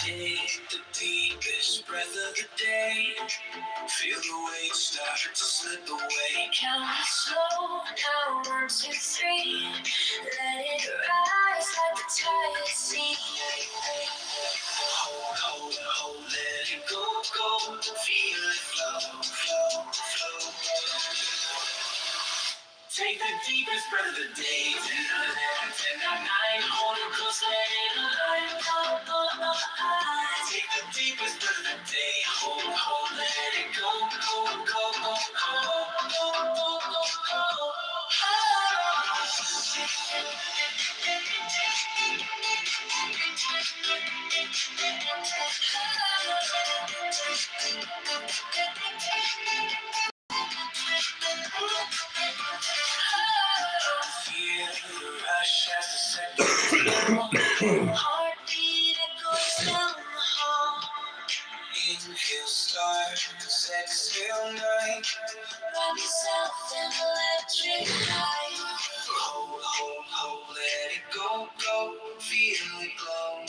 Take the deepest breath of the day. Feel the weight start to slip away. Count it slow, now 1, 2, 3. Let it rise like the tide sea. Hold, let it go. Feel it flow. Take the deepest breath of the day. 10, 11, 10, 9, hold it close, let it align. Take the deepest breath of the day. Hold, let it go. Feel the rush as the seconds heartbeat echoes down the hall. Inhale stars, exhale night. Wrap yourself in electric light. Hold, let it go. Feel it glow.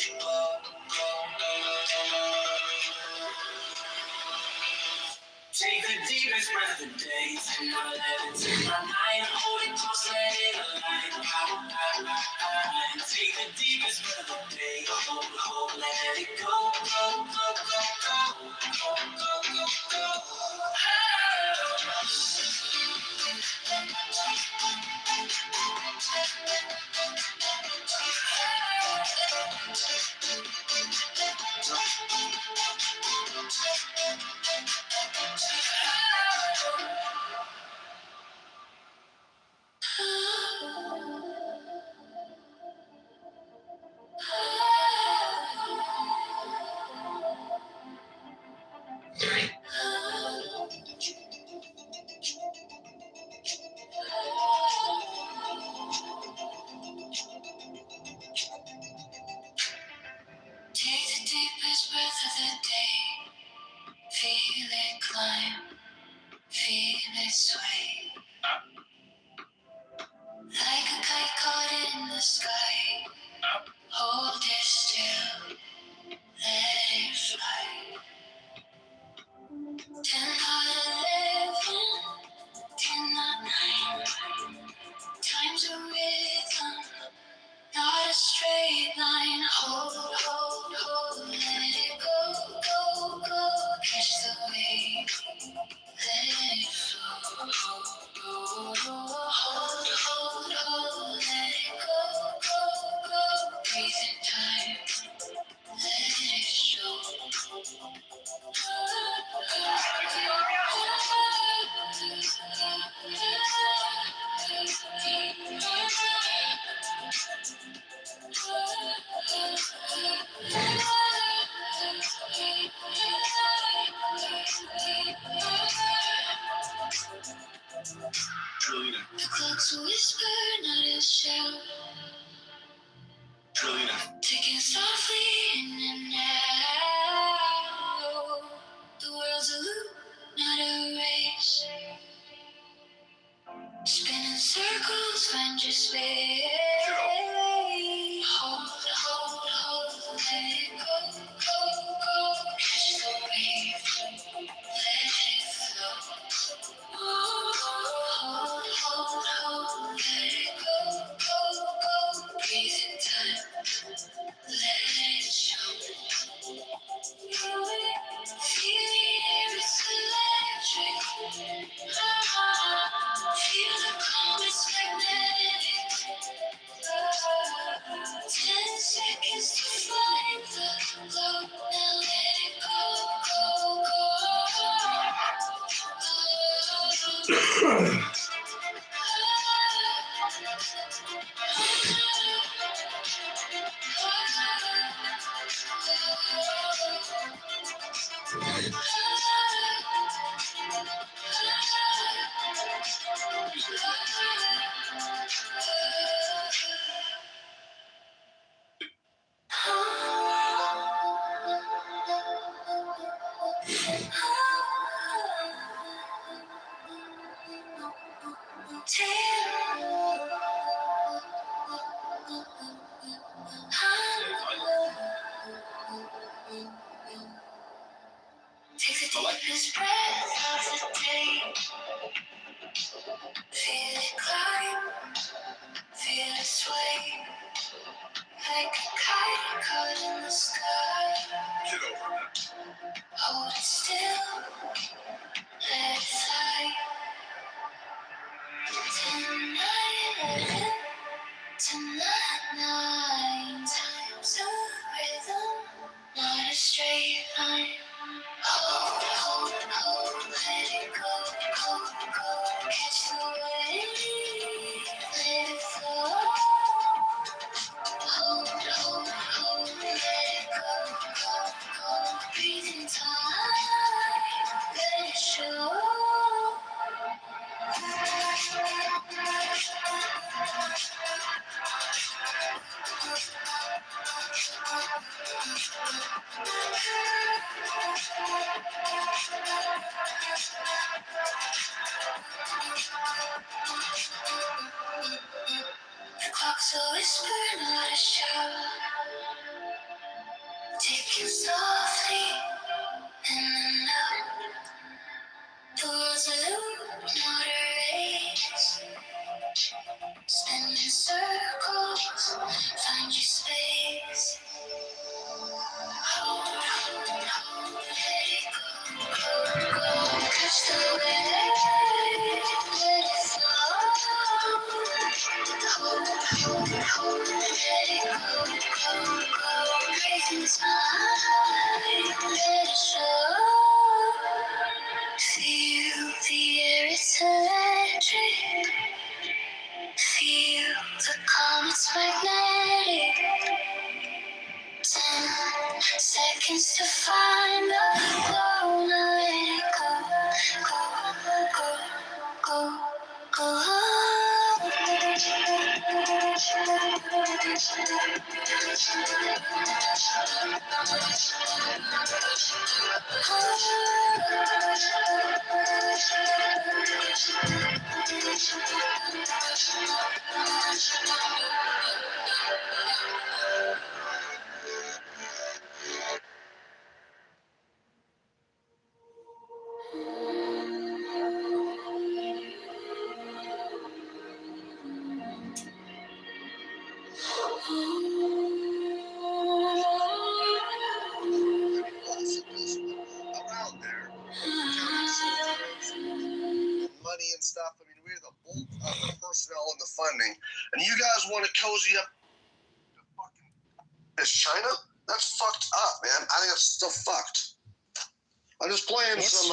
Take the deepest breath of the day. 10, 11, 10, 9, hold it close, let it align. Take the deepest breath of the day. Hold, let it go. Take the deepest breath of the day. Feel it climb, feel it sway. Like a kite caught in the sky. Hold it still, let it fly. 10, 11, 10, 9. Time's a rhythm, not a straight line. Hold, let it go. Catch the wave, let it flow. Hold, let it go. Breathe in time, let it show. The clock's a whisper, not a shout. Ticking softly in and out. The world's a loop, not a race. Spinning circles, find your space. Hold, let it go. Catch the wave, let it flow. Hold, let it go. Breathe in time, let it show. Feel the air, it's electric. Feel the calm, it's magnetic. 10 seconds to find the glow. Now let it go. Take the deepest breath of the day. Feel it climb, feel it sway. Like a kite caught in the sky. Kitover. Hold it still, let it fly. Tonight, tonight, 9 times a rhythm, not a straight line. Hold, let it go, catch the wave, let it flow. Hold, let it go, breathe in time, let it show. The clock's a whisper, not a shout. Ticking softly in and out. The world's a loop, not a race. Spin in circles, find your space. Hold, let it go. Catch the wave, let it flow. Hold, let it go. Breathe in time, let it show. Feel the air, it's electric. Feel the calm, it's magnetic. 10 seconds to find the flow. Now let it go. Around there, money and stuff. I mean, we're the bulk of the personnel and the funding, and you guys want to cozy up to fucking this China? That's fucked up, man. I think that's still fucked. I'm just playing some.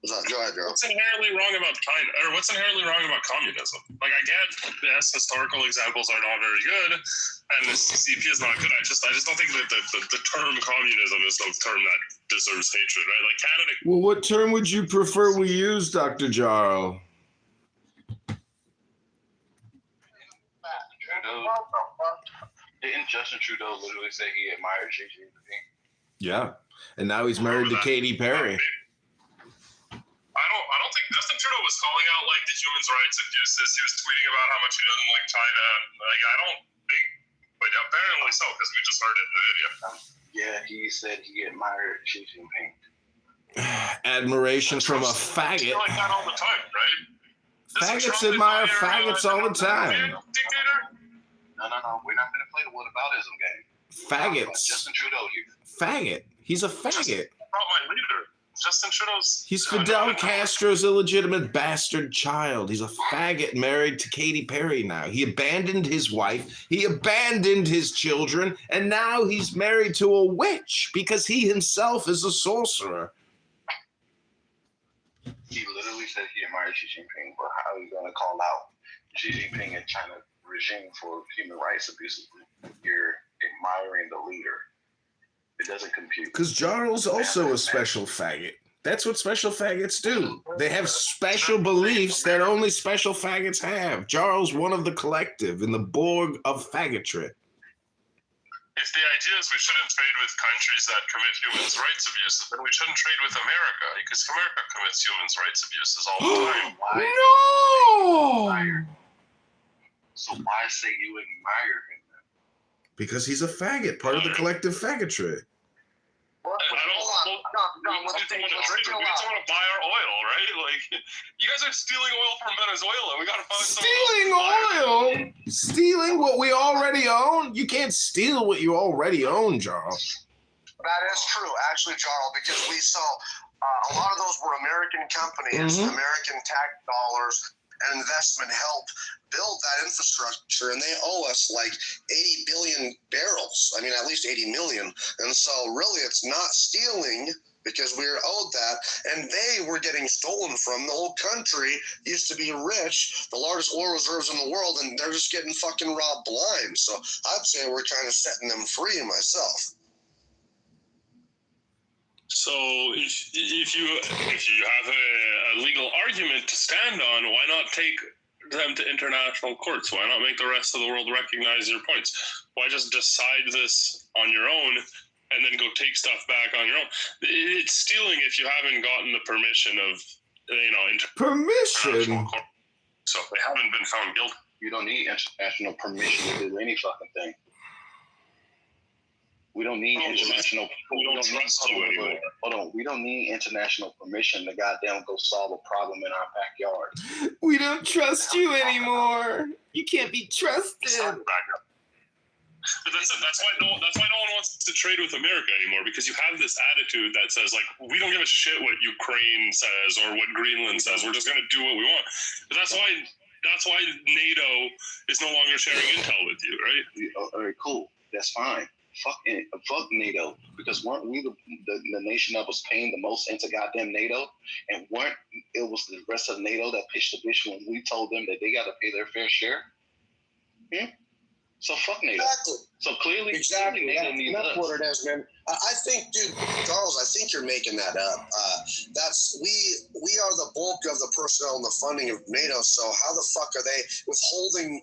Go ahead, girl. What's inherently wrong about China, or what's inherently wrong about communism? Like, I get, yes, historical examples are not very good, and the CCP is not good. I just don't think that the term communism is the term that deserves hatred, right? Like Canada. Well, what term would you prefer we use, Dr. Jarl? Didn't Justin Trudeau literally say he admired Xi Jinping? Yeah, and now he's married to Katy Perry. I don't think Justin Trudeau was calling out like the human rights abuses. He was tweeting about how much he doesn't like China. Like, I don't think, but apparently so, because we just heard it in the video. Yeah, he said he admired Xi Jinping. Admiration from a faggot. Like that all the time, right? Faggots admire faggots all the time. Dictator? No. We're not going to play the whataboutism game. Faggots. Justin Trudeau here. Faggot. He's a faggot. Not my leader. Justin Trudeau's. He's Fidel Castro's illegitimate bastard child. He's a faggot married to Katy Perry now. He abandoned his wife. He abandoned his children. And now he's married to a witch because he himself is a sorcerer. He literally said he admired Xi Jinping, but how are you going to call out Xi Jinping and China regime for human rights abuses? You're admiring the leader. It doesn't compute. Because Jarl's also a special faggot. That's what special faggots do. They have special beliefs that only special faggots have. Jarl's one of the collective in the Borg of faggotry. if the idea is we shouldn't trade with countries that commit human rights abuses, then we shouldn't trade with America, because America commits human rights abuses all the time. No! So why say you admire him then? Because he's a faggot, part of the collective faggotry. What? I don't. We just don't want to trade. We just want to buy our oil, right? Like, you guys are stealing oil from Venezuela. We gotta find Stealing oil? Stealing what we already own? You can't steal what you already own, Charles. That is true, actually, Jarl, because we saw a lot of those were American companies, Mhm. American tax dollars and investment help build that infrastructure, and they owe us like 80 billion barrels. I mean, at least 80 million. And so really it's not stealing because we were owed that, and they were getting stolen from. The whole country used to be rich, the largest oil reserves in the world, and they're just getting fucking robbed blind. So I'd say we're kind of setting them free myself. So if you have a legal argument to stand on, why not take them to international courts? Why not make the rest of the world recognize your points? Why just decide this on your own and then go take stuff back on your own? It's stealing if you haven't gotten the permission of Permission? international court. So they haven't been found guilty. You don't need international permission to do any fucking thing. We don't need international. We don't trust you anymore. Hold on. We don't need international permission to goddamn go solve a problem in our backyard. We don't trust you anymore. You can't be trusted. But that's why no one wants to trade with America anymore, because you have this attitude that says, like, we don't give a shit what Ukraine says or what Greenland says. We're just going to do what we want. But that's why NATO is no longer sharing intel with you, right? All right, cool. That's fine. Fuck NATO, because weren't we the nation that was paying the most into goddamn NATO, and it was the rest of NATO that pitched the bitch when we told them that they got to pay their fair share? So fuck NATO. Exactly. So clearly, Exactly. NATO needs That's us. what it is, man. I think, dude, Charles, I think you're making that up. We are the bulk of the personnel and the funding of NATO. So how the fuck are they withholding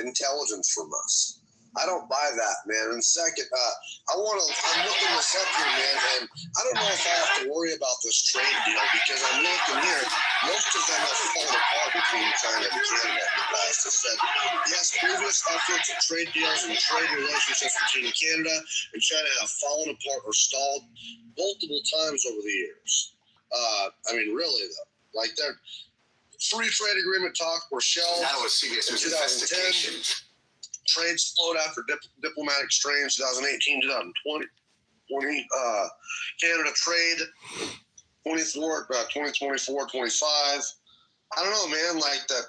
intelligence from us? I don't buy that, man. And second, I'm looking this up here, man, and I don't know if I have to worry about this trade deal, because I'm looking here, most of them have fallen apart between China and Canada in the past. It said, yes, previous efforts at trade deals and trade relationships between Canada and China have fallen apart or stalled multiple times over the years. I mean, really, though. Like, their free trade agreement talk were shelved That was serious in 2010. Trades slowed after diplomatic strains 2018, 2020. Canada trade 2024, 25. I don't know, man. Like that.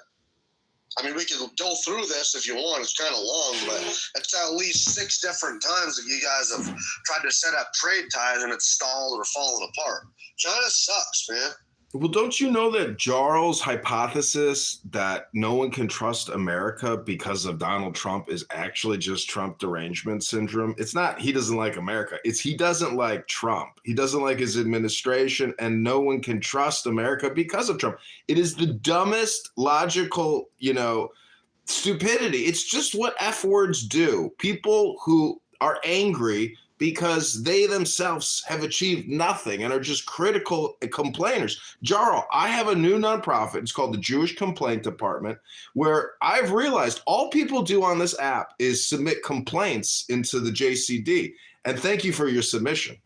I mean, we can go through this if you want. It's kind of long, but it's at least 6 different times that you guys have tried to set up trade ties and it's stalled or fallen apart. China sucks, man. Well, don't you know that Jarl's hypothesis that no one can trust America because of Donald Trump is actually just Trump derangement syndrome? It's not he doesn't like America. It's he doesn't like Trump. He doesn't like his administration, and no one can trust America because of Trump. It is the dumbest logical, stupidity. It's just what F words do. People who are angry because they themselves have achieved nothing and are just critical complainers. Jarl, I have a new nonprofit. It's called the Jewish Complaint Department, where I've realized all people do on this app is submit complaints into the JCD. And thank you for your submission.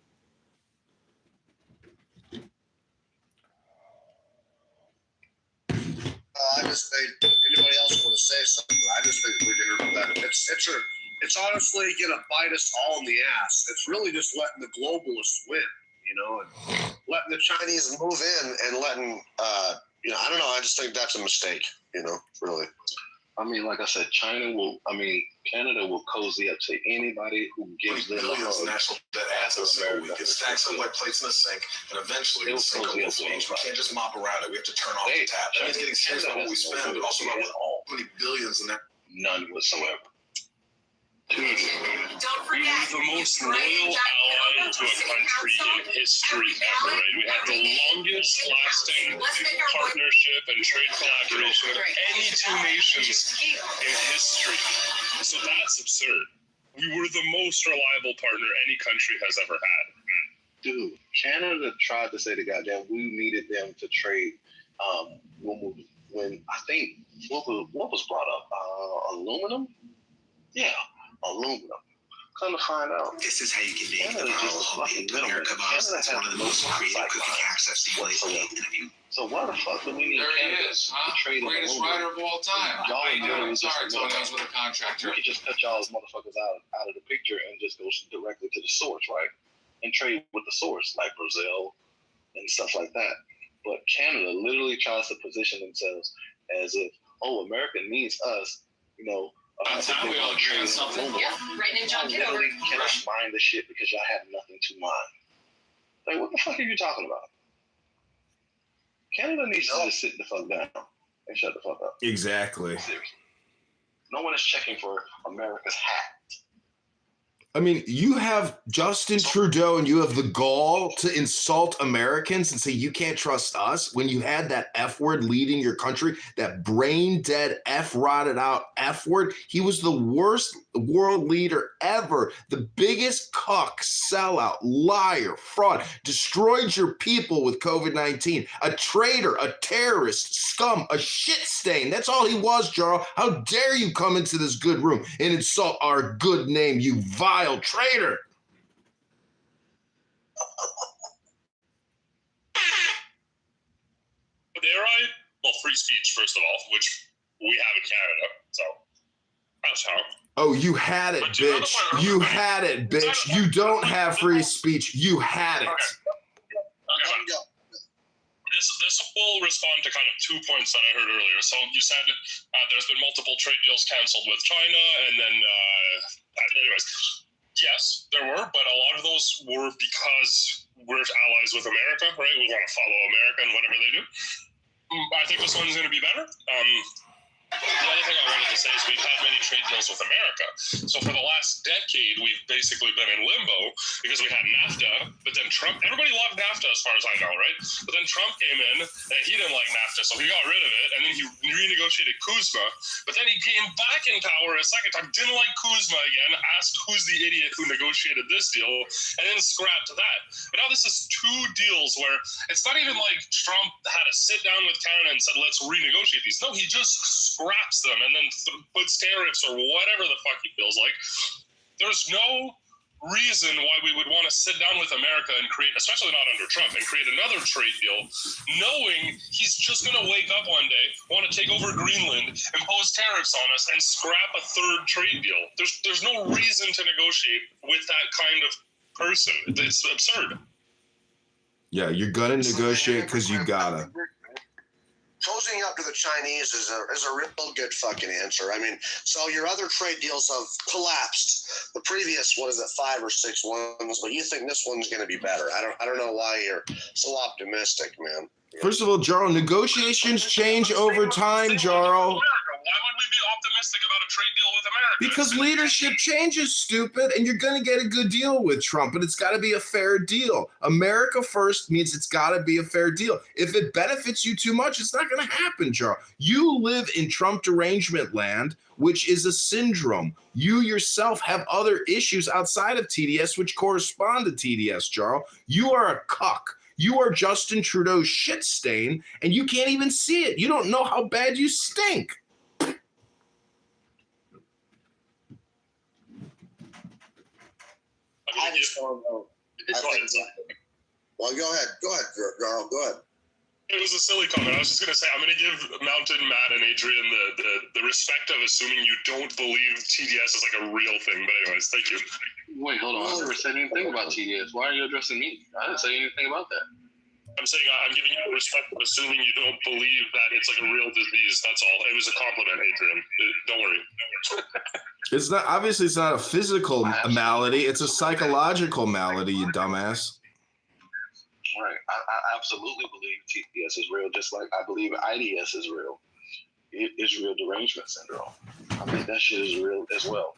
I just think anybody else want to say something, I just think we're going to do that. It's honestly going to bite us all in the ass. It's really just letting the globalists win, and letting the Chinese move in and letting, I don't know. I just think that's a mistake, really. I mean, like I said, Canada will cozy up to anybody who gives them billions national debt adds up so we can stack some wet plates in the sink, and eventually the sink will change. We can't just mop around it. We have to turn off the tap. That means getting serious about what we spend, but also about how many billions in that. None whatsoever. Don't forget, the most loyal ally to a country in history ever, right? We had the longest lasting partnership and trade collaboration with any 2 nations in history. So that's absurd. we were the most reliable partner any country has ever had. Dude, Canada tried to say the goddamn we needed them to trade when I think what was brought up? Aluminum? Yeah, aluminum. Come to find out, This is how you can make Canada the just Pearl fucking in America, boss. That's one of the most creative cookie concepts that you'll eat. So why the fuck do we need There Canada he is, huh? to trade Greatest aluminum? writer of all time. Y'all I ain't know. doing I'm it just sorry, for Tony. I money. was with a contractor. We could just cut y'all's motherfuckers out of the picture and just go directly to the source, right? And trade with the source, like Brazil and stuff like that. But Canada literally tries to position themselves as if, oh, America needs us, you know. That's how we all agree on something. Yep, right in John Y'all literally Kitover. cannot mine the shit because y'all have nothing to mine. Like, what the fuck are you talking about? Canada needs to just sit the fuck down and shut the fuck up. Exactly. Seriously. No one is checking for America's hat. I mean, you have Justin Trudeau and you have the gall to insult Americans and say you can't trust us when you had that F word leading your country, that brain dead, F rotted out F word. He was the worst world leader ever, the biggest cuck, sellout, liar, fraud, destroyed your people with COVID-19, a traitor, a terrorist, scum, a shit stain. That's all he was, Jarl. How dare you come into this good room and insult our good name, you vile traitor. They're right. Well, free speech, first of all, which we have in Canada. So that's how. Oh, you had it, bitch. You had it, bitch. You don't have free speech. You had it. Okay, this will respond to kind of 2 points that I heard earlier. So you said there's been multiple trade deals canceled with China, and then, anyways, yes, there were, but a lot of those were because we're allies with America, right? We want to follow America and whatever they do. I think this one's going to be better. The other thing I wanted to say is we've had many trade deals with America. So for the last decade, we've basically been in limbo because we had NAFTA, but then Trump, everybody loved NAFTA as far as I know, right? But then Trump came in and he didn't like NAFTA, so he got rid of it, and then he renegotiated Kuzma, but then he came back in power a second time, didn't like Kuzma again, asked who's the idiot who negotiated this deal, and then scrapped that. But now this is two deals where it's not even like Trump had to sit down with Canada and said, let's renegotiate these. No, he just scraps them and then puts tariffs or whatever the fuck he feels like. There's no reason why we would want to sit down with America and create, especially not under Trump, and create another trade deal, knowing he's just going to wake up one day, want to take over Greenland, impose tariffs on us, and scrap a third trade deal. There's no reason to negotiate with that kind of person. It's absurd. Yeah, you're gonna negotiate because you gotta. Cozying up to the Chinese is a real good fucking answer. I mean, so your other trade deals have collapsed. The previous, 5 or 6 ones, but you think this one's going to be better. I don't know why you're so optimistic, man. First of all, Jarl, negotiations change over time, Jarl. Why would we be optimistic about a trade deal with America? Because leadership changes, stupid, and you're going to get a good deal with Trump, but it's got to be a fair deal. America first means it's got to be a fair deal. If it benefits you too much, it's not going to happen, Jarl. You live in Trump derangement land, which is a syndrome. You yourself have other issues outside of TDS, which correspond to TDS, Jarl. You are a cuck. You are Justin Trudeau's shit stain, and you can't even see it. You don't know how bad you stink. I just don't know. Well, go ahead, Garl. Go ahead. It was a silly comment. I was just going to say, I'm going to give Mountain, Matt, and Adrian the respect of assuming you don't believe TDS is like a real thing. But anyways, thank you. Wait, hold on. I never said anything about TDS. Why are you addressing me? I didn't say anything about that. I'm saying I'm giving you the respect of assuming you don't believe that it's like a real disease. That's all. It was a compliment, Adrian. Don't worry. It's not, obviously it's not a physical malady. It's a psychological malady, you dumbass. Right. I absolutely believe TDS is real, just like I believe IDS is real. Israel derangement syndrome. I think that shit is real as well.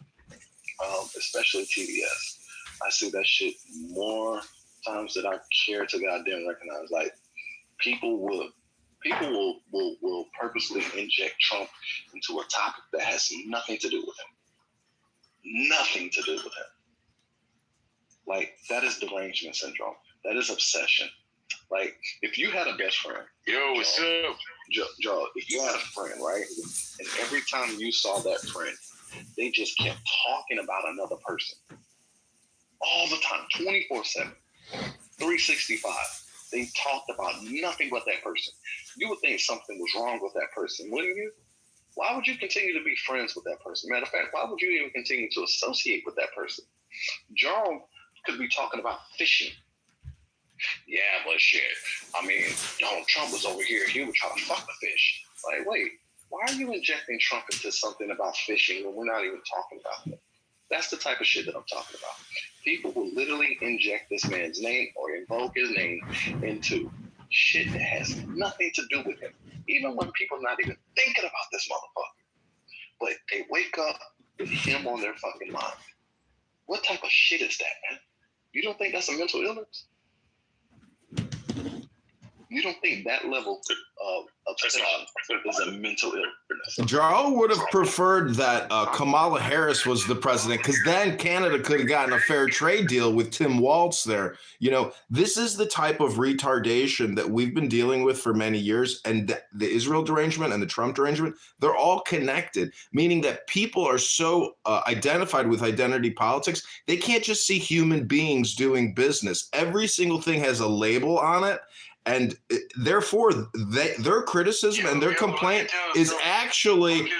Especially TDS. I see that shit more times than I care to goddamn recognize. Like people will purposely inject Trump into a topic that has nothing to do with him. Nothing to do with him. Like, that is derangement syndrome. That is obsession. Like, if you had a best friend, Yo, what's up? Joe, if you had a friend, right, and every time you saw that friend, they just kept talking about another person all the time, 24/7, 365. They talked about nothing but that person. You would think something was wrong with that person, wouldn't you? Why would you continue to be friends with that person? Matter of fact, why would you even continue to associate with that person? John could be talking about fishing. Yeah, but shit, I mean, Donald Trump was over here. He was trying to fuck the fish. Like, wait, why are you injecting Trump into something about fishing when we're not even talking about it? That's the type of shit that I'm talking about. People will literally inject this man's name or invoke his name into shit that has nothing to do with him. Even when people are not even thinking about this motherfucker. But they wake up with him on their fucking mind. What type of shit is that, man? You don't think that's a mental illness? You don't think that level of obsession is a mental illness? Jarl would have preferred that Kamala Harris was the president, because then Canada could have gotten a fair trade deal with Tim Walz there. You know, this is the type of retardation that we've been dealing with for many years, and the Israel derangement and the Trump derangement, they're all connected, meaning that people are so identified with identity politics, they can't just see human beings doing business. Every single thing has a label on it. And therefore, their criticism and their complaint is actually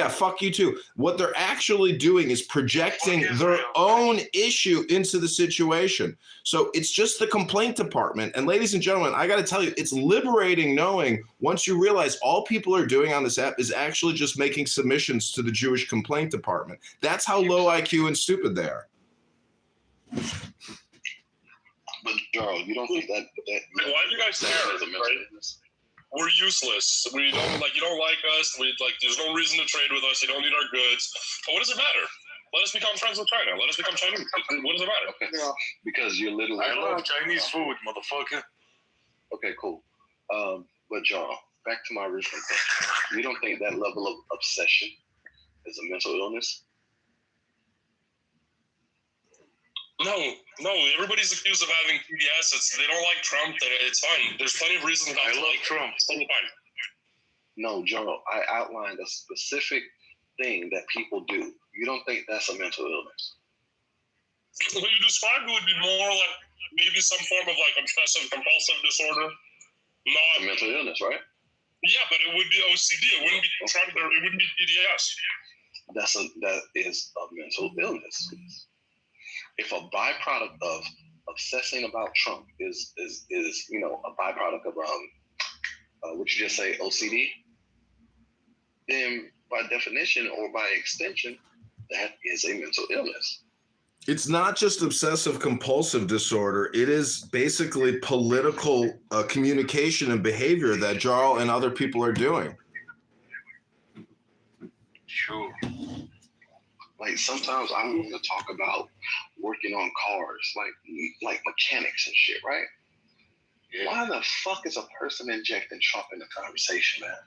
fuck you too. What they're actually doing is projecting their own issue into the situation. So it's just the complaint department. And ladies and gentlemen, I got to tell you, it's liberating knowing once you realize all people are doing on this app is actually just making submissions to the Jewish complaint department. That's how low IQ and stupid they are. But Gerald, you don't think that why do you guys care? Right? We're useless. We don't like. You don't like us. We like. There's no reason to trade with us. You don't need our goods. But what does it matter? Let us become friends with China. Let us become Chinese. What does it matter? Okay. Yeah. Because you're literally. I love Chinese food, motherfucker. Okay, cool. But John, back to my original question. You don't think that level of obsession is a mental illness? No. Everybody's accused of having PBS. They don't like Trump. It's fine. There's plenty of reasons not to like Trump. It's totally fine. No, Joe, I outlined a specific thing that people do. You don't think that's a mental illness? What you described would be more like maybe some form of like obsessive compulsive disorder. Not a mental illness, right? Yeah, but it would be OCD. It wouldn't be Trump. It wouldn't be PDS. That is a mental illness. If a byproduct of obsessing about Trump is a byproduct of what you just say, OCD, then by definition or by extension, that is a mental illness. It's not just obsessive compulsive disorder. It is basically political communication and behavior that Jarl and other people are doing. Sure. Like sometimes I want to talk about working on cars, like mechanics and shit, right? Yeah. Why the fuck is a person injecting Trump in the conversation, man?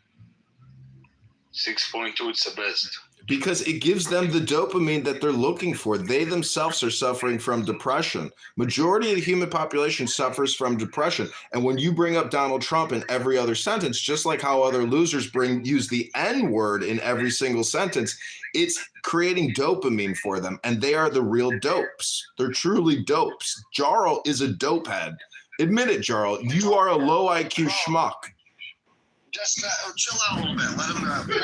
6.2, it's the best. Because it gives them the dopamine that they're looking for. They themselves are suffering from depression. Majority of the human population suffers from depression. And when you bring up Donald Trump in every other sentence, just like how other losers use the N-word in every single sentence, it's creating dopamine for them. And they are the real dopes. They're truly dopes. Jarl is a dope head. Admit it, Jarl. You are a low IQ schmuck. Just chill out a little bit. Let him hold on. Wait a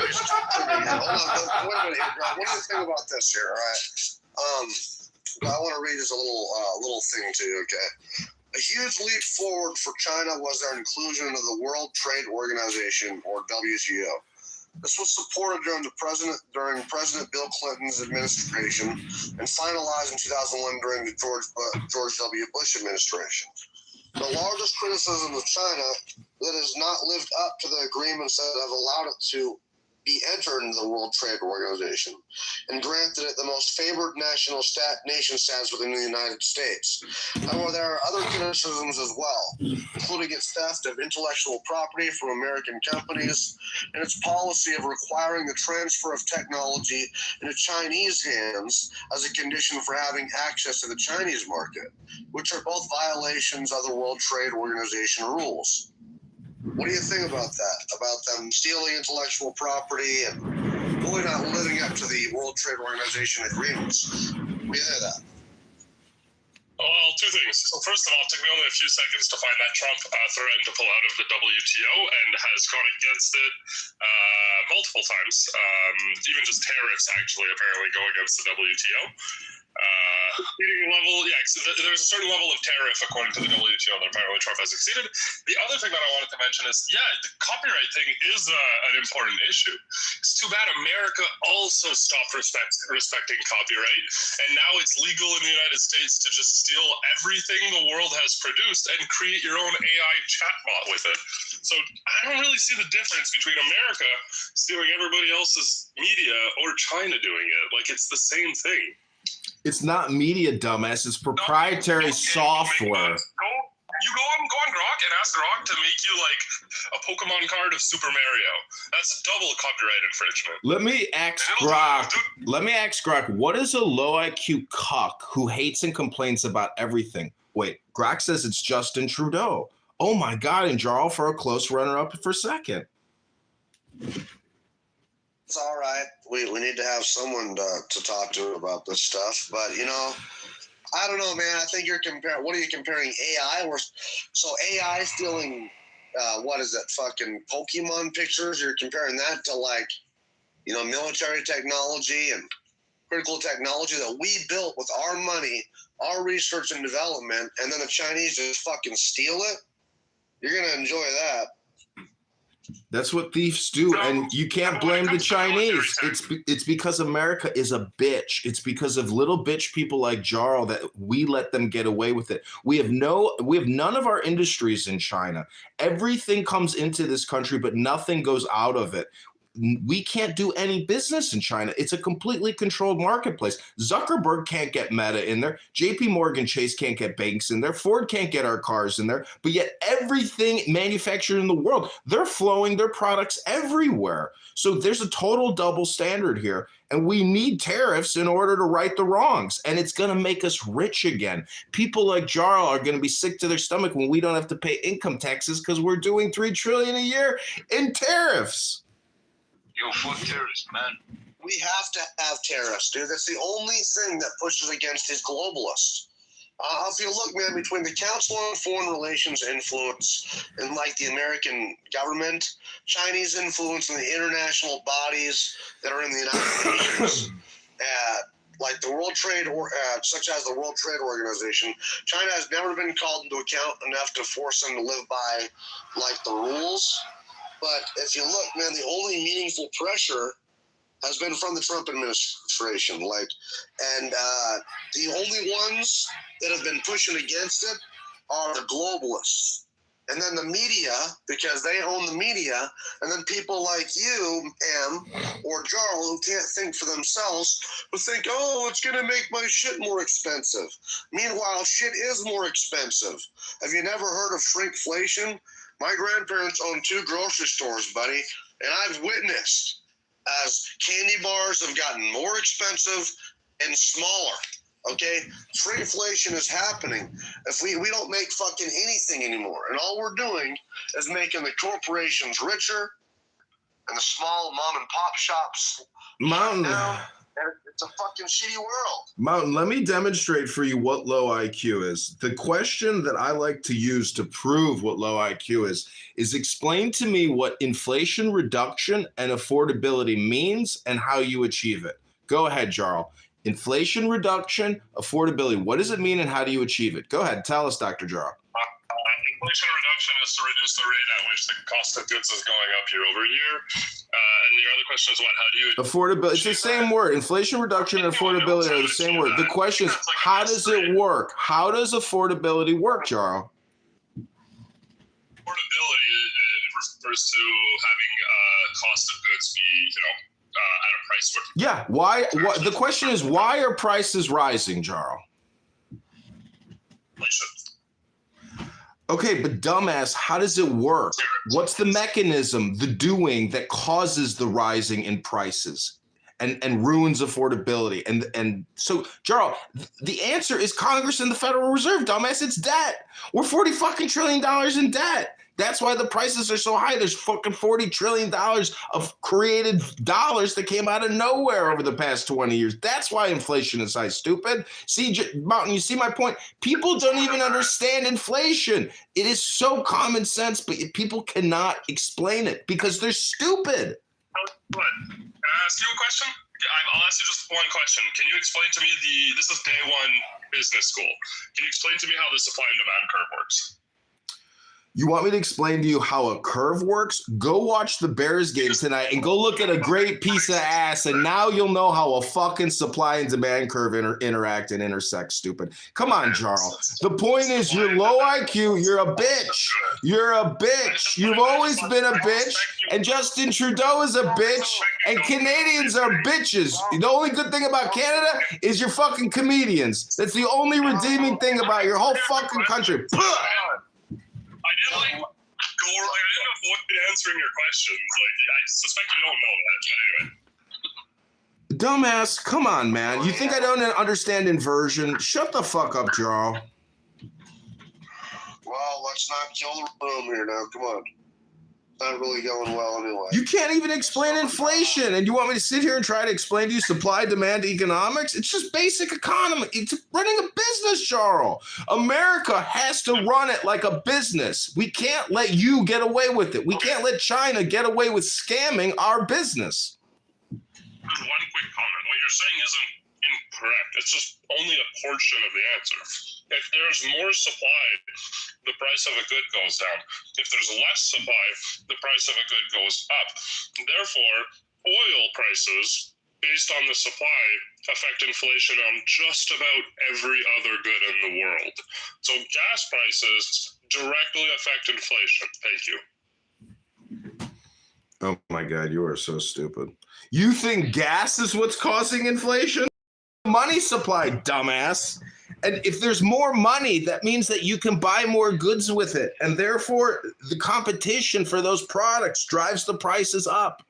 minute, What do you think about this here? All right. I want to read this a little thing to you. Okay. A huge leap forward for China was their inclusion into the World Trade Organization, or WTO. This was supported during President Bill Clinton's administration and finalized in 2001 during the George W. Bush administration. The largest criticism of China that has not lived up to the agreements that have allowed it to be entered into the World Trade Organization and granted it the most favored nation status within the United States. However, there are other criticisms as well, including its theft of intellectual property from American companies and its policy of requiring the transfer of technology into Chinese hands as a condition for having access to the Chinese market, which are both violations of the World Trade Organization rules. What do you think about that? About them stealing intellectual property and really not living up to the World Trade Organization agreements? What do you think of that? Well, two things. So first of all, it took me only a few seconds to find that Trump threatened to pull out of the WTO and has gone against it multiple times. Even just tariffs actually apparently go against the WTO. Level, yeah, there's a certain level of tariff according to the WTO that apparently Trump has exceeded. The other thing that I wanted to mention is, yeah, the copyright thing is an important issue. It's too bad America also stopped respecting copyright, and now it's legal in the United States to just steal everything the world has produced and create your own AI chatbot with it. So I don't really see the difference between America stealing everybody else's media or China doing it. Like, it's the same thing. It's not media, dumbass. It's proprietary software. You go on Grok and ask Grok to make you like a Pokemon card of Super Mario. That's double copyright infringement. Let me ask Grok, what is a low IQ cuck who hates and complains about everything? Wait, Grok says it's Justin Trudeau. Oh my God, and Jarl for a close runner-up for second. It's all right. We need to have someone to talk to about this stuff. But, you know, I don't know, man. I think you're comparing, what are you comparing? AI? So AI stealing, what is it, fucking Pokemon pictures? You're comparing that to, like, you know, military technology and critical technology that we built with our money, our research and development, and then the Chinese just fucking steal it? You're going to enjoy that. That's what thieves do, and you can't blame the Chinese. It's because America is a bitch. It's because of little bitch people like Jarl that we let them get away with it. We have none of our industries in China. Everything comes into this country, but nothing goes out of it. We can't do any business in China. It's a completely controlled marketplace. Zuckerberg can't get Meta in there. JP Morgan Chase can't get banks in there. Ford can't get our cars in there. But yet everything manufactured in the world, they're flowing their products everywhere. So there's a total double standard here. And we need tariffs in order to right the wrongs. And it's going to make us rich again. People like Jarl are going to be sick to their stomach when we don't have to pay income taxes because we're doing $3 trillion a year in tariffs. Yo, fuck terrorists, man. We have to have tariffs, dude. That's the only thing that pushes against these globalists. If you look, man, between the Council on Foreign Relations influence and like the American government, Chinese influence in the international bodies that are in the United Nations, like the World Trade, such as the World Trade Organization, China has never been called into account enough to force them to live by like the rules. But if you look, man, the only meaningful pressure has been from the Trump administration. And the only ones that have been pushing against it are the globalists. And then the media, because they own the media, and then people like you, M, or Jarl, who can't think for themselves, who think, oh, it's going to make my shit more expensive. Meanwhile, shit is more expensive. Have you never heard of shrinkflation? My grandparents own 2 grocery stores, buddy, and I've witnessed as candy bars have gotten more expensive and smaller, okay? Shrinkflation is happening. If we don't make fucking anything anymore, and all we're doing is making the corporations richer and the small mom and pop shops Mountain. down. It's a fucking shitty world. Mountain, let me demonstrate for you what low IQ is. The question that I like to use to prove what low IQ is explain to me what inflation reduction and affordability means and how you achieve it. Go ahead, Jarl. Inflation reduction, affordability. What does it mean and how do you achieve it? Go ahead. Tell us, Dr. Jarl. Inflation reduction is to reduce the rate at which the cost of goods is going up year over year. And the other question is what? How do you... Affordability. It's the same word. Inflation reduction and affordability are the same word. The question is, how does it work? How does affordability work, Jarl? Affordability refers to having cost of goods be, at a price where. Yeah. Why? What? The question is, why are prices rising, Jarl? Inflation. Okay, but dumbass, how does it work? What's the mechanism, the doing that causes the rising in prices and ruins affordability? And so, Jarl, the answer is Congress and the Federal Reserve, dumbass. It's debt. We're $40 trillion in debt. That's why the prices are so high. There's fucking $40 trillion of created dollars that came out of nowhere over the past 20 years. That's why inflation is high, stupid. See, Mountain, you see my point? People don't even understand inflation. It is so common sense, but people cannot explain it because they're stupid. What? Can I ask you a question? I'll ask you just one question. Can you explain to me this is day one business school. Can you explain to me how the supply and demand curve works? You want me to explain to you how a curve works? Go watch the Bears game tonight and go look at a great piece of ass, and now you'll know how a fucking supply and demand curve interact and intersect, stupid. Come on, Jarl. The point is you're low IQ, you're a bitch. You're a bitch. You've always been a bitch, and Justin Trudeau is a bitch, and Canadians are bitches. The only good thing about Canada is you're fucking comedians. That's the only redeeming thing about your whole fucking country. I didn't avoid answering your questions. I suspect you don't know that, but anyway. Dumbass, come on, man. You think I don't understand inversion? Shut the fuck up, Jarl. Well, let's not kill the room here now. Come on. It's not really going well anyway. You can't even explain inflation, and you want me to sit here and try to explain to you supply demand economics? It's just basic economy. It's running a business, Jarl. America has to run it like a business. We can't let you get away with it. We can't let China get away with scamming our business. One quick comment. What you're saying isn't incorrect. It's just only a portion of the answer. If there's more supply, the price of a good goes down. If there's less supply, the price of a good goes up. Therefore, oil prices, based on the supply, affect inflation on just about every other good in the world. So gas prices directly affect inflation. Thank you. Oh my God, you are so stupid. You think gas is what's causing inflation? Money supply, dumbass. And if there's more money, that means that you can buy more goods with it. And therefore, the competition for those products drives the prices up.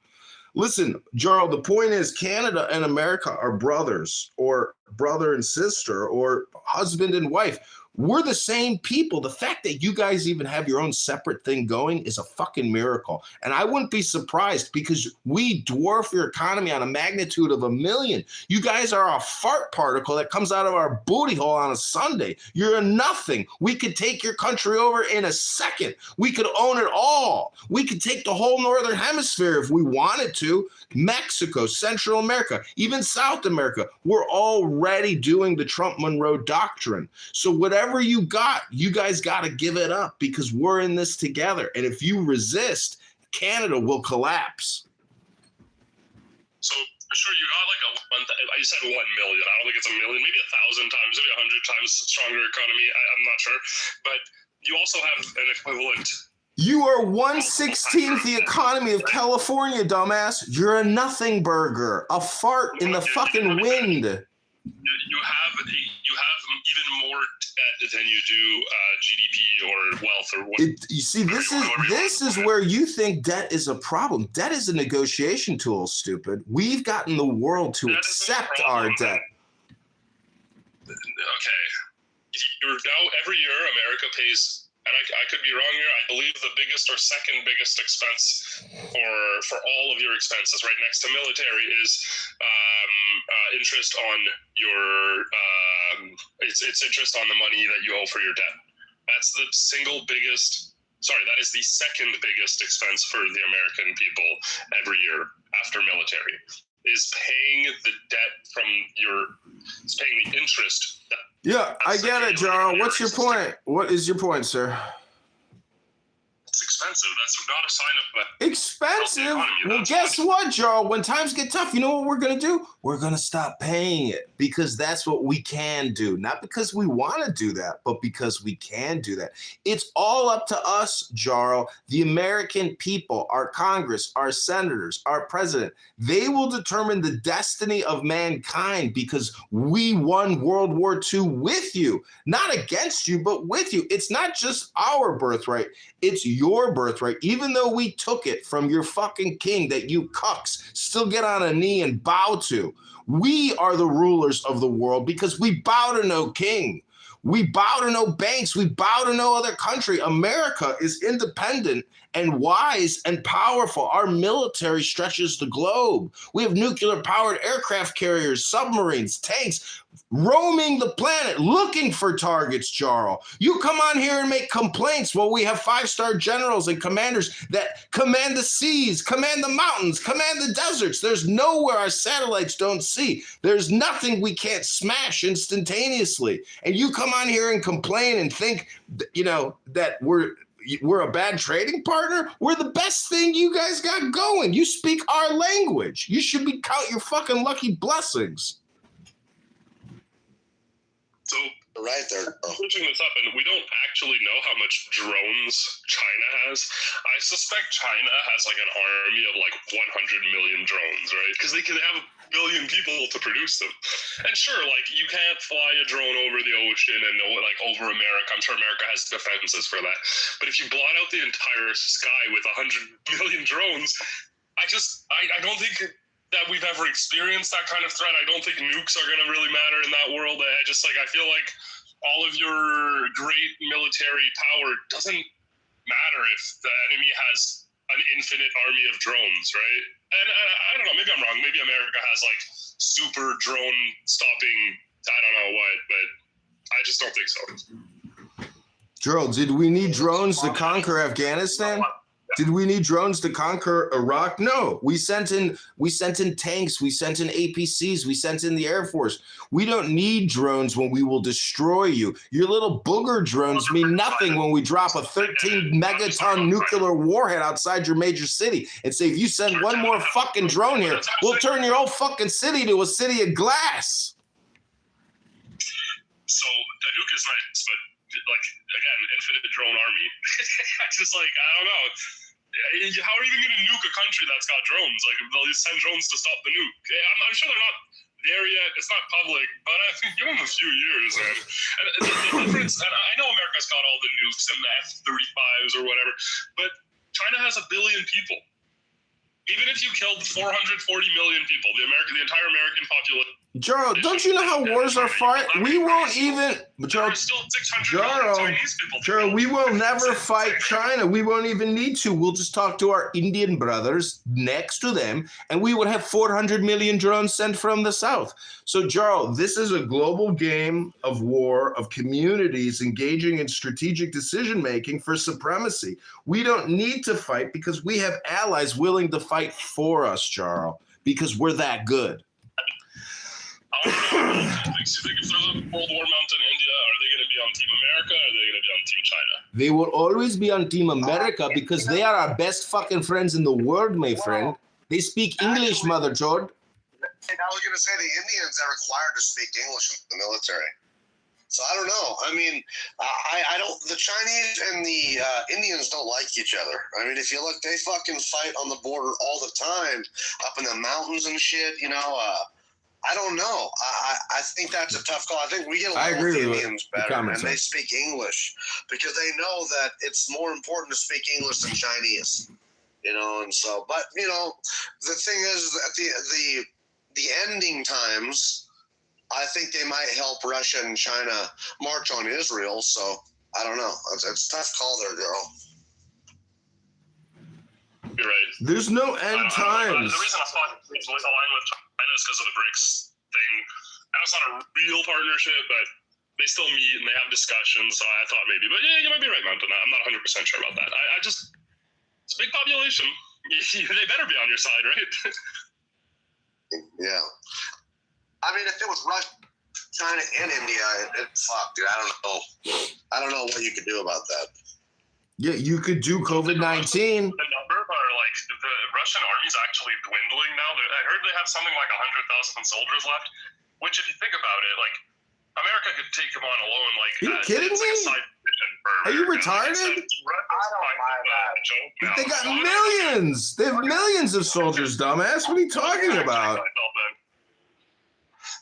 Listen, Jarl, the point is Canada and America are brothers, or brother and sister, or husband and wife. We're the same people. The fact that you guys even have your own separate thing going is a fucking miracle. And I wouldn't be surprised because we dwarf your economy on a magnitude of 1 million. You guys are a fart particle that comes out of our booty hole on a Sunday. You're a nothing. We could take your country over in a second. We could own it all. We could take the whole Northern Hemisphere if we wanted to. Mexico, Central America, even South America. We're already doing the Trump-Monroe doctrine. So whatever you got, you guys got to give it up because we're in this together. And if you resist, Canada will collapse. So sure, you got you said 1 million. I don't think it's 1 million, maybe 1,000 times, maybe 100 times stronger economy. I'm not sure. But you also have an equivalent. You are 1/16th the economy of California, dumbass. You're a nothing burger, a fart in the fucking wind. You have even more debt than you do GDP or wealth or what. You see, this is where you think debt is a problem. Debt is a negotiation tool, stupid. We've gotten the world to accept our debt. Okay. Now every year America pays, and I could be wrong here, I believe the biggest or second biggest expense for all of your expenses right next to military is interest on your it's interest on the money that you owe for your debt. That's the that is the second biggest expense for the American people every year after military is paying the debt it's paying the interest. Yeah, I get it, Jarl. What's your point? What is your point, sir? It's expensive. That's not a sign of Expensive? economy, Well, that's guess what, Jarl? When times get tough, you know what we're going to do? We're going to stop paying it because that's what we can do. Not because we want to do that, but because we can do that. It's all up to us, Jarl. The American people, our Congress, our senators, our president, they will determine the destiny of mankind because we won World War II with you. Not against you, but with you. It's not just our birthright. It's your birthright. Even though we took it from your fucking king that you cucks still get on a knee and bow to. We are the rulers of the world because we bow to no king. We bow to no banks. We bow to no other country. America is independent and wise and powerful. Our military stretches the globe. We have nuclear-powered aircraft carriers, submarines, tanks, roaming the planet, looking for targets, Jarl. You come on here and make complaints. Well, we have 5-star generals and commanders that command the seas, command the mountains, command the deserts. There's nowhere our satellites don't see. There's nothing we can't smash instantaneously. And you come on here and complain and think, that we're a bad trading partner. We're the best thing you guys got going. You speak our language. You should be count your fucking lucky blessings. So Right there. pushing this up, and we don't actually know how much drones China has. I suspect China has like an army of like 100 million drones, right? Because they can have 1 billion people to produce them. And sure, like you can't fly a drone over the ocean and like over America. I'm sure America has defenses for that. But if you blot out the entire sky with 100 million drones, I don't think that we've ever experienced that kind of threat. I don't think nukes are going to really matter in that world. I feel like all of your great military power doesn't matter if the enemy has an infinite army of drones, right? And I don't know, maybe I'm wrong. Maybe America has like super drone stopping, I don't know what, but I just don't think so. Gerald, did we need drones to conquer Afghanistan? Did we need drones to conquer Iraq? No. We sent in tanks, we sent in APCs, we sent in the Air Force. We don't need drones when we will destroy you. Your little booger drones mean nothing when we drop a 13 megaton nuclear warhead outside your major city and say, if you send one more fucking drone here, we'll turn your whole fucking city to a city of glass. So the nuke is nice, but like again, infinite drone army. I don't know. How are you going to nuke a country that's got drones? Like they'll just send drones to stop the nuke. I'm sure they're not there yet. It's not public, but I think give them a few years, man. And the difference, and I know America's got all the nukes and the F-35s or whatever, but China has 1 billion people. Even if you killed 440 million people, the entire American population. Jarl, don't you know how wars are fought? We won't even, Jarl, still 600 million Chinese people. Jarl, we will never fight China. We won't even need to. We'll just talk to our Indian brothers next to them, and we would have 400 million drones sent from the south. So, Jarl, this is a global game of war, of communities engaging in strategic decision-making for supremacy. We don't need to fight because we have allies willing to fight for us, Jarl, because we're that good. I don't know. If there's a World War mounted in India, are they going to be on Team America or are they going to be on Team China? They will always be on Team America because they are our best fucking friends in the world, my friend. They speak English, Mother Chod. And I was going to say the Indians are required to speak English in the military. So I don't know. I mean, I don't. The Chinese and the Indians don't like each other. I mean, if you look, they fucking fight on the border all the time, up in the mountains and shit. I don't know. I think that's a tough call. I think we get along with the Indians better, and they speak English because they know that it's more important to speak English than Chinese. And so, but the thing is, at the ending times, I think they might help Russia and China march on Israel. So I don't know. It's a tough call there, girl. You're right. There's no end times. The reason I thought it was aligned with China is because of the BRICS thing. Now it's not a real partnership, but they still meet and they have discussions. So I thought maybe, but yeah, you might be right, Mountain. I'm not 100% sure about that. It's a big population. They better be on your side, right? Yeah. I mean, if it was Russia, China, and India, fuck, dude. I don't know what you could do about that. Yeah, you could do COVID-19. The number are like the Russian army's actually dwindling now. I heard they have something like 100,000 soldiers left. Which, if you think about it, like America could take them on alone. Like, Are you kidding it's me? like a side mission for Are you America. retarded? I don't buy that. They got millions. They have millions of soldiers, dumbass. What are you talking about?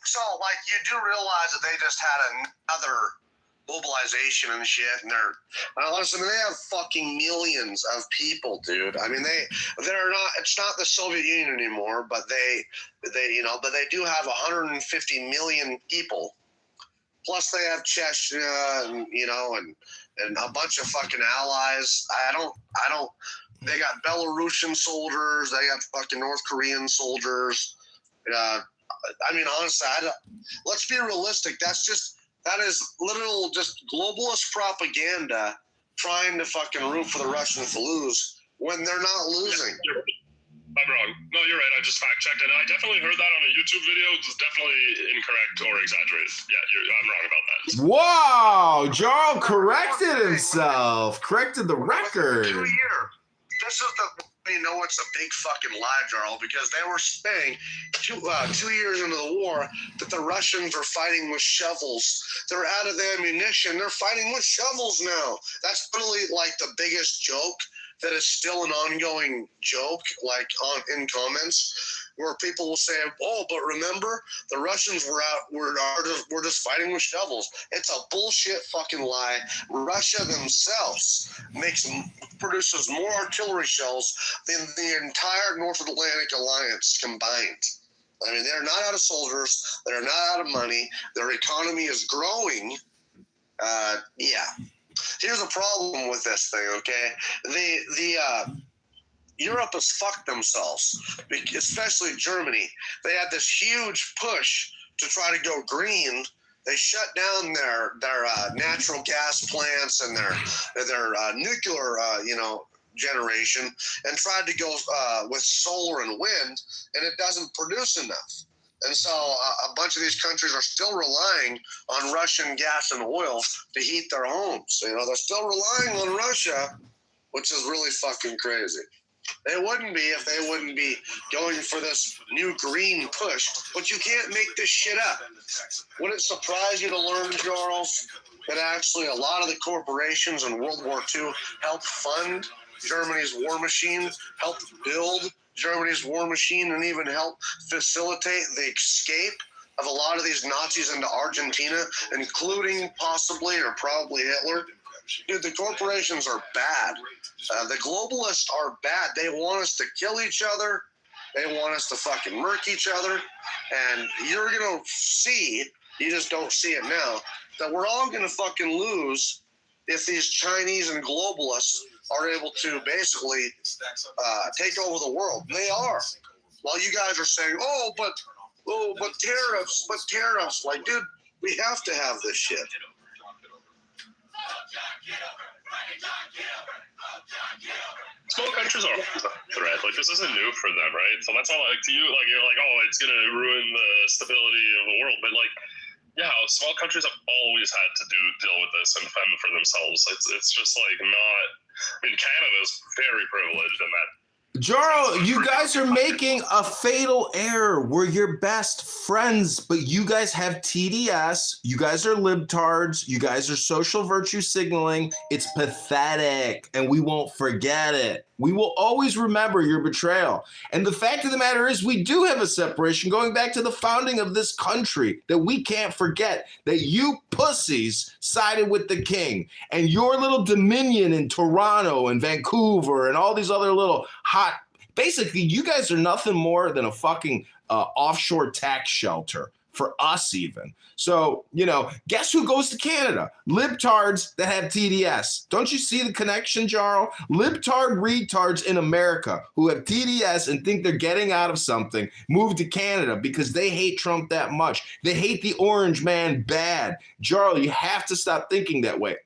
So, like, you do realize that they just had another mobilization and shit, and honestly, they have fucking millions of people, dude. I mean, they're not. It's not the Soviet Union anymore, but they do have 150 million people. Plus, they have Chechnya, and a bunch of fucking allies. I don't. They got Belarusian soldiers. They got fucking North Korean soldiers. I mean, honestly, let's be realistic. That is literal just globalist propaganda trying to fucking root for the Russians to lose when they're not losing. I'm wrong. No, you're right. I just fact checked it. I definitely heard that on a YouTube video. It's definitely incorrect or exaggerated. Yeah, I'm wrong about that. Wow, Jarl corrected himself. Corrected the record. 2 years. This is it's a big fucking lie, Jarl, because they were saying 2 years into the war that the Russians are fighting with shovels. They're out of the ammunition. They're fighting with shovels now. That's literally like the biggest joke that is still an ongoing joke, like in comments, where people will say, "Oh, but remember, the Russians were out. We're just fighting with shovels." It's a bullshit fucking lie. Russia themselves produces more artillery shells than the entire North Atlantic Alliance combined. I mean, they're not out of soldiers. They're not out of money. Their economy is growing. Yeah. Here's a problem with this thing, okay? Europe has fucked themselves, especially Germany. They had this huge push to try to go green. They shut down their natural gas plants and their nuclear generation and tried to go with solar and wind, and it doesn't produce enough. And so a bunch of these countries are still relying on Russian gas and oil to heat their homes. They're still relying on Russia, which is really fucking crazy. They wouldn't be if they wouldn't be going for this new green push. But you can't make this shit up. Would it surprise you to learn, Charles, that actually a lot of the corporations in World War II helped fund Germany's war machine, helped build Germany's war machine, and even help facilitate the escape of a lot of these Nazis into Argentina, including possibly or probably Hitler? Dude, the corporations are bad. The globalists are bad. They want us to kill each other. They want us to fucking murk each other. And you're going to see, you just don't see it now, that we're all going to fucking lose if these Chinese and globalists are able to basically take over the world. They are. While you guys are saying, but tariffs. Like, dude, we have to have this shit. Small countries are always a threat. Like, this isn't new for them, right? So that's all, like, to you, like, you're like, oh, it's going to ruin the stability of the world. But, like, yeah, small countries have always had to deal with this and fend for themselves. It's just, like, not... I mean, Canada's very privileged in that. Jarl, you guys are making a fatal error. We're your best friends, but you guys have TDS. You guys are libtards. You guys are social virtue signaling. It's pathetic, and we won't forget it. We will always remember your betrayal. And the fact of the matter is, we do have a separation going back to the founding of this country that we can't forget, that you pussies sided with the king, and your little dominion in Toronto and Vancouver and all these other little hot, basically, you guys are nothing more than a fucking offshore tax shelter for us even. So, guess who goes to Canada? Libtards that have TDS. Don't you see the connection, Jarl? Libtard retards in America who have TDS and think they're getting out of something move to Canada because they hate Trump that much. They hate the orange man bad. Jarl, you have to stop thinking that way.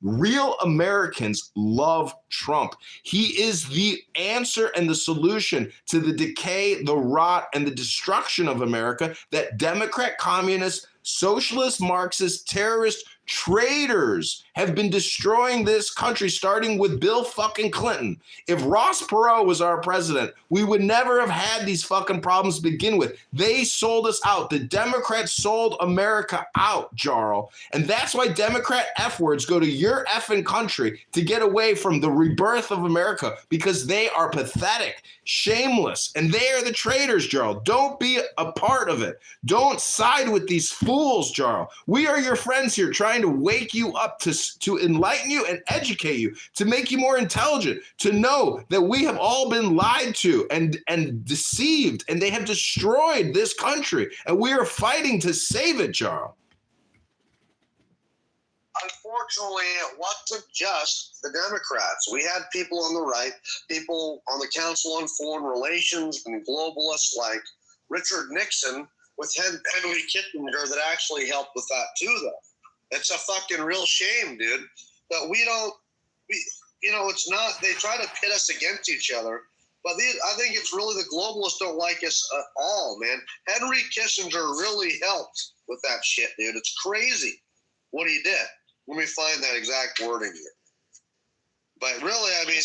Real Americans love Trump. He is the answer and the solution to the decay, the rot, and the destruction of America that Democrat, communist, socialist, Marxist, terrorist Traitors have been destroying this country, starting with Bill fucking Clinton. If Ross Perot was our president, we would never have had these fucking problems to begin with. They sold us out. The Democrats sold America out, Jarl. And that's why Democrat F-words go to your effing country to get away from the rebirth of America, because they are pathetic, shameless, and they are the traitors, Jarl. Don't be a part of it. Don't side with these fools, Jarl. We are your friends here, trying to wake you up, to enlighten you and educate you, to make you more intelligent, to know that we have all been lied to and deceived, and they have destroyed this country, and we are fighting to save it, Jarl. Unfortunately, it wasn't just the Democrats. We had people on the right, people on the Council on Foreign Relations and globalists like Richard Nixon with Henry Kissinger that actually helped with that too, though. It's a fucking real shame, dude. But it's not, they try to pit us against each other. But I think it's really the globalists don't like us at all, man. Henry Kissinger really helped with that shit, dude. It's crazy what he did. Let me find that exact wording here. But really, I mean,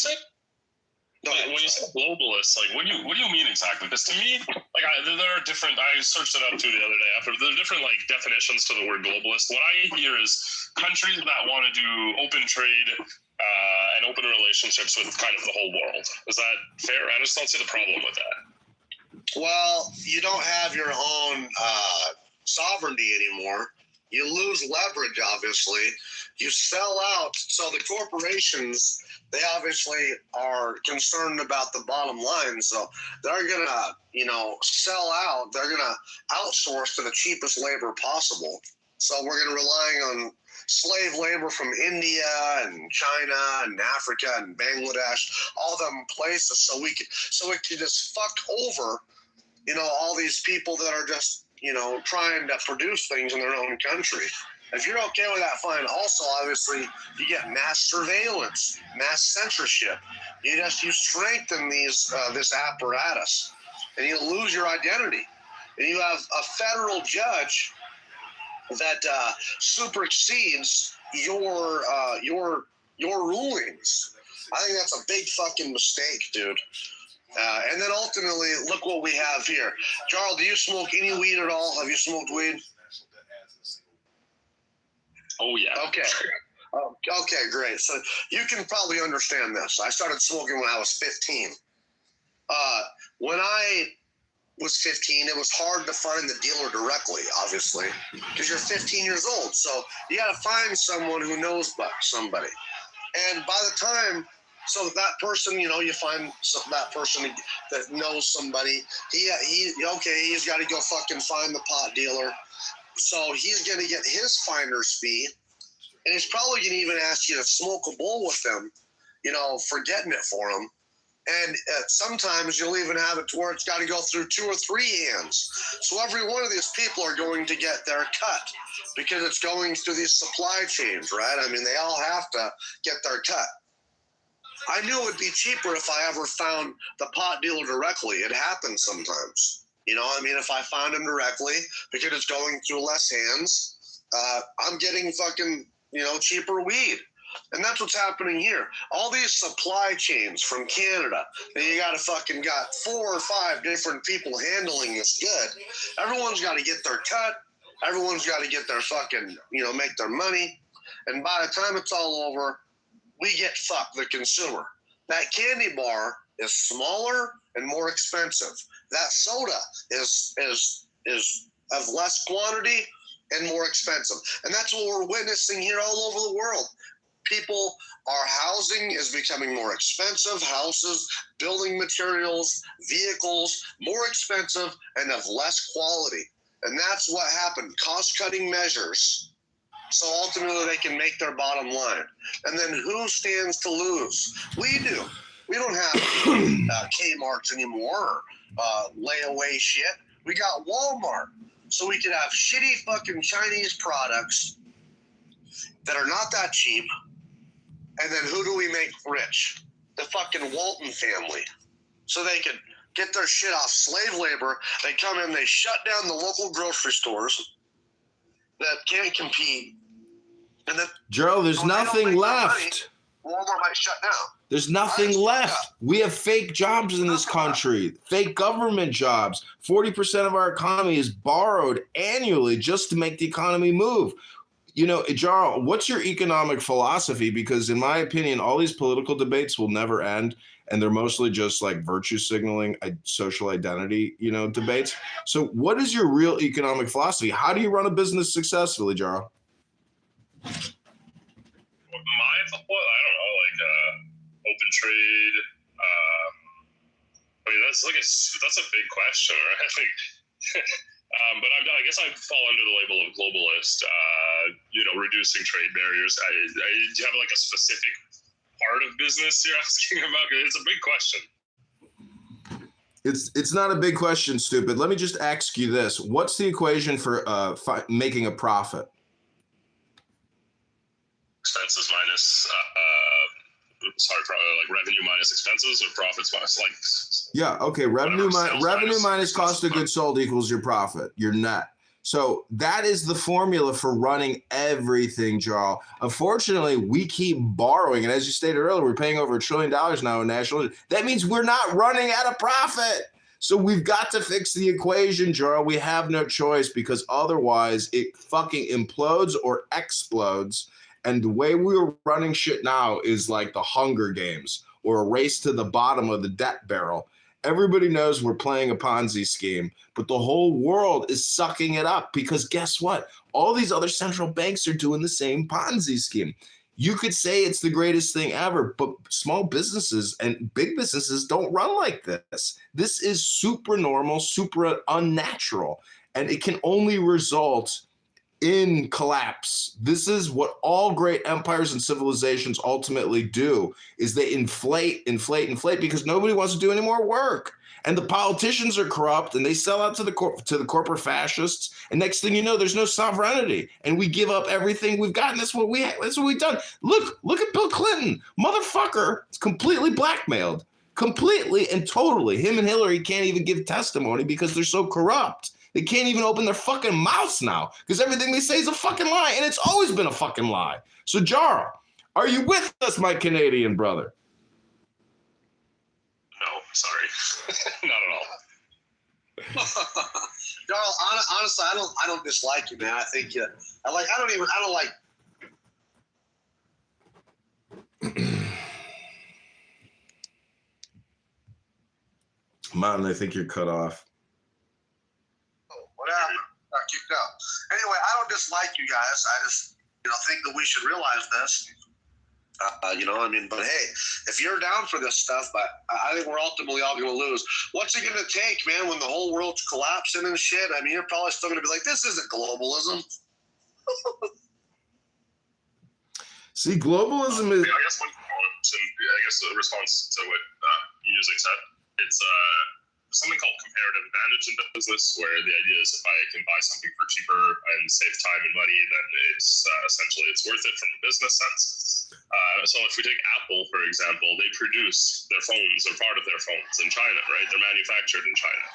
when you say globalists, like what do you mean exactly? Because to me, like there are different. I searched it up too the other day. After there are different like definitions to the word globalist. What I hear is countries that want to do open trade and open relationships with kind of the whole world. Is that fair? I just don't see the problem with that. Well, you don't have your own sovereignty anymore. You lose leverage, obviously. You sell out. So the corporations, they obviously are concerned about the bottom line. So they're going to, sell out. They're going to outsource to the cheapest labor possible. So we're going to rely on slave labor from India and China and Africa and Bangladesh, all them places. So we could just fuck over, all these people that are just, trying to produce things in their own country. If you're okay with that, fine. Also, obviously, you get mass surveillance, mass censorship. You strengthen this apparatus, and you lose your identity. And you have a federal judge that supersedes your rulings. I think that's a big fucking mistake, dude. And then ultimately, look what we have here. Jarl, do you smoke any weed at all? Have you smoked weed? Oh, yeah. Okay. Okay, great. So you can probably understand this. I started smoking when I was 15. When I was 15, it was hard to find the dealer directly, obviously, because you're 15 years old. So you got to find someone who knows somebody. And by the time... So that person, you find that person that knows somebody. He's got to go fucking find the pot dealer. So he's going to get his finder's fee, and he's probably going to even ask you to smoke a bowl with him, for getting it for him. And sometimes you'll even have it to where it's got to go through 2 or 3 hands. So every one of these people are going to get their cut because it's going through these supply chains, right? I mean, they all have to get their cut. I knew it would be cheaper if I ever found the pot dealer directly. It happens sometimes. If I found him directly, because it's going through less hands, I'm getting fucking, cheaper weed. And that's what's happening here. All these supply chains from Canada, and you got 4 or 5 different people handling this good. Everyone's got to get their cut. Everyone's got to get their fucking, make their money. And by the time it's all over, we get fucked, the consumer. That candy bar is smaller and more expensive. That soda is of less quantity and more expensive. And that's what we're witnessing here all over the world. Our housing is becoming more expensive. Houses, building materials, vehicles, more expensive and of less quality. And that's what happened. Cost-cutting measures. So ultimately they can make their bottom line. And then who stands to lose? We do. We don't have Kmart's anymore, layaway shit. We got Walmart. So we could have shitty fucking Chinese products that are not that cheap. And then who do we make rich? The fucking Walton family. So they could get their shit off slave labor. They come in, they shut down the local grocery stores that can't compete, And then Gerald, there's when they don't nothing make their money, left. Walmart might shut down. There's nothing That's left. fucked up. We have fake jobs in this country, fake government jobs. 40% of our economy is borrowed annually just to make the economy move. You know, Jarl, what's your economic philosophy? Because in my opinion, all these political debates will never end, and they're mostly just like virtue signaling, social identity, debates. So what is your real economic philosophy? How do you run a business successfully, Jarl? I don't know, like open trade. I mean, that's a big question, right? I think, but I guess I fall under the label of globalist. Reducing trade barriers. Do you have like a specific part of business you're asking about? It's a big question. It's not a big question, stupid. Let me just ask you this: what's the equation for making a profit? Expenses minus revenue minus expenses, or profits minus revenue minus cost of goods sold equals your profit, your net. So that is the formula for running everything, Jarl. Unfortunately, we keep borrowing, and as you stated earlier, we're paying over $1 trillion now in national. That means we're not running at a profit. So we've got to fix the equation, Jarl. We have no choice, because otherwise it fucking implodes or explodes. And the way we're running shit now is like the Hunger Games or a race to the bottom of the debt barrel. Everybody knows we're playing a Ponzi scheme, but the whole world is sucking it up, because guess what? All these other central banks are doing the same Ponzi scheme. You could say it's the greatest thing ever, but small businesses and big businesses don't run like this. This is super normal, super unnatural, and it can only result in collapse. This is what all great empires and civilizations ultimately do, is they inflate because nobody wants to do any more work. And the politicians are corrupt, and they sell out to the corporate fascists. And next thing you know, there's no sovereignty, and we give up everything we've got. And that's what we've done. Look at Bill Clinton, motherfucker. It's completely blackmailed, completely and totally. Him and Hillary can't even give testimony because they're so corrupt. They can't even open their fucking mouths now, because everything they say is a fucking lie, and it's always been a fucking lie. So, Jarl, are you with us, my Canadian brother? No, sorry, not at all. Jarl, honestly, I don't dislike you, man. I think I don't like. Martin, I think you're cut off. Whatever. Kicked out. Anyway, I don't dislike you guys. I just, think that we should realize this. But hey, if you're down for this stuff, but I think we're ultimately all going to lose. What's it going to take, man, when the whole world's collapsing and shit? I mean, you're probably still going to be like, this isn't globalism. See, globalism is. I guess one component, and I guess the response to what music said, it's something called comparative advantage in business, where the idea is if I can buy something for cheaper and save time and money, then it's essentially it's worth it from a business sense. So if we take Apple, for example, they produce their phones or part of their phones in China, right? They're manufactured in China,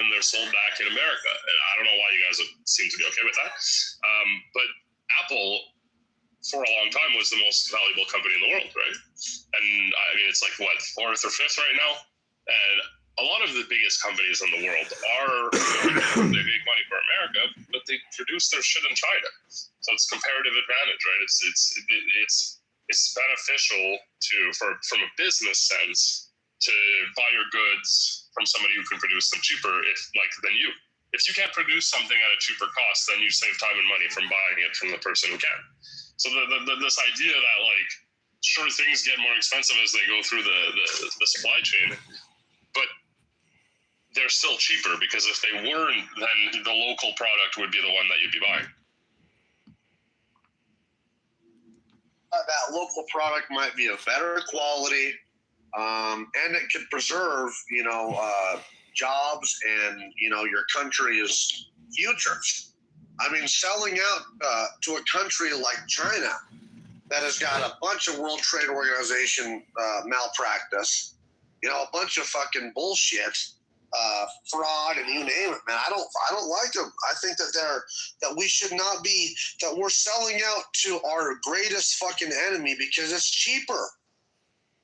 and they're sold back in America. And I don't know why you guys seem to be okay with that. But Apple, for a long time, was the most valuable company in the world, right? And I mean, it's like, what, 4th or 5th right now? And a lot of the biggest companies in the world they make money for America, but they produce their shit in China. So it's comparative advantage, right? It's beneficial from a business sense to buy your goods from somebody who can produce them cheaper than you. If you can't produce something at a cheaper cost, then you save time and money from buying it from the person who can. So this idea that sure, things get more expensive as they go through the supply chain, but they're still cheaper, because if they weren't, then the local product would be the one that you'd be buying. That local product might be of better quality, and it could preserve, jobs and, your country's future. I mean, selling out to a country like China that has got a bunch of World Trade Organization malpractice, a bunch of fucking bullshit, fraud and you name it, man. I don't like them. I think that we should not be, that we're selling out to our greatest fucking enemy because it's cheaper.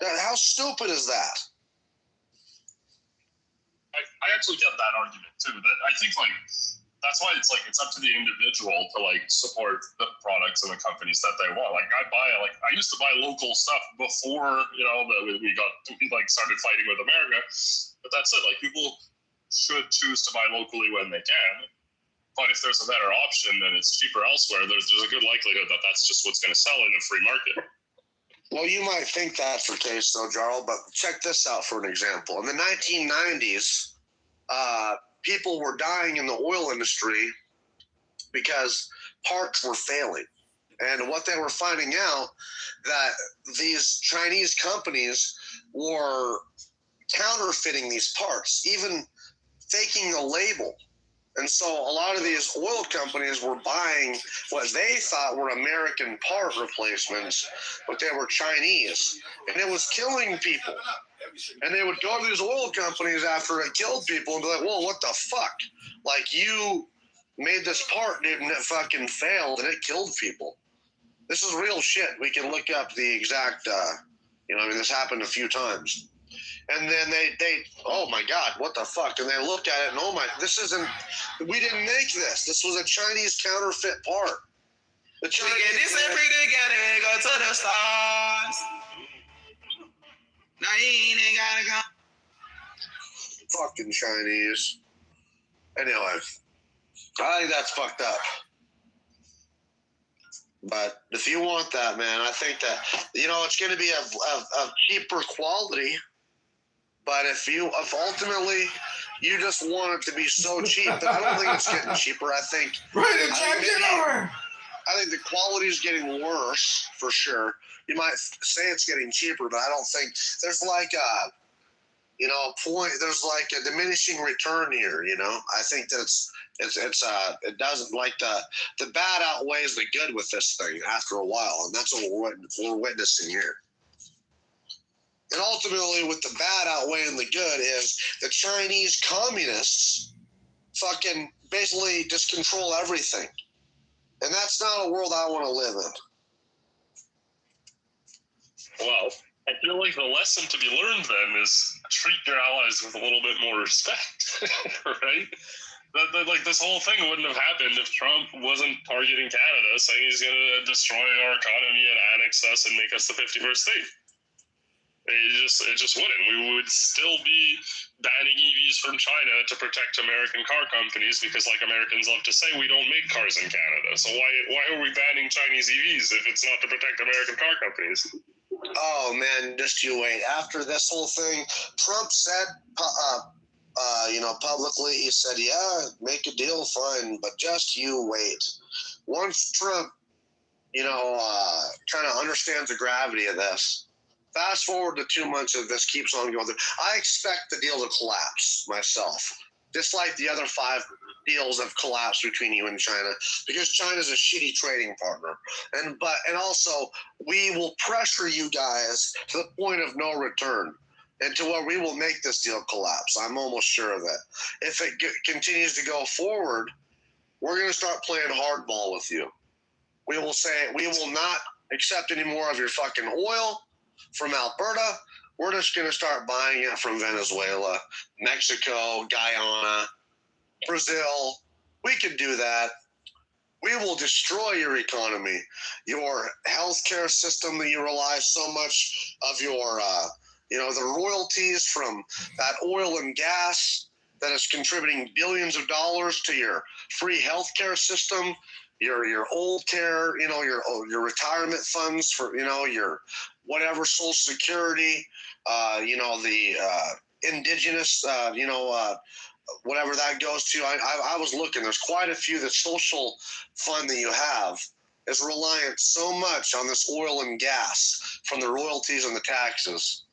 How stupid is that? I actually get that argument too. That I think like that's why it's up to the individual to like support the products and the companies that they want. Like I used to buy local stuff before we started fighting with America. But that's it. Like people should choose to buy locally when they can. But if there's a better option and it's cheaper elsewhere, there's a good likelihood that that's just what's going to sell in a free market. Well, you might think that's the case, though, Jarl, but check this out for an example. In the 1990s, people were dying in the oil industry because parts were failing. And what they were finding out, that these Chinese companies were counterfeiting these parts, even faking the label. And so a lot of these oil companies were buying what they thought were American part replacements, but they were Chinese. And it was killing people. And they would go to these oil companies after it killed people and be like, whoa, what the fuck? Like, you made this part, dude, and it fucking failed and it killed people. This is real shit. We can look up the exact, this happened a few times. And then they, oh my God, what the fuck? And they look at it and, oh my, we didn't make this. This was a Chinese counterfeit part. The Chinese. We get this every together, go to the stars. Now you ain't gotta go. Fucking Chinese. Anyway, I think that's fucked up. But if you want that, man, I think that, it's going to be of cheaper quality. But if ultimately you just want it to be so cheap, then I don't think it's getting cheaper. I think Kitover. I think the quality is getting worse for sure. You might say it's getting cheaper, but I don't think there's like a point. There's like a diminishing return here. I think that it doesn't, like the bad outweighs the good with this thing after a while, and that's what we're witnessing here. And ultimately, with the bad outweighing the good is the Chinese communists fucking basically just control everything. And that's not a world I want to live in. Well, I feel like the lesson to be learned then is treat your allies with a little bit more respect, right? Like this whole thing wouldn't have happened if Trump wasn't targeting Canada, saying he's going to destroy our economy and annex us and make us the 51st state. It just wouldn't. We would still be banning EVs from China to protect American car companies because, like Americans love to say, we don't make cars in Canada. So why are we banning Chinese EVs if it's not to protect American car companies? Oh, man, just you wait. After this whole thing, Trump said, publicly, he said, yeah, make a deal, fine, but just you wait. Once Trump, kind of understands the gravity of this, fast forward to 2 months of this keeps on going through. I expect the deal to collapse myself, just like the other 5 deals have collapsed between you and China, because China's a shitty trading partner. And also we will pressure you guys to the point of no return, and to where we will make this deal collapse. I'm almost sure of it. If it continues to go forward, we're going to start playing hardball with you. We will say we will not accept any more of your fucking oil from Alberta. We're just going to start buying it from Venezuela, Mexico, Guyana, Brazil. We could do that. We will destroy your economy, your healthcare system that you rely so much of your, the royalties from that oil and gas that is contributing billions of dollars to your free healthcare system, your old care, your retirement funds for, your whatever, Social Security, the indigenous, whatever that goes to. I was looking, there's quite a few. The social fund that you have is reliant so much on this oil and gas from the royalties and the taxes.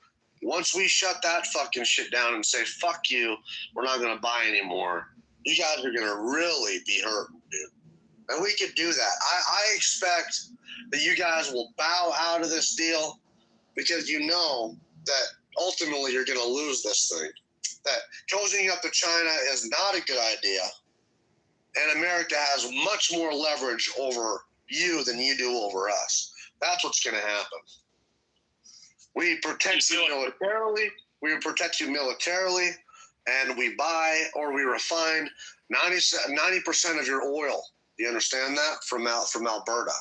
Once we shut that fucking shit down and say, fuck you, we're not going to buy anymore, you guys are going to really be hurting, dude. And we could do that. I expect that you guys will bow out of this deal, because you know that ultimately you're going to lose this thing. that cozying up to China is not a good idea, and America has much more leverage over you than you do over us. That's what's going to happen. We protect you militarily. We protect you militarily, and we buy or we refine 90% of your oil. You understand that from Alberta.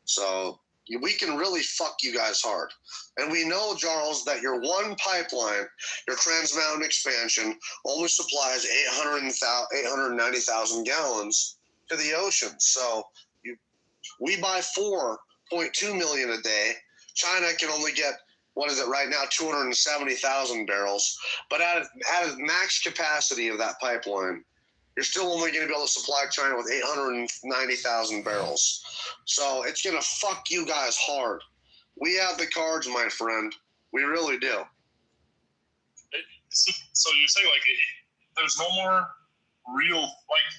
So we can really fuck you guys hard. And we know, Charles, that your one pipeline, your Trans Mountain expansion, only supplies 890,000 gallons to the ocean. So we buy 4.2 million a day. China can only get, what is it right now, 270,000 barrels. But at max capacity of that pipeline, you're still only going to be able to supply China with 890,000 barrels. So it's going to fuck you guys hard. We have the cards, my friend. We really do. So you're saying, like, there's no more real, like,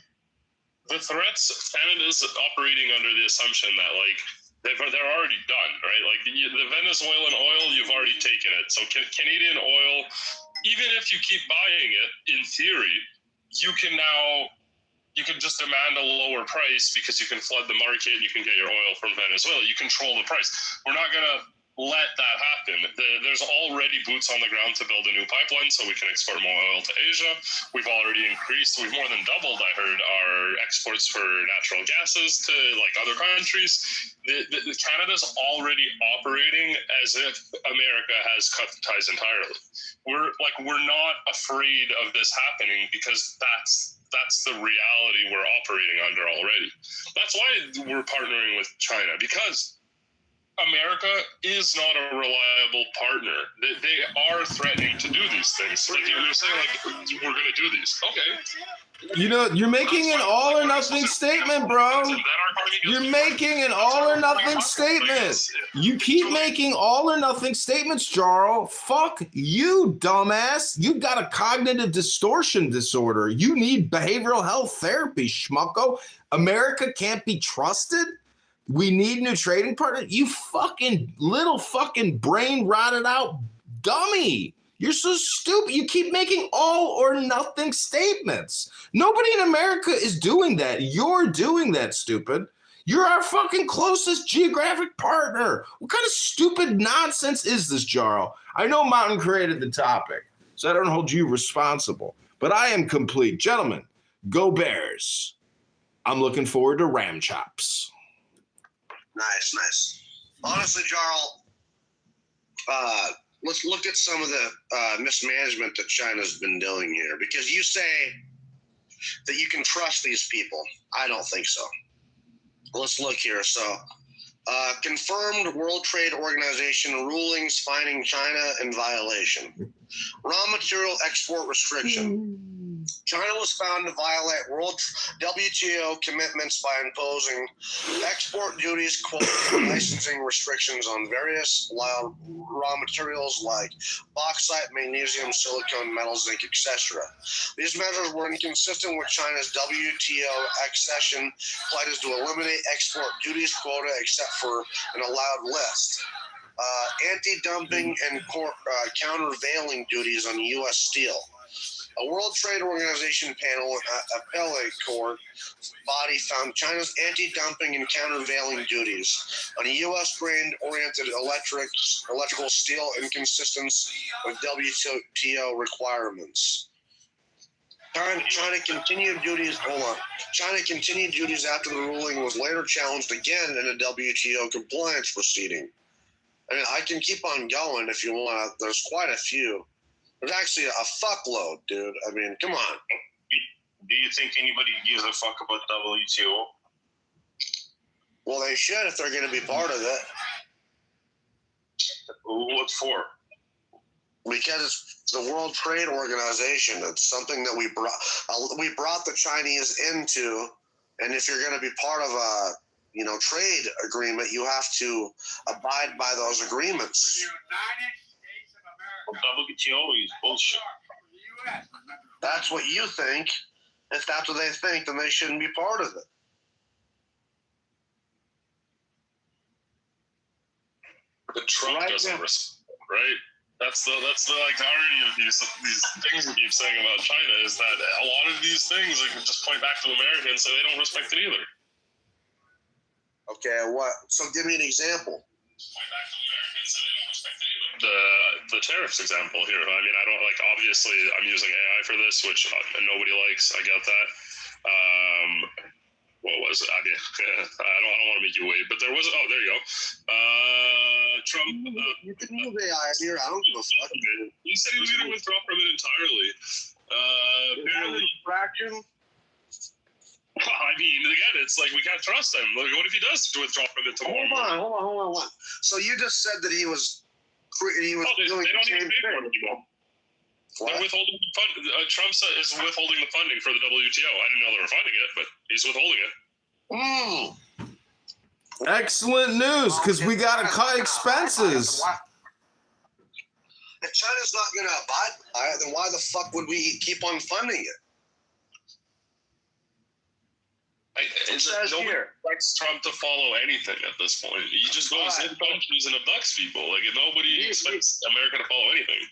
the threats, Canada's operating under the assumption that, like, they're already done, right? Like, the Venezuelan oil, you've already taken it. So Canadian oil, even if you keep buying it, in theory, you can just demand a lower price because you can flood the market and you can get your oil from Venezuela. You control the price. We're not going to let that happen. There's already boots on the ground to build a new pipeline so we can export more oil to Asia. We've already increased, we've more than doubled, I heard, our exports for natural gases to like other countries. Canada's already operating as if America has cut the ties entirely. We're not afraid of this happening because that's the reality we're operating under already. That's why we're partnering with China, because America is not a reliable partner. They are threatening to do these things. Like you're saying, like, we're going to do these. Okay. You know, you're making an all or nothing statement, bro. You're making an all or nothing statement. You keep making all or nothing statements, Jarl. Fuck you, dumbass. You've got a cognitive distortion disorder. You need behavioral health therapy, schmucko. America can't be trusted? We need new trading partner? You fucking little fucking brain rotted out dummy. You're so stupid. You keep making all or nothing statements. Nobody in America is doing that. You're doing that, stupid. You're our fucking closest geographic partner. What kind of stupid nonsense is this, Jarl? I know Mountain created the topic, so I don't hold you responsible. But I am complete. Gentlemen, go Bears. I'm looking forward to Ram Chops. Nice. Honestly, Jarl, let's look at some of the mismanagement that China's been doing here. Because you say that you can trust these people. I don't think so. Let's look here. So, confirmed World Trade Organization rulings finding China in violation. Raw material export restriction. China was found to violate World WTO commitments by imposing export duties, quotas, and licensing restrictions on various raw materials like bauxite, magnesium, silicon, metal, zinc, etc. These measures were inconsistent with China's WTO accession pledges to eliminate export duties quota except for an allowed list. Anti-dumping and countervailing duties on U.S. steel. A World Trade Organization panel appellate court body found China's anti-dumping and countervailing duties on U.S. grain-oriented electrical steel inconsistent with WTO requirements. China continued duties. China continued duties after the ruling was later challenged again in a WTO compliance proceeding. I mean, I can keep on going if you want. There's quite a few. There's actually a fuckload, dude. I mean, come on. Do you think anybody gives a fuck about WTO? Well, they should if they're going to be part of it. What for? Because it's the World Trade Organization. It's something that we brought the Chinese into, and if you're going to be part of a trade agreement, you have to abide by those agreements. WTO is bullshit. That's what you think. If that's what they think, then they shouldn't be part of it. The Trump doesn't respond, right? That's the like the irony of these things we keep saying about China is that a lot of these things like just point back to Americans, so they don't respect it either. Okay, what? So give me an example. Point back to Americans, so they don't respect it either. The tariffs example here. I mean, I don't like. Obviously, I'm using AI for this, which nobody likes. I get that. What was it? I mean, I don't want to make you wait, but there was. Oh, there you go. Trump. You can move AI here. I don't give a fuck. He said he was going to withdraw from it entirely. Apparently, fraction. I mean, again, it's like we can't trust him. Like, what if he does withdraw from it tomorrow? Hold on. So you just said that he was they doing don't the even same pay for thing. it anymore. What? They're withholding Trump is withholding the funding for the WTO. I didn't know they were funding it, but he's withholding it. Excellent news, because we got to cut expenses. If China's not going to abide by it, then why the fuck would we keep on funding it? Nobody expects Trump to follow anything at this point. He just goes in countries and abducts people. Like nobody expects America to follow anything.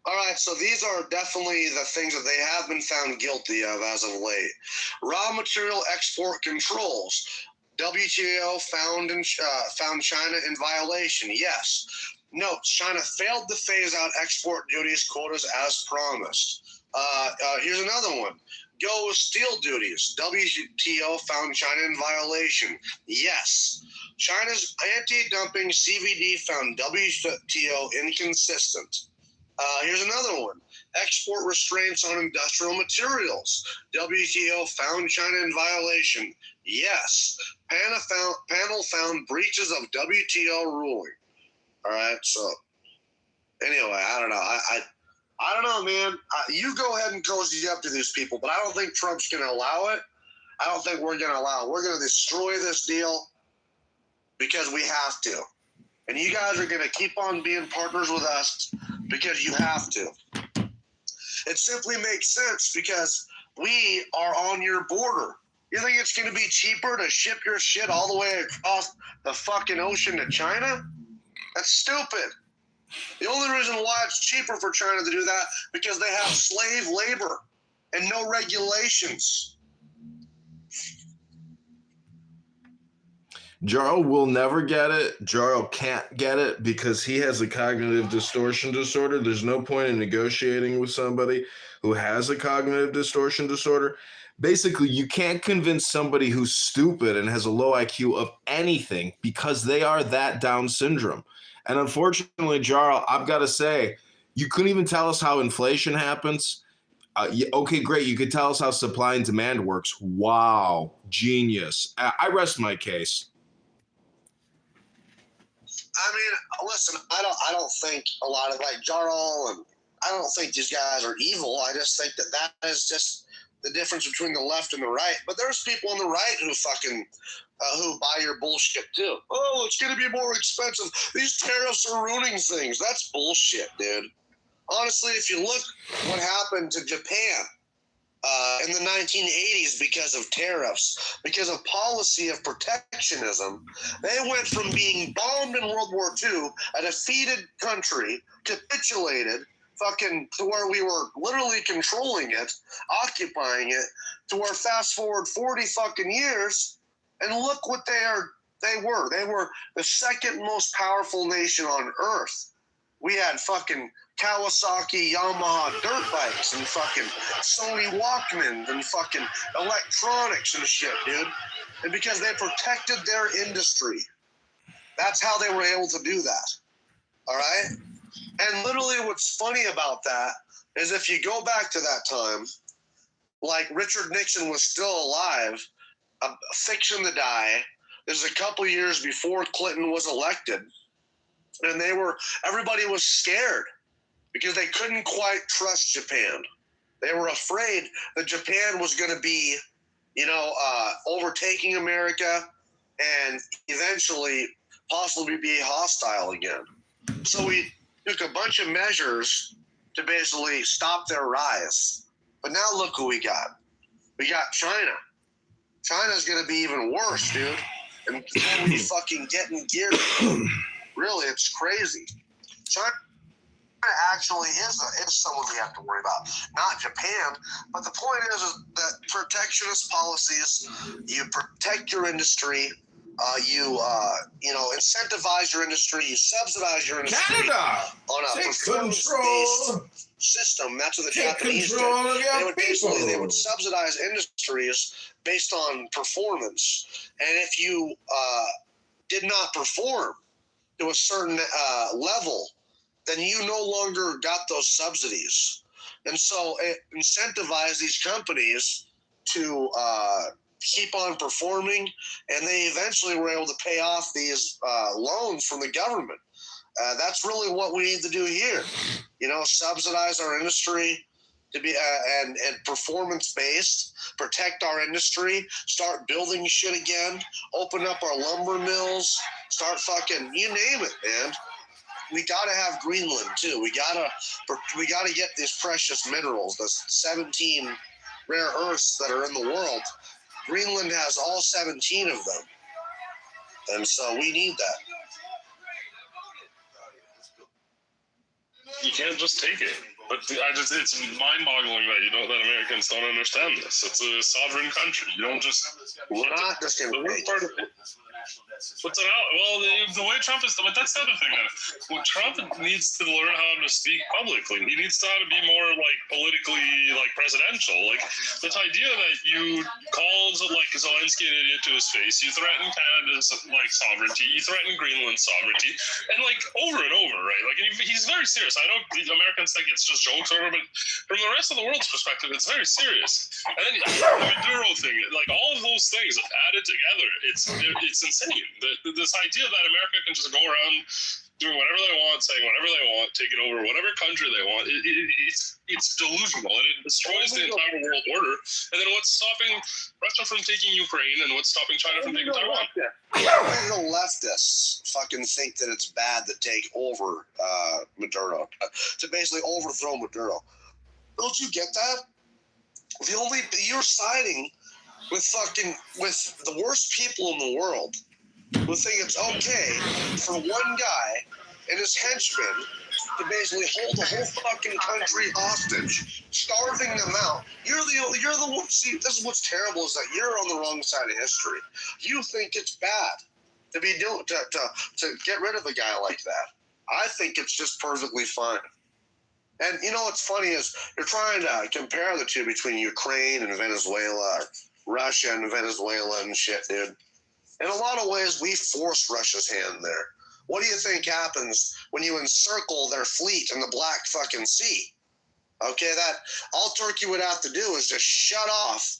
All right, so these are definitely the things that they have been found guilty of as of late. Raw material export controls. WTO found China in violation. Yes. Note, China failed to phase out export duties quotas as promised. Here's another one. Go with steel duties. WTO found China in violation. Yes. China's anti-dumping CVD found WTO inconsistent. Here's another one. Export restraints on industrial materials. WTO found China in violation. Yes. Panel found breaches of WTO ruling. All right. So anyway, I don't know. I don't know, man. You go ahead and cozy up to these people, but I don't think Trump's going to allow it. I don't think we're going to allow it. We're going to destroy this deal because we have to. And you guys are going to keep on being partners with us because you have to. It simply makes sense because we are on your border. You think it's going to be cheaper to ship your shit all the way across the fucking ocean to China? That's stupid. The only reason why it's cheaper for China to do that because they have slave labor and no regulations. Jarl will never get it. Jarl can't get it because he has a cognitive distortion disorder. There's no point in negotiating with somebody who has a cognitive distortion disorder. Basically, you can't convince somebody who's stupid and has a low IQ of anything because they are that Down syndrome. And unfortunately, Jarl, I've got to say, you couldn't even tell us how inflation happens. Okay, great. You could tell us how supply and demand works. Wow, genius. I rest my case. I mean, listen, I don't think a lot of like Jarl and I don't think these guys are evil. I just think that is just the difference between the left and the right. But there's people on the right who fucking who buy your bullshit too. Oh, it's going to be more expensive. These tariffs are ruining things. That's bullshit, dude. Honestly, if you look what happened to Japan in the 1980s because of tariffs, because of policy of protectionism, they went from being bombed in World War II, a defeated country, capitulated, fucking to where we were literally controlling it, occupying it, to where fast forward 40 fucking years, and look what they were. They were the second most powerful nation on earth. We had fucking Kawasaki, Yamaha dirt bikes and fucking Sony Walkmans and fucking electronics and shit, dude. And because they protected their industry. That's how they were able to do that. All right? And literally what's funny about that is if you go back to that time, like Richard Nixon was still alive, fixing to die. This is a couple years before Clinton was elected. And everybody was scared because they couldn't quite trust Japan. They were afraid that Japan was going to be, overtaking America and eventually possibly be hostile again. So we took a bunch of measures to basically stop their rise. But now look who we got. We got China. China's going to be even worse, dude. And totally fucking getting geared. Really, it's crazy. China actually is someone we have to worry about, not Japan. But the point is that protectionist policies, you protect your industry, you incentivize your industry, you subsidize your industry Canada, on a take performance-based control. system. That's what the Take Japanese did. control of your They would people. subsidize industries based on performance, and if you did not perform to a certain level, then you no longer got those subsidies. And so it incentivized these companies to keep on performing, and they eventually were able to pay off these loans from the government. That's really what we need to do here. Subsidize our industry to be and performance-based, protect our industry, start building shit again, open up our lumber mills, start fucking, you name it, man. We gotta have Greenland too. We gotta get these precious minerals, the 17 rare earths that are in the world. Greenland has all 17 of them, and so we need that. You can't just take it. But it's mind-boggling that Americans don't understand this. It's a sovereign country. You don't just. We're not just going to take it. What's it out? Well, the way Trump is, but that's the other thing. Well, Trump needs to learn how to speak publicly. He needs to how to be more politically presidential. This idea that you called Zelensky an idiot to his face, you threaten Canada's sovereignty, you threaten Greenland's sovereignty, and over and over, right? And he's very serious. I know the Americans think it's just jokes or whatever, but from the rest of the world's perspective, it's very serious. And then the Maduro thing, all of those things added together, it's insane. This idea that America can just go around doing whatever they want, saying whatever they want, taking over whatever country they want, it's delusional, and it destroys the entire world order. And then what's stopping Russia from taking Ukraine, and what's stopping China from taking Taiwan? The leftists fucking think that it's bad to take over Maduro, to basically overthrow Maduro. Don't you get that? You're siding with the worst people in the world who think it's okay for one guy and his henchmen to basically hold the whole fucking country hostage, starving them out. You're the one. See, this is what's terrible is that you're on the wrong side of history. You think it's bad to be to get rid of a guy like that. I think it's just perfectly fine. And what's funny is you're trying to compare the two between Ukraine and Venezuela, Russia and Venezuela and shit, dude. In a lot of ways, we forced Russia's hand there. What do you think happens when you encircle their fleet in the Black fucking Sea? Okay, that all Turkey would have to do is just shut off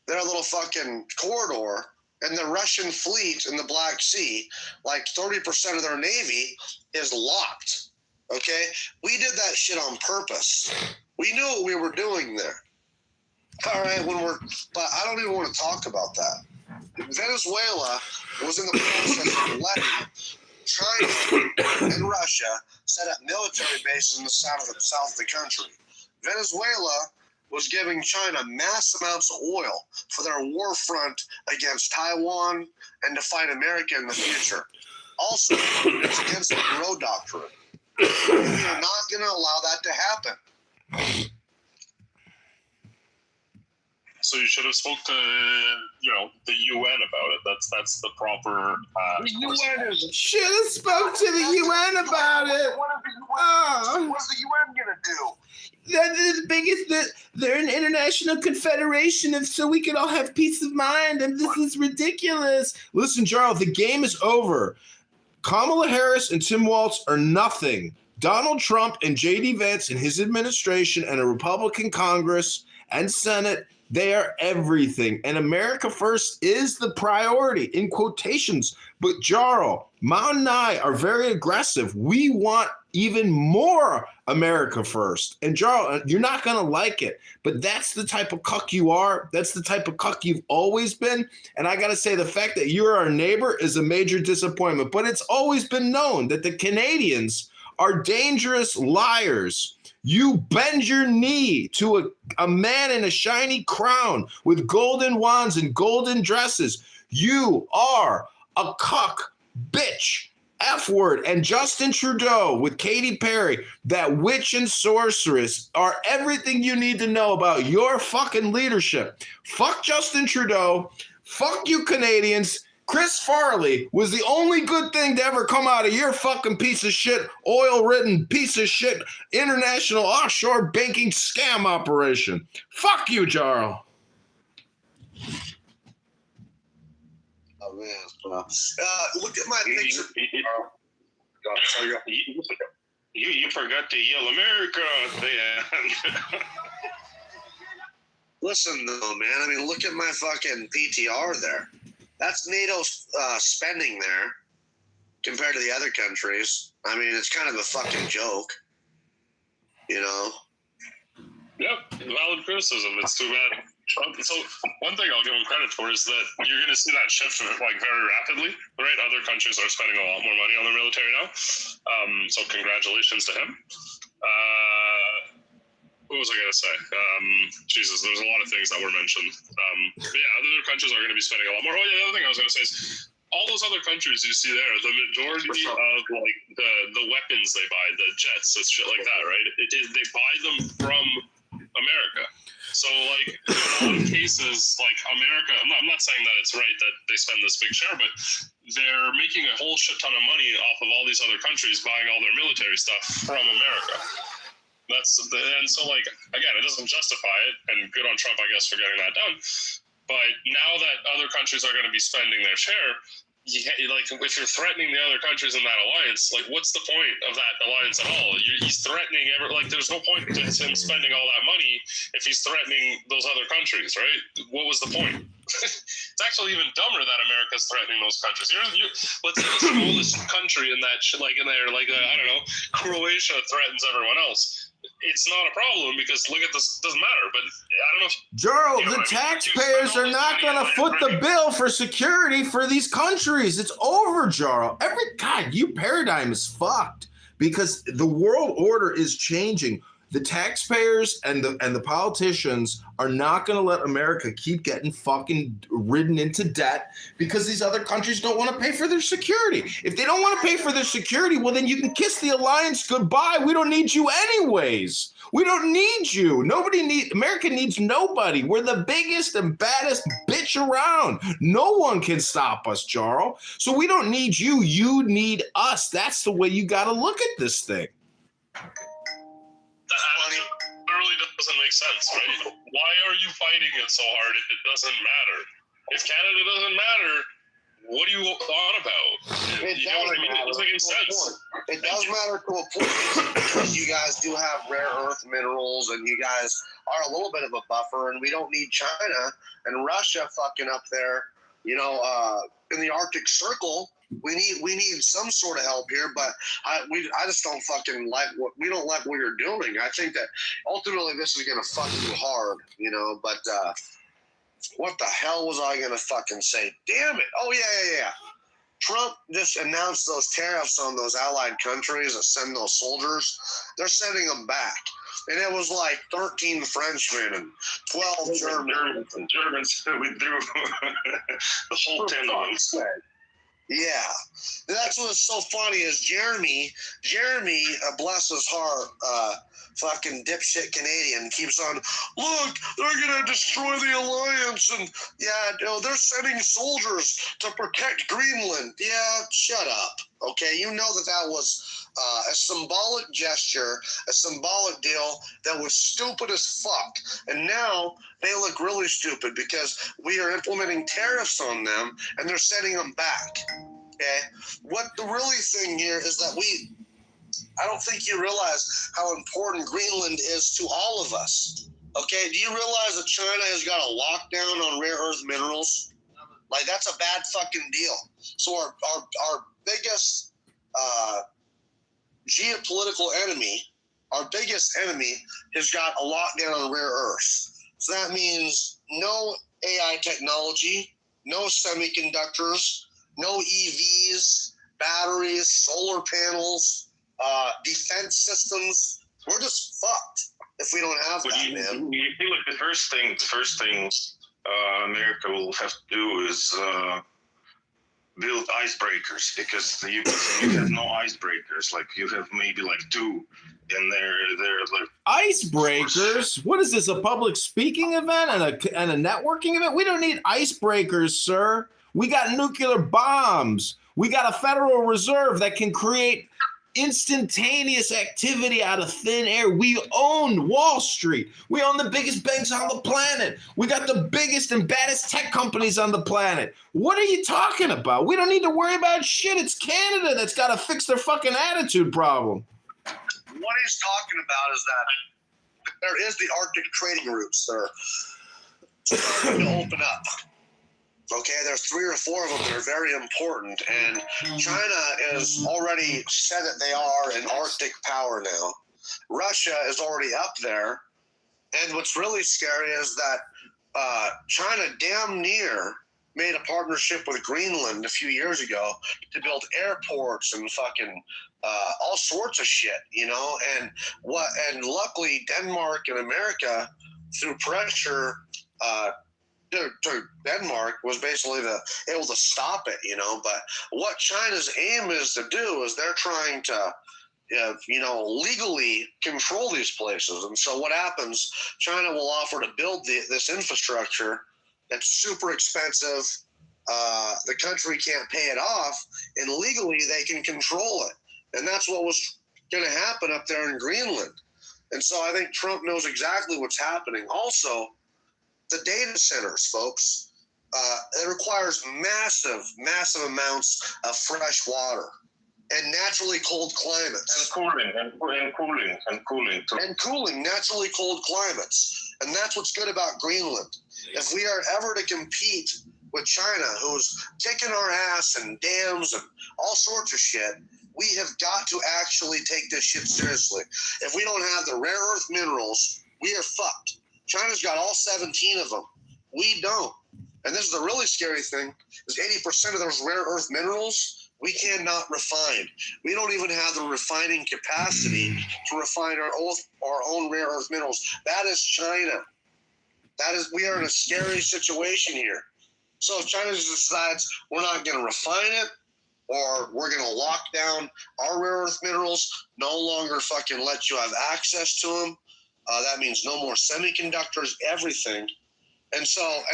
their little fucking corridor, and the Russian fleet in the Black Sea, 30% of their navy is locked. Okay, we did that shit on purpose. We knew what we were doing there. All right, but I don't even want to talk about that. Venezuela was in the process of letting China and Russia set up military bases in the south of the country. Venezuela was giving China mass amounts of oil for their war front against Taiwan and to fight America in the future. Also, it's against the Monroe Doctrine. We are not going to allow that to happen. So you should have spoke to the UN about it. That's the proper. The UN should have spoke to the UN about it. What's the UN gonna do? They're the biggest. They're an international confederation, so we can all have peace of mind. And this is ridiculous. Listen, Charles, the game is over. Kamala Harris and Tim Walz are nothing. Donald Trump and J.D. Vance and his administration and a Republican Congress and Senate, they are everything. And America first is the priority, in quotations. But Jarl, Mount and I are very aggressive. We want even more America first. And Jarl, you're not going to like it, but that's the type of cuck you are. That's the type of cuck you've always been. And I got to say, the fact that you're our neighbor is a major disappointment. But it's always been known that the Canadians are dangerous liars. You bend your knee to a man in a shiny crown with golden wands and golden dresses. You are a cuck bitch. F word, and Justin Trudeau with Katy Perry, that witch and sorceress, are everything you need to know about your fucking leadership. Fuck Justin Trudeau. Fuck you Canadians. Chris Farley was the only good thing to ever come out of your fucking piece of shit, oil-ridden piece of shit, international offshore banking scam operation. Fuck you, Jarl. Oh man, look at my picture. You forgot to yell America at the end. Listen though, man. I mean, look at my fucking PTR there. That's NATO's spending there compared to the other countries. I mean, it's kind of a fucking joke, you know. Yep, valid criticism. It's too bad. So one thing I'll give him credit for is that you're going to see that shift like very rapidly, right? Other countries are spending a lot more money on their military now. So congratulations to him. What was I going to say? Jesus, there's a lot of things that were mentioned. But yeah, other countries are going to be spending a lot more. Oh yeah, the other thing I was going to say is all those other countries you see there, the majority of like the weapons they buy, the jets, and shit like that, right? They buy them from America. So, like, in a lot of cases, like, America, I'm not saying that it's right that they spend this big share, but they're making a whole shit ton of money off of all these other countries buying all their military stuff from America. And so, like, again, it doesn't justify it, and good on Trump, I guess, for getting that done. But now that other countries are going to be spending their share, like, if you're threatening the other countries in that alliance, like, what's the point of that alliance at all? He's threatening there's no point to him spending all that money if he's threatening those other countries, right? What was the point? It's actually even dumber that America's threatening those countries. Let's say the smallest country in that shit, like in there, like I don't know, Croatia threatens everyone else. It's not a problem because look at this. Doesn't matter. But I don't know. Jarl, the taxpayers are not going to foot the bill for security for these countries. It's over, Jarl. Your paradigm is fucked because the world order is changing. The taxpayers and the politicians are not going to let America keep getting fucking ridden into debt because these other countries don't want to pay for their security. If they don't want to pay for their security, well, then you can kiss the alliance goodbye. We don't need you anyways. We don't need you. America needs nobody. We're the biggest and baddest bitch around. No one can stop us, Jarl. So we don't need you. You need us. That's the way you got to look at this thing. That really doesn't make sense, right? Why are you fighting it so hard if it doesn't matter? If Canada doesn't matter, what are you on about? It know what I mean? It doesn't make any sense. It does matter to a point because you guys do have rare earth minerals and you guys are a little bit of a buffer, and we don't need China and Russia fucking up there, in the Arctic Circle. We need some sort of help here, but I just don't fucking like what you're doing. I think that ultimately this is gonna fuck you hard, But what the hell was I gonna fucking say? Damn it! Oh yeah. Trump just announced those tariffs on those allied countries that send those soldiers. They're sending them back. And it was like 13 Frenchmen and 12 Germans. Germans withdrew the whole 10 of them. Yeah, that's what's so funny is Jeremy, bless his heart, fucking dipshit Canadian, keeps on, look, they're gonna destroy the alliance, and they're sending soldiers to protect Greenland. Yeah, shut up. Okay, you know that was a symbolic gesture, a symbolic deal that was stupid as fuck. And now they look really stupid because we are implementing tariffs on them and they're sending them back. Okay? What the really thing here is that I don't think you realize how important Greenland is to all of us. Okay? Do you realize that China has got a lockdown on rare earth minerals? Like, that's a bad fucking deal. So our biggest geopolitical enemy, our biggest enemy, has got a lockdown on rare earth. So that means no AI technology, no semiconductors, no EVs, batteries, solar panels, defense systems. We're just fucked if we don't have that, man. You feel like the first thing America will have to do is build icebreakers, because you have no icebreakers. Like you have maybe like 2, and they're like Icebreakers? What is this, a public speaking event and a networking event? We don't need icebreakers, sir. We got nuclear bombs. We got a Federal Reserve that can create instantaneous activity out of thin air. We own Wall Street. We own the biggest banks on the planet. We got the biggest and baddest tech companies on the planet. What are you talking about? We don't need to worry about shit. It's Canada that's got to fix their fucking attitude problem. What he's talking about is that there is the Arctic trading routes. They're starting to open up. Okay, there's 3 or 4 of them that are very important, and China has already said that they are an Arctic power now. Russia is already up there, and what's really scary is that China damn near made a partnership with Greenland a few years ago to build airports and fucking all sorts of shit, you know. And luckily Denmark and America, through pressure, to Denmark was basically able to stop it, you know. But what China's aim is to do is they're trying to, legally control these places. And so what happens? China will offer to build this infrastructure that's super expensive. The country can't pay it off, and legally they can control it. And that's what was going to happen up there in Greenland. And so I think Trump knows exactly what's happening. Also, the data centers, folks, it requires massive amounts of fresh water and naturally cold climates. And cooling. Naturally cold climates. And that's what's good about Greenland. If we are ever to compete with China, who's kicking our ass and dams and all sorts of shit, we have got to actually take this shit seriously. If we don't have the rare earth minerals, we are fucked. China's got all 17 of them. We don't. And this is the really scary thing, is 80% of those rare earth minerals we cannot refine. We don't even have the refining capacity to refine our own rare earth minerals. That is China. We are in a scary situation here. So if China decides we're not going to refine it, or we're going to lock down our rare earth minerals, no longer fucking let you have access to them, that means no more semiconductors, everything. And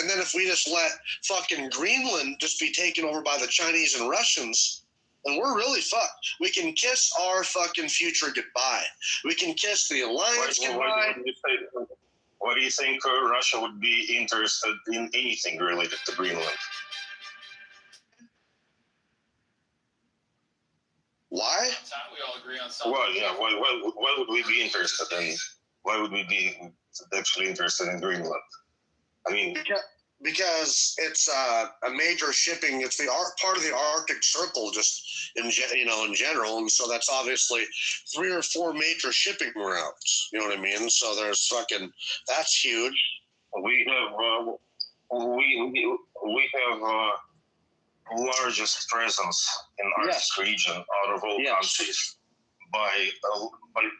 then if we just let fucking Greenland just be taken over by the Chinese and Russians, then we're really fucked. We can kiss our fucking future goodbye. We can kiss the alliance goodbye. Why do you think Russia would be interested in anything related to Greenland? Why? We all agree on something. Well, yeah. Why would we be interested in? Why would we be actually interested in Greenland? I mean, because it's a major shipping. It's part of the Arctic Circle, just in general, and so that's obviously 3 or 4 major shipping routes. You know what I mean? So there's that's huge. We have largest presence in Arctic region out of all countries by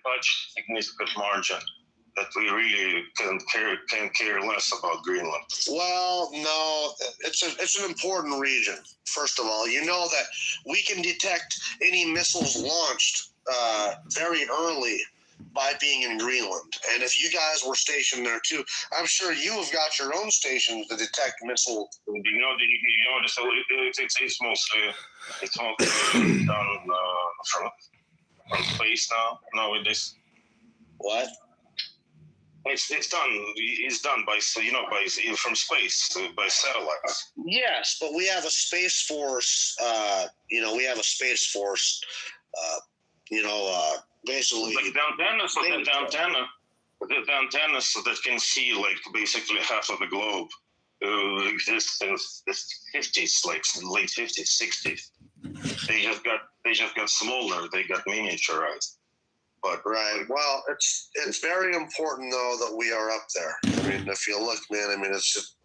such significant margin that we really can care less about Greenland. Well, no, it's an important region. First of all, you know that we can detect any missiles launched very early by being in Greenland. And if you guys were stationed there too, I'm sure you have got your own stations to detect missile. So it's mostly done from space nowadays. What? It's done by from space by satellites. Yes, but we have a space force. Basically. Like the antennas that can see like basically half of the globe exists in the 50s, like late 50s, 60s. They just got smaller. They got miniaturized. But right. Well, it's very important though that we are up there. I mean, if you look, man, I mean, it's just.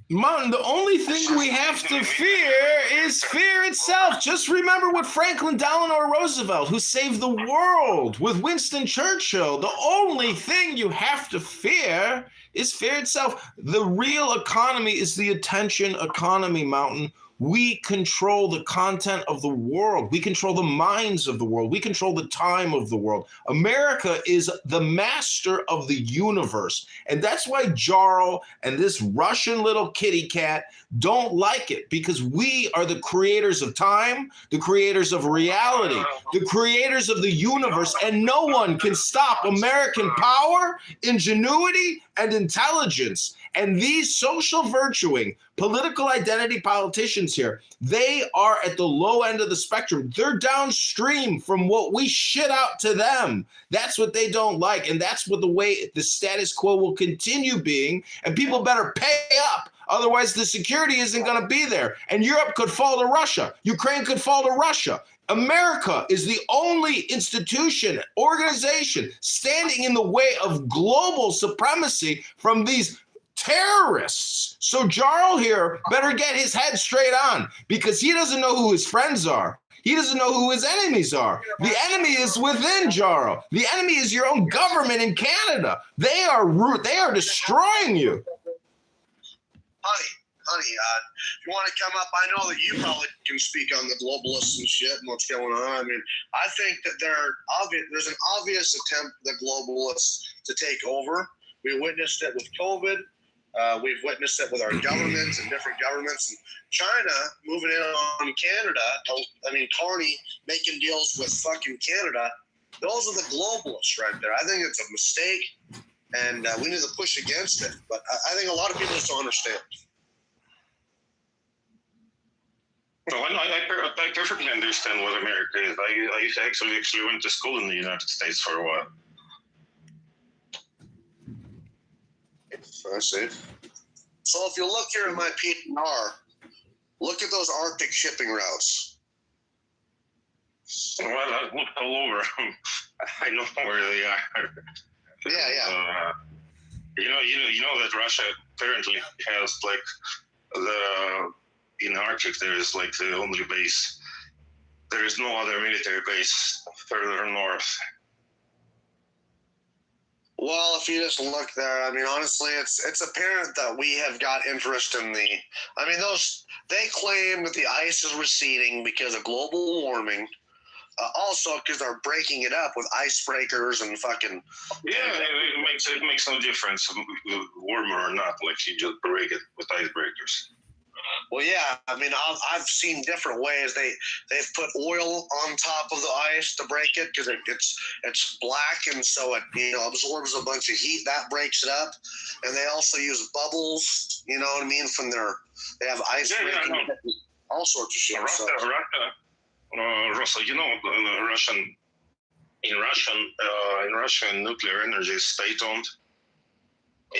Martin, the only thing we have to fear is fear itself. Just remember what Franklin Delano Roosevelt, who saved the world, with Winston Churchill. The only thing you have to fear is fear itself. The real economy is the attention economy, Mountain. We control the content of the world. We control the minds of the world. We control the time of the world. America is the master of the universe. And that's why Jarl and this Russian little kitty cat don't like it, because we are the creators of time, the creators of reality, the creators of the universe, and no one can stop American power, ingenuity, and intelligence. And these social virtuing, political identity politicians here, they are at the low end of the spectrum. They're downstream from what we shit out to them. That's what they don't like. And that's what the way the status quo will continue being. And people better pay up. Otherwise, the security isn't going to be there. And Europe could fall to Russia. Ukraine could fall to Russia. America is the only institution, organization standing in the way of global supremacy from these terrorists. So Jarl here better get his head straight on, because he doesn't know who his friends are. He doesn't know who his enemies are. The enemy is within, Jarl. The enemy is your own government in Canada. They are destroying you. Honey, if you want to come up, I know that you probably can speak on the globalists and shit and what's going on. I mean, I think that there's an obvious attempt the globalists to take over. We witnessed it with COVID. We've witnessed it with our governments and different governments. And China moving in on Canada. I mean, Carney making deals with fucking Canada. Those are the globalists right there. I think it's a mistake, and we need to push against it. But I think a lot of people just don't understand. Well, I perfectly understand what America is. I actually went to school in the United States for a while. I see. So if you look here at my PNR, look at those Arctic shipping routes. Well, I looked all over. I know where they are. Yeah. You know that Russia currently has in Arctic there is the only base. There is no other military base further north. Well, if you just look there, I mean, honestly, it's apparent that we have got interest in they claim that the ice is receding because of global warming. Also, because they're breaking it up with icebreakers and fucking. Yeah, it makes no difference, warmer or not. You just break it with icebreakers. Well, yeah, I mean, I've seen different ways. They've put oil on top of the ice to break it because it's black, and so it absorbs a bunch of heat. That breaks it up, and they also use bubbles. You know what I mean? They have ice breaking, all sorts of shit. Russian nuclear energy is state-owned,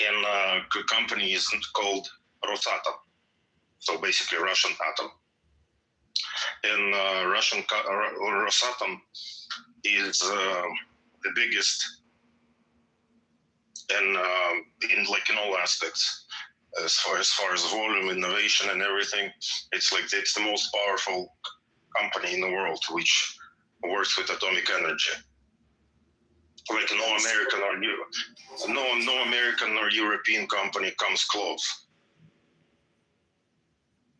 and a company is called Rosatom. So basically, Russian atom. And Rosatom is the biggest, and in all aspects, as far as volume, innovation, and everything, it's the most powerful company in the world which works with atomic energy. No American or European company comes close.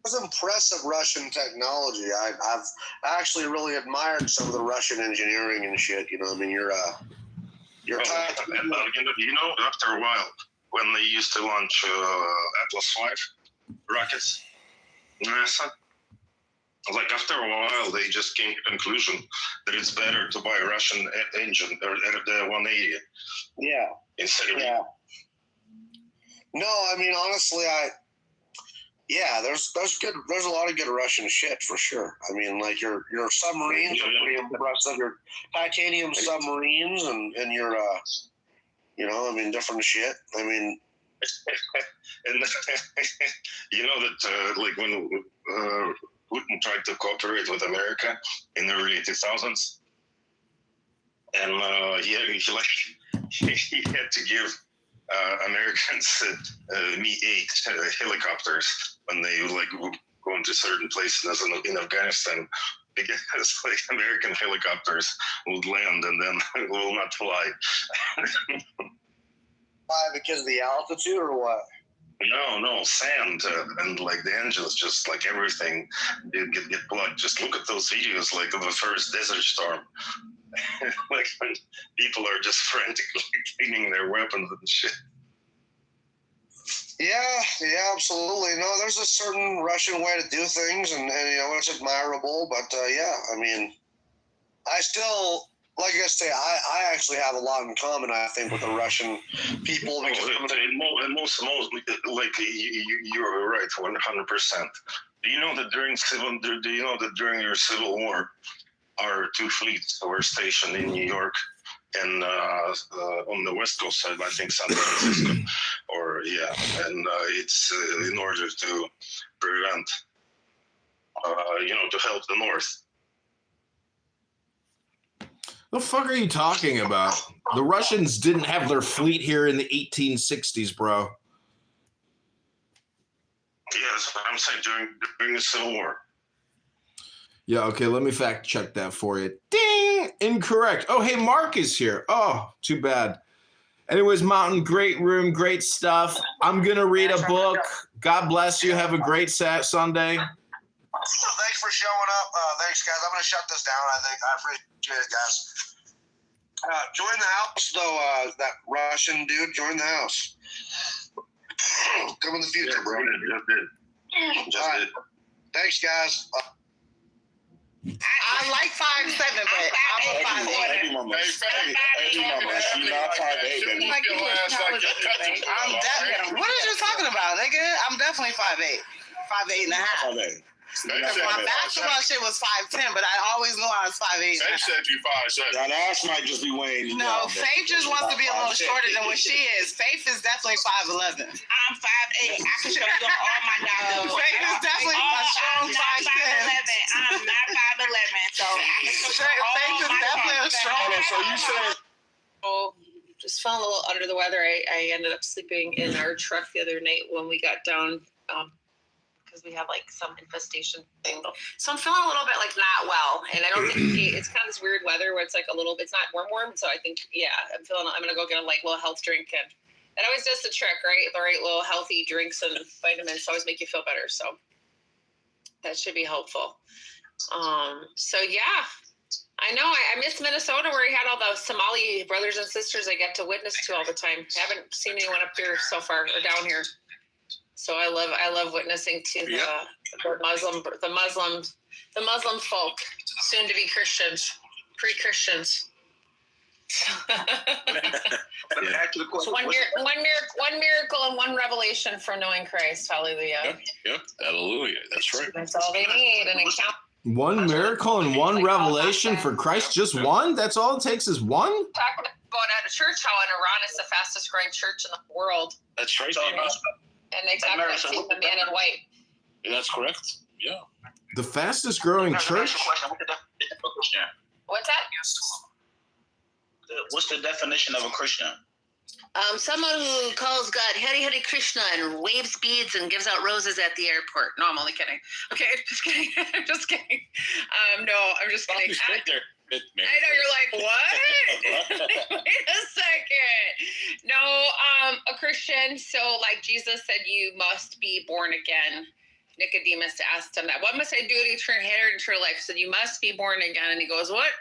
It's impressive Russian technology. I've actually really admired some of the Russian engineering and shit. You know, I mean, after a while, when they used to launch Atlas V rockets, NASA, after a while, they just came to the conclusion that it's better to buy a Russian engine or the 180. Yeah. Instead of No, I mean, honestly, there's a lot of good Russian shit for sure. I mean, your submarines are pretty impressive. Your titanium submarines and your different shit. I mean, and that when Putin tried to cooperate with America in the early 2000s, and he had to give Americans Mi-8 helicopters when they would go into certain places in Afghanistan, because American helicopters would land and then will not fly. Why? Because of the altitude or what? No, sand and like the engines, just like everything, get plugged. Just look at those videos, like of the first Desert Storm, like when people are just frantically cleaning their weapons and shit. Yeah, absolutely. No, there's a certain Russian way to do things, and it's admirable. But yeah, I mean, I still, like I say, I actually have a lot in common, I think, with the Duration people. Because most, like you're right, 100%. Do you know that during your Civil War, our two fleets were stationed in New York and on the West Coast side, I think San Francisco, and it's in order to prevent, to help the North. The fuck are you talking about? The Russians didn't have their fleet here in the 1860s, bro. Yeah, that's what I'm saying, during the Civil War. Yeah, okay, let me fact check that for you. Ding! Incorrect. Oh, hey, Mark is here. Oh, too bad. Anyways, Mountain, great room, great stuff. I'm going to read a book. God bless you. Have a great Sunday. Thanks for showing up. Thanks, guys. I'm going to shut this down, I think. I appreciate it, guys. Join the house, though, that Russian dude. Join the house. Come in the future, bro. Just did. Thanks, guys. I like 5'7", but I'm a 5'8". Hey, mama, she's not 5'8". What are you talking about, nigga? I'm definitely 5'8", 5'8 and a half. 5'8". My basketball shit was 5'10", but I always knew I was 5'8". They said you 5'7". That ass might just be weighing you No, down, Faith just wants to be a little shorter than what she is. Faith is definitely 5'11". I'm 5'8". I can show you on all my documents. Faith is definitely a strong 5'10". I'm not 5'11", so Faith is definitely a strong. So you said. Oh, just feeling a little under the weather. I ended up sleeping in our truck the other night when we got down. Because we have like some infestation thing. So I'm feeling a little bit like not well. And I don't think it's kind of this weird weather where it's like a little, it's not warm. So I think, I'm going to go get a little health drink. And that always does the trick, right? The right little healthy drinks and vitamins always make you feel better. So that should be helpful. So yeah, I know I miss Minnesota where we had all the Somali brothers and sisters I get to witness to all the time. I haven't seen anyone up here so far or down here. So I love witnessing to the Muslim folk, soon to be Christians, pre-Christians. One miracle and one revelation for knowing Christ. Hallelujah. Yep. Hallelujah. That's right. That's all they need. And One miracle and one revelation for Christ? Just one? That's all it takes is one? Talking about going out of church, how in Iran is the fastest growing church in the world. That's right. And they talk about seeing the man in white. That's correct. Yeah. The fastest growing church? What's that? What's the definition of a Christian? Someone who calls God Hare Hare Krishna and waves beads and gives out roses at the airport. No, I'm only kidding. Okay, just kidding. I'm just kidding. No, I'm just kidding. I know you're like, what? Wait a second. No, a Christian. So, like Jesus said, you must be born again. Nicodemus asked him that. What must I do to inherit eternal life? He said, you must be born again. And he goes, what?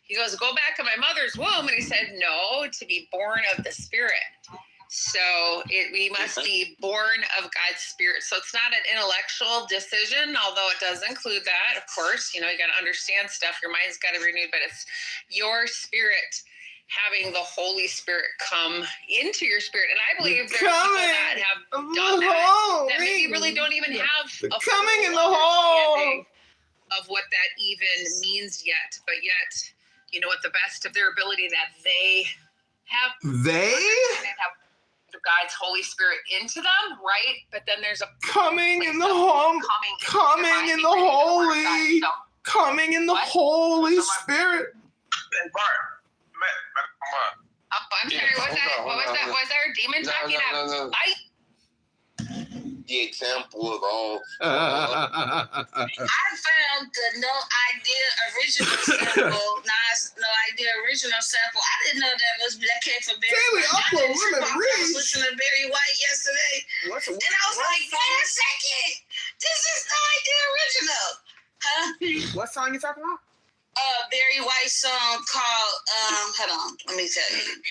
He goes, go back to my mother's womb. And he said, no, to be born of the Spirit. So we must be born of God's Spirit. So it's not an intellectual decision, although it does include that, of course. You got to understand stuff. Your mind's got to be renewed, but it's your spirit having the Holy Spirit come into your spirit. And I believe there's people that have done that maybe really don't even have a coming in the hole of what that even means yet. But yet, with the best of their ability that they have. They have God's Holy Spirit into them, right? But then there's a coming in the home, coming in the Holy, coming in the Holy Spirit. I'm sorry. What was that? Was there a demon talking? No. the example of all. I found the No Idea original sample. No Idea original sample. I didn't know that came from Barry White. I was listening to Barry White yesterday, and I was like, wait a second, this is No Idea original. Huh? What song you talking about? Barry White song called hold on, let me tell you.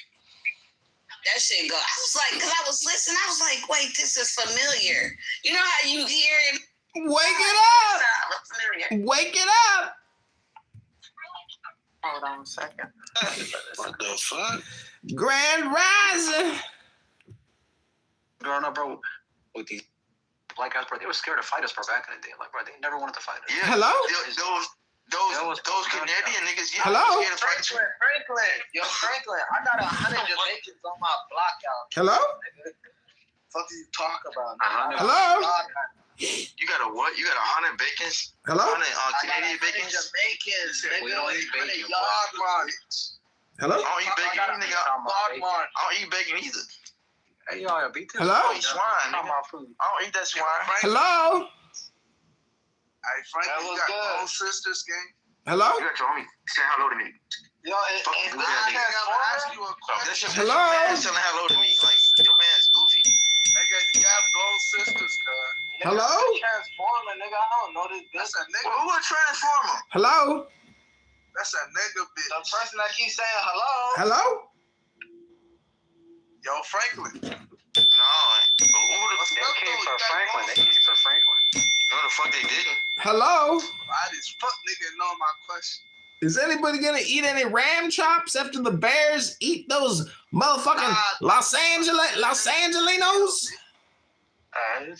That shit go. I was like, because I was listening, I was like, wait, this is familiar. You know how you hear it? Wake it up! Wake it up! Hold on a second. What the fuck? Grand Rising. Growing up, bro, with these black guys, bro, they were scared to fight us, bro, back in the day. Like, bro, they never wanted to fight us. Yeah. Hello? Those Canadian niggas. Yeah, Hello? Franklin, I got 100 Jamaicans on my block out. Hello? Fuck you talk about? Hello? You got a what? You got 100 bacons? Hello? 100 Canadian bacons? Jamaicans, We don't eat bacon. Hello? I don't eat bacon either, nigga. I don't eat bacon either. Hey, y'all, beat this. Hello? I don't eat swine, nigga. I don't eat that swine. Hello? Hey, Frank, you got old sisters, gang? Hello? You got your homie. Say hello to me. Yo, I ask you a question. Hello? Your man telling hello to me. Like, your man's goofy. Nigga, you have gold sisters, cuz. Hello? Transformer, nigga. I don't know this. That's a nigga. Who a transformer? Hello? That's a nigga bitch. The person that keeps saying hello. Hello? Yo, Franklin. No. Who the fuck came for Franklin? They came for Franklin. No, the fuck they didn't. Hello? I just fuck nigga know my question. Is anybody gonna eat any ram chops after the Bears eat those motherfucking Los Angelinos? I'm at it,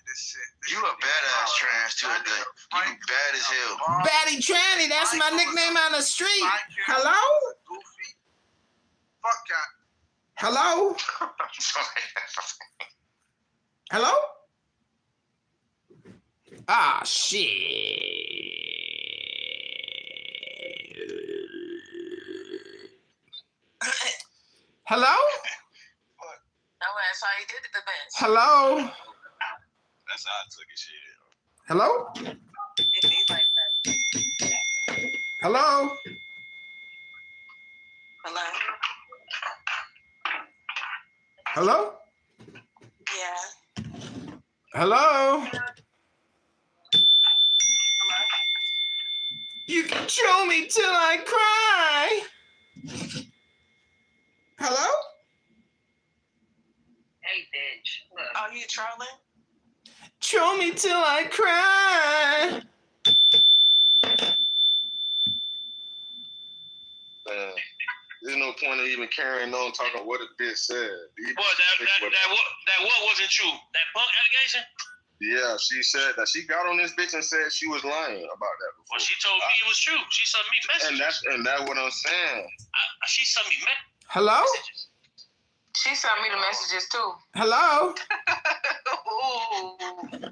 this shit. You a badass trans too, nigga. You bad as hell. Batty Tranny, that's my nickname on the street. Hello? Goofy. Fuck that. Hello? Hello? Ah, shit. Hello? No, that's how you did it the best. Hello? That's how I took it, shit. Hello? It be like that. Hello? Hello? Hello? Yeah. Hello? You control me till I cry. Hello? Hey, bitch. Look. Are you trolling? Troll me till I cry. There's no point in even carrying on talking what a bitch said. Well, that what wasn't true? That punk allegation? Yeah, she said that she got on this bitch and said she was lying about that before. Well, she told me it was true. She sent me messages. And that's what I'm saying. She sent me messages. Hello? She sent me the messages too. Hello?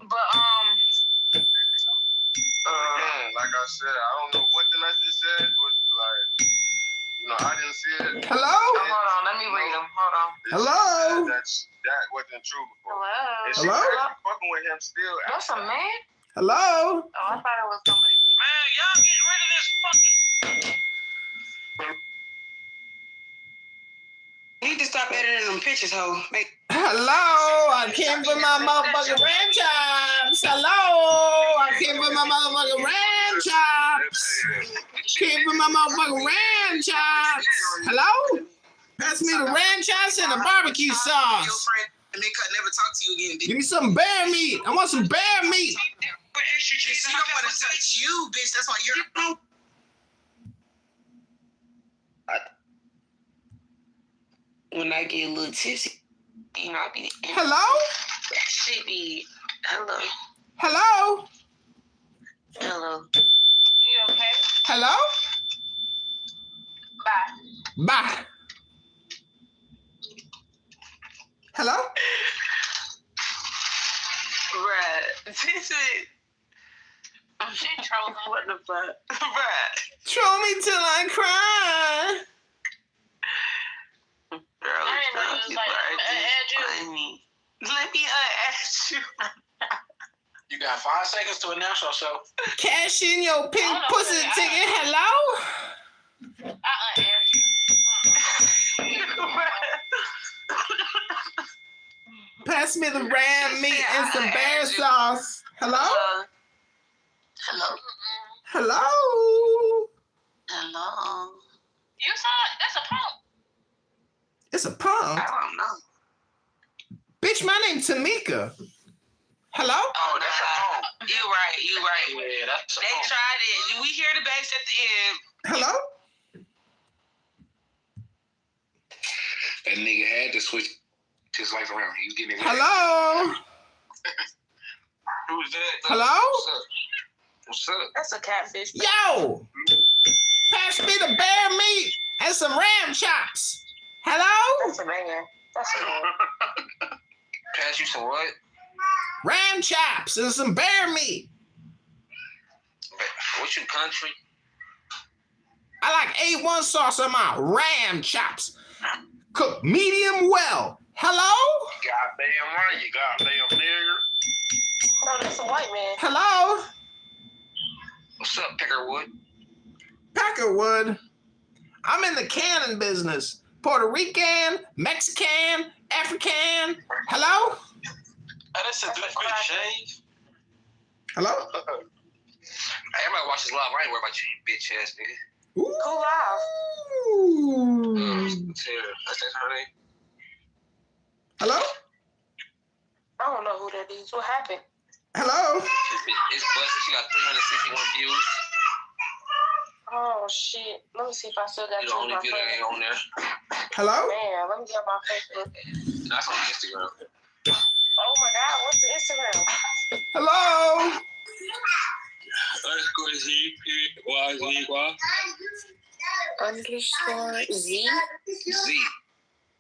But Again, like I said, I don't know what the message said, but like, you know, I didn't see it. Hello? hold on, let me read them. Hold on. Hello? That wasn't true before. Hello? And she Hello? fucking with him still. That's a man? Hello? Oh, I thought it was somebody. Man, y'all get rid of this fucking. You need to stop editing them pictures, ho. Hello? I came for my motherfucking ram chops. Hello? I came for my motherfucking ram chops. Came for my motherfucking ram chops. Hello? Pass me the ram chops and the barbecue sauce. And they could never talk to you again. Give me some bear meat. I want some bear meat. She don't want to touch you, bitch. That's why you're. When I get a little tipsy, you know, I be. Hello? That shit be. Hello. Hello? Hello. You okay? Hello? Bye. Bye. Hello? Right. This is. She trolling. What the fuck? Right. Troll me till I cry. Girl, I didn't know it was like, Let me ask you. You got 5 seconds to announce yourself. Cash in your pink pussy ticket. Hello? Pass me the ram meat and some bear sauce. Hello? Hello. Hello? Hello. You saw it? That's a pump. It's a punk. I don't know. Bitch, my name's Tamika. Hello? Oh, that's a phone. You right. Yeah, that's a They phone. tried it. We hear the bass at the end. Hello? That nigga had to switch his life around. He was getting it. Hello? Who's that? Hello? What's up? That's a catfish. Yo! Pass me the bear meat and some ram chops. Hello? That's a man. That's a man. Pass you some what? Ram chops and some bear meat. What you country? I like A1 sauce on my ram chops. Cooked medium well. Hello? Goddamn right, you goddamn nigger. No, that's a white man. Hello? What's up, Peckerwood? Peckerwood. I'm in the cannon business. Puerto Rican, Mexican, African. Hello? Oh, that's a good shave. Hello? Hey, everybody watch this live. I ain't worried about you bitch ass nigga. Cool off. Ooh. That's her name. Hello? I don't know who that is. What happened? Hello? It's busted. She got 361 views. Oh shit. Let me see if I still got You you the on only my view that ain't phone. on there. Hello? Man, let me get my Facebook. That's on Instagram. Oh my God, what's the Instagram? Hello? Underscore Z. Z.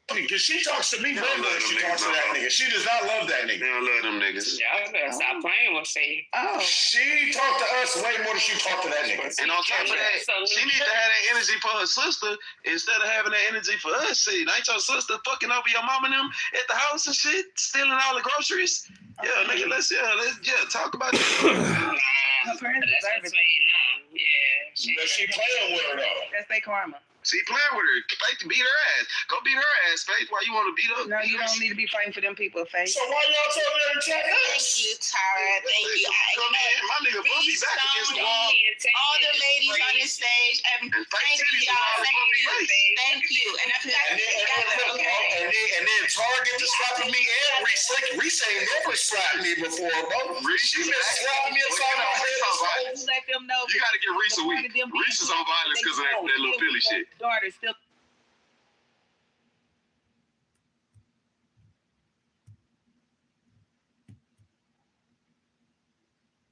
Because she talks to me better than she talks to that nigga. She does not love that nigga. They don't love them niggas. Y'all better stop playing with me. Oh. She talked to us way more than she talked to that nigga. And on top of that, she needs to have that energy for her sister instead of having that energy for us. See, ain't your sister fucking over your mom and them at the house and shit, stealing all the groceries? Yeah, nigga, let's talk about that. Her parents deserve it. Yeah. But she playing with her though. That's their karma. See, playing with her. Faith to beat her ass. Go beat her ass, Faith. Why you want to beat her? No, you don't need to be fighting for them people, Faith. So why y'all telling her to check Thank us? you, Tara. Thank you. Come in. My nigga Bumpy back against the wall. All the ladies on this stage. And thank you, y'all. Thank you. And I feel like And then Target just slapping me and Reese ain't never slapped me before, bro. She been slapping me upside my head. Let them know. You got to get Reese a week. Reese is on violence because of that little Philly shit. Daughter still.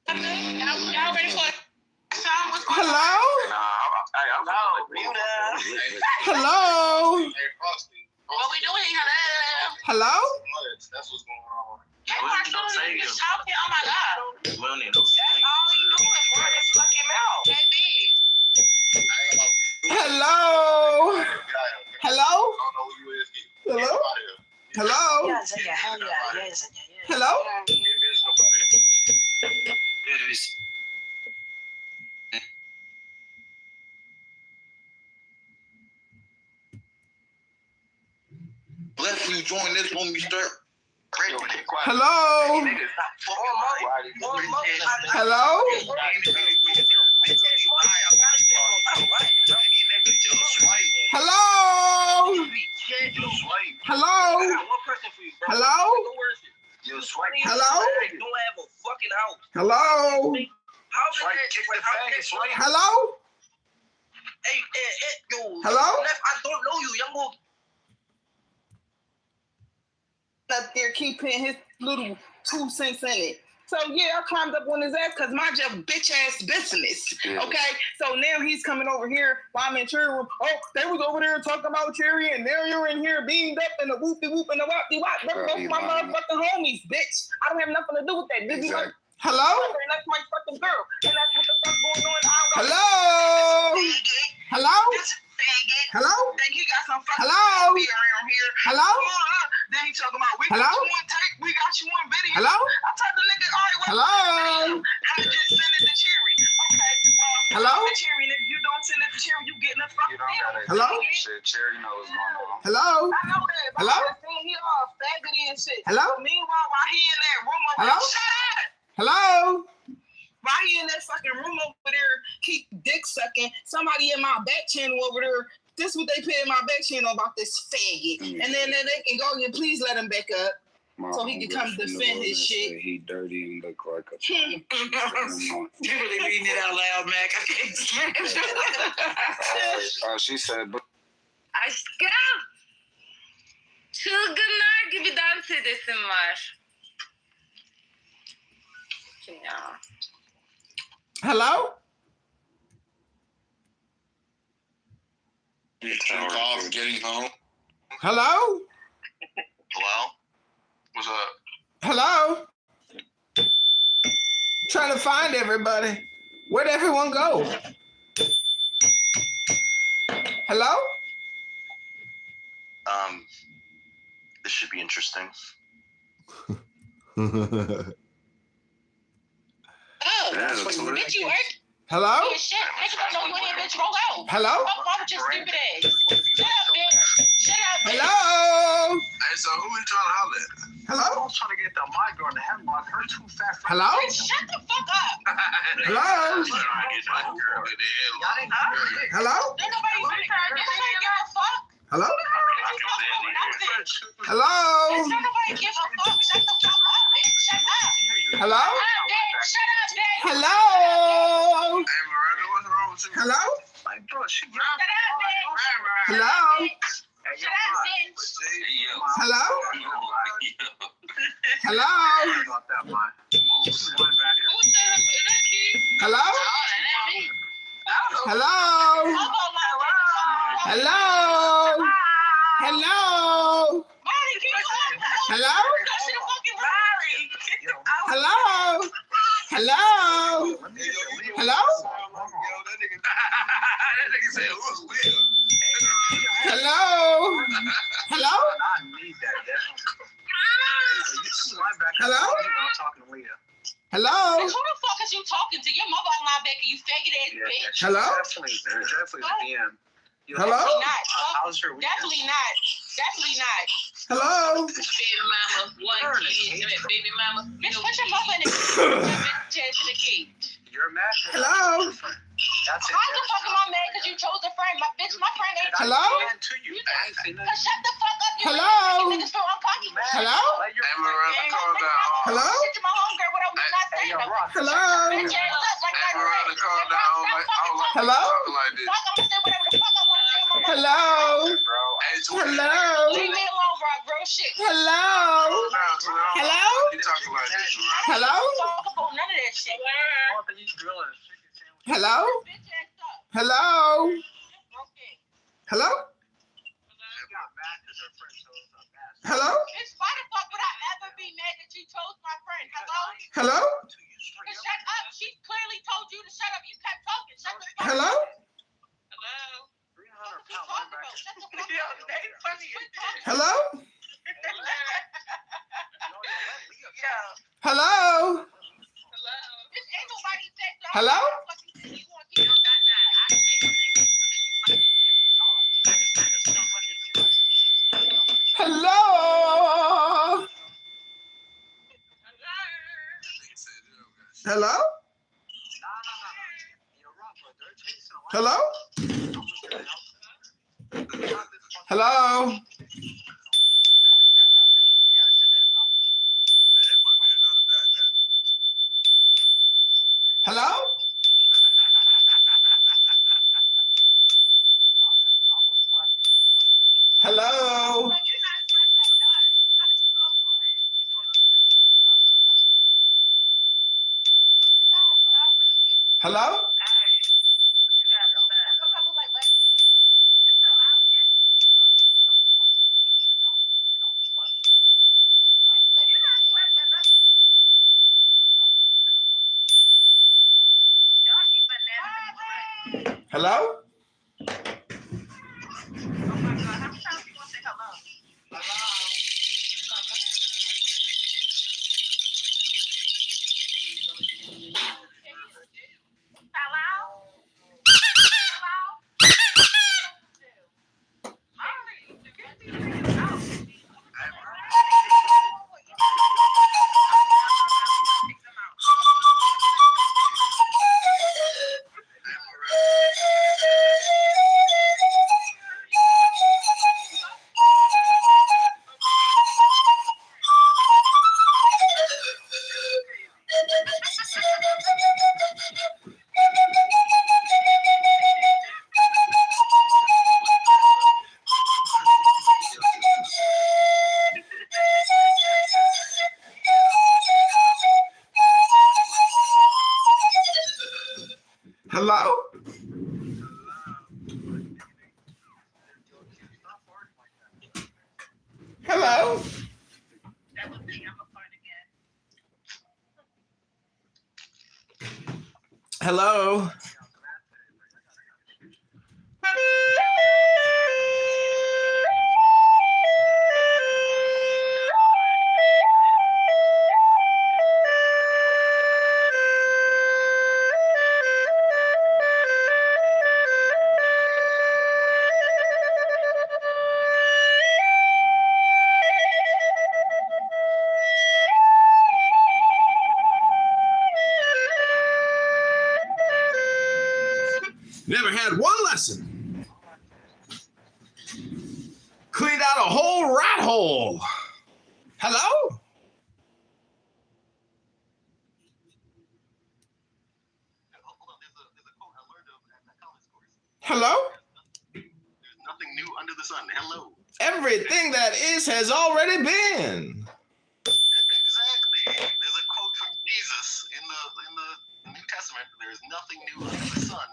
Y'all ready for Hello? Hello? what we doing? Hello? Hello? That's what's going on. Hey, Marcelo, you just talking? Oh my God. We don't need no That's all he doing, bro. This fucking mouth. JB. Hello? Hello? Hello? Hello? Hello? Let you join this when we start. Hello? Hello? Hello? Hello? Hello? Hello? Hello? Hello? Hello? I don't know you, young boy. Up there keeping his little 2 cents in it. So yeah, I climbed up on his ass because mind your bitch ass business. Okay, so now he's coming over here while I'm in Cherry room. Oh, they was over there talking about Cherry, and now you're in here beamed up and the whoopty whoop and the whoopty wop. They're both my motherfucking homies, bitch. I don't have nothing to do with that. Exactly. Hello? And that's my fucking girl, and that's what the fuck going on. Hello? Hello? Hello? Think he got some fucking Hello? around here. Hello? Then he talking about we Hello? got 2 1 take. We Hello? I just send it to Cherry. Okay, well, Hello? to Cherry, and if you don't send it to Cherry, you getting a fucking deal. Hello? Shit, Cherry knows what's going on. Hello? I know that. But Hello? I'm just saying he all faggoty and shit. Hello? But meanwhile, while he in that room over Hello? there, shut up. Hello? While he in that fucking room over there, keep dick sucking. Somebody in my back channel over there. This what they put in my back channel about this faggot. And then they can go and please let him back up. So he can come defend his shit. He dirty and look like a You really reading it out loud, Mac. I can't. she said, but Aşkım. Çılgınlar gibi dans edesim var. Ya. Hello? Involved getting home. Hello? Hello? What's up? Hello? Trying to find everybody. Where'd everyone go? Hello? This should be interesting. Oh, that's what you bitch, you work? Hello? Oh, shit. Bitch, I don't know you ain't bitch. Roll out. Hello? Fuck wrong with your stupid ass. Shut up, bitch. Shut up, bitch. Hello? Hey, so who we trying to holler at? Hello? I was trying to get the mic on the headlock. Her too fat. Hello? Bitch, shut the fuck up. Hello? Hello? Ain't nobody give a fuck. Hello? Hello? Hello? Don't nobody give a fuck. Shut the fuck up, bitch. Shut up. Hello? Shut up, bitch. Shut up, bitch. Hello? Hey, Miranda, what's wrong with you? Hello? Like, bro, she Shut up, bitch. Hello? Shut up, bitch. Hello? Hello? about that, man. Who's that? Is that Keith? Hello? Oh, that ain't me. Hello? Hello? Hello? Molly, keep on. Hello? Go to the fucking room. Hello? Hello? Hello? That nigga said, who's Will? Hello? Hello? I need that. Hello? I'm talking to Leah. Hello? Bitch, who the fuck is you talking to? Your mother on my back and you faggot ass bitch. Hello? Definitely the DM. Hello? Definitely not. How's your weekend? Definitely not. Definitely not. Hello? Baby mama, one kid. Baby mama. Bitch, put your mother in the bitch ass in the key. You're mad. Hello? That's it. How the fuck am I mad because you chose a friend? My bitch, my friend ain't. Hello? To you. Cause shut the fuck up. You Hello? niggas feel uncomfortable. Hello? Hey, Miranda, calm down. Hello? Shit to my homegirl without me not saying nothing. Hello? Bitch ass up like Hey, that. Miranda, calm down. I don't like Hello? talking like this. Fuck, I'm gonna say whatever the fuck I want to say. Hello? Hey, Hello? Leave me alone, bro. Real shit. Hello? Hello? You talking like this, Miranda? Hello? Talk about none of that shit. Hello? Bitch ass up. Hello? Okay. Hello? Hello? Bitch, why the fuck would I ever be mad that you chose my friend? Hello? Hello? Cause shut up. She clearly told you to shut up. You kept talking. Shut the fuck Hello? up. Hello? What you talking about? Shut the fuck up. Hello? Yeah. Hello? Bitch, ain't nobody said so. Hello? You want to keep on that guy. I Hello? Hello? Hello? Hello? Hello? Hello? Hello? Hello? Hello? Hello? That was me. I'm a part again. Hello? Never had one lesson. Cleaned out a whole rat hole. Hello? Hello? There's nothing new under the sun. Hello. Everything that is has already been. Exactly. There's a quote from Jesus in the New Testament. There's nothing new under the sun.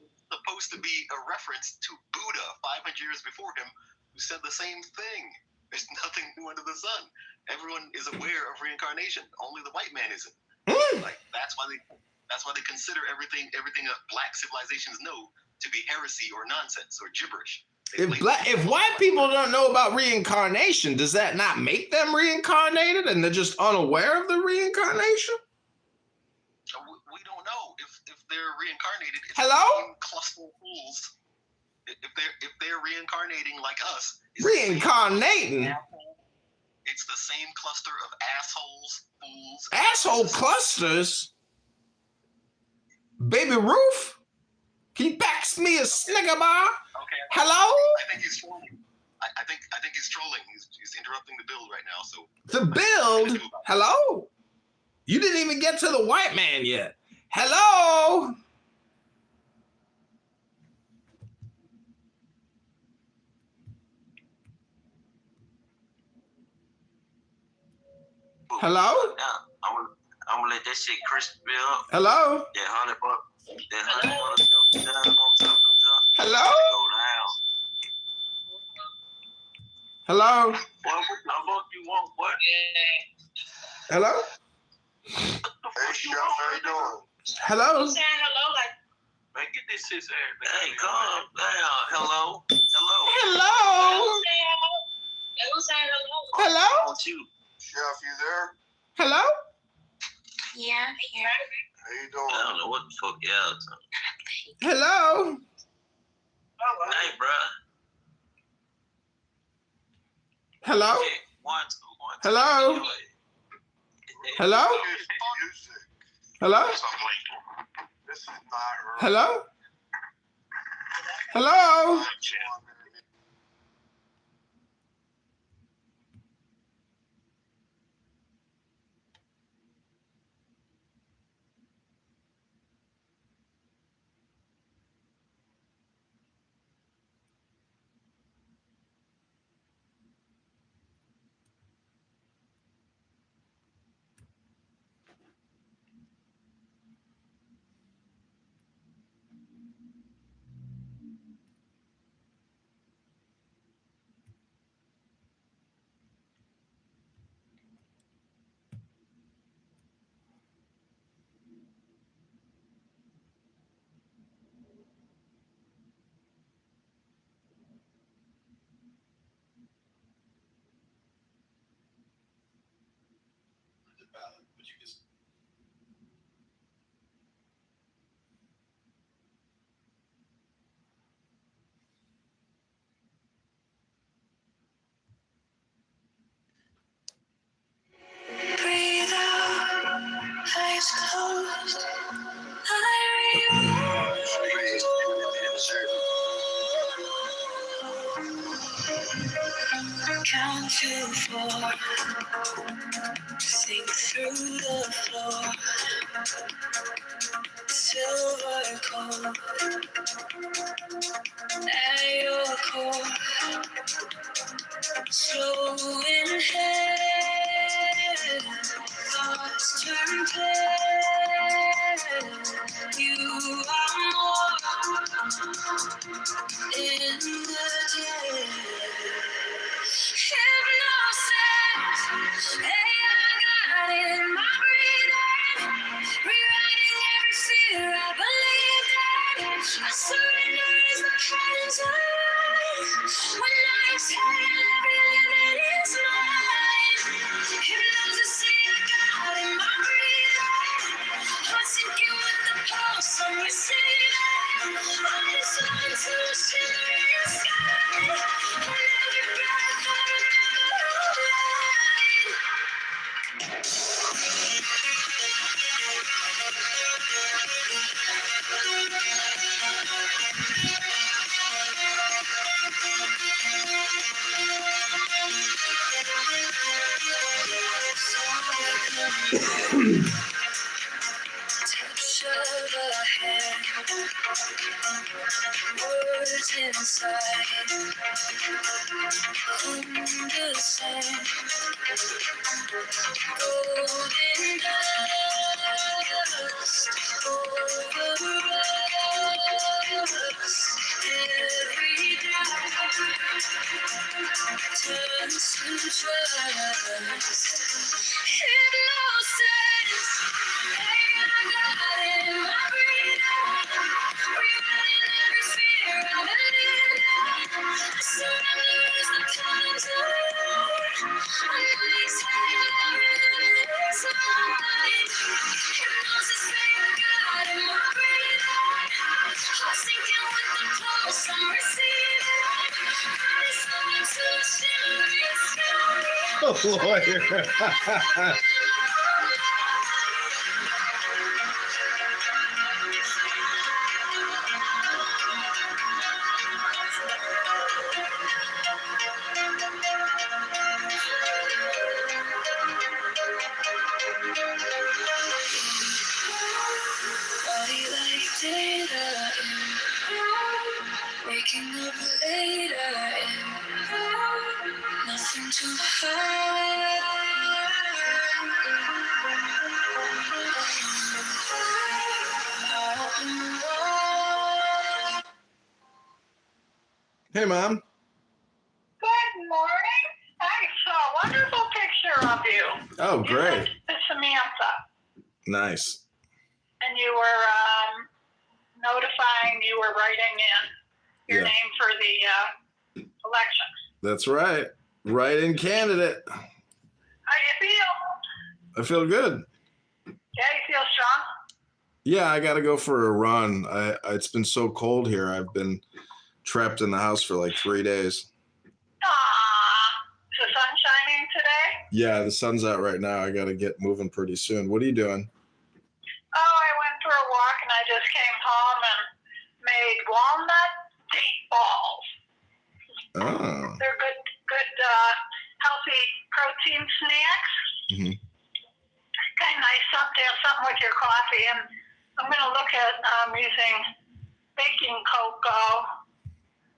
It's supposed to be a reference to Buddha 500 years before him, who said the same thing. There's nothing new under the sun. Everyone is aware of reincarnation. Only the white man isn't. Like that's why they consider everything black civilizations know to be heresy or nonsense or gibberish. If white people don't know about reincarnation, does that not make them reincarnated and they're just unaware of the reincarnation? We don't know if they're reincarnated. It's Hello? the same cluster of fools. If they're reincarnating like us. Reincarnating? It's the same cluster of assholes, fools. Asshole clusters? Baby Ruth? Can you pass me a Snicker bar? Okay. Hello? I think he's trolling. I think he's trolling. He's interrupting the build right now. So the build? Hello? You didn't even get to the white man yet. Hello? Hello? I'm gonna let that shit crisp build. Hello? That $100. That $100 down on top of the Hello? go down. Hello? What fuck you want, boy? Hello? Hey, Chef, how you doing? Hello? Saying hello, like, Man, get this shit there. Hey, calm down. Hello? Hello? who's saying hello? Hello? Want you? Chef, you there? Hello? Yeah, I'm here. How you doing? I don't know what the fuck y'all talking. Hello? Hey, bro. Hello? One, two. Hello? Hello? Music. Hello? This is not her. Hello? Hello? Breathe out, eyes closed. Count to 4, sink through the floor, silver cold at your core, slow inhale, thoughts turn pale, you are in the day. Hypnosis, hey, I got it in my breathing, rewriting every fear I believed in. I surrender as the curtains rise. When I exhale, every limit is mine. Hypnosis, say I got it in my breathing, I'm sinking with the pulse, I'm receiving. I dissolve into a shimmering sky. On every breath, I remember who I am. Touch of a hand, words inside, understand, golden dust, over us, every drop turns to trust, hypnosis, hey, I got it in my breathing, rewriting every fear I believed in. I surrender as the time's out. On my exhale, every limit is mine. Hypnosis, say I got it in my breathing, I'm sinking with the pulse, I'm receiving. I dissolve into a shimmering sky. Oh, lawyer. Body like data, waking up later, nothing to hide. Hey, Mom. Good morning. I saw a wonderful picture of you. Oh, You great. sent to Samantha, Nice. and you were notifying you were writing in your Yeah. name for the election. That's right. Write-in candidate. How you feel? I feel good. Yeah, you feel strong? Yeah, I got to go for a run. It's been so cold here. I've been trapped in the house for like 3 days. Aww. Is the sun shining today? Yeah, the sun's out right now. I got to get moving pretty soon. What are you doing? Oh, I went for a walk and I just came home and made walnut date balls. Oh. They're good, healthy protein snacks. Mhm. Kind of nice to have something with your coffee. And I'm going to look at using baking cocoa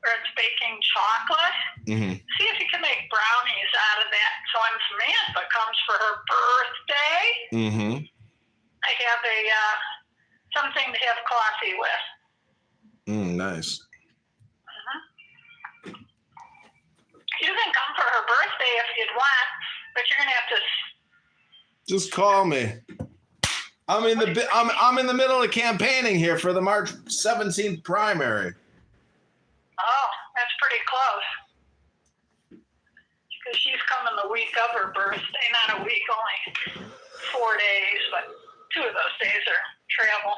or it's baking chocolate. Mm-hmm. See if you can make brownies out of that. So when Samantha comes for her birthday, Mm-hmm. I have something to have coffee with. Nice. You can come for her birthday if you'd want, but you're gonna have to. Just call me. I'm in the middle of campaigning here for the March 17th primary. Oh, that's pretty close. Because she's coming the week of her birthday, not a week, only 4 days, but 2 of those days are travel.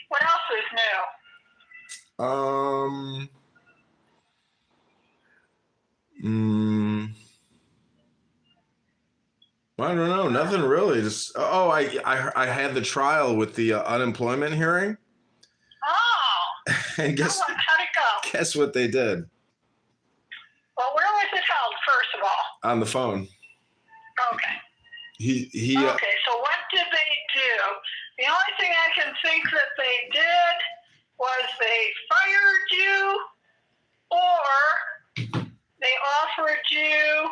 What else is new? I don't know. Nothing really. Just I had the trial with the unemployment hearing. Oh. And How'd it go? guess what they did? Well, where was it held, first of all? On the phone. Okay. He Okay, so what did they do? The only thing I can think that they did was they fired you or they offered you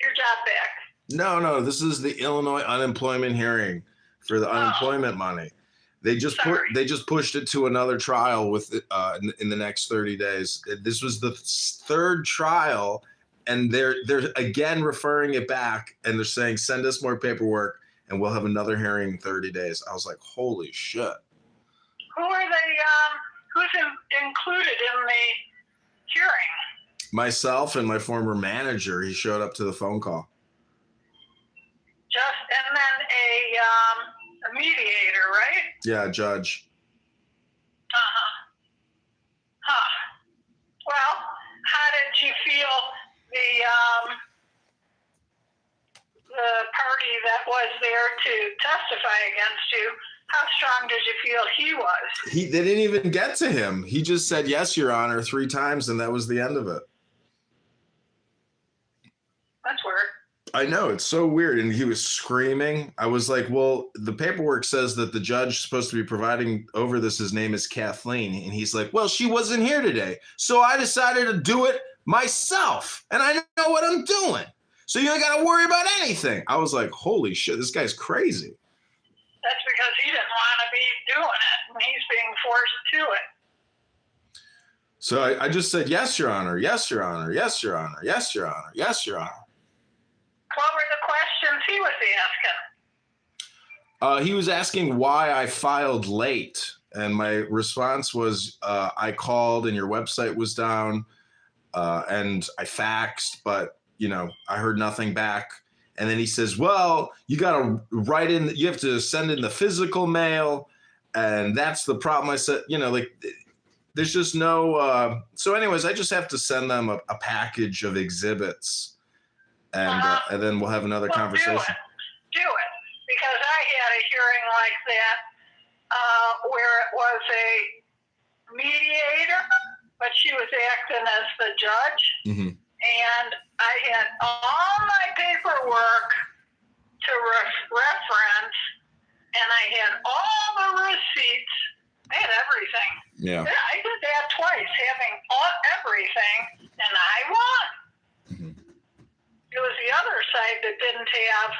your job back. No, this is the Illinois unemployment hearing for the unemployment money. They just pushed it to another trial with in the next 30 days. This was the third trial, and they're again referring it back, and they're saying send us more paperwork, and we'll have another hearing in 30 days. I was like, holy shit. Who are they? Who's included in the hearing? Myself and my former manager. He showed up to the phone call. And then a mediator, right? Yeah, judge. Well, how did you feel the party that was there to testify against you? How strong did you feel he was? They didn't even get to him. He just said, yes, Your Honor, 3 times, and that was the end of it. That's weird. I know, it's so weird. And he was screaming. I was like, well, the paperwork says that the judge is supposed to be presiding over this. His name is Kathleen. And he's like, well, she wasn't here today. So I decided to do it myself. And I know what I'm doing. So you ain't got to worry about anything. I was like, holy shit, this guy's crazy. That's because he didn't want to be doing it, and he's being forced to it. So I just said, yes, Your Honor. Yes, Your Honor. Yes, Your Honor. Yes, Your Honor. Yes, Your Honor. What were the questions he was asking? He was asking why I filed late. And my response was, I called and your website was down, and I faxed, but, I heard nothing back. And then he says, well, you got to write in, you have to send in the physical mail. And that's the problem. I said, there's just no, so anyways, I just have to send them a package of exhibits, and then we'll have another conversation. Do it. Because I had a hearing like that, where it was a mediator, but she was acting as the judge. Mm-hmm. And I had all my paperwork to reference, and I had all the receipts. I had everything. Yeah. I did that twice, having everything, and I won. Mm-hmm. It was the other side that didn't have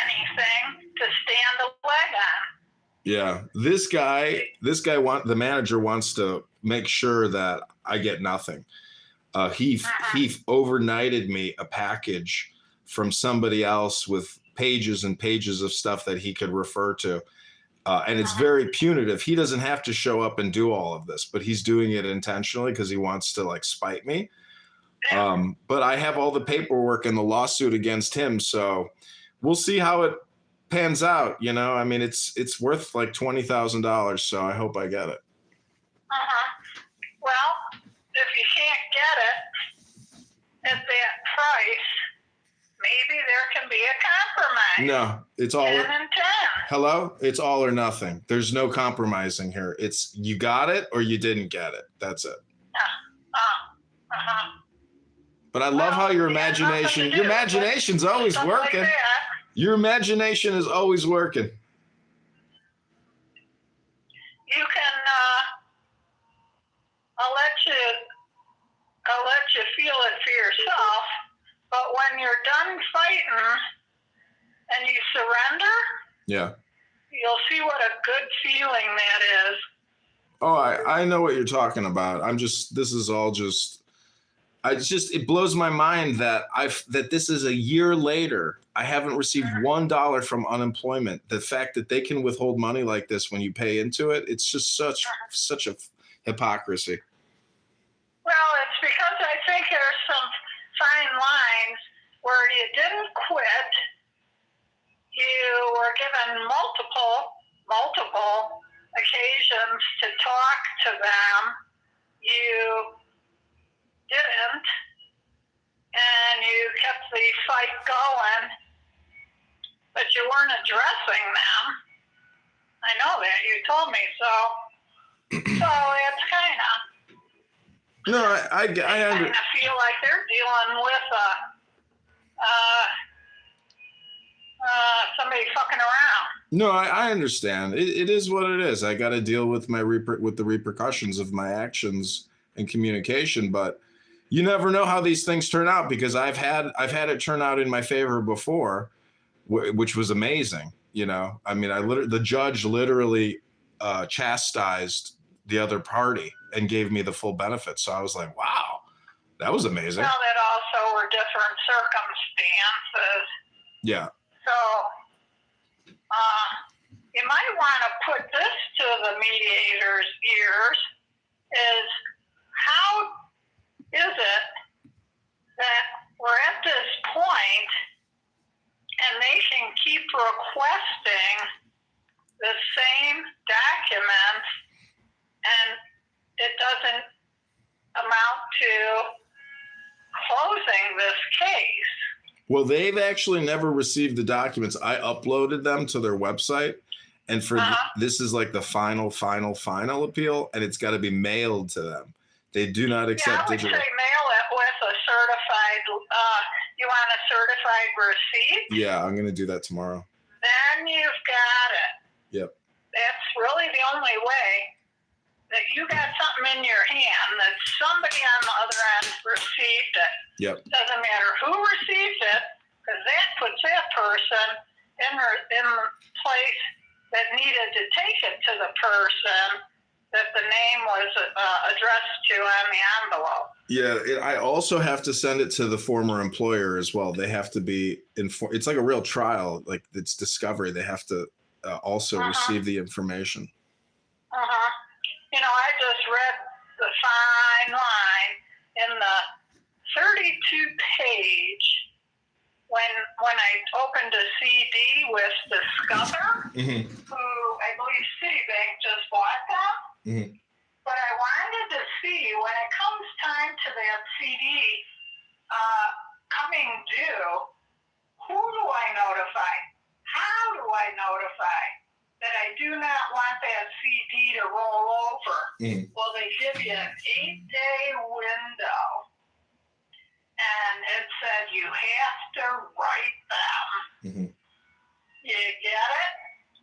anything to stand the leg on. Yeah. The manager wants to make sure that I get nothing. He overnighted me a package from somebody else with pages and pages of stuff that he could refer to. And it's very punitive. He doesn't have to show up and do all of this, but he's doing it intentionally because he wants to spite me. But I have all the paperwork and the lawsuit against him. So we'll see how it pans out. It's worth like $20,000. So I hope I get it. Well, if you can't get it at that price, maybe there can be a compromise. No, it's all 10 and 10. Hello? It's all or nothing. There's no compromising here. It's you got it or you didn't get it. That's it. But I love how your imagination's always working. Like your imagination is always working. You can, I'll let you feel it for yourself, but when you're done fighting and you surrender, yeah, you'll see what a good feeling that is. Oh, I know what you're talking about. It blows my mind that this is a year later. I haven't received $1 from unemployment. The fact that they can withhold money like this when you pay into it, it's just such a hypocrisy. Well, it's because I think there's some fine lines where you didn't quit. You were given multiple occasions to talk to them. You didn't, and you kept the fight going, but you weren't addressing them. I know that. You told me so. So it's kind of... No, I kind of feel like they're dealing with somebody fucking around. No, I understand. It is what it is. I got to deal with with the repercussions of my actions and communication. But you never know how these things turn out, because I've had it turn out in my favor before, which was amazing. You know, I mean, the judge literally chastised the other party and gave me the full benefits. So I was like, wow, that was amazing. Well, that also were different circumstances. Yeah. So you might want to put this to the mediator's ears is how is it that we're at this point and they can keep requesting the same documents and it doesn't amount to closing this case? Well, they've actually never received the documents. I uploaded them to their website. And for this is like the final appeal, and it's got to be mailed to them. They do not accept digital. I would say mail it with a certified, you want a certified receipt? Yeah, I'm going to do that tomorrow. Then you've got it. Yep. That's really the only way that you got something in your hand that somebody on the other end received it. Yep. Doesn't matter who received it, because that puts that person in place that needed to take it to the person that the name was addressed to on the envelope. Yeah, I also have to send it to the former employer as well. They have to be informed. It's like a real trial, like it's discovery. They have to also receive the information. You know, I just read the fine line in the 32-page when I opened a CD with Discover, who I believe Citibank just bought them. But I wanted to see when it comes time to that CD coming due, who do I notify? How do I notify that I do not want that CD to roll over? Well, they give you an 8-day window. And it said you have to write them. You get it?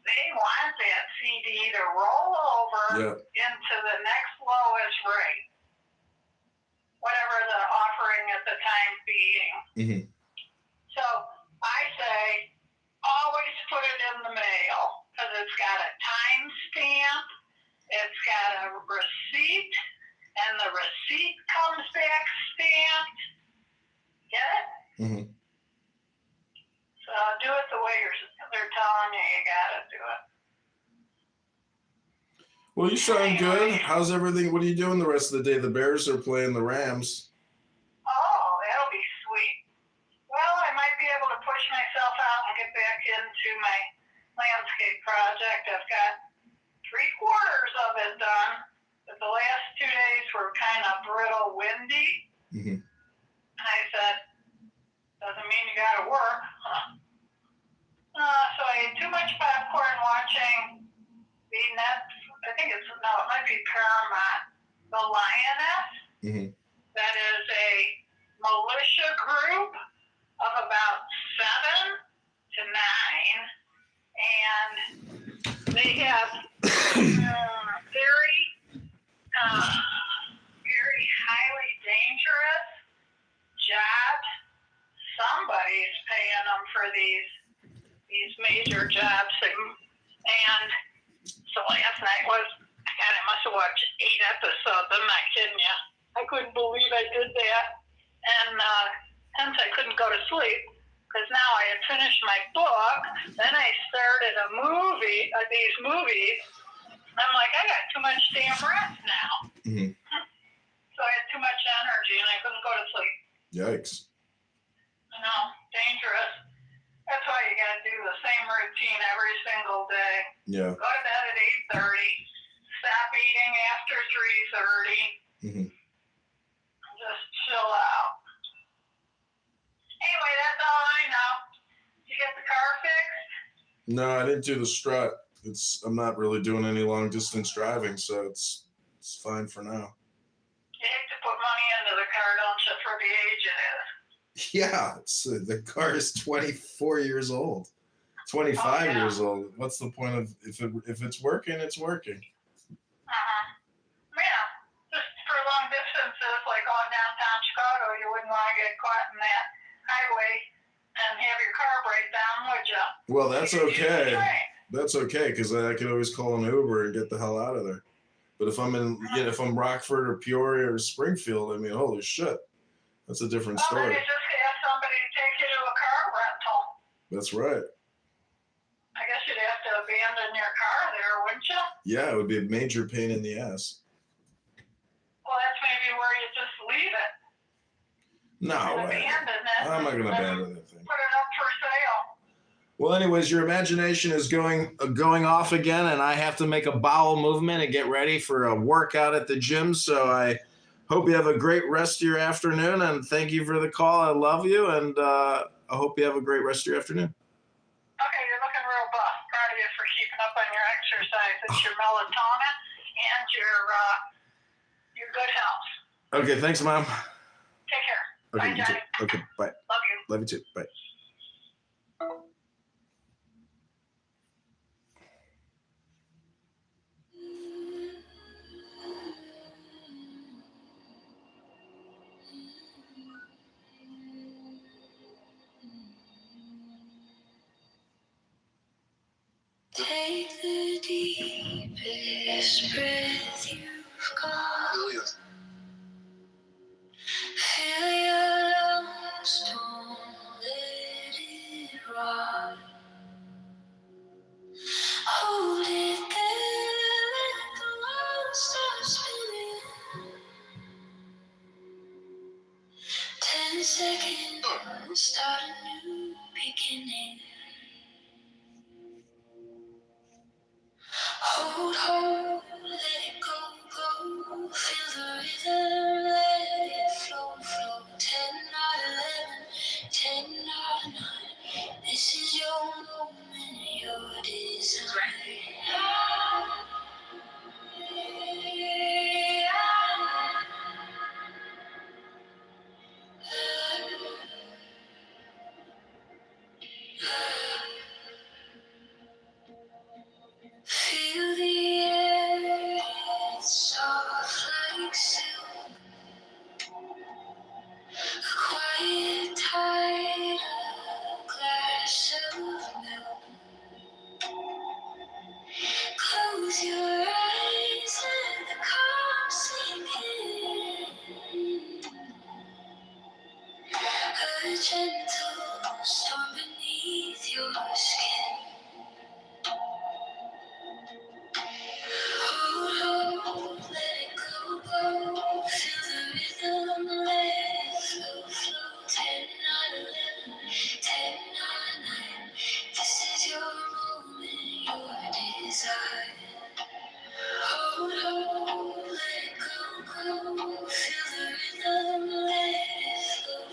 They want that CD to roll over into the next lowest rate, whatever the offering at the time being. So I say, always put it in the mail because it's got a timestamp, it's got a receipt, and the receipt comes back stamped. Get it? So do it the way they're telling you gotta do it. Well, you sound good. How's everything? What are you doing the rest of the day? The Bears are playing the Rams. Oh, that'll be sweet. Well, I might be able to push myself out and get back into my landscape project. I've got 3/4 of it done, but the last 2 days were kind of brittle, windy. I said, doesn't mean you gotta work. So I ate too much popcorn watching the it might be Paramount, The Lioness. That is a militia group of about 7 to 9, and they have very highly dangerous jobs. Somebody's paying them for these major jobs, and so last night was, God, I must have watched 8 episodes. I'm not kidding you. I couldn't believe I did that, and hence I couldn't go to sleep because now I had finished my book. Then I started these movies. I'm like, I got too much damn rest now. So I had too much energy and I couldn't go to sleep. Yikes. No, dangerous. That's why you got to do the same routine every single day. Yeah. Go to bed at 8:30. Stop eating after 3:30. Just chill out. Anyway, that's all I know. Did you get the car fixed? No, I didn't do the strut. I'm not really doing any long distance driving, so it's fine for now. You hate to put money into the car, don't you, for the age it is? Yeah, the car is 24 years old, 25 years old. What's the point of if it's working, it's working. Yeah, just for long distances, like going downtown Chicago, you wouldn't want to get caught in that highway and have your car break down, would you? Well, that's okay. That's okay because I can always call an Uber and get the hell out of there. But if I'm if I'm Rockford or Peoria or Springfield, I mean, holy shit, that's a different Well, story. then you just have somebody to take you to a car rental. That's right. I guess you'd have to abandon your car there, wouldn't you? Yeah, it would be a major pain in the ass. Well, that's maybe where you just leave it. No and way. abandon it. I'm not going to abandon that thing. Put it up for sale. Well, anyways, your imagination is going off again, and I have to make a bowel movement and get ready for a workout at the gym. So I hope you have a great rest of your afternoon, and thank you for the call. I love you, and I hope you have a great rest of your afternoon. Okay, you're looking real buff. Proud of you for keeping up on your exercise. It's your melatonin and your good health. Okay, thanks, Mom. Take care. Okay, Bye, you too. Johnny. Okay, bye. Love you. Love you too. Bye. Take the deepest breath you've got. Feel your lungs, don't let it rot. Hold it there, let the world start spinning. 10 seconds, start a new beginning. Hold, let it go, feel the rhythm, let it flow. 10 out of 11, 10 out of 9. This is your moment, your design. Feel the air, it's soft like silk. A quiet tide, a glass of milk. Close your eyes, let the calm sink in. A gentle storm beneath your skin. Hold, let it go, feel the rhythm, let it flow. 10 out of 11, 10 out of 9. This is your moment, your desire. Hold, let it go, feel the rhythm, let it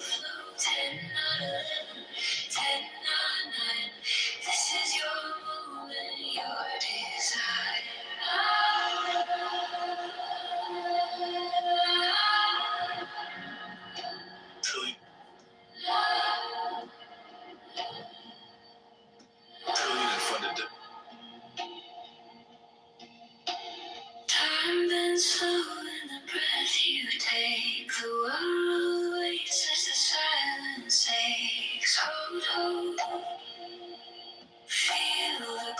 flow. 10 out of 11, 10 out of 9. This is your moment, your desire. Truly, truly funded it. Time bends slow in the breath you take. The world waits as the silence aches. Hold, feel the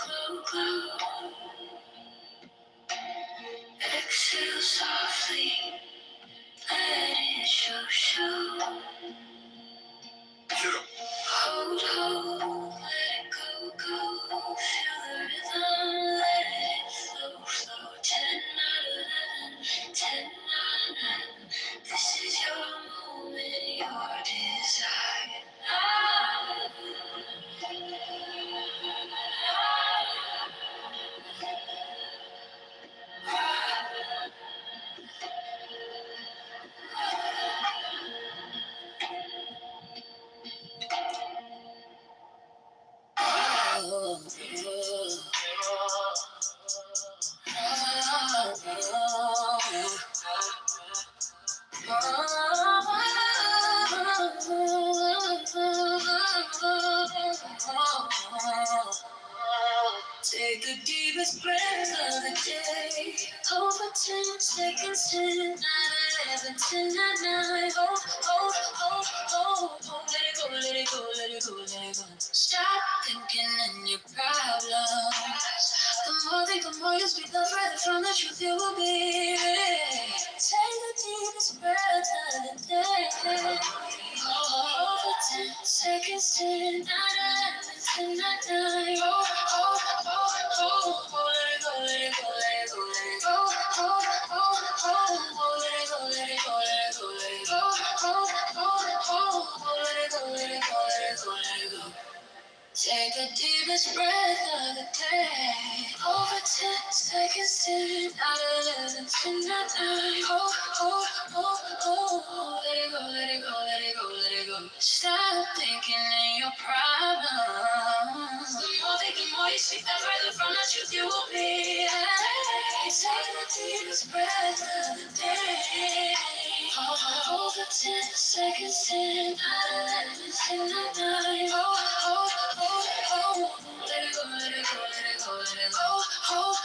glow. Exhale softly, let it show. Hold, let it go. Feel the rhythm, let it flow. 10 out of 11, 10 out of 9. This is your moment, your desire. Take the deepest breath of the day. Hold for 10 seconds, 10, 9, 11, 10, 9, 9. Hold, let it go. let it go, let it go, let it go. Stop thinking in your problems. The more think, the more you speak, the further from the truth you will be. Take the deepest breath of the day. Oh, for 10 seconds, 10, 9, 10, 9, 9. Oh, oh, oh, oh, let it go, let it go, let it go, let it go. Oh, oh, oh, let it go, let it go, let it go, let it go. Oh, oh, oh, let it go, let it go, let it go, let it go. Take the deepest breath of the day. Over 10 seconds, 10, 9, 11, 10, 9, 9. Oh, oh, oh, oh, let it go, let it go, let it go, let it go. Stop thinking in your problems. The more think, the more you speak, the further from the truth you will be. Take the deepest breath of the day. Over 10 seconds, 10, 9, 11, 10, 9, 9. Oh, oh, oh, oh, let it go, let it go, let it go, let it go. Oh, oh,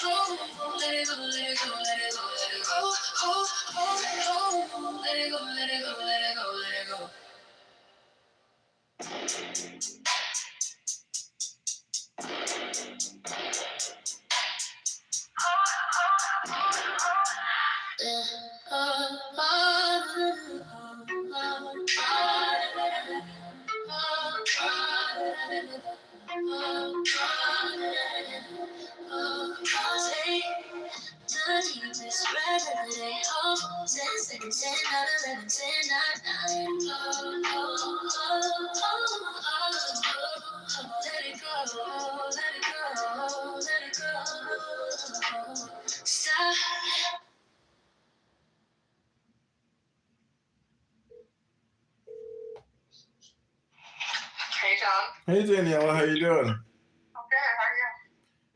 oh, let it go, let it go, let it go, let it go. Oh, oh, oh, let it go, let it go, let it go, let it go. The deepest breath of the day. Oh, 10 seconds, 10, 9, 11, 10, 9, 9. Oh, oh, oh, oh, let it go, let it go, let it go. Stop. Hey, John. Hey, Daniela, how you doing? Okay, how are you?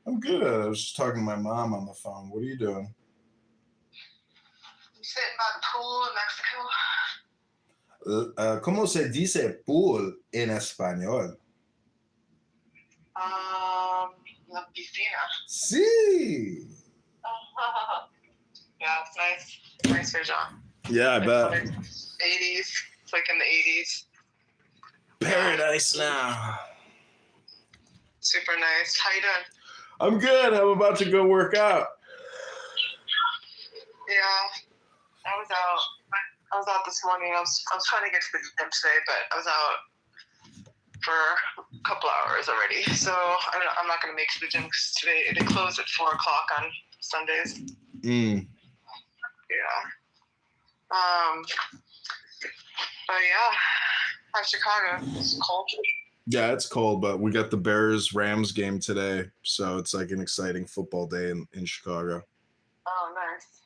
I'm good. I was just talking to my mom on the phone. What are you doing? I'm sitting by the pool in Mexico. ¿Cómo se dice pool en español? La piscina. Sí. Yeah, it's nice. Nice here, John. Yeah, I bet. 80s. It's like in the 80s. Paradise now. Super nice. How you doing? I'm good. I'm about to go work out. Yeah, I was out this morning. I was trying to get to the gym today, but I was out for a couple hours already. So I'm not going to make it to the gym because today they close at 4 o'clock on Sundays. Yeah. But yeah, how's Chicago? It's cold. Yeah, it's cold, but we got the Bears-Rams game today, so it's like an exciting football day in Chicago. Oh, nice.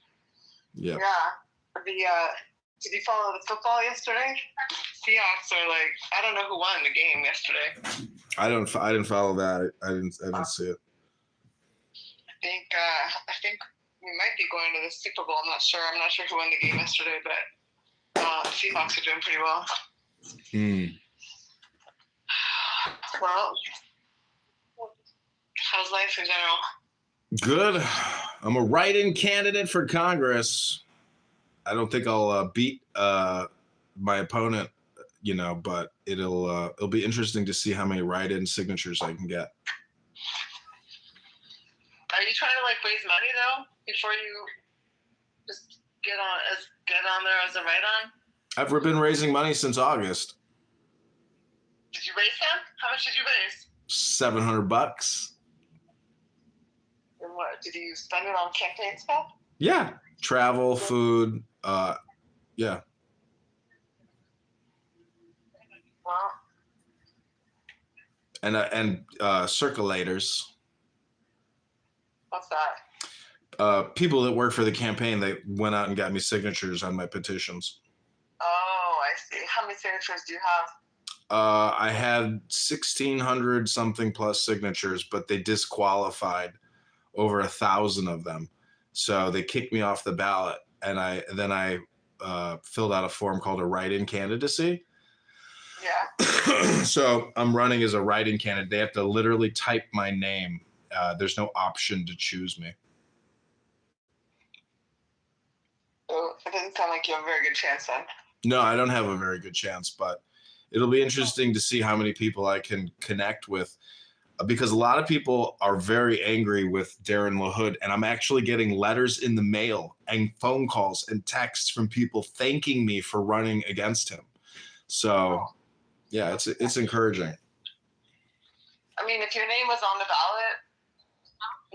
Yeah. Yeah. Did you follow the football yesterday? Seahawks are like, I don't know who won the game yesterday. I didn't follow that. I didn't see it. I think we might be going to the Super Bowl. I'm not sure. I'm not sure who won the game yesterday, but the Seahawks are doing pretty well. Well, how's life in general? Good. I'm a write-in candidate for Congress. I don't think I'll beat my opponent, but it'll be interesting to see how many write-in signatures I can get. Are you trying to raise money though before you just get on there as a write-on? I've been raising money since August. Did you raise them? How much did you raise? $700. And what did you spend it on campaign stuff? Yeah, travel, food. Yeah. Wow. And circulators. What's that? People that work for the campaign, they went out and got me signatures on my petitions. Oh, I see. How many signatures do you have? I had 1,600 something plus signatures, but they disqualified over 1,000 of them. So they kicked me off the ballot, and then I filled out a form called a write-in candidacy. Yeah. So I'm running as a write-in candidate. They have to literally type my name. There's no option to choose me. So it doesn't sound like you have a very good chance then. No, I don't have a very good chance, but It'll be interesting to see how many people I can connect with, because a lot of people are very angry with Darren LaHood, and I'm actually getting letters in the mail and phone calls and texts from people thanking me for running against him. So, yeah, it's encouraging. I mean, if your name was on the ballot,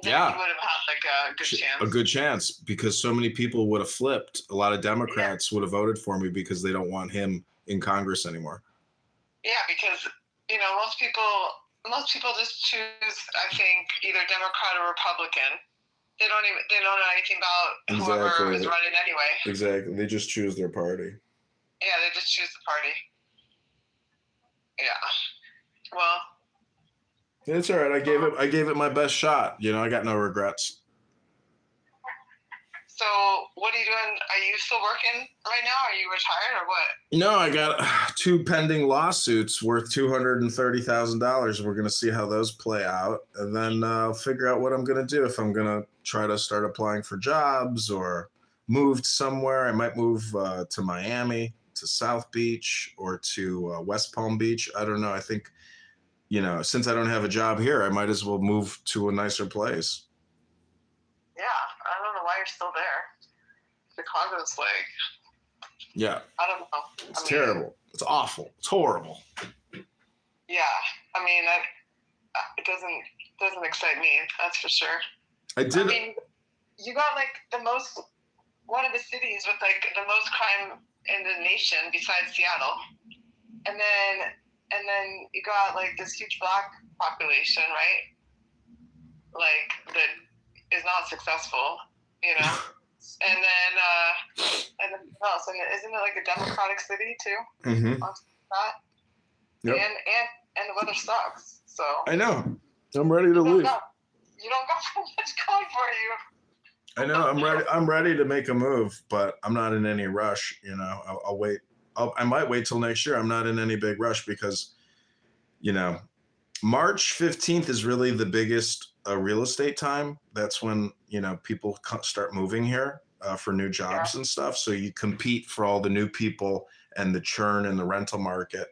then Yeah. you would have had like a good chance. A good chance, because so many people would have flipped. A lot of Democrats would have voted for me because they don't want him in Congress anymore. Yeah, because most people just choose, I think, either Democrat or Republican. They don't know anything about whoever is running anyway. Exactly. They just choose their party. Yeah, they just choose the party. Yeah. Well, It's all right. I gave it my best shot. I got no regrets. so what are you doing? Are you still working right now? Are you retired or what? No, I got 2 pending lawsuits worth $230,000. We're going to see how those play out, and then figure out what I'm going to do. If I'm going to try to start applying for jobs or moved somewhere. I might move to Miami, to South Beach, or to West Palm Beach. I don't know. I think, since I don't have a job here, I might as well move to a nicer place. Yeah, I don't know why you're still there. Chicago's like, Yeah. I don't know. It's terrible. It's awful. It's horrible. Yeah, I mean, it doesn't excite me. That's for sure. I mean, you got like one of the cities with like the most crime in the nation besides Seattle, and then you got like this huge black population, right? Like that is not successful, and then what else? And isn't it like a democratic city too? Mm-hmm. Yep. And the weather sucks. So I know. I'm ready to leave. You don't got so much going for you. I know. I'm ready to make a move, but I'm not in any rush. I'll wait. I might wait till next year. I'm not in any big rush because, March 15th is really the biggest real estate time. That's when, people start moving here for new jobs and stuff. So you compete for all the new people and the churn in the rental market.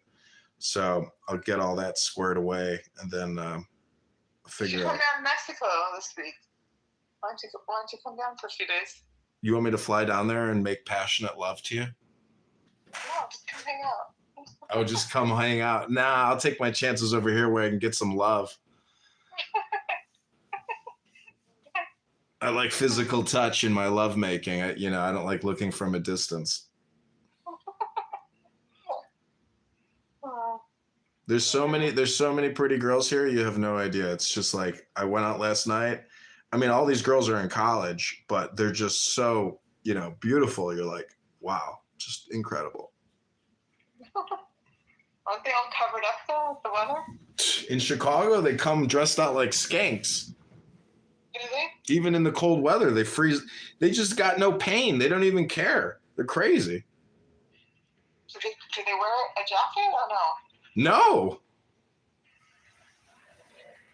So I'll get all that squared away and then figure out. You come down to Mexico this week. Why don't you come down for a few days? You want me to fly down there and make passionate love to you? No, just come hang out. I would just come hang out. Nah, I'll take my chances over here where I can get some love. I like physical touch in my lovemaking. I don't like looking from a distance. There's so many pretty girls here. You have no idea. It's just like, I went out last night. I mean, all these girls are in college, but they're just so, beautiful. You're like, wow, just incredible. Aren't they all covered up though with the weather? In Chicago, they come dressed out like skanks. Do they? Even in the cold weather, they freeze. They just got no pain. They don't even care. They're crazy. Do they wear a jacket or no? No.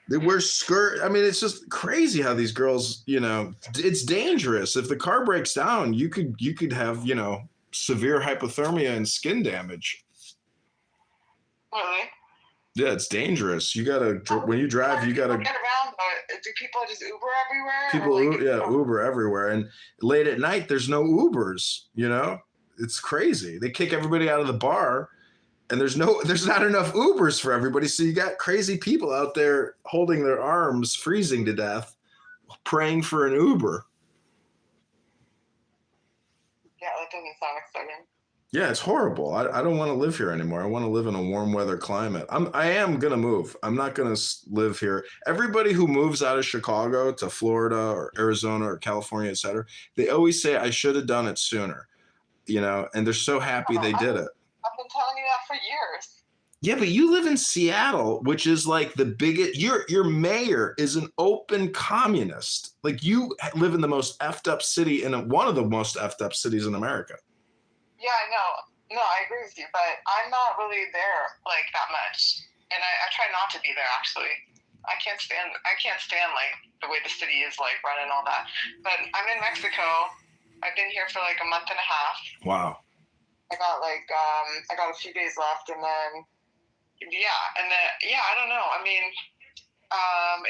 They wear skirt. I mean, it's just crazy how these girls, it's dangerous. If the car breaks down, you could have, severe hypothermia and skin damage. Really? Yeah, it's dangerous. You gotta, when you drive, you gotta get around. Do people just Uber everywhere? Uber everywhere. And late at night, there's no Ubers, it's crazy. They kick everybody out of the bar. And there's not enough Ubers for everybody. So you got crazy people out there holding their arms, freezing to death, praying for an Uber. Yeah, that doesn't sound exciting. Yeah, it's horrible. I don't want to live here anymore. I want to live in a warm weather climate. I am going to move. I'm not going to live here. Everybody who moves out of Chicago to Florida or Arizona or California, et cetera, they always say, I should have done it sooner, and they're so happy they did it. I've been telling you that for years. Yeah, but you live in Seattle, which is like the biggest. Your mayor is an open communist. Like, you live in the most effed up city one of the most effed up cities in America. Yeah, I know. No, I agree with you, but I'm not really there like that much, and I try not to be there. Actually, I can't stand like the way the city is like run and all that. But I'm in Mexico. I've been here for like a month and a half. Wow. I got a few days left, and then I don't know. I mean,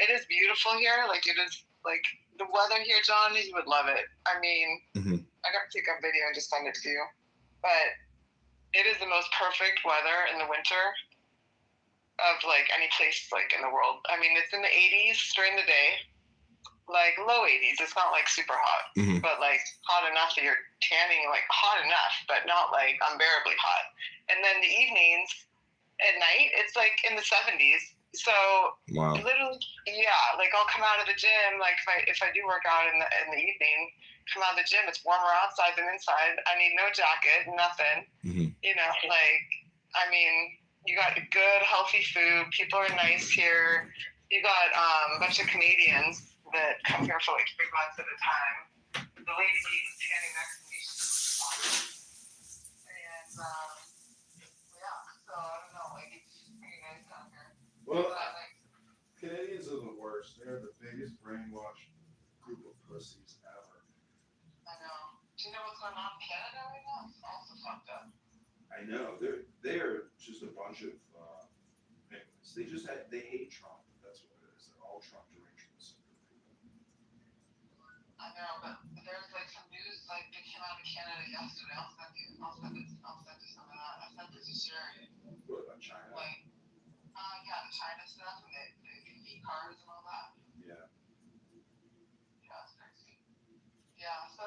it is beautiful here. Like it is like the weather here, John. You would love it. I mean, I gotta take a video and just send it to you, but it is the most perfect weather in the winter of like any place like in the world. I mean, it's in the 80s during the day, like low 80s. It's not like super hot, but like hot enough that you're tanning, like hot enough, but not like unbearably hot. And then the evenings at night, it's like in the 70s. So literally, like I'll come out of the gym, like if I do work out in the evening, come out of the gym, it's warmer outside than inside. I need no jacket, nothing. You know, like I mean, you got good, healthy food. People are nice here. You got a bunch of Canadians that come here for like 3 months at a time. The lady standing next to me, she's awesome. And so I don't know, like it's pretty nice down here. Well, Canadians are the worst. They're the biggest brainwashed group of pussies ever. I know. Do you know what's going on in Canada right now? It's also fucked up. I know. They're just a bunch of penguins. They hate Trump. That's what it is. They're all Trump derangements. I know, but there's like some news like that came out of Canada yesterday. I'll send you some of that. I sent it to Sherry. What about China? Like, the China stuff and the EV cars and all that. Yeah. Yeah, it's crazy. Yeah, so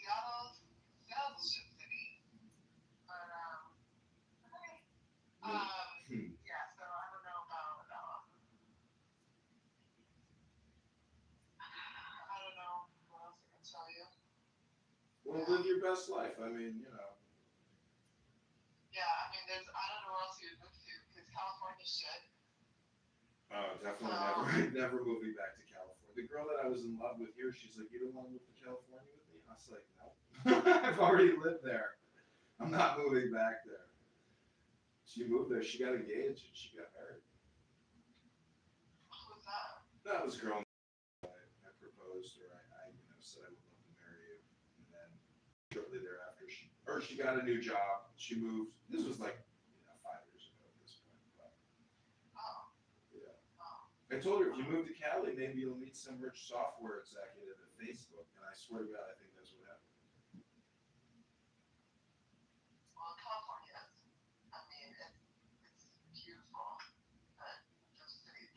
Seattle's a shit city. But yeah, so I don't know about I don't know what else I can tell you. Well, live your best life. I mean, you know. Yeah, I mean, I don't know where else you'd move to because California's shit. Oh, definitely never moving back to California. The girl that I was in love with here, she's like, "You don't want to move to California with me?" I was like, "No, I've already lived there. I'm not moving back there." She moved there. She got engaged and she got married. Who was that? That was a girl. I proposed, or I said I would love to marry you, and then shortly thereafter, she got a new job. She moved. This was like 5 years ago at this point. But, I told her if you move to Cali, maybe you'll meet some rich software executive at Facebook, and I swear to God, I think that's what happened. Well, California, I mean, it's beautiful, but the state's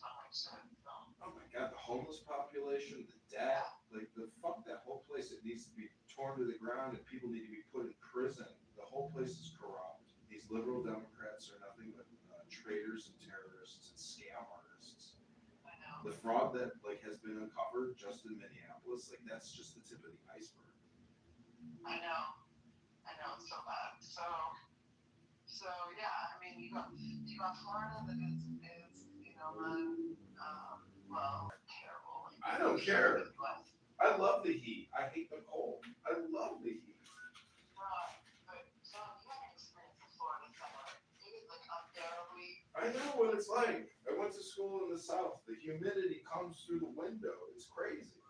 not like shit. So. Oh my God, the homeless population, the debt, like fuck that whole place. It needs to be torn to the ground, and people need to be put in prison. The whole place is corrupt. These liberal Democrats are nothing but traitors and terrorists and scam artists. I know. The fraud that has been uncovered just in Minneapolis, that's just the tip of the iceberg. I know, it's so bad. So yeah, I mean, you got Florida that is terrible. I don't care. I love the heat. I hate the cold. I love the heat. Right, but John, you haven't experienced the Florida summer. It is like unbearably. I know what it's like. I went to school in the South. The humidity comes through the window. It's crazy.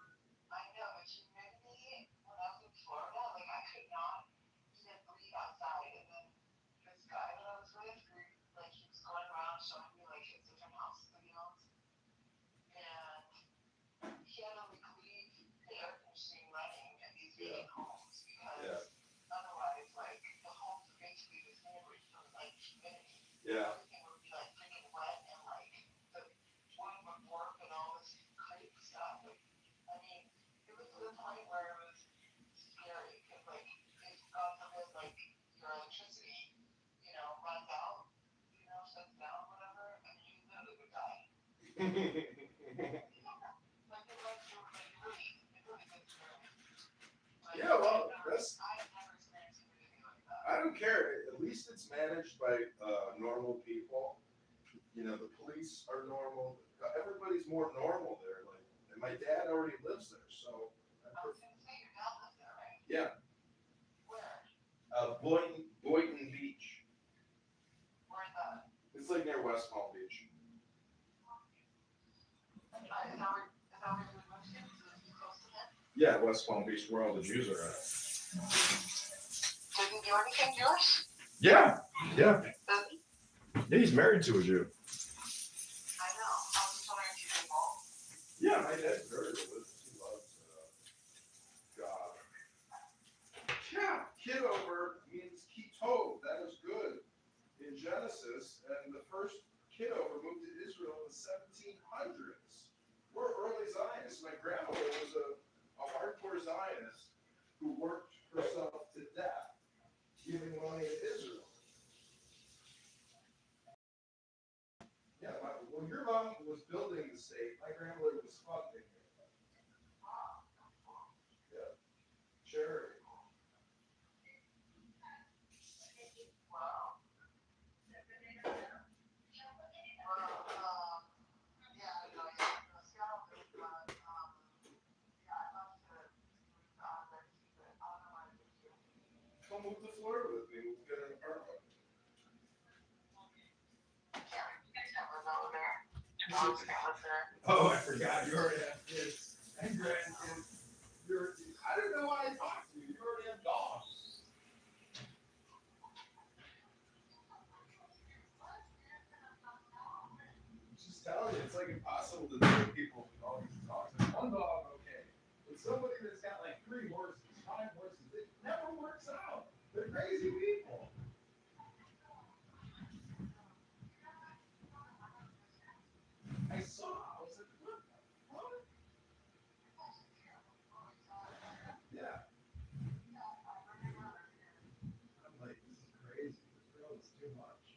I know, the humidity when I was in Florida, like I could not even breathe outside. And then this guy that I was with, he was going around showing me like his different houses that he owns, and he had to leave the air conditioning running in these vacant homes because otherwise, the homes would basically disintegrate from humidity. Yeah. Everything would be freaking wet and the wood would warp and all this crazy stuff. I mean, it was to the point where it was scary because if God forbid your electricity, runs out, shuts down, whatever, and you literally would die. Yeah, well, I don't care. At least it's managed by normal people. The police are normal. Everybody's more normal there. And my dad already lives there, so. I was going to say, your dad lives there, right? Yeah. Where? Boynton Beach. Where's that? It's near West Palm Beach. Is that where you moved to? Is it close to him? Yeah, West Palm Beach, where all the Jews are at. You anything Jewish? Yeah. Yeah. He's married to a Jew. I know. I was just wondering if you think all. Yeah, my dad's very religious. He loves God. Yeah, Kitover means Kitover. That is good in Genesis. And the first Kitover moved to Israel in the 1700s. We're early Zionists. My grandmother was a hardcore Zionist who worked herself to death giving money to Israel. Yeah, when your mom was building the state, my grandmother was funding it. Yeah, charity. Come move to Florida with me. We'll get an apartment. Oh, I forgot. You already have kids and grandkids. I don't know why I talked to you. You already have dogs. Just telling you, it's like impossible to know people with all these dogs. Like one dog, okay. But somebody that's got like 3 horses, 5 horses, it never works out. They're crazy people. I saw. I was like, what the fuck? Yeah. I'm like, this is crazy. This girl is too much.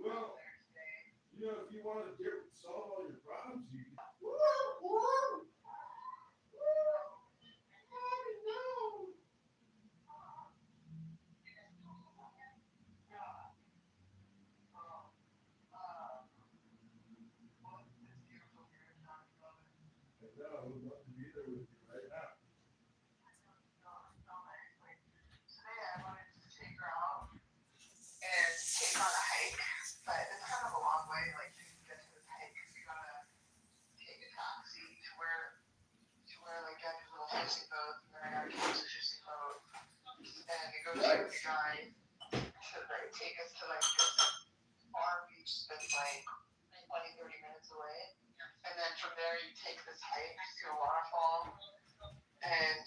Well, you know, if you want to solve all your problems, you can. I would love to be there with you right now. And take on a hike, but it's kind of a long way, like to get to this hike, because you gotta take a taxi to where like get these little fishing boats, and then I gotta catch a fishing boat, and negotiate with the guy to like take us to like this bar beach that's like 20-30 minutes away, and then from there you take this hike to a waterfall, and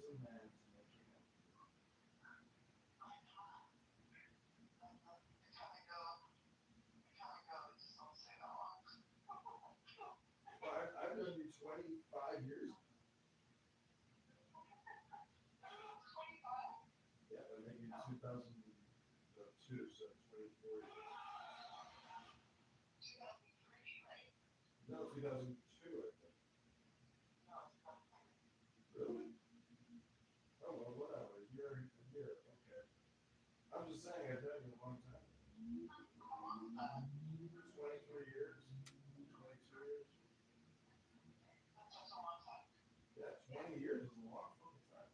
is a man to make you happy. Well, I've known you 25 years. Yeah, but maybe 2002, so 24 years. No, 2002, I think. Really? Oh, well, whatever. You're here. Okay. I'm just saying, I've known you a long time. 23 years. 22 years. Yeah, 20 years is a long fucking time.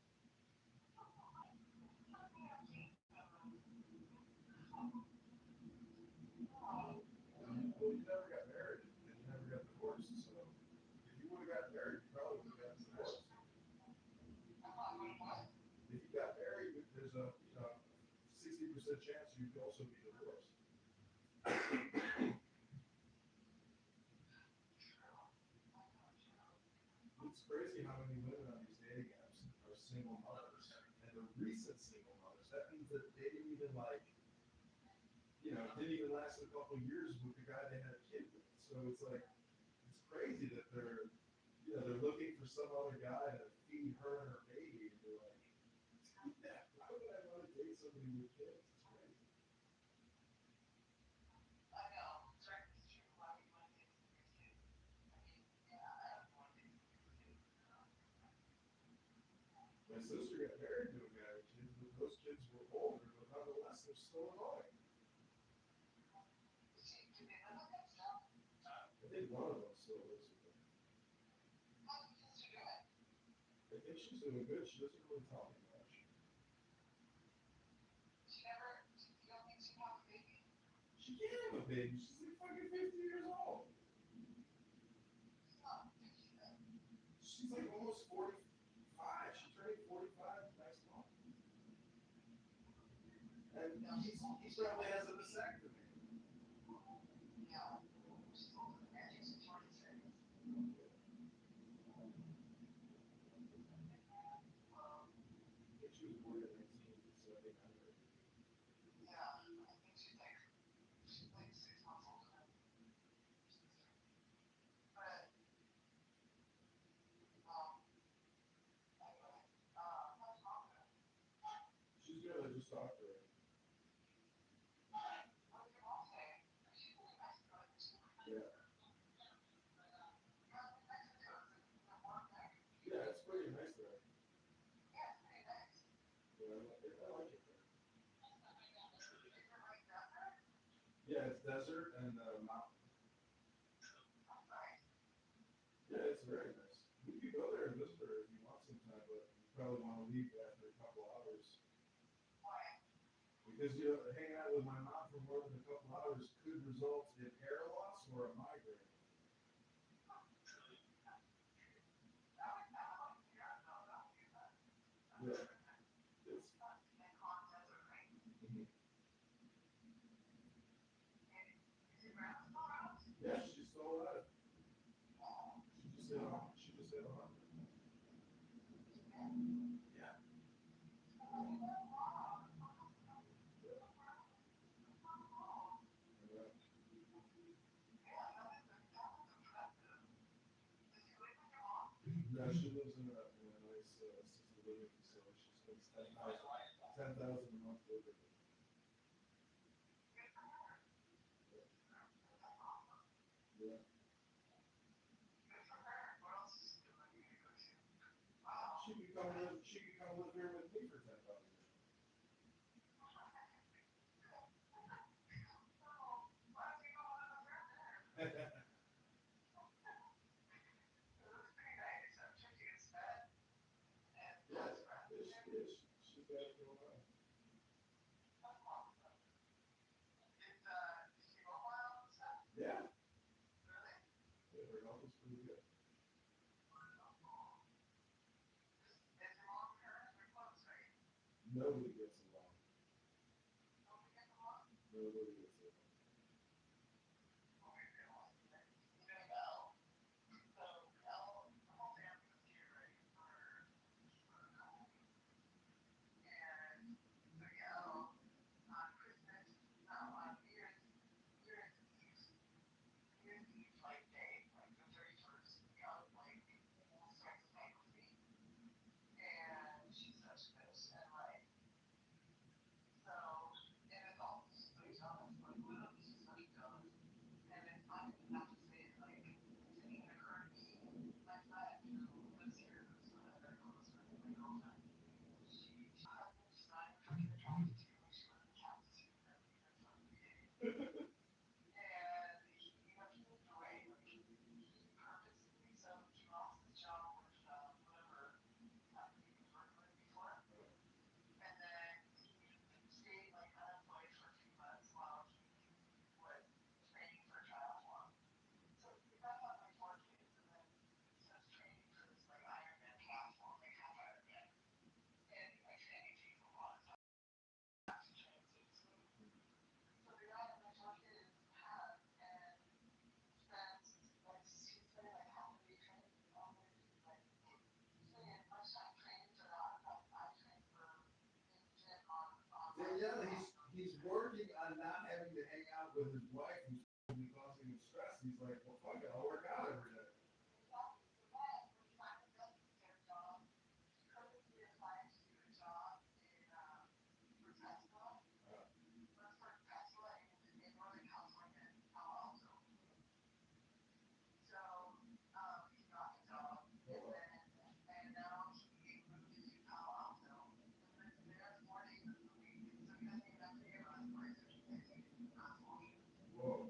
Well, you never got married and you never got divorced, so if you would have got married, you probably would have gotten divorced. If you got married, there's a 60% chance you'd also be divorced. It's crazy how many women on these dating apps are single mothers, and the recent single mothers. That means that they didn't even didn't even last a couple of years with the guy they had a kid with. So it's like, it's crazy that they're looking for some other guy to feed her and her baby, and they're like, why would I want to date somebody with kids? It's crazy. My sister got married to a guy with kids, but those kids were older, but nonetheless, they're still annoying. I think one of them still lives with them. I think she's doing good. She doesn't really talk much. She can't have a baby. She's like fucking 50 years old. She's like almost 45. She's turning 45 next month. And he probably has a vasectomy. She was born in 1979. She's good. I just talked to her. Yeah. Yeah, it's pretty nice there. Yeah, I like it there. Yeah, it's desert and mountain. Yeah, it's very nice. We could go there and visit her if you want sometime, but you probably want to leave after a couple hours. Why? Because hanging out with my mom for more than a couple hours could result in hair loss or a migraine. Yeah. Yeah, she's still alive. She just hit 100. Yeah. No, she lives in a nice assisted living facility. She spends $10,000 a month living. Yeah. She could come live here with me for $10,000. She's got it going on. Yeah. Yeah, her health is pretty good. Nobody gets along. Nobody gets along. Danielle, he's working on not having to hang out with his wife who's causing him stress. He's like, well, fuck it, I'll work out every day. Whoa.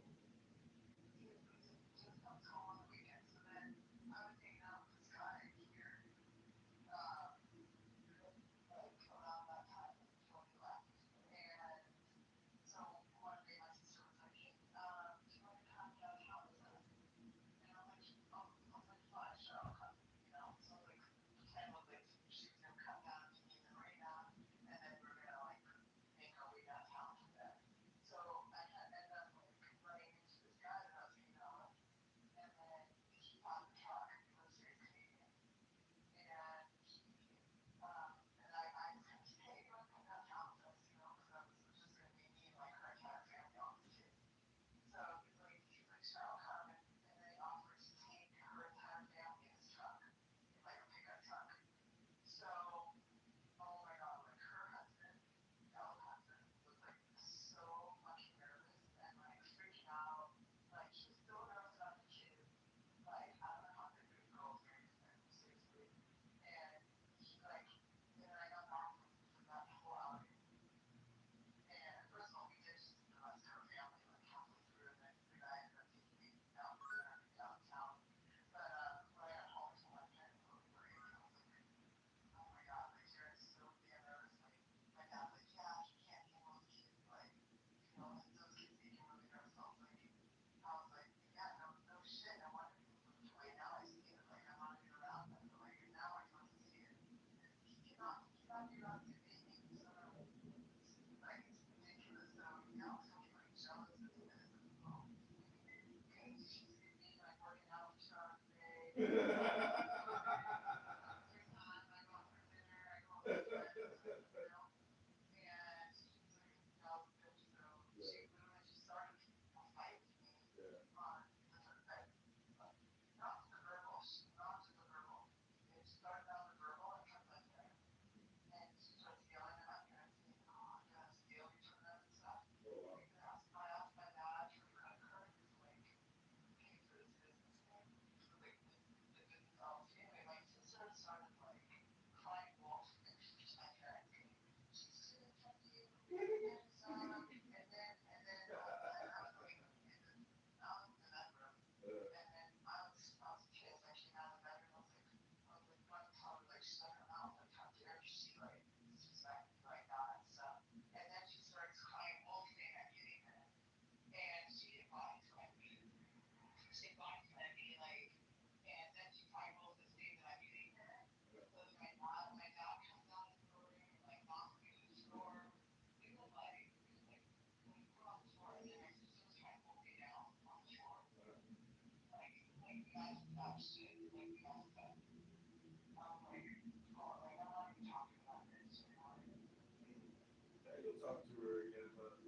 You'll talk to her again, but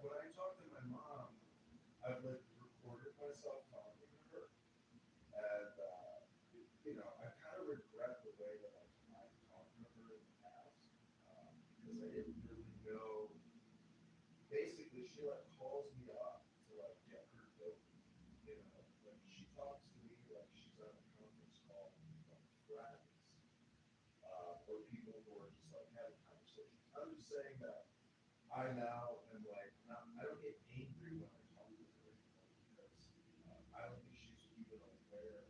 when I talk to my mom, I've like recorded myself talking to her, and I kind of regret the way that I've talked to her in the past because I didn't really know. Basically, she like calls me up to like get her dope. Like she talks to me like she's on a conference call with like friends. Or people who are just like having conversations. I'm just saying that I now am like, I don't get angry when I talk to her anymore because I don't think she's even aware.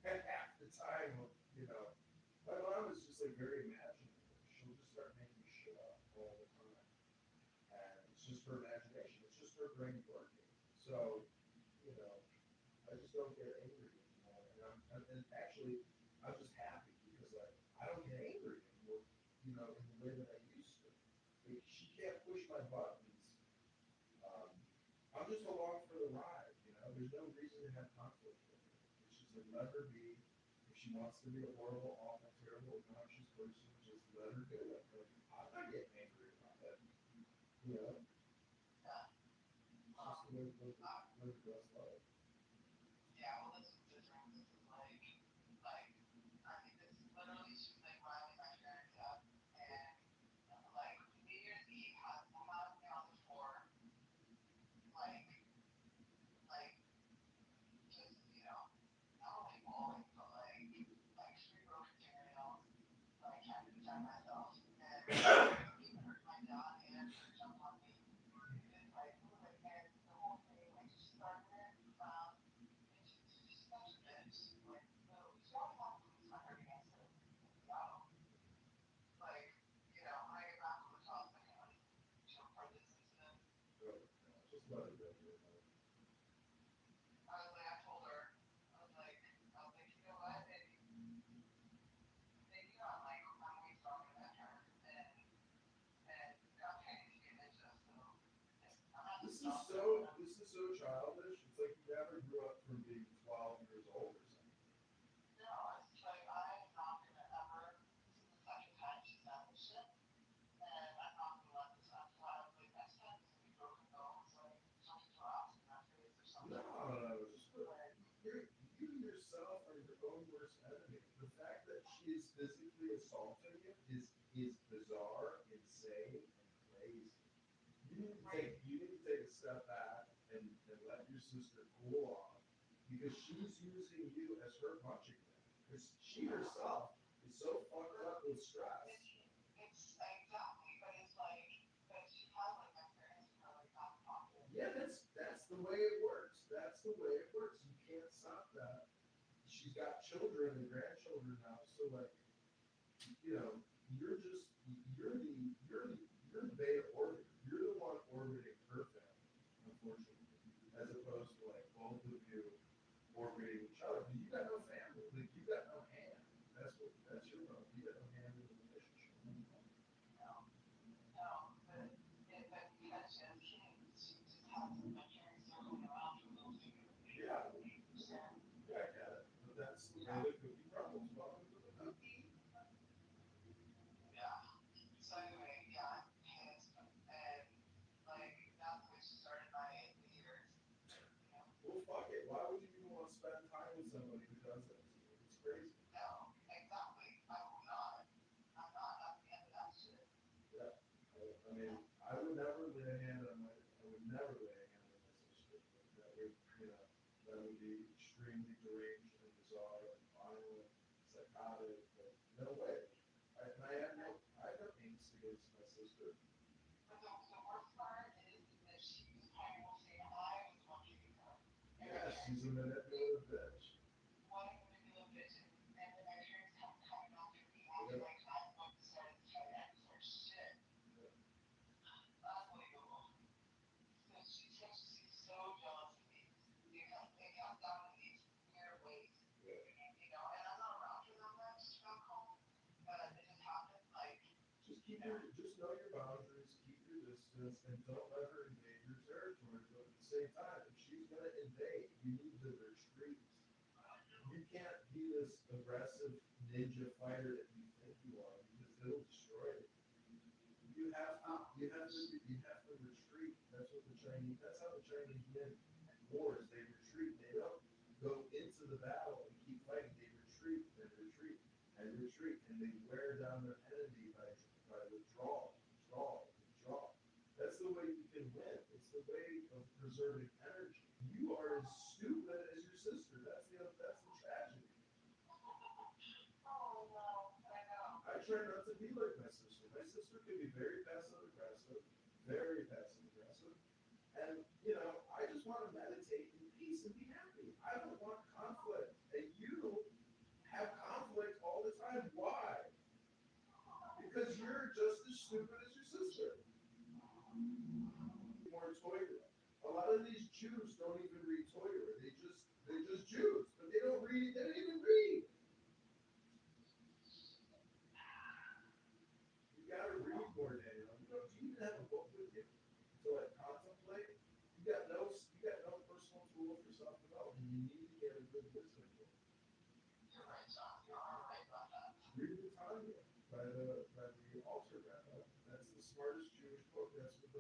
Half the time, my mom is just like very imaginative. She'll just start making shit up all the time. And it's just her imagination. It's just her brain working. So, I just don't get angry anymore. And actually, I'm just happy because like I don't get angry anymore, in the way that I used to. Like, she can't push my buttons. I'm just along for the ride. There's no reason to have conflict with her. It's just like let her be. If she wants to be a horrible, awful, terrible, obnoxious person, just let her good. Like, I'm not getting angry about it. You know? Just live the best life. Yeah, well, this is different. This is like, I think this is literally, she was like riling my parents up, and like New Year's Eve has me on the floor, like just, you know, not only bawling, but like three broken fingernails, like can't defend myself, and even hurt my dad and her jumped on me. It's like, and the whole thing, like she started it, and she's such a bitch. Like, literally, she always has to lose my heart against her. Like, you know, when I get back on the top, like, I'm gonna jump for this incident. Just let it go. I told her, I was like, you know what, baby? Maybe I'm like, I'm way stronger than her, and I'm paying to get ninja, so I'm not This just is so childish. It's like you never grew up from being 12 years old or something. No, it's like, I'm not gonna ever, this is the second time she's done this shit, and I'm not gonna let this unflag. Like, next time there's gonna be broken bones, like, something drops in my face or something. No. You yourself are your own worst enemy. The fact that she is physically assaulting you is bizarre, insane, and crazy. You need to take a step back and let your sister cool off, because she's using you as her punching bag. Because she herself is so fucked up with stress. It's exactly, but it's like, but she has like my parents in her like back pocket. Yeah, that's the way it works. That's the way it works. You can't stop that. She's got children and grandchildren now, so like, you know, you're the beta orbiter. You're the one orbiting her family, unfortunately, as opposed to like both of you orbiting each other. Because you got no family, like you got no hand. That's your problem. You got no hand in the relationship. No, but because she has kids, she just has my parents circling around for little finger. Yeah. Yeah, I get it. But that's the way the cookie crumbles. Welcome to the cookie. Yeah. So anyway, yeah, I'm pissed, and like that's the way she started my years. You know? Well, fuck it. Why would you even want to spend time with somebody who does that to you? It's crazy. No, exactly. I will not. I'm not at the end of that shit. Yeah. I mean, I would never lay a hand on my sister. That would, you know, that would be extremely deranged and bizarre and violent, psychotic. But no way. I have no angst against my sister. But the worst part is that she was probably will say I was the one kicking her. Yeah, she's a manipulative bitch. What a manipulative bitch. And then my parents come coming after me after like I'm the one that started the fight for shit. Unbelievable. So she's so jealous of me. It comes down to these weird ways. You know, and I'm not around for that much back home, but it just happens like. Just know your boundaries, keep your distance, and don't let her invade your territory. But at the same time, if she's gonna invade, you need to retreat. You can't be this aggressive ninja fighter that you think you are, because it'll destroy you. You have to retreat. That's how the Chinese win wars. They retreat. They don't go into the battle and keep fighting. They retreat and retreat and retreat, and they wear down their enemy by withdrawal. That's the way you can win. It's the way of preserving energy. You are as stupid as your sister. That's the tragedy. Oh no, I know. I try not to be like my sister. My sister can be very passive aggressive, and you know, I just want to meditate in peace and be happy. I don't want conflict, and you have conflict all the time. Why? Because you're just as stupid as your sister. More Torah. A lot of these Jews don't even read Torah. They just Jews, but they don't read. They don't even read. You gotta read more, Daniel. You don't even have a book with you to like contemplate. You got no personal tool for self-development. You need to get a good wisdom book. You're right, John. You are right about that. Read the Tanya by the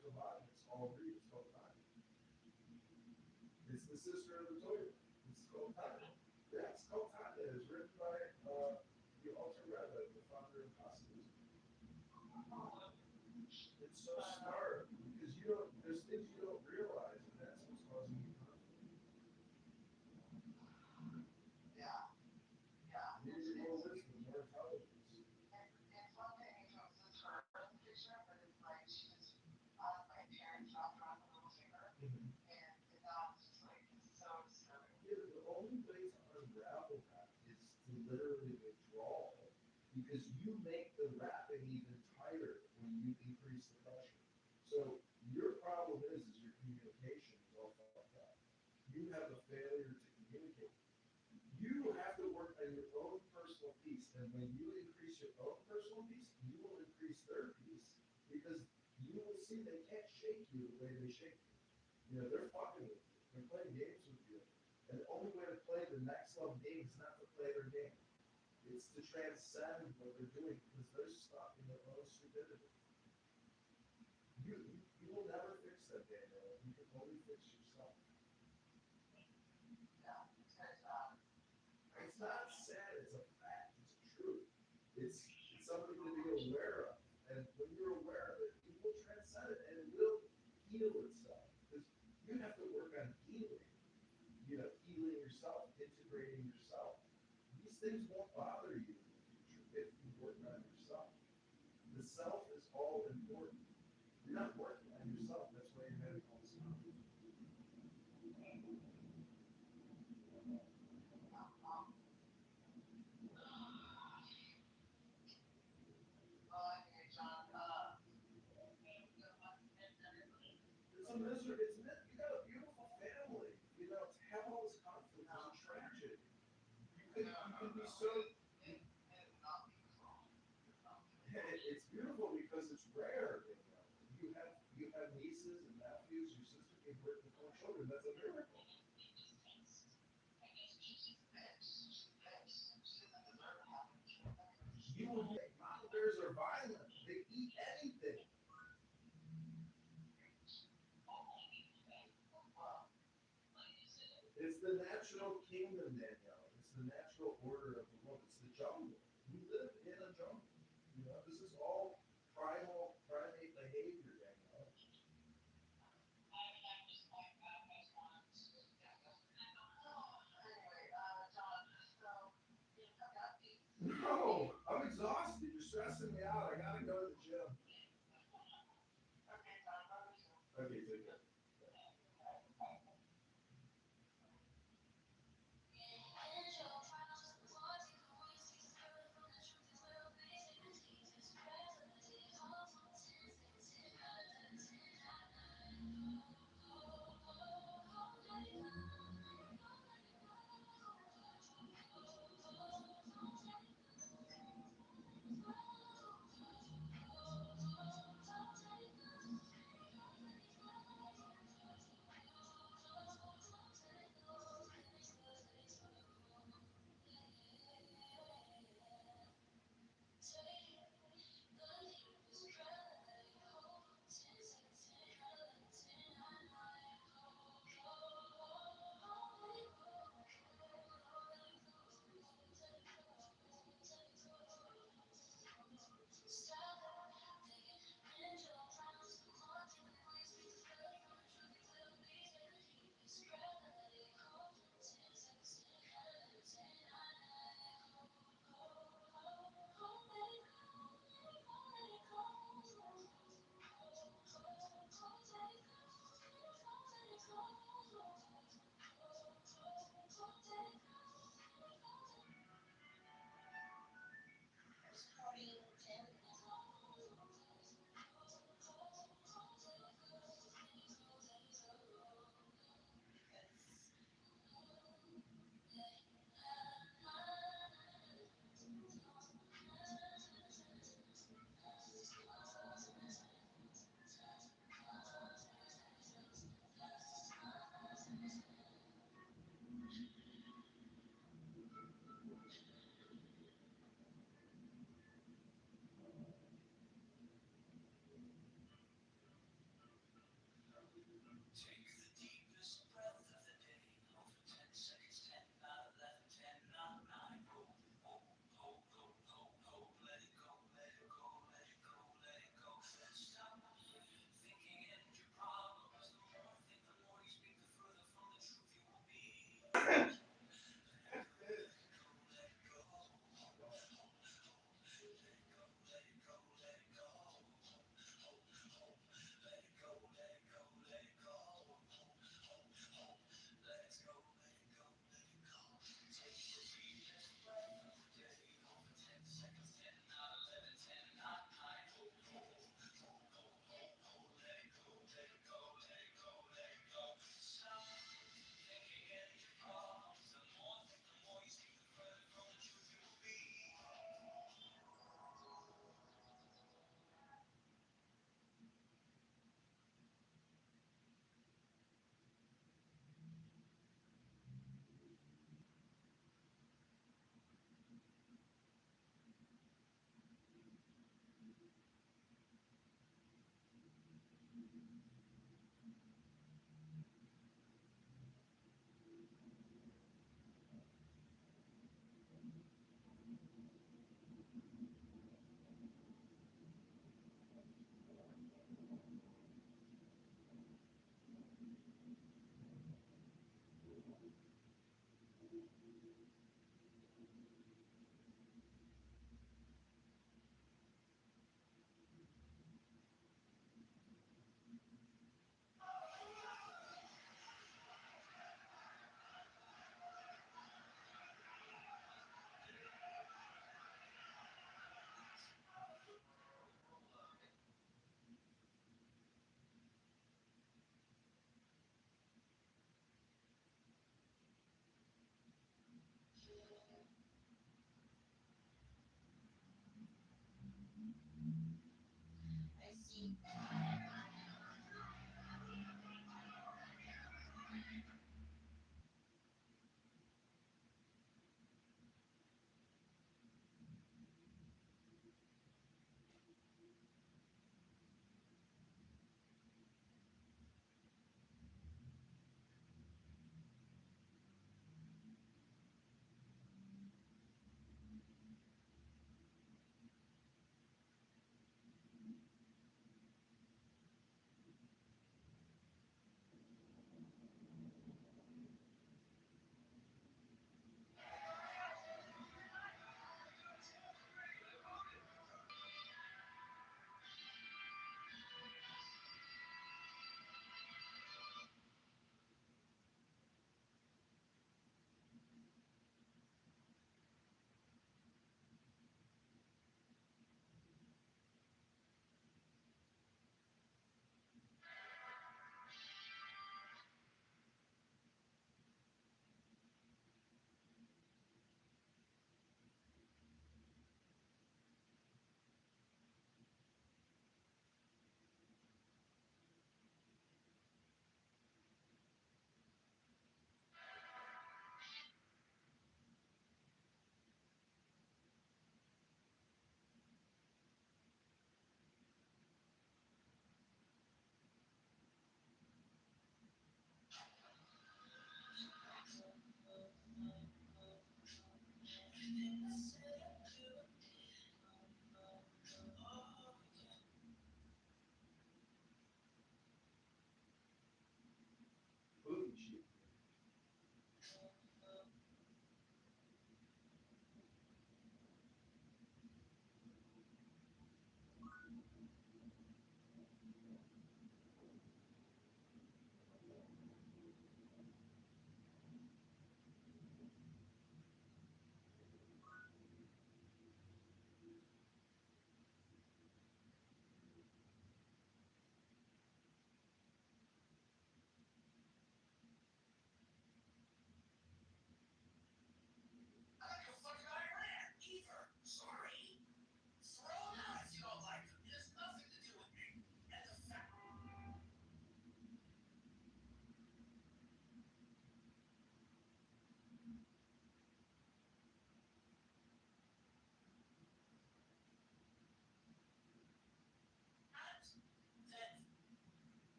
come on, it's all read. It's called Tanya. It's the sister of the Torah. It's called Tanya. Yeah, it's called Tanya. It's written by the Alter Rebbe, the founder of Hasidism. It's so smart because there's things you don't realize, and that's what's causing you conflict. Yeah. You need more wisdom, more intelligence. It's one thing if it was just her picture, but it's like she just, my parents dropped her on the little finger, and now it's just like, it's so disturbing. Yeah, the only way to unravel that is to literally withdraw, because you make the wrapping even tighter when you increase the pressure. So your problem is your communication is all fucked up. You have a failure to communicate. You have to work on your own personal piece, and when you increase your own personal piece, you will increase their piece, because you will see they can't shake you the way they shake you. You know, they're fucking with you. They're playing games with you. And the only way to play the next level game is not to play their game. It's to transcend what they're doing, because they're stuck in their own stupidity. You will never fix that, Daniel. You can only fix yourself. Yeah, It's not sad, it's a fact, it's true. It's something to be aware of. And when you're aware of it, you will transcend it and it will heal itself. Because you have to work on healing. You know, healing yourself, integrating yourself. These things won't bother you in the future if you work on yourself. The self is all important. You're not working on yourself, that's why you're having all this conflict. It's a misery. You got a beautiful family. You know, to have all this conflict is a tragedy. You can be so. It's beautiful because it's rare. You have nieces and nephews. Your sister gave birth to 4 children. That's a miracle. You will make mama bears are violent. They eat anything. It's the natural kingdom, Danielle. It's the natural order of the world. It's the jungle. We live in a jungle. You know, this is all primate behavior, Danielle. No, I'm exhausted. You're stressing me out. I gotta go to the gym. Okay, take care.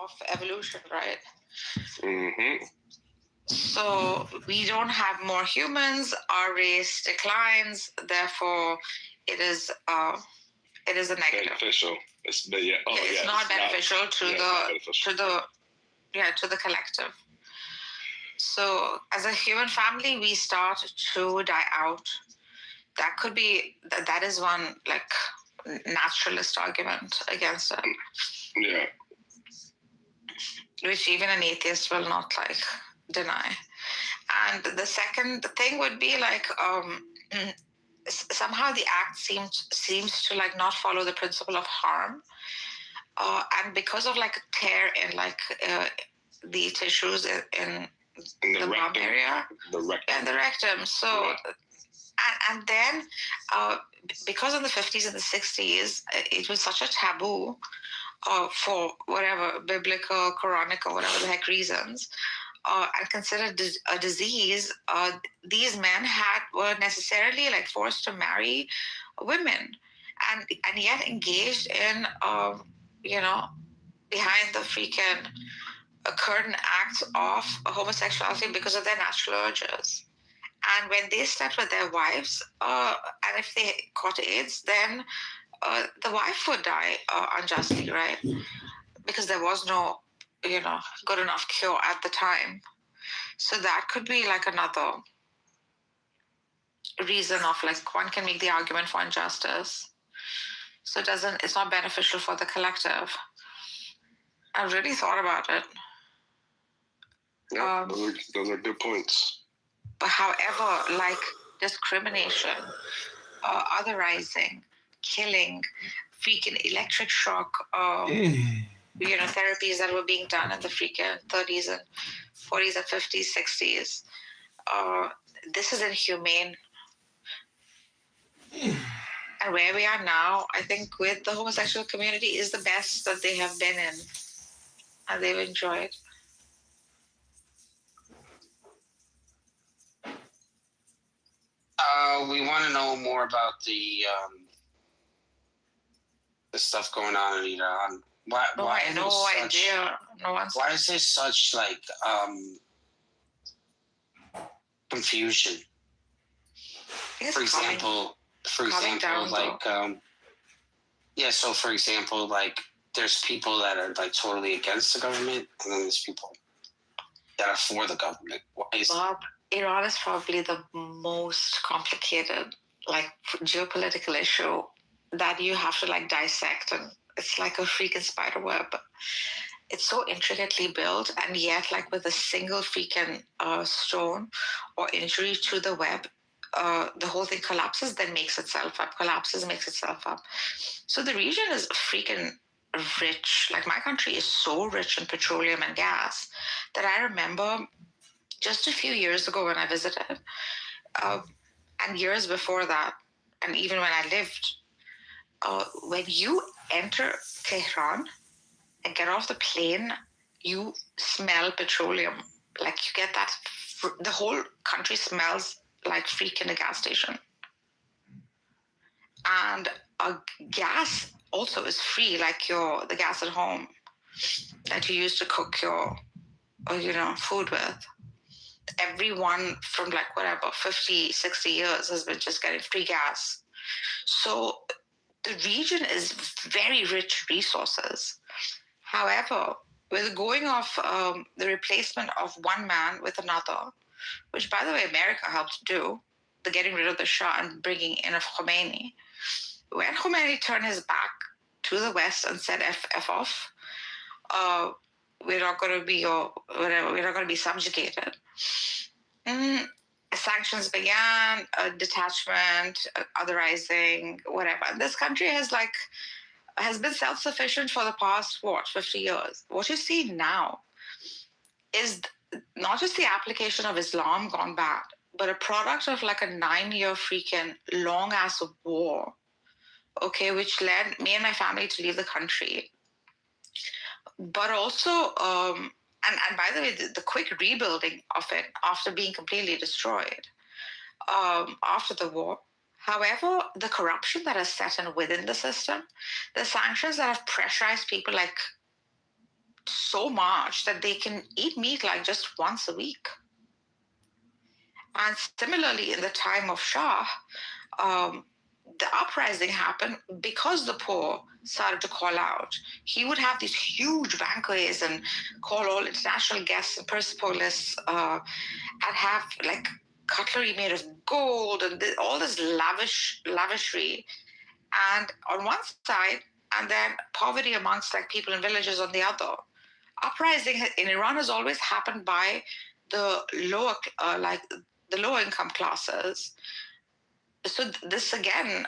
of evolution, right? Mm-hmm. So we don't have more humans. Our race declines. Therefore, it is a negative. Beneficial. It's not beneficial to the collective. So as a human family, we start to die out. That could be that is one like naturalist argument against it. Yeah. Which even an atheist will not like deny. And the second thing would be like somehow the act seems to like not follow the principle of harm, and because of like a tear in like the tissues in the bum area, the rectum. and the rectum. So and then because in the 50s and the 60s it was such a taboo for whatever biblical, Quranic, or whatever the heck reasons, and considered a disease, these men were necessarily like forced to marry women, and yet engaged in behind the freaking curtain acts of homosexuality because of their natural urges. And when they slept with their wives, and if they caught AIDS, then the wife would die unjustly, right? Because there was no, good enough cure at the time. So that could be like another reason of like one can make the argument for injustice. So it's not beneficial for the collective. I've really thought about it. Yeah, those are good points. But however, like discrimination, otherizing, killing, freaking electric shock, therapies that were being done in the freaking 30s and 40s and 50s, 60s. This is inhumane. And where we are now, I think with the homosexual community is the best that they have been in. And they've enjoyed. We want to know more about the stuff going on in Iran. Why is there such like confusion? For example, like there's people that are like totally against the government, and then there's people that are for the government. Bob, Iran is probably the most complicated like geopolitical issue that you have to like dissect, and it's like a freaking spider web. It's so intricately built, and yet like with a single freaking stone or injury to the web, the whole thing collapses, then makes itself up, makes itself up. So the region is freaking rich. Like my country is so rich in petroleum and gas that I remember just a few years ago when I visited, and years before that, and even when I lived, when you enter Tehran and get off the plane, you smell petroleum. Like you get that, the whole country smells like freaking a gas station. And gas also is free, like the gas at home that you use to cook your food with. Everyone from like whatever 50, 60 years has been just getting free gas. So the region is very rich in resources. However, with going off the replacement of one man with another, which by the way America helped do, the getting rid of the Shah and bringing in of Khomeini. When Khomeini turned his back to the West and said F off, we're not going to be whatever, we're not going to be subjugated. Sanctions began, detachment, otherizing, whatever. And this country has been self-sufficient for the past 50 years. What you see now is not just the application of Islam gone bad, but a product of like a 9-year freaking long ass war, okay, which led me and my family to leave the country. But also, and by the way, the quick rebuilding of it after being completely destroyed after the war. However, the corruption that has set in within the system, the sanctions that have pressurized people like so much that they can eat meat like just once a week. And similarly, in the time of Shah, the uprising happened because the poor started to call out. He would have these huge banquets and call all international guests and Persepolis and have like cutlery made of gold and all this lavishry. And on one side, and then poverty amongst like people in villages on the other. Uprising in Iran has always happened by the lower, the lower income classes. So this again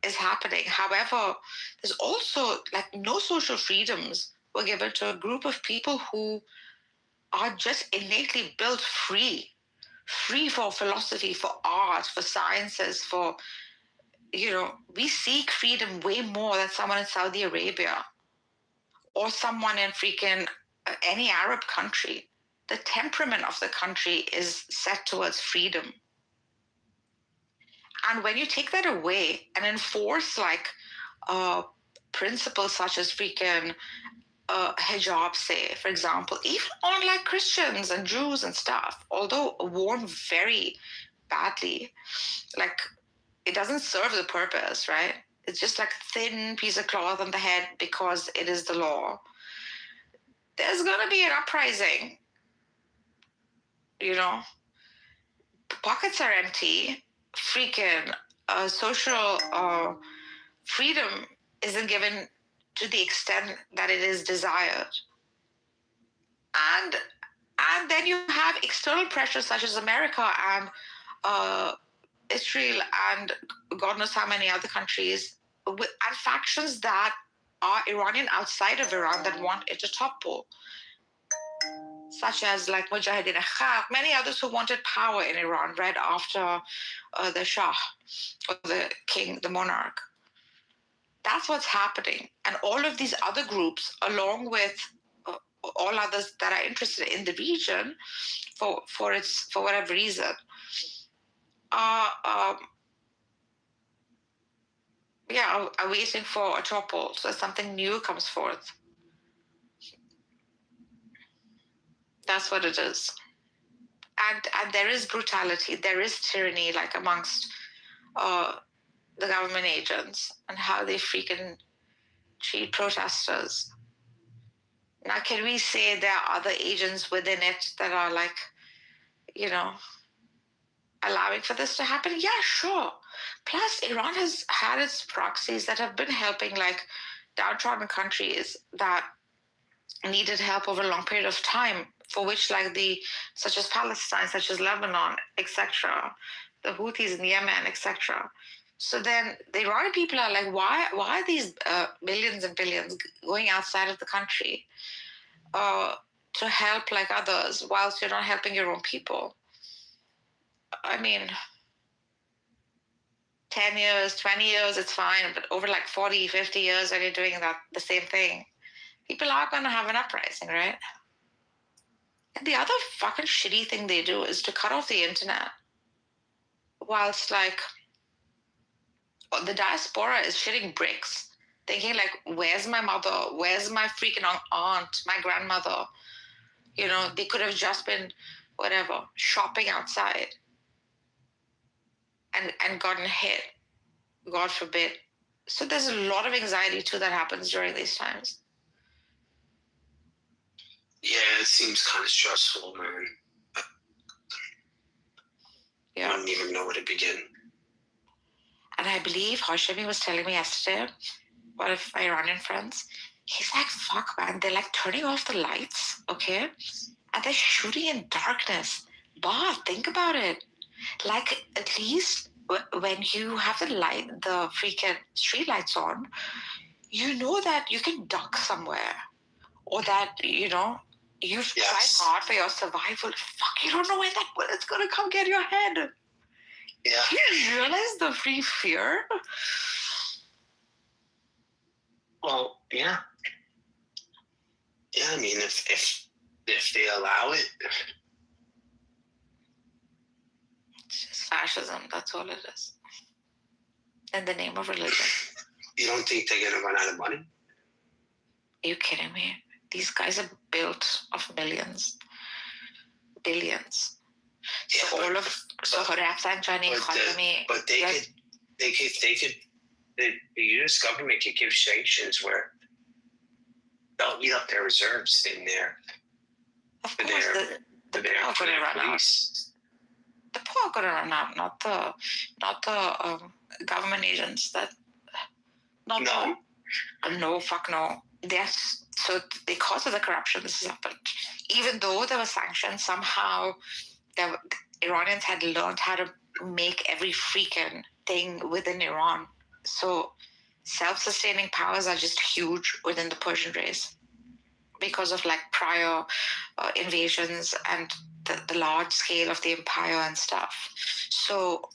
is happening. However, there's also like no social freedoms were given to a group of people who are just innately built free for philosophy, for art, for sciences, for, you know, we seek freedom way more than someone in Saudi Arabia or someone in freaking any Arab country. The temperament of the country is set towards freedom. And when you take that away and enforce like principles such as freaking hijab, say, for example, even on like Christians and Jews and stuff, although worn very badly, like it doesn't serve the purpose, right? It's just like a thin piece of cloth on the head because it is the law. There's going to be an uprising, you know. Pockets are empty. Freaking social freedom isn't given to the extent that it is desired. And then you have external pressures such as America and Israel and God knows how many other countries, and factions that are Iranian outside of Iran that want it to topple, such as like Mujahideen Khalq, many others who wanted power in Iran right after the Shah, or the king, the monarch. That's what's happening. And all of these other groups, along with all others that are interested in the region for whatever reason, are waiting for a topple, so something new comes forth. That's what it is. And there is brutality, there is tyranny, like amongst the government agents and how they freaking treat protesters. Now, can we say there are other agents within it that are like, you know, allowing for this to happen? Yeah, sure. Plus, Iran has had its proxies that have been helping like downtrodden countries that needed help over a long period of time, for which like such as Palestine, such as Lebanon, etc., the Houthis in Yemen, etc. So then the Iranian people are like, why are these millions and billions going outside of the country to help like others whilst you're not helping your own people? I mean, 10 years, 20 years, it's fine, but over like 40, 50 years when you're doing the same thing, people are going to have an uprising, right? And the other fucking shitty thing they do is to cut off the internet. Whilst like the diaspora is shitting bricks, thinking like, where's my mother? Where's my freaking aunt, my grandmother? You know, they could have just been, whatever, shopping outside and gotten hit, God forbid. So there's a lot of anxiety too that happens during these times. Yeah, it seems kind of stressful, man. Yeah. I don't even know where to begin. And I believe Hashemi was telling me yesterday, one of my Iranian friends, he's like, fuck, man, they're like turning off the lights, okay? And they're shooting in darkness. Bah, think about it. Like, at least when you have the freaking street lights on, you know that you can duck somewhere. Or that, you know, you've tried hard for your survival. Fuck, you don't know when that bullet's gonna come get your head. Yeah. Do you realize the free fear? Well, yeah. Yeah, I mean, if they allow it. It's just fascism, that's all it is. In the name of religion. You don't think they're gonna run out of money? Are you kidding me? These guys are built of millions, billions. So Yeah, all of Rafsanjani economy. But they could. The U.S. government could give sanctions where they'll eat up their reserves in there. Of course, the poor are going to run out. The poor are going to run out, not the government agents. No, fuck no. So because of the corruption, this has happened. Even though there were sanctions, somehow the Iranians had learned how to make every freaking thing within Iran. So self-sustaining powers are just huge within the Persian race because of like prior invasions and the large scale of the empire and stuff. So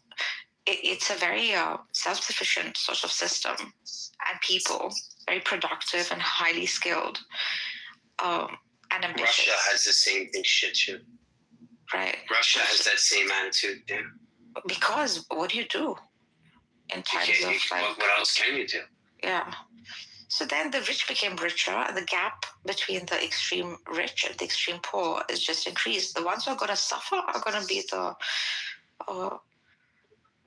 it's a very self-sufficient sort of system, and people very productive and highly skilled and ambitious. Russia has the same thing shit too. Right. Russia has that same attitude, yeah. Because what do you do in times of like... What else can you do? Yeah. So then the rich became richer, and the gap between the extreme rich and the extreme poor is just increased. The ones who are going to suffer are going to be the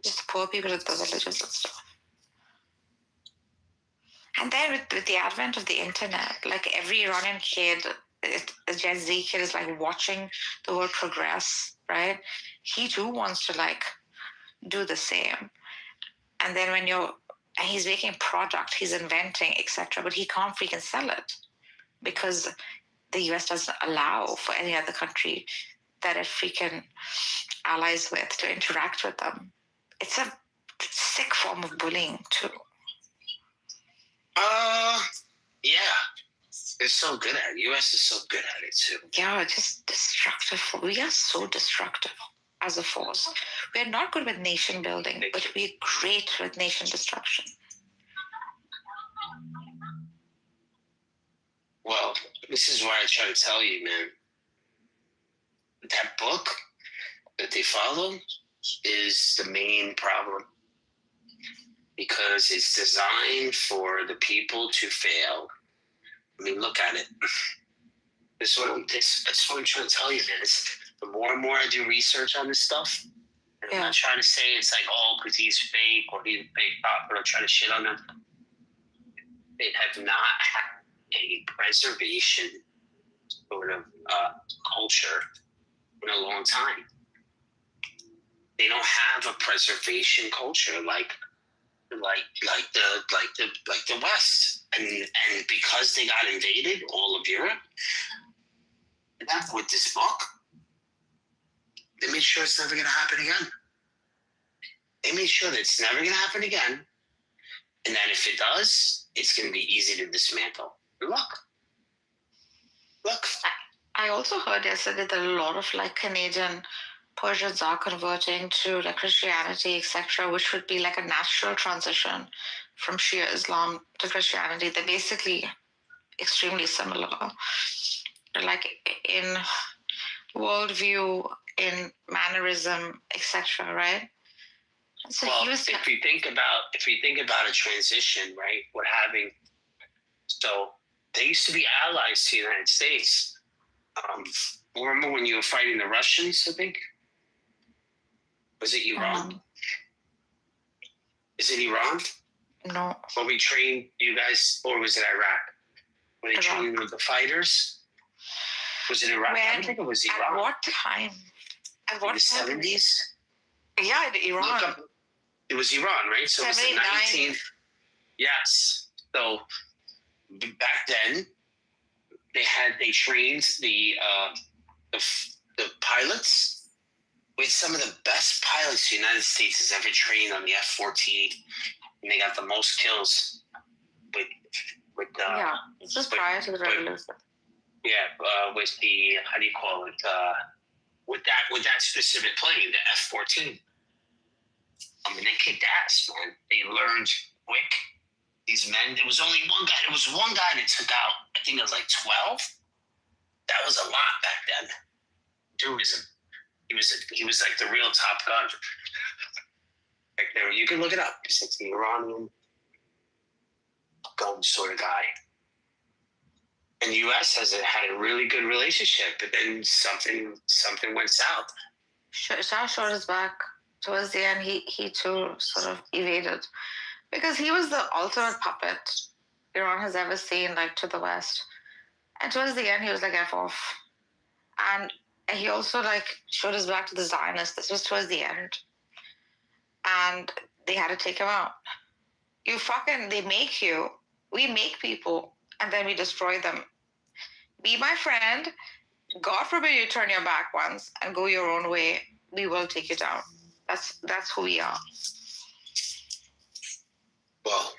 just the poor people in the villages and stuff. And then with the advent of the internet, like every Iranian kid, a Gen Z kid is like watching the world progress, right? He too wants to like do the same. And then when he's making product, he's inventing, etc., but he can't freaking sell it because the US doesn't allow for any other country that it freaking allies with to interact with them. It's a sick form of bullying too. Yeah. They're so good at it. US is so good at it too. Yeah, just destructive. We are so destructive as a force. We are not good with nation building, but we're great with nation destruction. Well, this is why I try to tell you, man. That book that they follow is the main problem. Because it's designed for the people to fail. I mean, look at it. That's what I'm trying to tell you, man. The more and more I do research on this stuff, and I'm not trying to say it's like, because he's fake or he's a fake cop, but I'm trying to shit on them. They have not had a preservation sort of culture in a long time. They don't have a preservation culture like the West, and because they got invaded, all of Europe, and with this book, they made sure it's never going to happen again. They made sure that it's never going to happen again, and that if it does, it's going to be easy to dismantle. Look. I also heard yesterday that a lot of like Canadian Persians are converting to like Christianity, etc., which would be like a natural transition from Shia Islam to Christianity. They're basically extremely similar, like in worldview, in mannerism, etc., right? So well, if you think about a transition, right? So they used to be allies to the United States. Remember when you were fighting the Russians, I think? Was it Iran? Is it Iran? No. Where we trained you guys, or was it Iraq? When they trained with the fighters? Was it Iraq? I don't think it was Iran. At what time? In the 70s? Yeah, Iran. It was Iran, right? So it was the 19th. Yes. So back then, they trained the pilots with some of the best pilots the United States has ever trained on the F-14, and they got the most kills with this was prior to the revolution. With the with that specific plane, the F-14. I mean, they kicked ass, man. They learned quick. These men. There was only one guy. There was one guy that took out, I think it was like 12. That was a lot back then. Dude he was like the real Top Gun. Like there, you can look it up. He's like the Iranian gun sort of guy. And the U.S. had a really good relationship, but then something went south. Shah showed his back towards the end. He too sort of evaded because he was the ultimate puppet Iran has ever seen, like, to the West. And towards the end, he was like, F off. And he also, like, showed his back to the Zionists. This was towards the end. And they had to take him out. They make you. We make people, and then we destroy them. Be my friend. God forbid you turn your back once and go your own way. We will take you down. That's who we are. Well.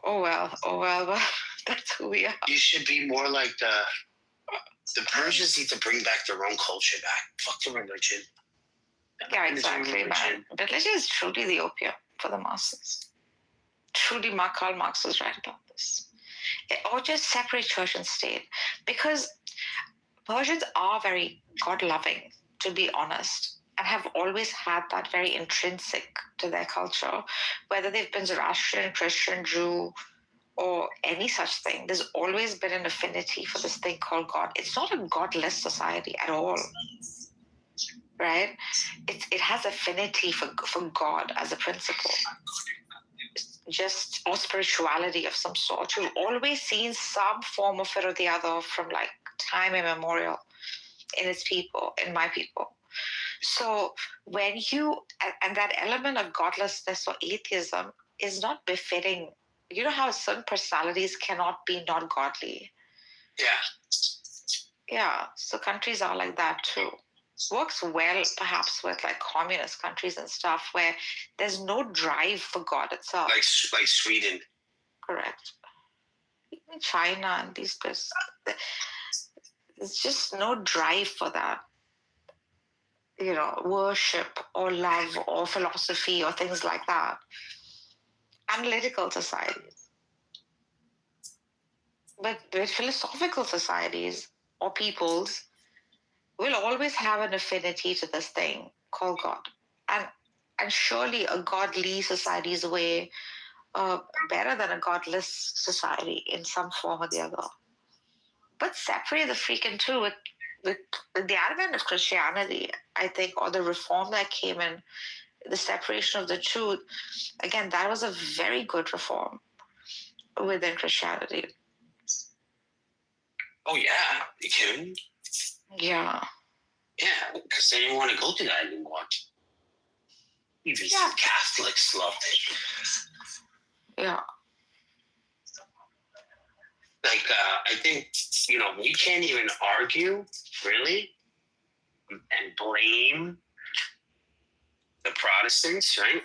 Oh well, but that's who we are. You should be more like the Persians need to bring back their own culture back. Fuck the religion. Yeah, exactly, man. Religion is truly the opium for the masses. Truly, Karl Marx was right about this. Or just separate church and state. Because Persians are very God-loving, to be honest, and have always had that very intrinsic to their culture. Whether they've been Zoroastrian, Christian, Jew, or any such thing, there's always been an affinity for this thing called God. It's not a godless society at all, right? It has affinity for God as a principle, or spirituality of some sort. You've always seen some form of it or the other from, like, time immemorial in its people, in my people. So when and that element of godlessness or atheism is not befitting. You know how certain personalities cannot be not godly? Yeah, so countries are like that too. Works well perhaps with, like, communist countries and stuff where there's no drive for God itself. Like Sweden. Correct. Even China and these places, there's just no drive for that. Worship or love or philosophy or things like that. Analytical societies. But philosophical societies or peoples will always have an affinity to this thing called God. And surely a godly society is way better than a godless society in some form or the other. But separate the freaking two with the advent of Christianity, I think, or the reform that came in, the separation of the two, again, that was a very good reform within Christianity. Oh, yeah. You kidding? Yeah. Yeah, because they didn't want to go to that anymore. Even some Catholics loved it. Yeah. Like, I think, we can't even argue, really, and blame the Protestants, right?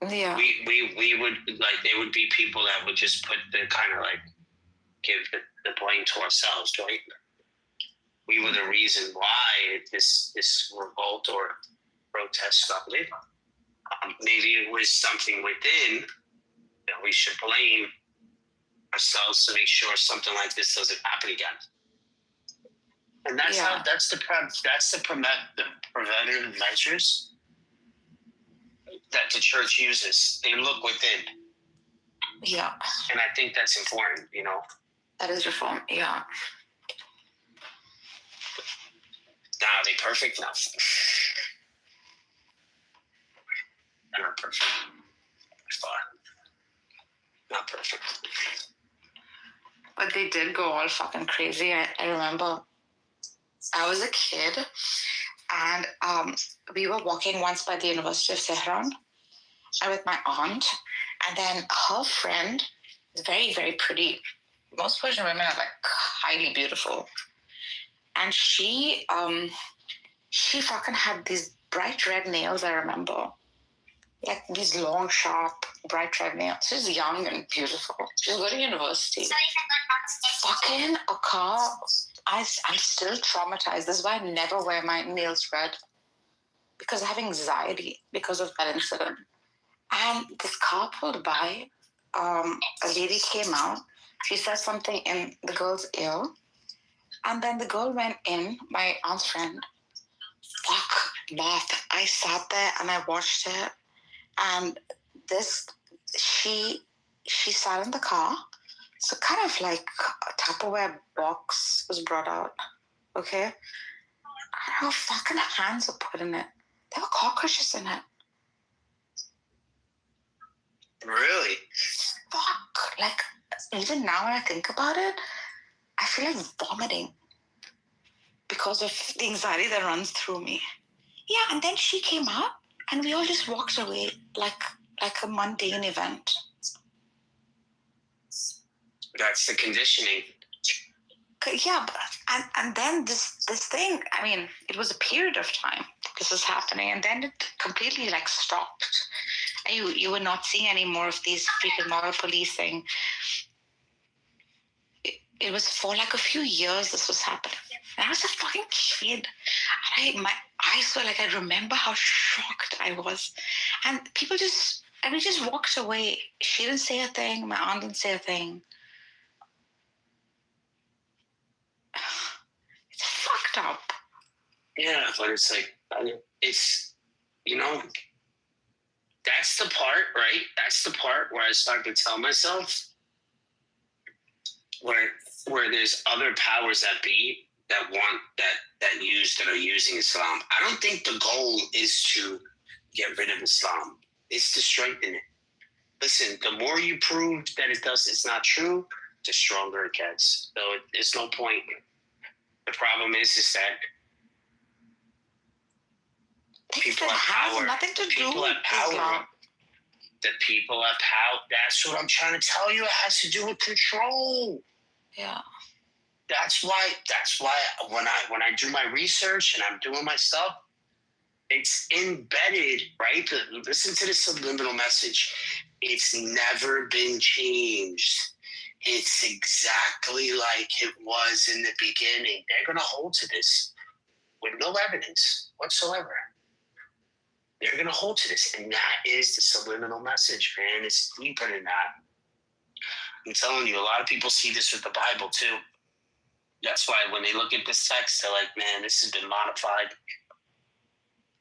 Yeah. We would, like, there would be people that would just put the kind of, like, give the blame to ourselves, right? We were the reason why this revolt or protest started. Maybe it was something within that we should blame ourselves to make sure something like this doesn't happen again. And that's the preventative measures that the church uses. They look within. Yeah. And I think that's important, That is reform, yeah. Nah, are they perfect? No. They're not perfect. Not perfect. But they did go all fucking crazy. I remember I was a kid and we were walking once by the University of Tehran with my aunt, and then her friend is very, very pretty. Most Persian women are, like, highly beautiful. And she fucking had these bright red nails, I remember. Like these long, sharp, bright red nails. She's young and beautiful. She's going to university. Fucking a car. I'm still traumatized. This is why I never wear my nails red. Because I have anxiety because of that incident. And this car pulled by. A lady came out. She said something in the girl's ear. And then the girl went in, my aunt's friend. Fuck, Bath. I sat there and I watched it. And she sat in the car So kind of like a Tupperware box was brought out. Okay? And her fucking hands were put in it. There were cockroaches in it. Really? Fuck. Like, even now when I think about it, I feel like vomiting because of the anxiety that runs through me. Yeah, and then she came up and we all just walked away like a mundane event. That's the conditioning. Yeah, but, and then this thing, I mean, it was a period of time this was happening, and then it completely like stopped. And you were not seeing any more of these freaking moral policing. It was for like a few years this was happening. And I was a fucking kid. And my eyes were like, I remember how shocked I was. And we just walked away. She didn't say a thing. My aunt didn't say a thing. It's fucked up. Yeah, but it's like, it's, you know, that's the part, right? That's the part where I start to tell myself where there's other powers that be that want that are using Islam. I don't think the goal is to get rid of Islam. It's to strengthen it. Listen, the more you prove that it's not true, the stronger it gets. So there's no point. The problem is that people have power. Nothing to do people with have power. Islam. The people have power. That's what I'm trying to tell you. It has to do with control. Yeah. That's why when I do my research and I'm doing my stuff, it's embedded, right? Listen to the subliminal message. It's never been changed. It's exactly like it was in the beginning. They're going to hold to this with no evidence whatsoever. They're going to hold to this. And that is the subliminal message, man. It's deeper than that. I'm telling you, a lot of people see this with the Bible, too. That's why when they look at this text, they're like, man, this has been modified.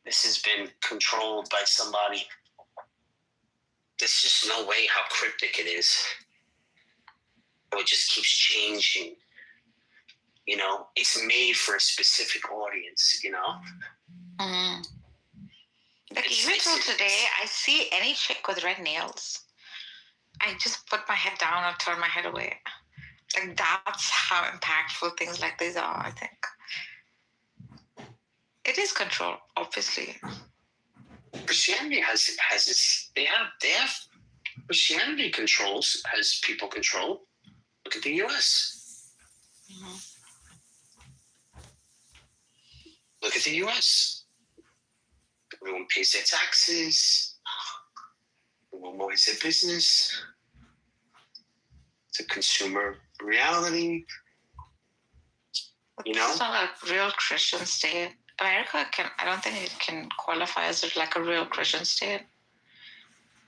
This has been controlled by somebody. There's just no way how cryptic it is. It just keeps changing. You know, it's made for a specific audience, you know? Mm-hmm. Like even till today, I see any chick with red nails, I just put my head down or turn my head away. Like that's how impactful things like these are, I think. It is control, obviously. Christianity has its they have Christianity has people controlled. Look at the US. Mm-hmm. Look at the US. Everyone pays their taxes. Everyone minds their business. It's a consumer reality. You know? It's not a real Christian state. America I don't think it can qualify as like a real Christian state.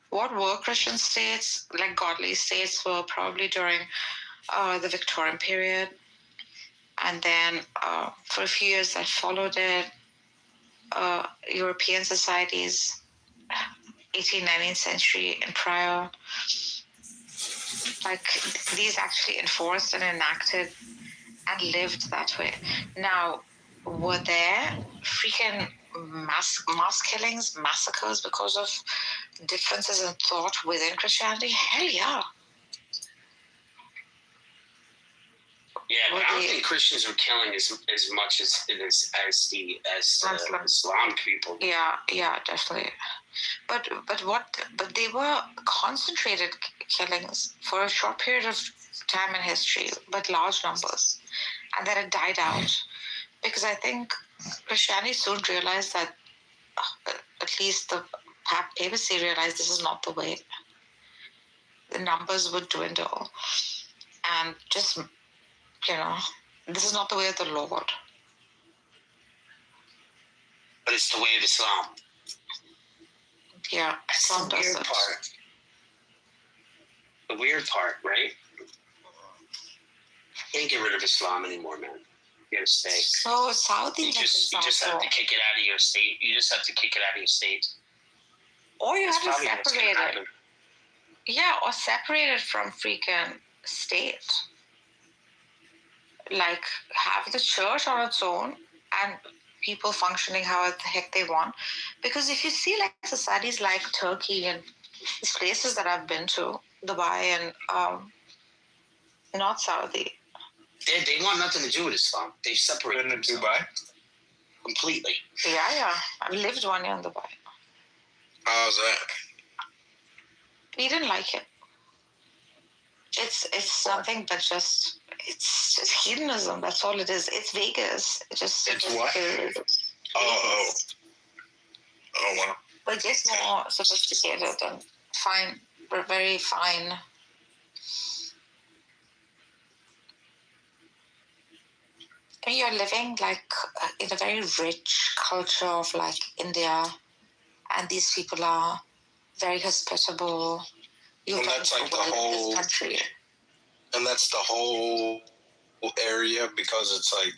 What were Christian states, like godly states, were probably during the Victorian period. And then for a few years that followed it, European societies, 18th, 19th century and prior, like these actually enforced and enacted and lived that way. Now, were there freaking mass killings, massacres because of differences in thought within Christianity? Hell yeah. Yeah, but I don't think Christians were killing as much as the Islam people. Yeah, definitely. But they were concentrated killings for a short period of time in history, but large numbers, and then it died out because I think Christianity soon realized that, at least the papacy realized this is not the way. The numbers would dwindle, and just, you know, this is not the way of the Lord. But it's the way of Islam. Yeah, Islam does it. The weird part, right? You can't get rid of Islam anymore, man. You gotta stay. So Saudi, you just have to kick it out of your state. You just have to kick it out of your state. Or you have to separate it. Yeah, or separate it from freaking state. Like, have the church on its own and people functioning how the heck they want. Because if you see like societies like Turkey and these places that I've been to, Dubai and North Saudi, They want nothing to do with Islam. They've separated Been to Dubai? completely. yeah. I lived 1 year in Dubai. How's that? We didn't like it. It's something that it's just hedonism. That's all it is. It's Vegas. It's what? Oh, wow. But just more sophisticated and fine, very fine. And you're living like in a very rich culture of like India, and these people are very hospitable. And that's like the whole country. And that's the whole area because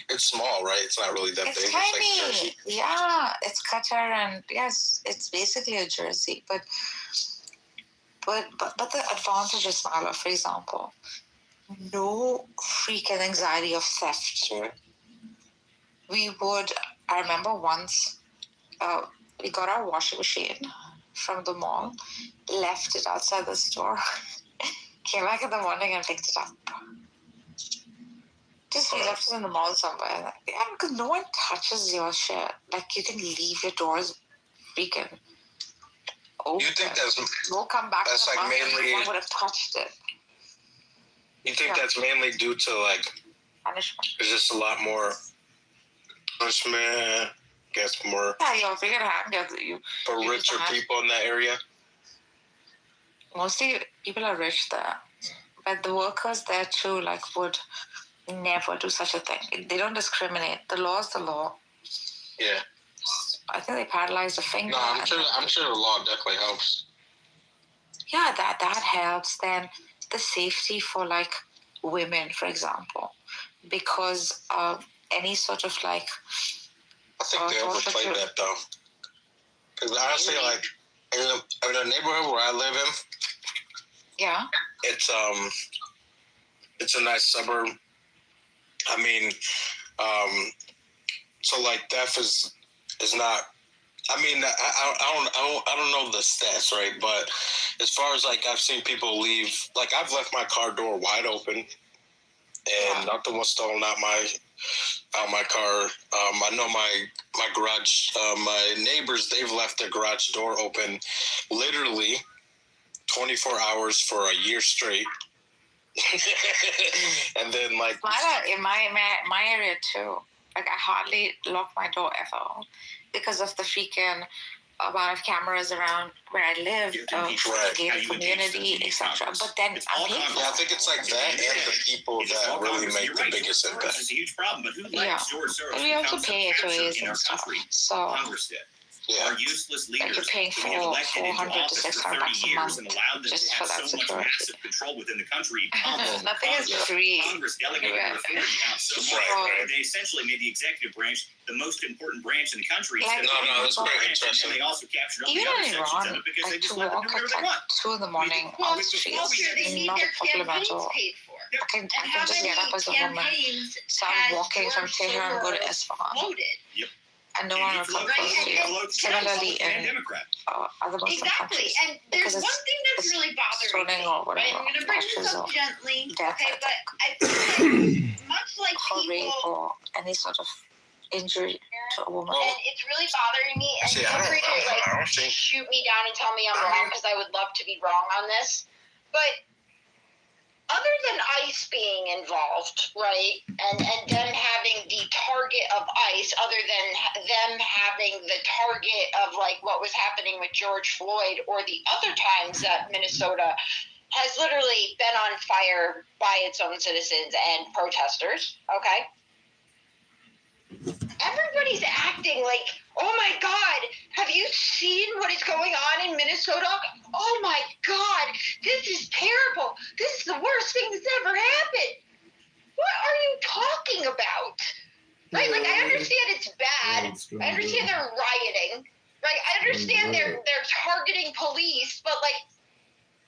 it's small, right? It's not really that It's big. tiny. It's like Jersey. Yeah, it's Qatar, and yes, it's basically a Jersey. But the advantage is smaller. For example, no freaking anxiety of theft. Yeah. I remember once we got our washing machine from the mall, left it outside the store, came back in the morning and picked it up. Just we left it in the mall somewhere. Yeah, because no one touches your shit. Like, you can leave your doors freaking open. You think we'll come back that's to the like month and mainly- no one would have touched it. You think that's mainly due to like punishment? There's just a lot more punishment, gets more Yeah, if you're gonna have you for richer people in that area. Mostly people are rich there, but the workers there too would never do such a thing. They don't discriminate. The law is the law. Yeah. I think they paralyzed a finger. No, I'm sure the law definitely helps. Yeah, that helps. Then the safety for like women, for example, because any sort of like. I think they overplayed that though. Because honestly, like in the neighborhood where I live in, yeah, it's a nice suburb. I mean, so like theft is not. I mean, I don't know the stats, right? But as far as like I've seen people leave, like I've left my car door wide open, and nothing was stolen out my car. I know my garage, my neighbors, they've left their garage door open, literally 24 hours for a year straight. And then like in my area too. Like I hardly lock my door ever because of the freaking amount of cameras around where I live, gated community, etc. But then I'm paying for I think it's like that and the people that really make the biggest impact. It's a huge problem, but who Yeah. likes George Soros? And we also becomes pay a captured HOAs in and our stuff. country. So Congress did. Our useless leaders you're paying who we have elected into 400 to office for 600 30 bucks a years month and allowed them just to for have that so much security. massive control within the country. Nothing is free. Congress delegated Yeah. authority out so much. Right. They essentially made the executive branch the most important branch in the country. Like- instead of No, being that's the very branch, interesting. And they also captured all Even the other in sections of Iran, it because they like just to let them walk do at whatever they like want. 2 in the morning on the streets is not a problem at all. I can just get up as a woman, start walking from Tehran, go to Isfahan, Yep. and no one will come close to you. Similarly in other Muslim Exactly, countries, and there's because one it's thing that's really bothering stoning me, or right? whatever, I'm going to bring this lashes up or gently, death, okay? I But I feel like much like or rape people, or any sort of injury to a woman. and it's really bothering me. And See, I feel don't- free to I don't like think- shoot me down and tell me I'm wrong because I would love to be wrong on this. But other than ICE being involved, right, and them having the target of ICE, other than them having the target of like what was happening with George Floyd, or the other times that Minnesota has literally been on fire by its own citizens and protesters, okay? Everybody's acting like, oh my God, have you seen what is going on in Minnesota? Oh my God, this is terrible. This is the worst thing that's ever happened. What are you talking about? Right? Like, I understand it's bad. I understand they're rioting. Right? I understand they're targeting police, but like,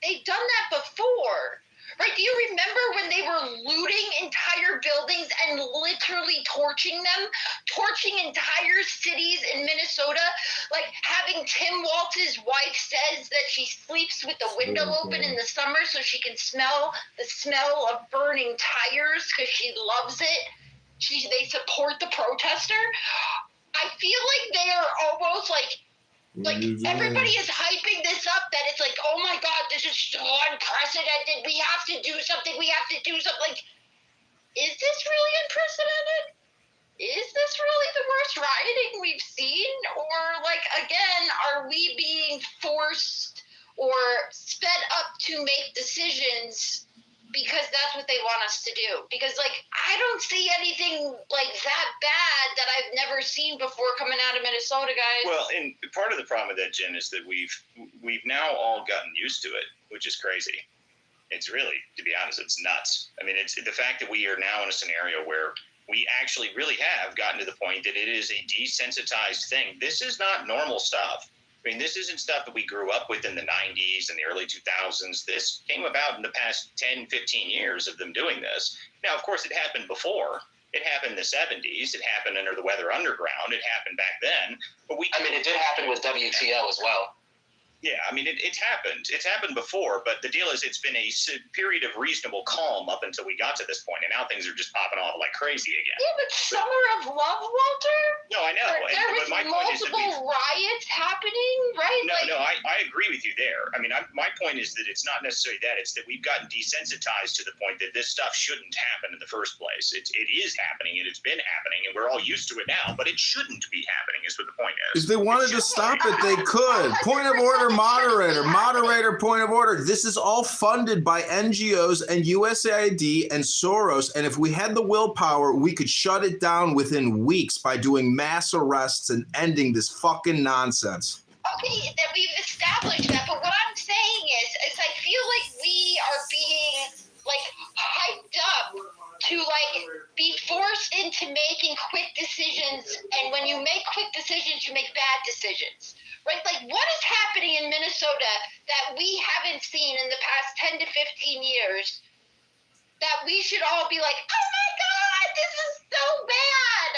they've done that before. Right? Do you remember when they were looting entire buildings and literally torching them? Torching entire cities in Minnesota? Like having Tim Walz's wife says that she sleeps with the window open in the summer so she can smell the smell of burning tires because she loves it. They support the protester. I feel like they are almost like everybody is hyping this up that it's like, oh my God, this is so unprecedented. We have to do something. We have to do something. Like, is this really unprecedented? Is this really the worst rioting we've seen? Or like, again, are we being forced or sped up to make decisions because that's what they want us to do? Because like, I don't see anything like that bad that I've never seen before coming out of Minnesota, guys. Well, and part of the problem with that, Jen, is that we've now all gotten used to it, which is crazy. It's really, to be honest, it's nuts. I mean, it's the fact that we are now in a scenario where we actually really have gotten to the point that it is a desensitized thing. This is not normal stuff. I mean, this isn't stuff that we grew up with in the 90s and the early 2000s. This came about in the past 10, 15 years of them doing this. Now, of course, it happened before. It happened in the 70s. It happened under the Weather Underground. It happened back then. But it did happen with WTO as well. Yeah, I mean, it's happened. It's happened before, but the deal is it's been a period of reasonable calm up until we got to this point, and now things are just popping off like crazy again. Yeah, but Summer of Love, Walter? No, I know. There was multiple riots happening, right? No, I agree with you there. I mean, my point is that it's not necessarily that. It's that we've gotten desensitized to the point that this stuff shouldn't happen in the first place. It is happening, and it's been happening, and we're all used to it now, but it shouldn't be happening is what the point is. If they wanted to stop it, they could. Point of order, moderator, point of order. This is all funded by NGOs and USAID and Soros. And if we had the willpower, we could shut it down within weeks by doing mass arrests and ending this fucking nonsense. Okay, that we've established that. But what I'm saying is I feel like we are being like hyped up to like be forced into making quick decisions. And when you make quick decisions, you make bad decisions. Right? Like, what is happening in Minnesota that we haven't seen in the past 10 to 15 years that we should all be like, oh my God, this is so bad?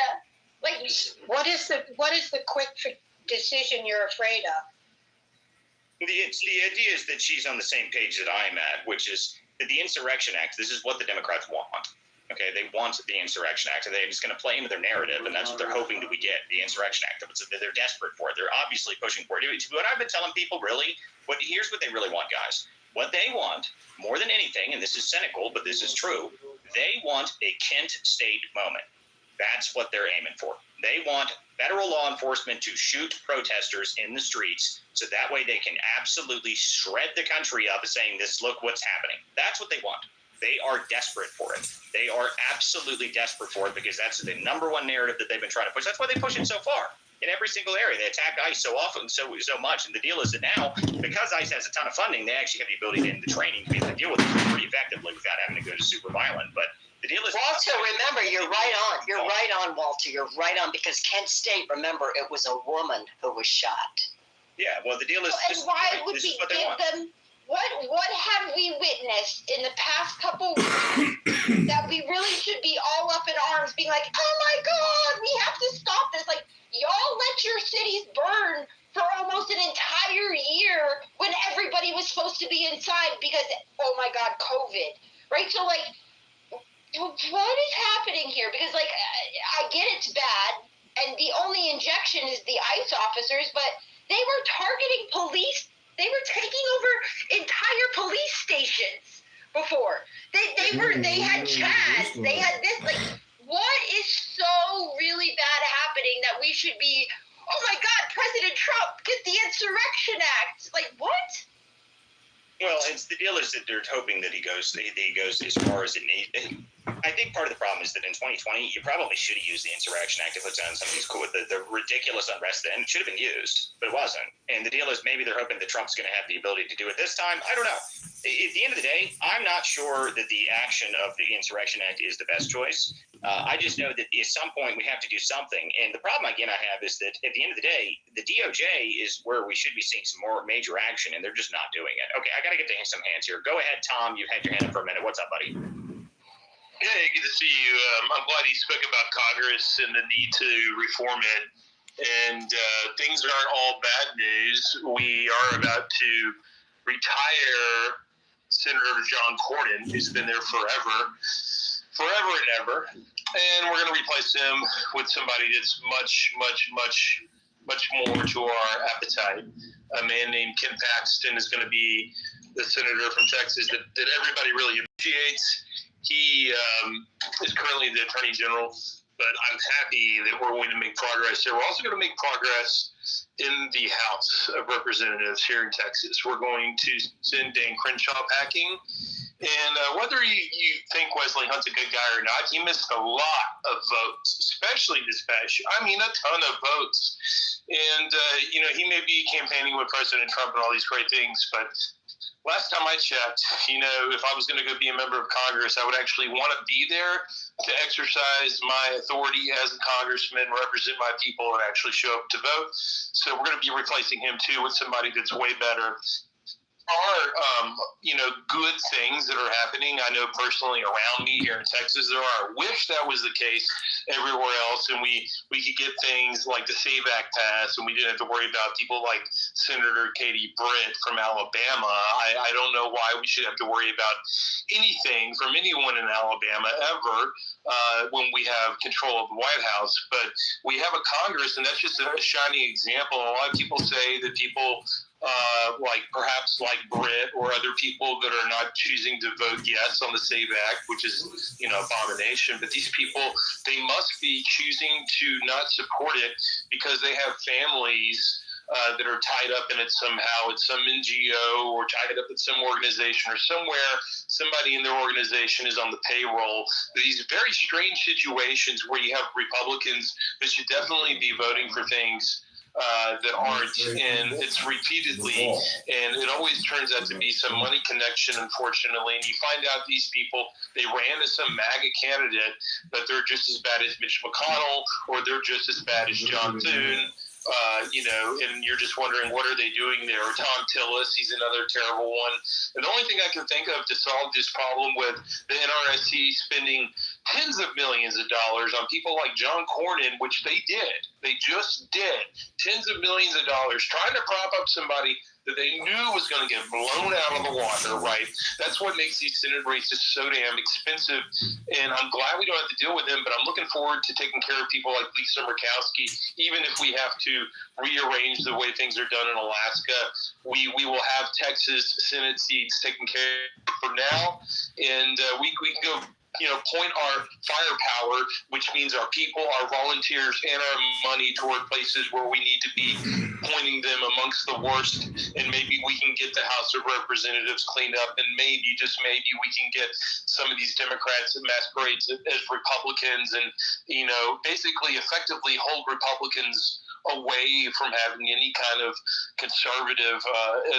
Like, what is the quick decision you're afraid of? The idea is that she's on the same page that I'm at, which is that the Insurrection Act, this is what the Democrats want. Okay, they want the Insurrection Act, and they're just going to play into their narrative, and that's what they're hoping that we get, the Insurrection Act. They're desperate for it. They're obviously pushing for it. What I've been telling people, really, here's what they really want, guys. What they want, more than anything, and this is cynical, but this is true, they want a Kent State moment. That's what they're aiming for. They want federal law enforcement to shoot protesters in the streets, so that way they can absolutely shred the country up saying, look what's happening. That's what they want. They are desperate for it. They are absolutely desperate for it because that's the number one narrative that they've been trying to push. That's why they push it so far. In every single area, they attack ICE so often, so much. And the deal is that now, because ICE has a ton of funding, they actually have the ability to end the training to be able to deal with it pretty effectively without having to go to super violent. But the deal is, Walter, remember, you're right on. You're right on, Walter. You're right on because Kent State, remember, it was a woman who was shot. Yeah, well, the deal is, and why would we give them? What have we witnessed in the past couple weeks that we really should be all up in arms, being like, oh my God, we have to stop this. Like, y'all let your cities burn for almost an entire year when everybody was supposed to be inside because, oh my God, COVID, right? So, like, what is happening here? Because, like, I get it's bad, and the only injection is the ICE officers, but they were targeting police. They were taking over entire police stations before. They had Chaz. They had this. Like, what is so really bad happening that we should be? Oh my God, President Trump, get the Insurrection Act. Like, what? Well, the deal is that they're hoping that he goes as far as it needs. I think part of the problem is that in 2020, you probably should have used the Insurrection Act to put down some of these the ridiculous unrest, and it should have been used, but it wasn't. And the deal is maybe they're hoping that Trump's going to have the ability to do it this time. I don't know. The end of the day, I'm not sure that the action of the Insurrection Act is the best choice. I just know that at some point we have to do something. And the problem, again, I have is that at the end of the day, the DOJ is where we should be seeing some more major action, and they're just not doing it. Okay, I got to get to some hands here. Go ahead, Tom. You've had your hand up for a minute. What's up, buddy? Hey, good to see you. I'm glad you spoke about Congress and the need to reform it. And things aren't all bad news. We are about to retire Senator John Cornyn, who's been there forever and ever. And we're going to replace him with somebody that's much more to our appetite. A man named Ken Paxton is going to be the senator from Texas that everybody really appreciates. He is currently the Attorney General, but I'm happy that we're going to make progress there. We're also going to make progress in the House of Representatives here in Texas. We're going to send Dan Crenshaw packing. And whether you think Wesley Hunt's a good guy or not, he missed a lot of votes, especially this past year. I mean, a ton of votes. And, he may be campaigning with President Trump and all these great things, but last time I checked, if I was going to go be a member of Congress, I would actually want to be there to exercise my authority as a congressman, represent my people, and actually show up to vote. So we're going to be replacing him, too, with somebody that's way better. Are good things that are happening. I know personally around me here in Texas there are. I wish that was the case everywhere else, and we could get things like the SAVE Act passed, and we didn't have to worry about people like Senator Katie Britt from Alabama. I don't know why we should have to worry about anything from anyone in Alabama ever when we have control of the White House. But we have a Congress, and that's just a shining example. A lot of people say that people perhaps like Britt or other people that are not choosing to vote yes on the SAVE Act, which is, abomination. But these people, they must be choosing to not support it because they have families that are tied up in it somehow. It's some NGO or tied up at some organization or somewhere. Somebody in their organization is on the payroll. These very strange situations where you have Republicans that should definitely be voting for things that aren't, and it's repeatedly, and it always turns out to be some money connection, unfortunately. And you find out these people, they ran as some MAGA candidate, but they're just as bad as Mitch McConnell, or they're just as bad as John Thune. And you're just wondering, what are they doing there? Or Tom Tillis, he's another terrible one. And the only thing I can think of to solve this problem with the NRSC spending tens of millions of dollars on people like John Cornyn, which they did. They just did. Tens of millions of dollars trying to prop up somebody that they knew was going to get blown out of the water, right? That's what makes these Senate races so damn expensive. And I'm glad we don't have to deal with them, but I'm looking forward to taking care of people like Lisa Murkowski. Even if we have to rearrange the way things are done in Alaska, we will have Texas Senate seats taken care of for now. And we can go point our firepower, which means our people, our volunteers, and our money toward places where we need to be pointing them amongst the worst. And maybe we can get the House of Representatives cleaned up, and maybe, just maybe, we can get some of these Democrats that masquerade as Republicans and, basically effectively hold Republicans away from having any kind of conservative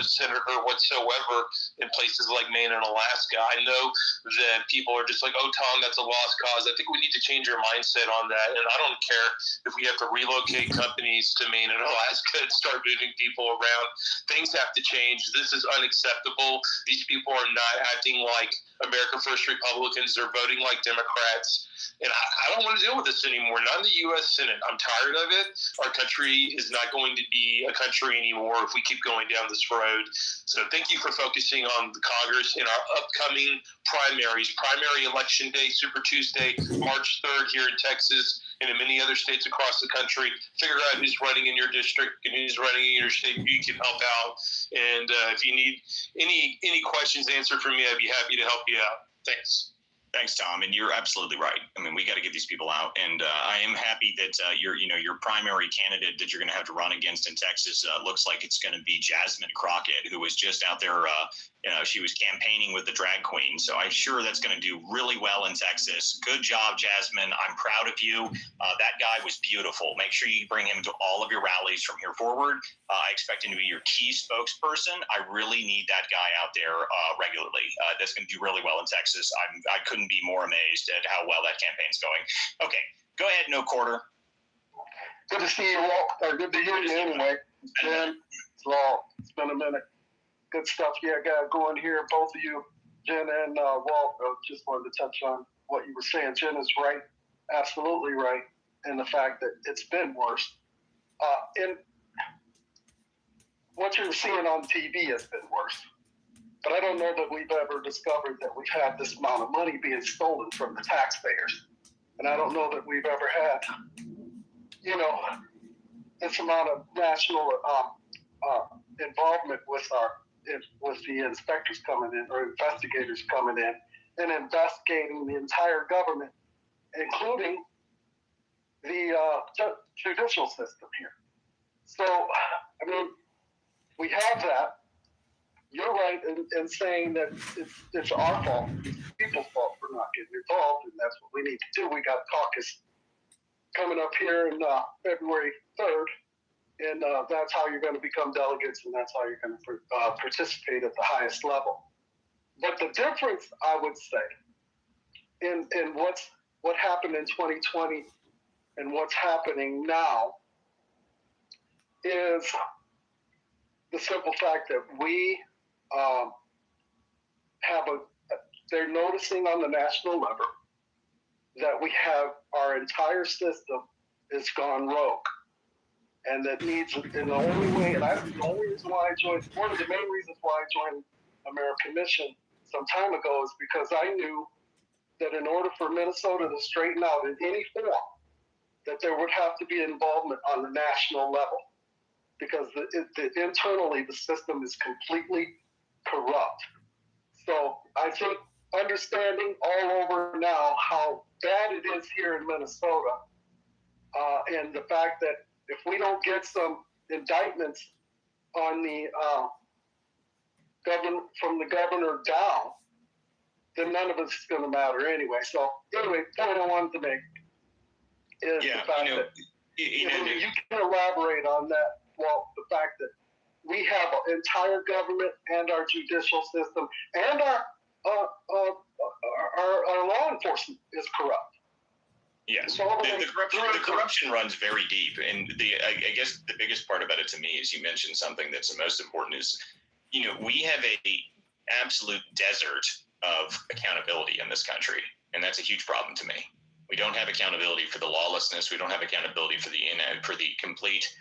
senator whatsoever in places like Maine and Alaska. I know that people are just like, oh, Tom, that's a lost cause. I think we need to change our mindset on that. And I don't care if we have to relocate companies to Maine and Alaska and start moving people around. Things have to change. This is unacceptable. These people are not acting like America First Republicans. They're voting like Democrats. And I don't want to deal with this anymore. Not in the U.S. Senate. I'm tired of it. Our country is not going to be a country anymore if we keep going down this road. So thank you for focusing on the Congress in our upcoming primaries. Primary Election Day, Super Tuesday, March 3rd here in Texas and in many other states across the country. Figure out who's running in your district and who's running in your state. You can help out. And if you need any questions answered from me, I'd be happy to help you out. Thanks. Thanks, Tom. And you're absolutely right. I mean, we got to get these people out. And I am happy that your primary candidate that you're going to have to run against in Texas looks like it's going to be Jasmine Crockett, who was just out there. She was campaigning with the drag queen. So I'm sure that's going to do really well in Texas. Good job, Jasmine. I'm proud of you. That guy was beautiful. Make sure you bring him to all of your rallies from here forward. I expect him to be your key spokesperson. I really need that guy out there regularly. That's going to do really well in Texas. I couldn't be more amazed at how well that campaign's going. Okay, go ahead, No Quarter. Good to see you all, or good to hear you anyway. It's been a minute. Good stuff. Yeah, got going here. Both of you, Jen and Walt, just wanted to touch on what you were saying. Jen is right, absolutely right, in the fact that it's been worse. And what you're seeing on TV has been worse. But I don't know that we've ever discovered that we've had this amount of money being stolen from the taxpayers. And I don't know that we've ever had, this amount of national involvement with the inspectors coming in or investigators coming in and investigating the entire government, including the judicial system here. So, I mean, we have that. You're right in saying that it's our fault, it's people's fault for not getting involved, and that's what we need to do. We got caucus coming up here in February 3rd, and that's how you're going to become delegates, and that's how you're going to participate at the highest level. But the difference, I would say, in what happened in 2020 and what's happening now is the simple fact that we they're noticing on the national level that we have our entire system is gone rogue. And that needs, in the only way, and the only reason why I joined, one of the main reasons why I joined American Mission some time ago is because I knew that in order for Minnesota to straighten out in any form, that there would have to be involvement on the national level. Because internally, the system is completely corrupt. So I think understanding all over now how bad it is here in Minnesota, and the fact that if we don't get some indictments on the from the governor down, then none of it's going to matter anyway. So anyway, the point I wanted to make is the fact that you can elaborate on that. Well, the fact that we have an entire government and our judicial system and our law enforcement is corrupt. Yes, the corruption runs very deep, and I guess the biggest part about it to me is you mentioned something that's the most important is, we have a absolute desert of accountability in this country, and that's a huge problem to me. We don't have accountability for the lawlessness. We don't have accountability for the complete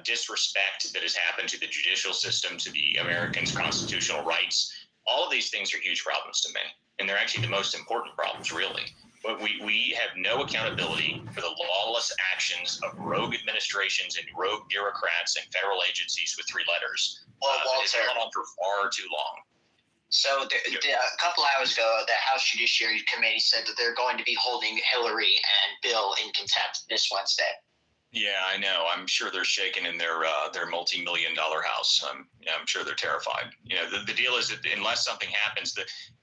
disrespect that has happened to the judicial system, to the Americans' constitutional rights. All of these things are huge problems to me, and they're actually the most important problems, really. But we have no accountability for the lawless actions of rogue administrations and rogue bureaucrats and federal agencies with three letters. It's gone on for far too long. So a couple hours ago, the House Judiciary Committee said that they're going to be holding Hillary and Bill in contempt this Wednesday. Yeah, I know. I'm sure they're shaking in their multi-million-dollar house. I'm sure they're terrified. The deal is that unless something happens,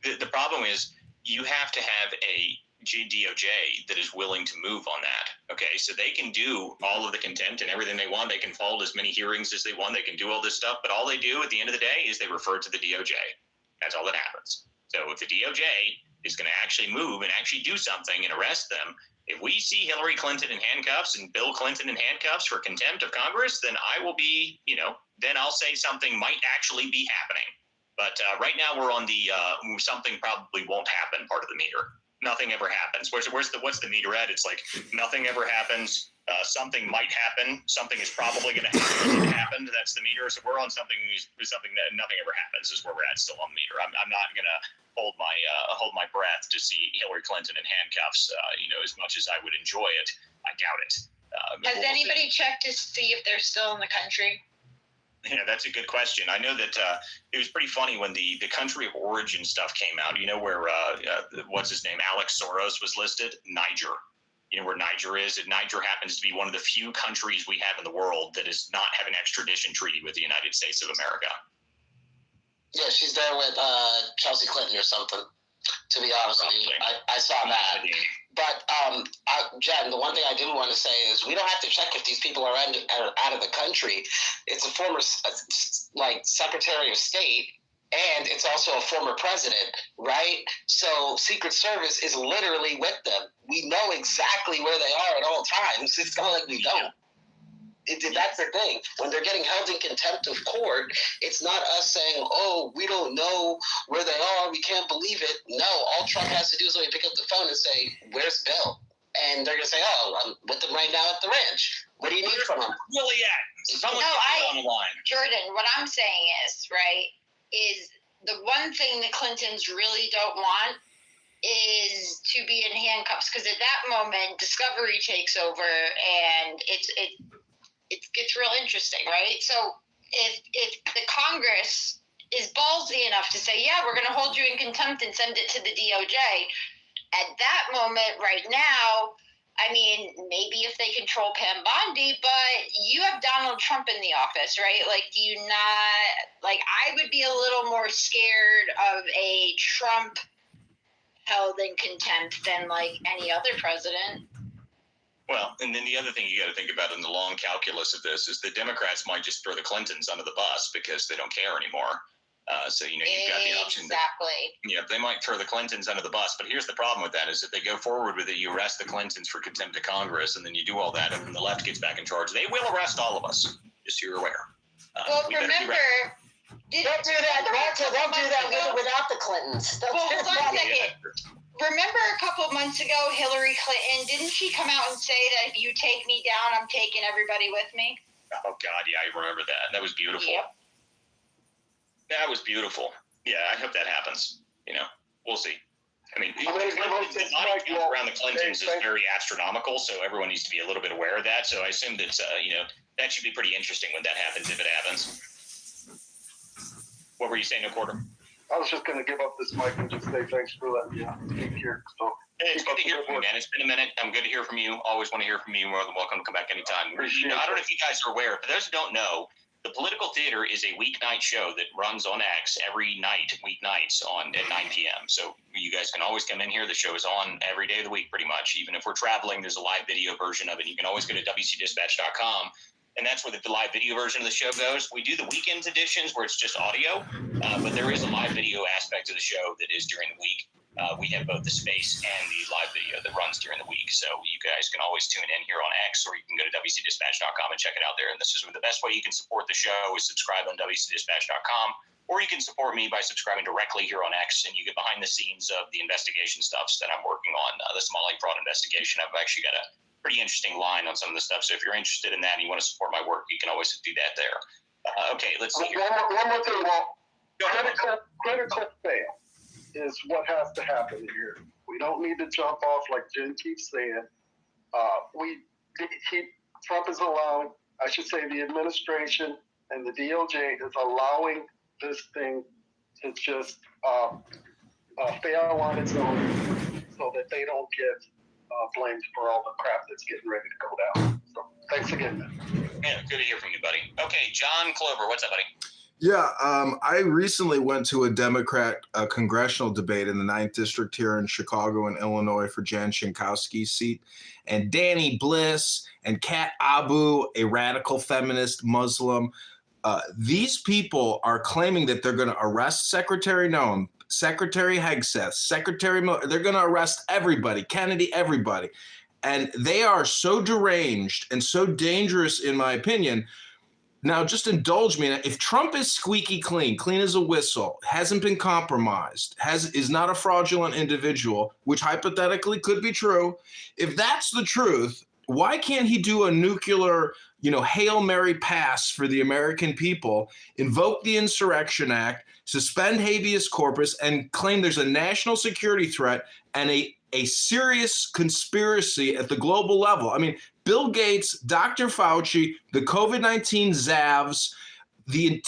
the problem is you have to have a DOJ that is willing to move on that. Okay, so they can do all of the contempt and everything they want. They can hold as many hearings as they want. They can do all this stuff, but all they do at the end of the day is they refer to the DOJ. That's all that happens. So if the DOJ is going to actually move and actually do something and arrest them, if we see Hillary Clinton in handcuffs and Bill Clinton in handcuffs for contempt of Congress, then I will be, then I'll say something might actually be happening. But right now we're on the something probably won't happen part of the meter. Nothing ever happens. What's the meter at? It's like nothing ever happens. Something might happen. Something is probably going to happen. That's the meter. So we're on something that nothing ever happens is where we're at still on the meter. I'm not going to hold my breath to see Hillary Clinton in handcuffs. As much as I would enjoy it, I doubt it. Has anybody checked to see if they're still in the country? Yeah, that's a good question. I know that it was pretty funny when the country of origin stuff came out. You know where, what's his name, Alex Soros was listed? Niger. You know where Niger is? And Niger happens to be one of the few countries we have in the world that does not have an extradition treaty with the United States of America. Yeah, she's there with Chelsea Clinton or something, to be honest with you. I saw that. But, Jen, the one thing I didn't want to say is we don't have to check if these people are out of the country. It's a former, Secretary of State, and it's also a former president, right? So Secret Service is literally with them. We know exactly where they are at all times. It's not like we don't. That's the thing. When they're getting held in contempt of court, it's not us saying, oh, we don't know where they are, we can't believe it. No, all Trump has to do is when he pick up the phone and say, where's Bill? And they're going to say, oh, I'm with them right now at the ranch. What do you need from him? Really at? Someone on the line. Jordan, what I'm saying is the one thing the Clintons really don't want is to be in handcuffs, because at that moment, discovery takes over and it gets real interesting, right? So if the Congress is ballsy enough to say, yeah, we're going to hold you in contempt and send it to the DOJ, at that moment right now, I mean, maybe if they control Pam Bondi, but you have Donald Trump in the office, right? Like, do you not, like, I would be a little more scared of a Trump held in contempt than, like, any other president. Well, and then the other thing you got to think about in the long calculus of this is the Democrats might just throw the Clintons under the bus because they don't care anymore. So, you've got the option. Exactly. They might throw the Clintons under the bus, but here's the problem with that is if they go forward with it, you arrest the Clintons for contempt of Congress, and then you do all that, and then the left gets back in charge. They will arrest all of us, just so you're aware. Well, remember... Don't do that without the Clintons. Well, hold on a second. Remember a couple of months ago, Hillary Clinton, didn't she come out and say that if you take me down, I'm taking everybody with me? Oh, God, yeah, I remember that. That was beautiful. Yep. That was beautiful. Yeah, I hope that happens. We'll see. I mean, the body count around the Clintons is very astronomical, so everyone needs to be a little bit aware of that. So I assume that, that should be pretty interesting when that happens, if it happens. What were you saying, No Quarter? I was just going to give up this mic and just say thanks for letting me speak here. So, hey, it's good to hear from you, man. It's been a minute. I'm good to hear from you. Always want to hear from you. More than welcome to come back anytime. I don't know if you guys are aware, but those who don't know, the Political Theater is a weeknight show that runs on X every night, weeknights at 9 p.m. So you guys can always come in here. The show is on every day of the week, pretty much. Even if we're traveling, there's a live video version of it. You can always go to WCDispatch.com. And that's where the live video version of the show goes. We do the weekends editions where it's just audio, but there is a live video aspect of the show that is during the week. We have both the space and the live video that runs during the week. So you guys can always tune in here on X, or you can go to WCDispatch.com and check it out there. And this is the best way you can support the show is subscribe on WCDispatch.com, or you can support me by subscribing directly here on X, and you get behind the scenes of the investigation stuff that I'm working on, the Somali fraud investigation. I've actually got a pretty interesting line on some of the stuff. So if you're interested in that and you want to support my work, you can always do that there. Okay, let's see here. One more thing, critical fail is what has to happen here. We don't need to jump off like Jen keeps saying. Trump is allowing, I should say the administration and the DOJ is allowing this thing to just fail on its own so that they don't get blamed for all the crap that's getting ready to go down. So thanks again, man. Yeah, good to hear from you, buddy. Okay, John Clover, what's up, buddy? Yeah, I recently went to a Democrat congressional debate in the 9th District here in Chicago and Illinois for Jan Shinkowski's seat. And Danny Bliss and Kat Abu, a radical feminist Muslim, these people are claiming that they're going to arrest Secretary Noem, Secretary Hegseth, they're going to arrest everybody, Kennedy, everybody. And they are so deranged and so dangerous, in my opinion. Now, just indulge me. If Trump is squeaky clean as a whistle, hasn't been compromised, is not a fraudulent individual, which hypothetically could be true, if that's the truth, why can't he do a nuclear, Hail Mary pass for the American people, invoke the Insurrection Act, suspend habeas corpus, and claim there's a national security threat and a serious conspiracy at the global level? I mean, Bill Gates, Dr. Fauci, the COVID-19 Zavs, the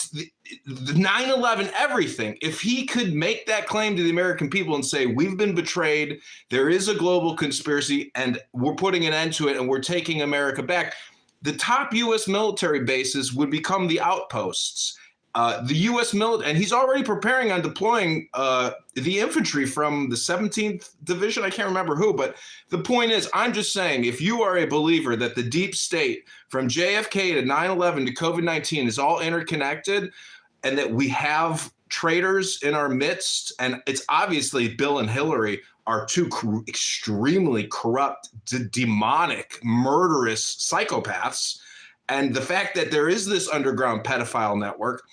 9/11, everything, if he could make that claim to the American people and say, we've been betrayed, there is a global conspiracy, and we're putting an end to it, and we're taking America back, the top U.S. military bases would become the outposts. The U.S. military, and he's already preparing on deploying the infantry from the 17th Division. I can't remember who, but the point is, I'm just saying, if you are a believer that the deep state from JFK to 9/11 to COVID-19 is all interconnected, and that we have traitors in our midst, and it's obviously Bill and Hillary are two extremely corrupt, demonic, murderous psychopaths, and the fact that there is this underground pedophile network.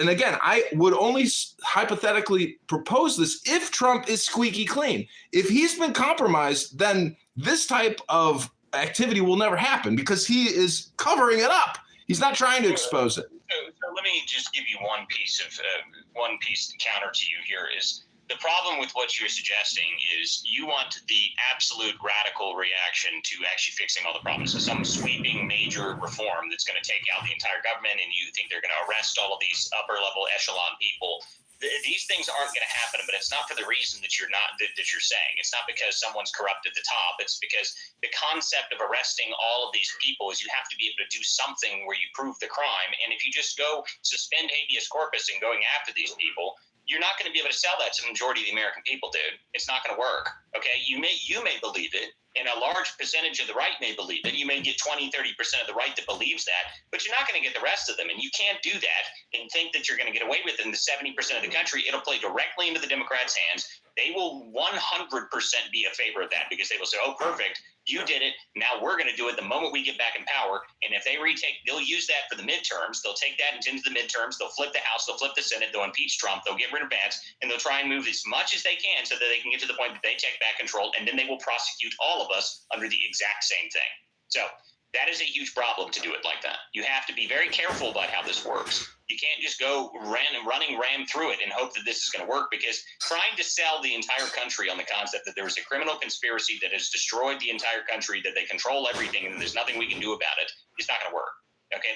And again, I would only hypothetically propose this if Trump is squeaky clean. If he's been compromised, then this type of activity will never happen because he is covering it up. He's not trying to expose it. So let me just give you one piece counter to you here is the problem with what you're suggesting is you want the absolute radical reaction to actually fixing all the problems. So some sweeping major reform that's going to take out the entire government, and you think they're going to arrest all of these upper level echelon people. These things aren't going to happen, but it's not for the reason that you're saying. It's not because someone's corrupt at the top. It's because the concept of arresting all of these people is you have to be able to do something where you prove the crime. And if you just go suspend habeas corpus and going after these people, you're not going to be able to sell that to the majority of the American people, dude. It's not going to work. Okay, you may believe it, and a large percentage of the right may believe it. You may get 20-30% of the right that believes that, but you're not going to get the rest of them. And you can't do that and think that you're going to get away with it in the 70% of the country. It'll play directly into the Democrats' hands. They will 100% be a favor of that because they will say, oh, perfect, you did it. Now we're going to do it the moment we get back in power. And if they they'll use that for the midterms. They'll take that into the midterms. They'll flip the House. They'll flip the Senate. They'll impeach Trump. They'll get rid of Vance. And they'll try and move as much as they can so that they can get to the point that they take back control. And then they will prosecute all of us under the exact same thing. So that is a huge problem to do it like that. You have to be very careful about how this works. You can't just go ram through it and hope that this is going to work, because trying to sell the entire country on the concept that there was a criminal conspiracy that has destroyed the entire country, that they control everything and there's nothing we can do about it, is not going to work. Okay,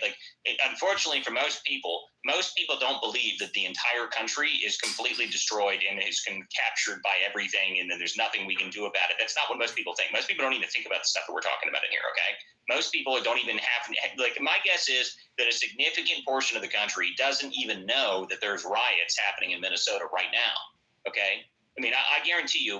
unfortunately for most people don't believe that the entire country is completely destroyed and is captured by everything, and then there's nothing we can do about it. That's not what most people think. Most people don't even think about the stuff that we're talking about in here. Okay, most people don't even have my guess is that a significant portion of the country doesn't even know that there's riots happening in Minnesota right now. Okay. I mean, I guarantee you,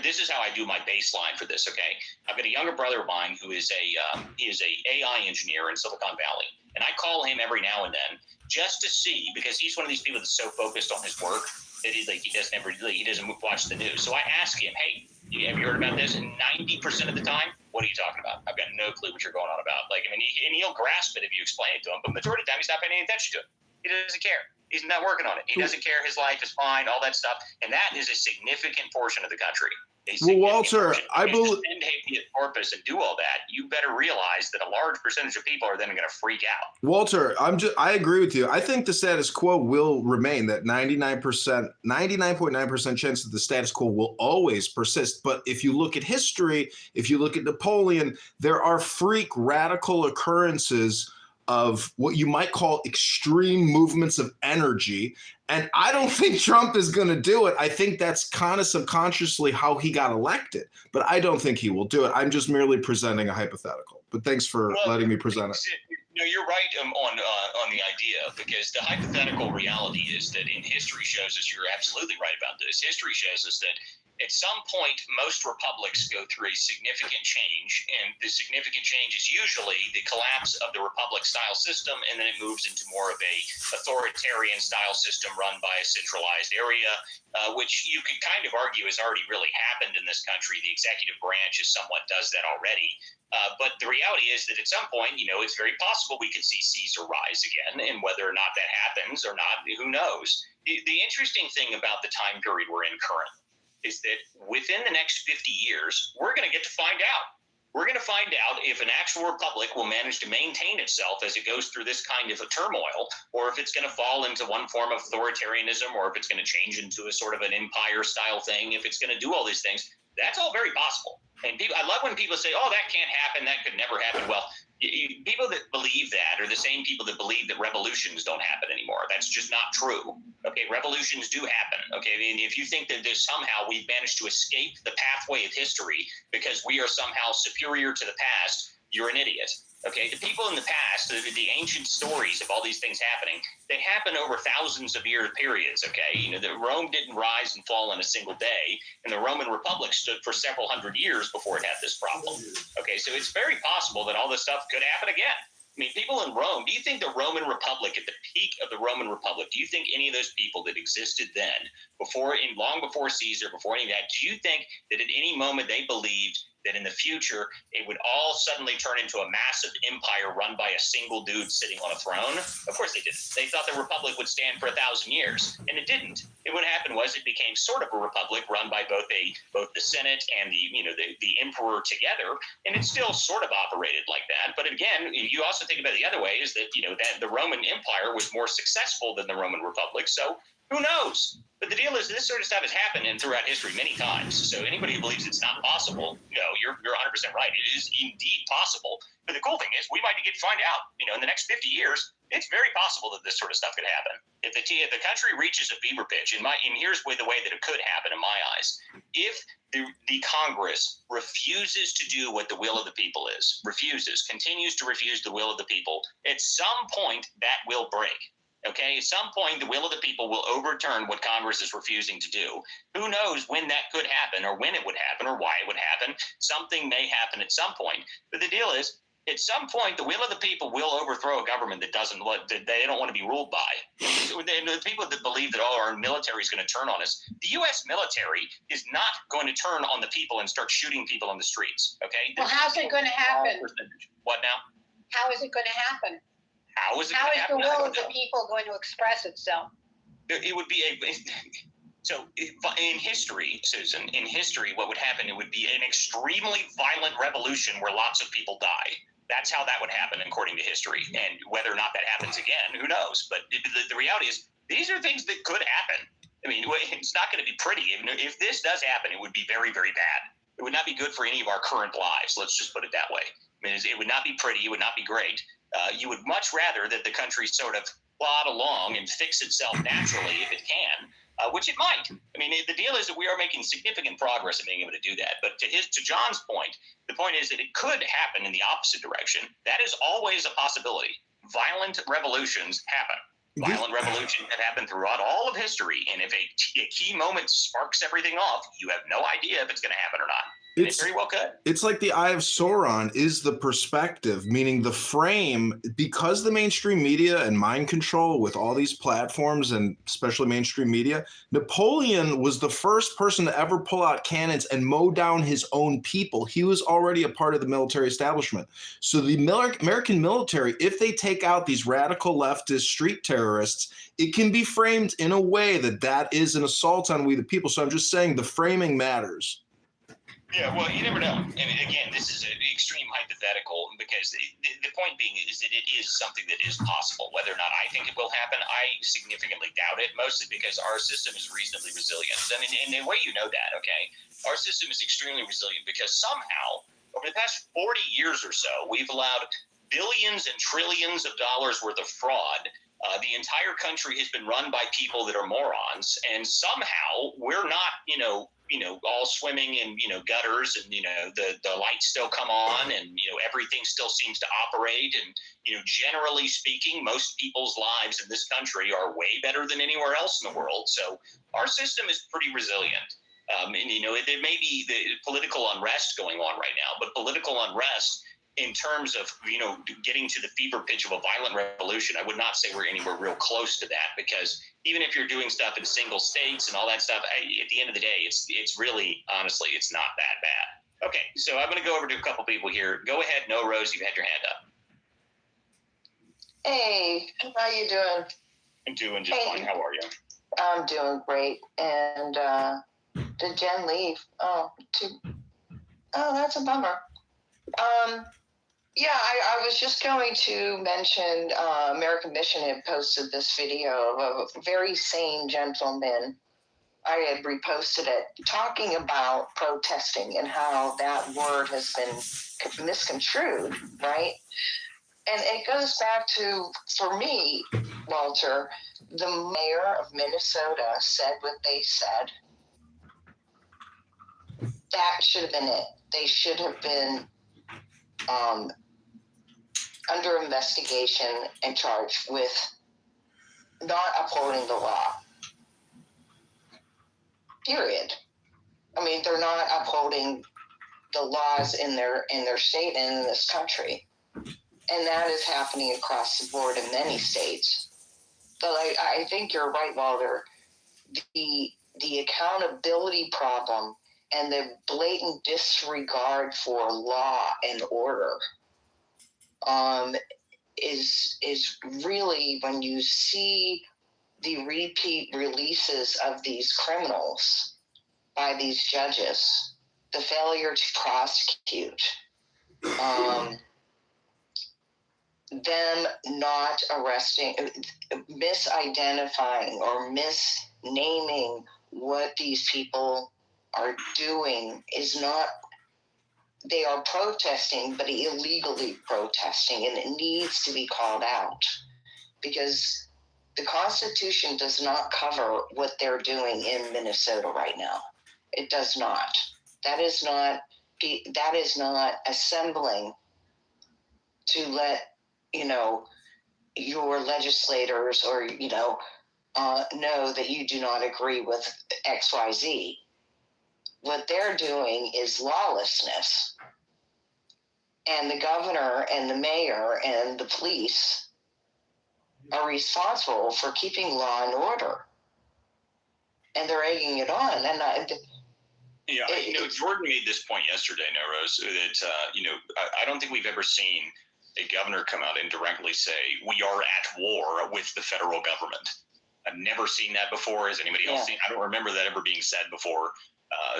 this is how I do my baseline for this, okay? I've got a younger brother of mine who is a AI engineer in Silicon Valley, and I call him every now and then just to see, because he's one of these people that's so focused on his work that he doesn't watch the news. So I ask him, hey, have you heard about this? And 90% of the time, what are you talking about? I've got no clue what you're going on about. He'll grasp it if you explain it to him, but majority of the time, he's not paying any attention to it. He doesn't care. He's not working on it. He doesn't care. His life is fine, all that stuff. And that is a significant portion of the country. Well, Walter, I believe suspend habeas corpus and do all that, you better realize that a large percentage of people are then going to freak out. Walter, I agree with you. I think the status quo will remain, that 99.9% chance that the status quo will always persist. But if you look at history, if you look at Napoleon, there are freak radical occurrences of what you might call extreme movements of energy. And I don't think Trump is going to do it. I think that's kind of subconsciously how he got elected, but I don't think he will do it. I'm just merely presenting a hypothetical, but thanks for letting me present it. No, you're right on the idea, because the hypothetical reality is that in history shows us, you're absolutely right about this. History shows us that at some point, most republics go through a significant change, and the significant change is usually the collapse of the republic-style system, and then it moves into more of a authoritarian-style system run by a centralized area, which you could kind of argue has already really happened in this country. The executive branch somewhat does that already. But the reality is that at some point, it's very possible we could see Caesar rise again, and whether or not that happens or not, who knows? The interesting thing about the time period we're in currently is that within the next 50 years, we're going to get to find out. We're going to find out if an actual republic will manage to maintain itself as it goes through this kind of a turmoil, or if it's going to fall into one form of authoritarianism, or if it's going to change into a sort of an empire-style thing, if it's going to do all these things. That's all very possible. And I love when people say, oh, that can't happen, that could never happen. Well, People that believe that are the same people that believe that revolutions don't happen anymore. That's just not true. Okay, revolutions do happen. Okay, I mean, if you think that somehow we've managed to escape the pathway of history because we are somehow superior to the past, you're an idiot. Okay, the people in the past, the ancient stories of all these things happening, they happen over thousands of year periods. Okay, you know, the Rome didn't rise and fall in a single day, and the Roman Republic stood for several hundred years before it had this problem. Okay, so it's very possible that all this stuff could happen again. I mean, people in Rome, do you think the Roman Republic, at the peak of the Roman Republic, do you think any of those people that existed then, long before Caesar, before any of that, do you think that at any moment they believed that in the future it would all suddenly turn into a massive empire run by a single dude sitting on a throne? Of course they didn't. They thought the republic would stand for 1,000 years, and it didn't. And what happened was it became sort of a republic run by both the Senate and the emperor together, and it still sort of operated like that. But again, you also think about it the other way is that that the Roman Empire was more successful than the Roman Republic. So who knows? But the deal is this sort of stuff has happened throughout history many times. So anybody who believes it's not possible, you're 100% right. It is indeed possible. But the cool thing is we might find out, in the next 50 years, it's very possible that this sort of stuff could happen. If the country reaches a fever pitch, and here's the way that it could happen in my eyes. If the Congress refuses to do what the will of the people is, continues to refuse the will of the people, at some point that will break. Okay, at some point, the will of the people will overturn what Congress is refusing to do. Who knows when that could happen or when it would happen or why it would happen. Something may happen at some point. But the deal is, at some point, the will of the people will overthrow a government that they don't want to be ruled by. The people that believe that our military is going to turn on us, the U.S. military is not going to turn on the people and start shooting people on the streets. Okay? Well, how's it going to happen? What now? How is it going to happen? How is the will of the people going to express itself? It would be so in history, Susan, what would happen, it would be an extremely violent revolution where lots of people die. That's how that would happen according to history. And whether or not that happens again, who knows? But the reality is these are things that could happen. I mean, it's not going to be pretty. If this does happen, it would be very, very bad. It would not be good for any of our current lives. Let's just put it that way. I mean, it would not be pretty. It would not be great. You would much rather that the country sort of plod along and fix itself naturally if it can, which it might. I mean, the deal is that we are making significant progress in being able to do that. But to John's point, the point is that it could happen in the opposite direction. That is always a possibility. Violent revolutions happen. Violent revolutions have happened throughout all of history. And if a key moment sparks everything off, you have no idea if it's going to happen or not. It very well could. It's like the Eye of Sauron is the perspective, meaning the frame, because the mainstream media and mind control with all these platforms and especially mainstream media, Napoleon was the first person to ever pull out cannons and mow down his own people. He was already a part of the military establishment. So the American military, if they take out these radical leftist street terrorists, it can be framed in a way that is an assault on we the people. So I'm just saying the framing matters. Yeah, well, you never know. And again, this is an extreme hypothetical because the point being is that it is something that is possible. Whether or not I think it will happen, I significantly doubt it, mostly because our system is reasonably resilient. I mean, in the way you know that, okay, our system is extremely resilient because somehow over the past 40 years or so, we've allowed billions and trillions of dollars worth of fraud. The entire country has been run by people that are morons, and somehow we're not, all swimming in, gutters, and, the lights still come on, and, everything still seems to operate. And, generally speaking, most people's lives in this country are way better than anywhere else in the world. So our system is pretty resilient. And, there may be the political unrest going on right now, but political unrest in terms of, getting to the fever pitch of a violent revolution, I would not say we're anywhere real close to that, because even if you're doing stuff in single states and all that stuff, at the end of the day, it's really, honestly, it's not that bad. Okay, so I'm going to go over to a couple people here. Go ahead. No, Rose, you've had your hand up. Hey, how you doing? I'm doing just fine. How are you? I'm doing great. And did Jen leave? Oh, that's a bummer. Yeah, I was just going to mention American Mission had posted this video of a very sane gentleman I had reposted it, talking about protesting and how that word has been misconstrued, right? And it goes back to, for me, Walter, the mayor of Minnesota said what they said. That should have been it. They should have been under investigation and charged with not upholding the law. Period. I mean, they're not upholding the laws in their state and in this country. And that is happening across the board in many states. But I think you're right, Walter. The accountability problem and the blatant disregard for law and order is really, when you see the repeat releases of these criminals by these judges, the failure to prosecute, them not arresting, misidentifying or misnaming what these people are doing is not, they are protesting, but illegally protesting, and it needs to be called out because the Constitution does not cover what they're doing in Minnesota right now. It does not. That is not assembling to let, your legislators or, know that you do not agree with XYZ. What they're doing is lawlessness. And the governor and the mayor and the police are responsible for keeping law and order. And they're egging it on. And Jordan made this point yesterday, Rose, that, I don't think we've ever seen a governor come out and directly say, we are at war with the federal government. I've never seen that before. Has anybody else seen? I don't remember that ever being said before.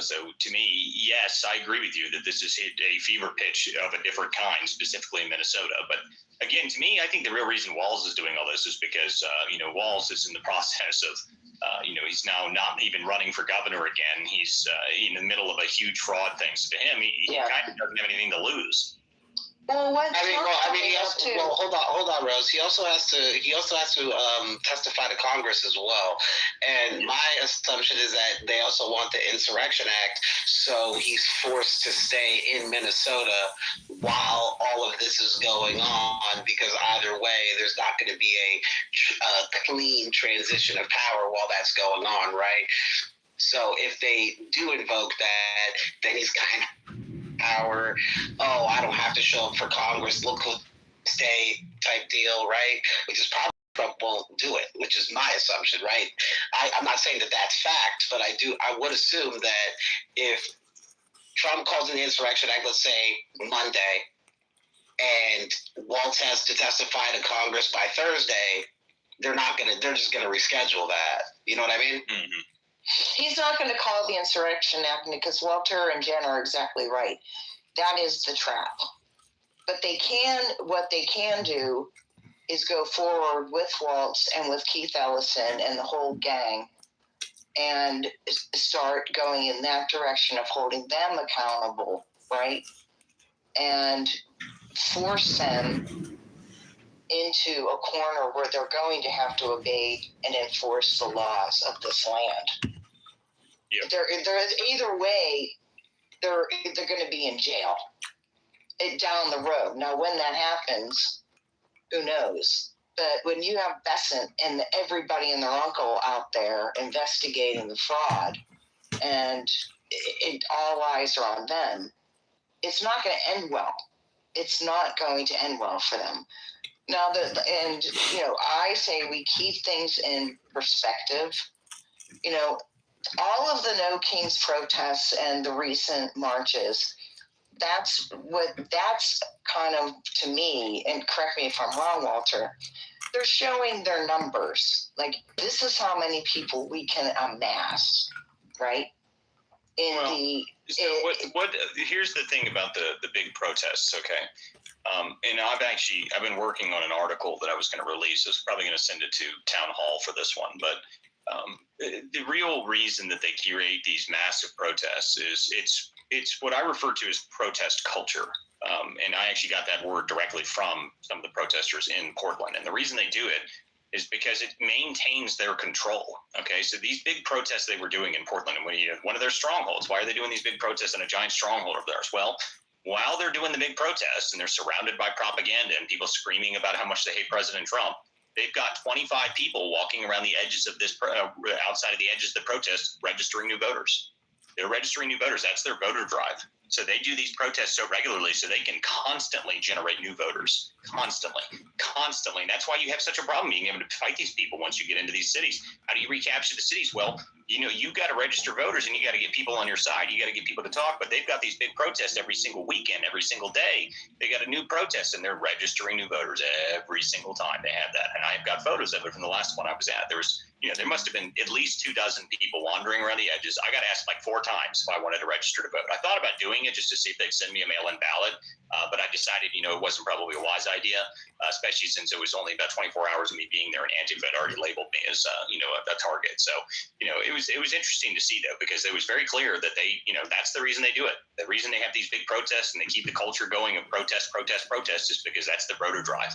So to me, yes, I agree with you that this is a fever pitch of a different kind, specifically in Minnesota. But again, to me, I think the real reason Walz is doing all this is because, Walz is in the process of, he's now not even running for governor again. He's in the middle of a huge fraud thing. So to him, he kind of doesn't have anything to lose. Well, hold on, Rose. He also has to testify to Congress as well. And my assumption is that they also want the Insurrection Act, so he's forced to stay in Minnesota while all of this is going on, because either way, there's not going to be a clean transition of power while that's going on, right? So if they do invoke that, then he's kind of power. Oh, I don't have to show up for Congress. Look who stay type deal, right? Which is probably Trump won't do it, which is my assumption, right? I'm not saying that that's fact, but I would assume that if Trump calls in the Insurrection Act, let's say Monday, and Walz has to testify to Congress by Thursday, they're just gonna reschedule that. You know what I mean? Mm-hmm. He's not going to call the Insurrection Act because Walter and Jen are exactly right. That is the trap. But what they can do is go forward with Walz and with Keith Ellison and the whole gang and start going in that direction of holding them accountable, right? And force them into a corner where they're going to have to obey and enforce the laws of this land. Yep. There is either way, they're going to be in jail down the road. Now, when that happens, who knows? But when you have Besant and everybody and their uncle out there investigating the fraud, and all eyes are on them, it's not going to end well. It's not going to end well for them. Now, I say we keep things in perspective. All of the No Kings protests and the recent marches, that's kind of, to me, and correct me if I'm wrong, Walter, they're showing their numbers. Like, this is how many people we can amass, right? Here's the thing about the big protests, okay? And I've been working on an article that I was going to release. I was probably going to send it to Town Hall for this one, but The real reason that they curate these massive protests is it's what I refer to as protest culture. And I actually got that word directly from some of the protesters in Portland. And the reason they do it is because it maintains their control. Okay, so these big protests they were doing in Portland, and one of their strongholds, why are they doing these big protests in a giant stronghold of theirs? Well, while they're doing the big protests and they're surrounded by propaganda and people screaming about how much they hate President Trump, they've got 25 people walking around the edges of this, outside of the edges of the protest, registering new voters. They're registering new voters. That's their voter drive. So they do these protests so regularly so they can constantly generate new voters. Constantly. And that's why you have such a problem being able to fight these people once you get into these cities. How do you recapture the cities? Well, you got to register voters and you got to get people on your side. You got to get people to talk. But they've got these big protests every single weekend, every single day. They got a new protest and they're registering new voters every single time they have that. And I've got photos of it from the last one I was at. There was, there must have been at least 24 people wandering around the edges. I got asked like 4 times if I wanted to register to vote. I thought about doing it just to see if they'd send me a mail-in ballot. But I decided, it wasn't probably a wise idea, especially since it was only about 24 hours of me being there and Antifa had already labeled me as, a target. So, it was interesting to see though, because it was very clear that they, that's the reason they do it. The reason they have these big protests and they keep the culture going of protest is because that's the voter drive.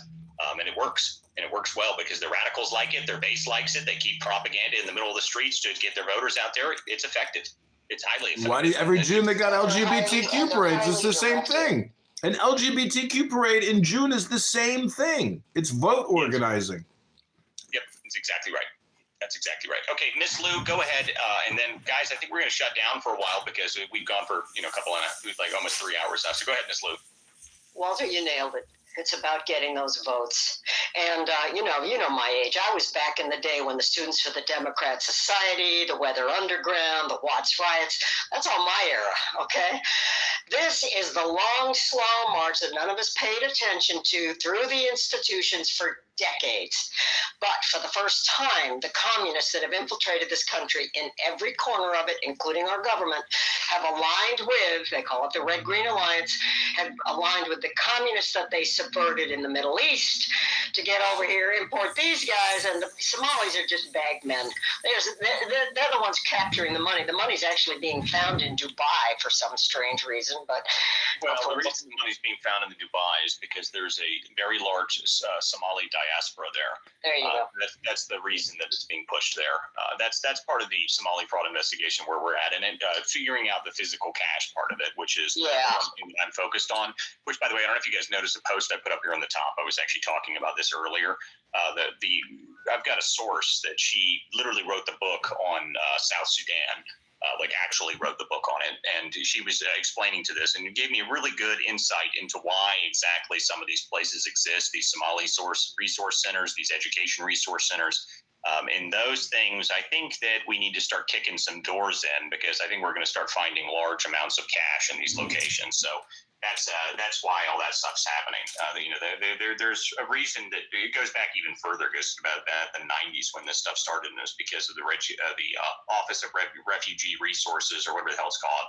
And it works. And it works well because the radicals like it. Their base likes it. They keep propaganda in the middle of the streets to get their voters out there. It's effective. It's highly effective. Why do every June they got LGBTQ parades? It's the same thing. An LGBTQ parade in June is the same thing. It's vote organizing. Yep, that's exactly right. That's exactly right. Okay, Miss Lou, go ahead. And then, guys, I think we're going to shut down for a while because we've gone for a couple of like almost 3 hours now. So go ahead, Miss Lou. Walter, you nailed it. It's about getting those votes. And, you know my age. I was back in the day when the Students for the Democrat Society, the Weather Underground, the Watts riots, that's all my era, okay? This is the long, slow march that none of us paid attention to through the institutions for decades. But for the first time, the communists that have infiltrated this country in every corner of it, including our government, have aligned with, they call it the Red-Green Alliance, have aligned with the communists that they subverted in the Middle East to get over here, import these guys, and the Somalis are just bag men. They're the ones capturing the money. The money's actually being found in Dubai for some strange reason. But the reason the money's being found in the Dubai is because there's a very large Somali diaspora there. There you go. That's the reason that it's being pushed there. That's part of the Somali fraud investigation where we're at, and figuring out the physical cash part of it, which is the one thing that I'm focused on. Which, by the way, I don't know if you guys noticed the post I put up here on the top. I was actually talking about this earlier. I've got a source that she literally wrote the book on South Sudan. Actually wrote the book on it, and she was explaining to this, and it gave me a really good insight into why exactly some of these places exist, these Somali resource centers, these education resource centers. In those things, I think that we need to start kicking some doors in, because I think we're going to start finding large amounts of cash in these locations. So that's why all that stuff's happening. There's a reason that it goes back even further. It goes to about the 90s when this stuff started, and it's because of the Office of Refugee Resources, or whatever the hell it's called,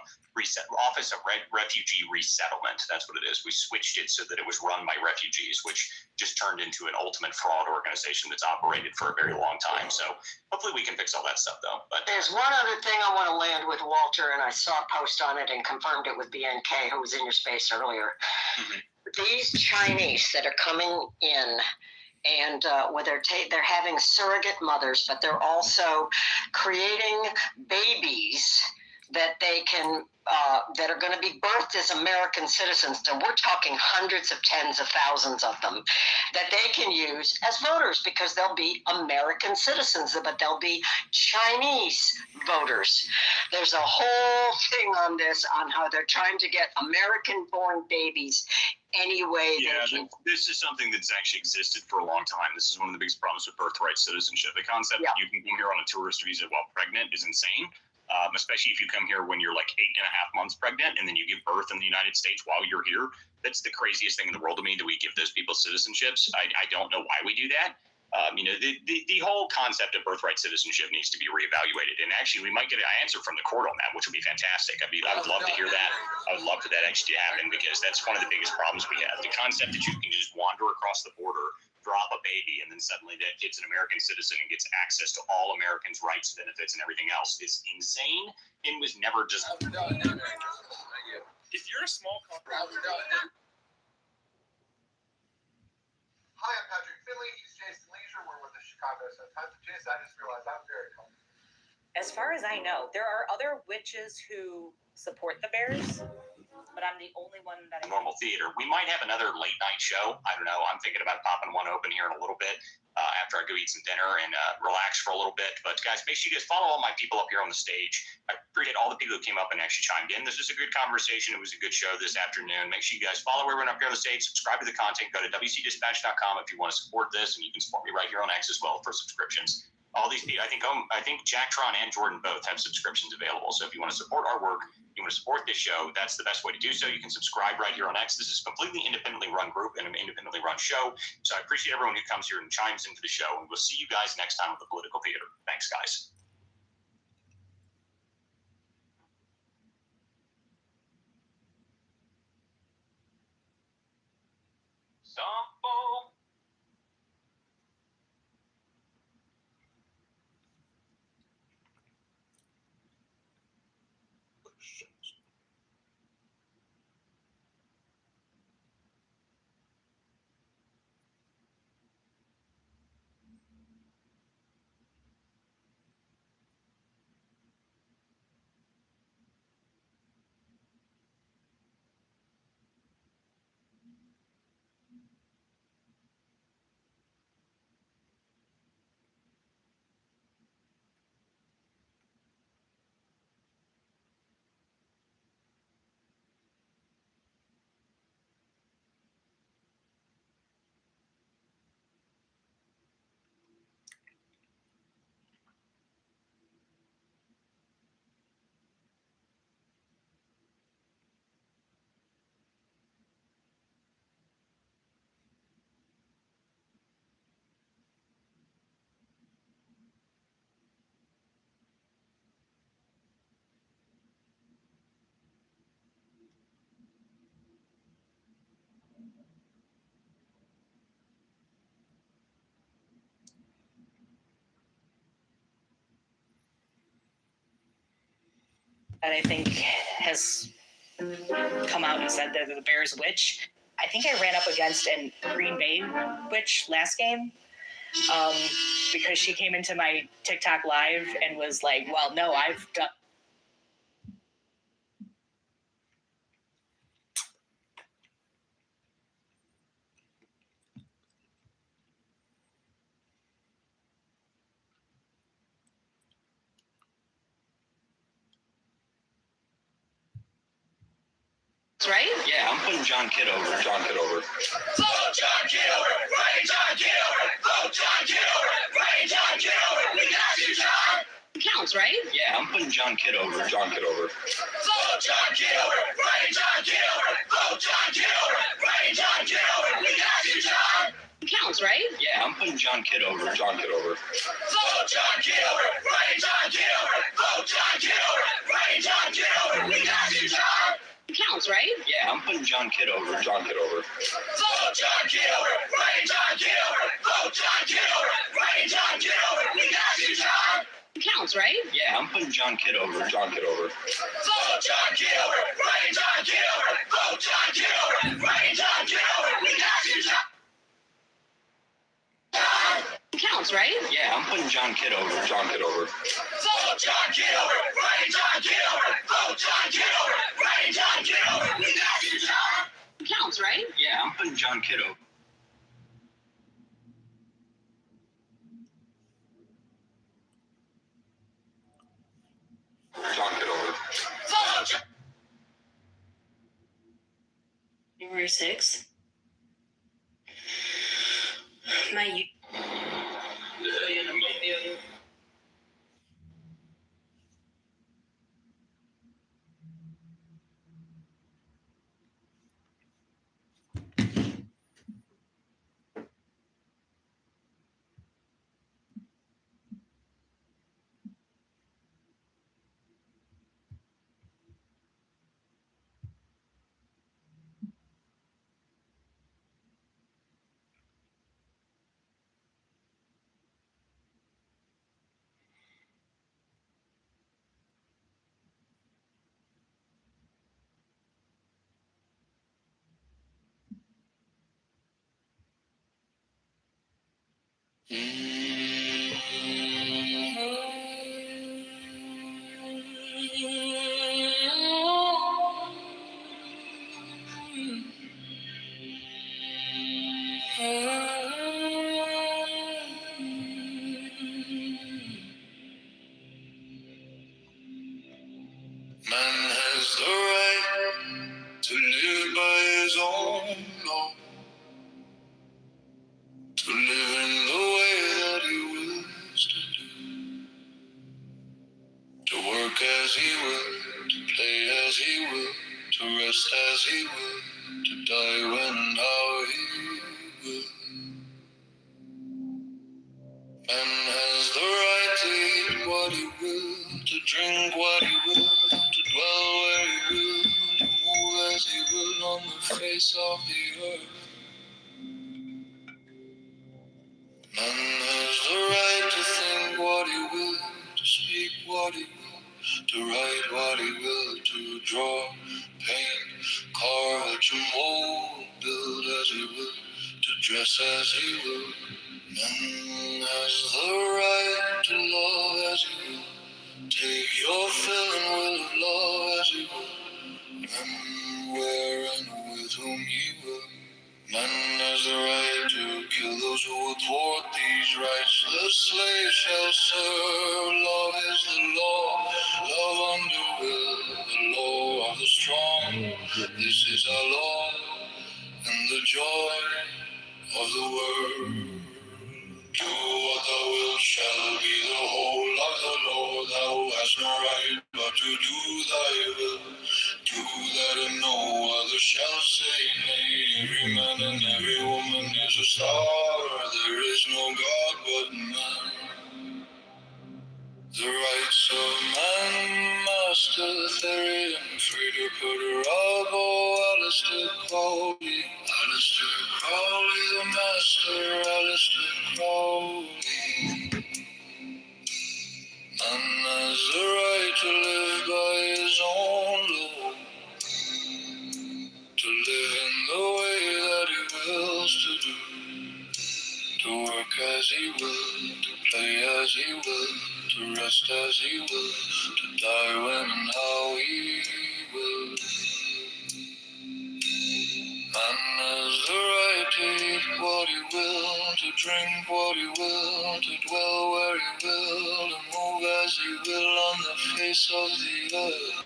Office of Refugee Resettlement. That's what it is. We switched it so that it was run by refugees, which just turned into an ultimate fraud organization that's operated for a very long time. So hopefully we can fix all that stuff, though. But there's one other thing I want to land with, Walter, and I saw a post on it and confirmed it with BNK, who was in your space earlier. Mm-hmm. These Chinese that are coming in, and where they're having surrogate mothers, but they're also creating babies that they can that are going to be birthed as American citizens. And we're talking hundreds of tens of thousands of them that they can use as voters, because they'll be American citizens, but they'll be Chinese voters. There's a whole thing on this, on how they're trying to get American-born babies anyway. This is something that's actually existed for a long time. This is one of the biggest problems with birthright citizenship. The concept that you can come here on a tourist visa while pregnant is insane. Especially if you come here when you're like 8.5 months pregnant and then you give birth in the United States while you're here. That's the craziest thing in the world to me, that we give those people citizenships. I don't know why we do that. The whole concept of birthright citizenship needs to be reevaluated. And actually, we might get an answer from the court on that, which would be fantastic. I would love to hear that. I would love for that actually to happen, because that's one of the biggest problems we have. The concept that you can just wander across the border drop a baby and then suddenly that kid's an American citizen and gets access to all Americans' rights, benefits, and everything else is insane and was never just. If you're a small company. Hi, I'm Patrick Finley. He's Jason Leisure. We're with the Chicago Sun-Times. Jason, I just realized I'm very comfortable. As far as I know, there are other witches who support the Bears, but I'm the only one that I Normal theater. We might have another late night show. I don't know. I'm thinking about popping one open here in a little bit after I go eat some dinner and relax for a little bit. But guys, make sure you guys follow all my people up here on the stage. I appreciate all the people who came up and actually chimed in. This was a good conversation. It was a good show this afternoon. Make sure you guys follow everyone up here on the stage. Subscribe to the content. Go to WCDispatch.com if you want to support this, and you can support me right here on X as well for subscriptions. All these people, I think Jack Tron and Jordan both have subscriptions available. So if you want to support our work, you want to support this show, that's the best way to do so. You can subscribe right here on X. This is a completely independently run group and an independently run show. So I appreciate everyone who comes here and chimes into the show. And we'll see you guys next time with the Political Theater. Thanks, guys. Softball. that I think has come out and said that the Bears witch. I think I ran up against a Green Bay witch last game because she came into my TikTok live and was like, well, no, I've done. Right? Yeah, I'm putting John Kitover. John Kitover. Vote John Kitover! Bring John Kitover! Vote John Kitover! Bring John Kitover! We got you, John! Counts, right? Yeah, I'm putting John Kitover. John Kitover. Vote John Kitover! Bring John Kitover! Vote John Kitover! Bring John Kitover! We got you, John! Counts, right? Yeah, I'm putting John Kitover. John Kitover. Vote John Kitover! Bring John Kitover! Vote John Kitover! Bring John Kitover! We got you, John! Counts, right? Yeah, I'm putting John Kitover. John Kitover. Vote John Kitover! Bring John Kitover! Vote John Kitover! Bring John Kitover! We got you, John! Counts, right? Yeah, I'm putting John Kitover. John Kitover. Vote John Kitover! Bring John Kitover! Vote John Kitover! Bring John Kitover! We got you, John! Counts, right? Yeah, I'm putting John Kitover. John Kitover. Vote John Kitover! Bring John Kitover! Vote John Kitover! Bring John Kitover! We got you, John! Counts, right? Yeah, I'm putting John Kitover. John Kitover. Vote John... January 6th. My... Man has the right to live by his own law, to live in the way that he wills to do, to work as he will, to play as he will, to rest as he will, to die when and how he will. Man has the right to eat what he will, to drink what he will, to dwell where he will, to move as he will on the face of the earth. Man has the right to think what he will, to speak what he will, to write what he will, to draw, paint, carve, etch and mold, build as he will, to dress as he will. Man has the right to love as he will, take your fill and will of love as he will, when, where, and with whom he will. Man has the right to kill those who would thwart these rights. The slave shall serve. Love is the law. Love under will. The law of the strong. This is our law and the joy of the world. Do what thou wilt shall be the whole of the law. Thou hast no right but to do thy will. Do that and no other shall say nay. Every man and every woman is a star. There is no God but man. The rights of man, Master Therian, free to put a rubbo, Alistair Crowley. Alistair Crowley, the master, Alistair Crowley. Man has the right to live by his own law, to live in the way that he wills to do, to work as he will, to play as he will, to rest as he will, to die when and how he will. Man has the right to eat what he will, to drink what he will, to dwell where he will, to move as he will on the face of the earth.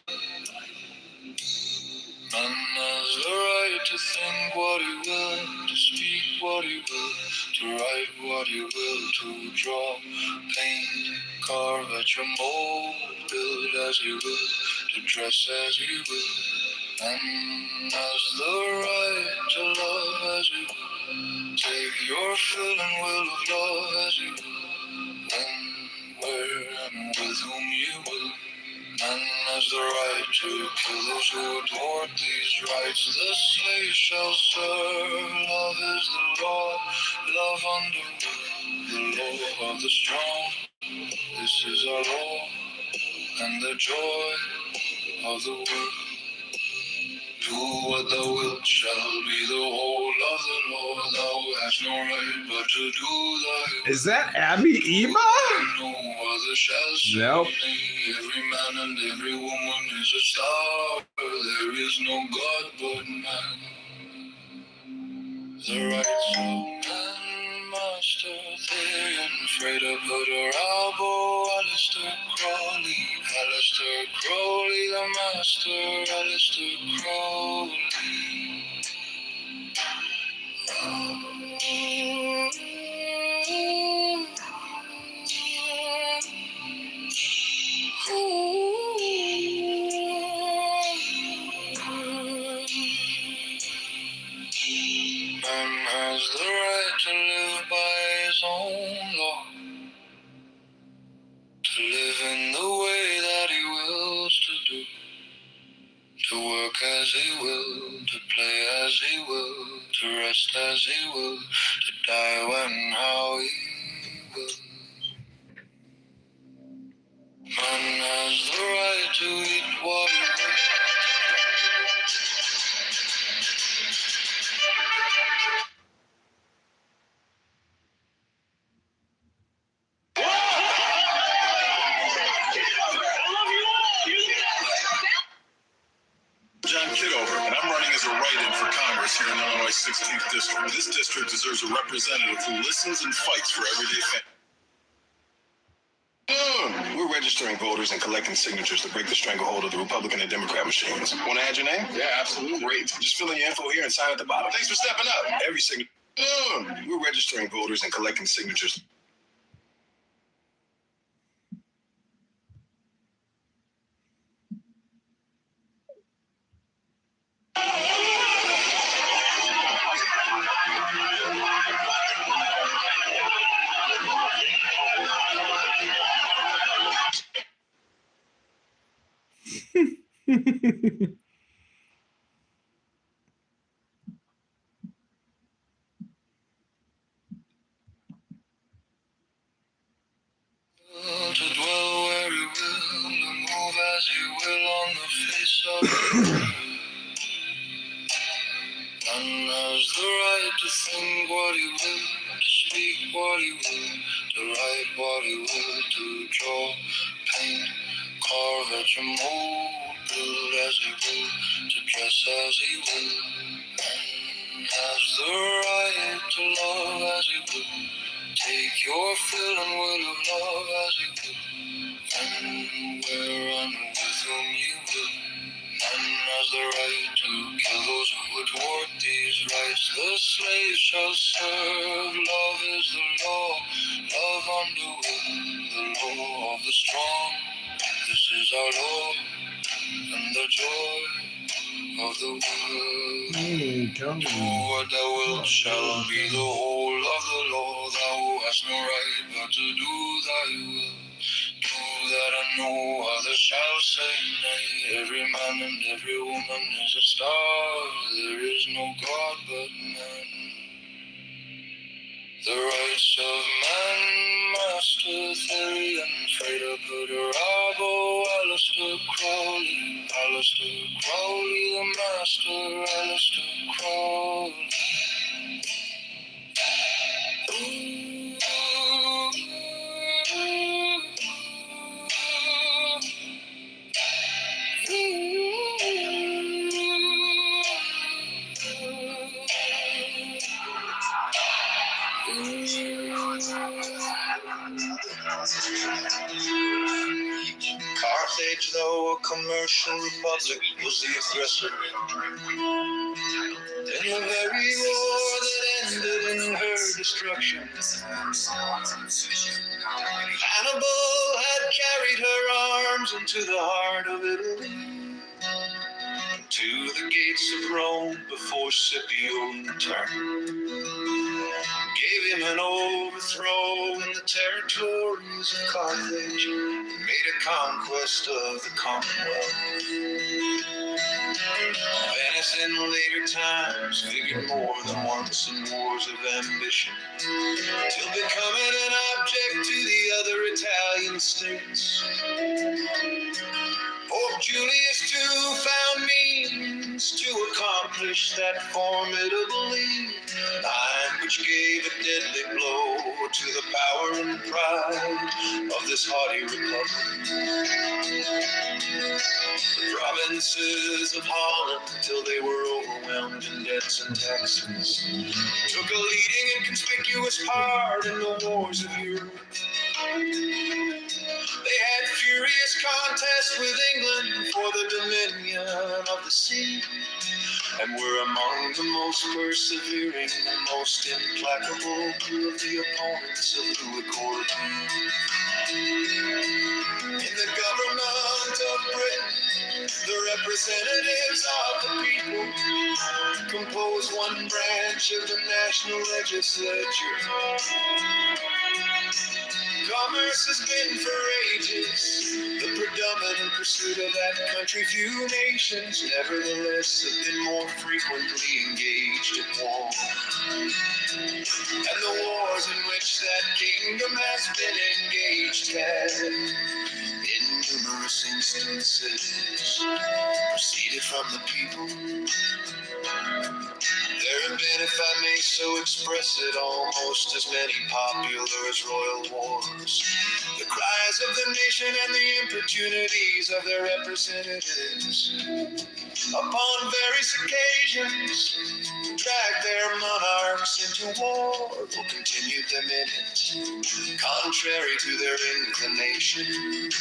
Man has the right to think what he will, to speak what he will, to write what he will, to draw, paint, carve, etch and mold, build as he will, to dress as he will. Man has the right to love as he will, take your fill and will of love as he will, when, where, and with whom you will. Man has the right to kill those who thwart these rights. The slave shall serve. Love is the law. Love under the law of the strong. This is our law and the joy of the world. Do what thou wilt shall be the whole of the law. Thou hast no right but to do thy will. Is that Abby Ema? No other shall say. Nope. Every man and every woman is a star. There is no God but man. The rights of man, Master Therian, Freda Putter, Albo, Alistair Crowley. Alistair Crowley, the master, Alistair Crowley. Man has the right to live by his own law, to live in the way that he wills to do, to work as he will, to play as he will, to rest as he will, to die when and how he will. Man has the right to eat what he will. 16th district. This district deserves a representative who listens and fights for everyday families. We're registering voters and collecting signatures to break the stranglehold of the Republican and Democrat machines. Want to add your name? Yeah, absolutely. Great. Just fill in your info here and sign at the bottom. Thanks for stepping up. Every signature. We're registering voters and collecting signatures. To dwell where he will, to move as he will on the face of the earth. None has the right to think what he will, to speak what he will, to write what he will, to draw, paint, carve at your mold, build as he will, to dress as he will. None has the right to love as he will, take your fill and will of love as he will. And where and with whom you will. None has the right to kill those who would thwart these rights. The slave shall serve. Love is the law. Love under will. The law of the strong. This is our law. And the joy of the world. Do what thou wilt shall be the whole of the law. Thou hast no right but to do thy will. Do that and no other shall say nay. Every man and every woman is a star. There is no God but man. The rights of man, Master Therian, Freda Puderabo, Alistair Crowley, the Master, Alistair Crowley. Carthage, though a commercial republic, was the aggressor. In the very war that ended in her destruction, Hannibal had carried her arms into the heart of Italy, to the gates of Rome before Scipio returned. Gave him an overthrow in the territories of Carthage, and made a conquest of the Commonwealth. Venice in later times figured more than once in wars of ambition, till becoming an object to the other Italian states. Pope Julius too found means to accomplish that formidable lead, which gave a deadly blow to the power and pride of this haughty republic. The provinces of Holland, till they were overwhelmed in debts and taxes, took a leading and conspicuous part in the wars of Europe. They had furious contests with England for the dominion of the sea, and were among the most persevering and most implacable of the opponents of Louis XIV. In the government of Britain, the representatives of the people compose one branch of the national legislature. Commerce has been for ages the predominant pursuit of that country. Few nations, nevertheless, have been more frequently engaged in war. And the wars in which that kingdom has been engaged have, in numerous instances proceeded from the people. There have been, if I may so express it, almost as many popular as royal wars. The cries of the nation and the importunities of their representatives upon various occasions drag their monarchs into war or continue them in it, contrary to their inclinations,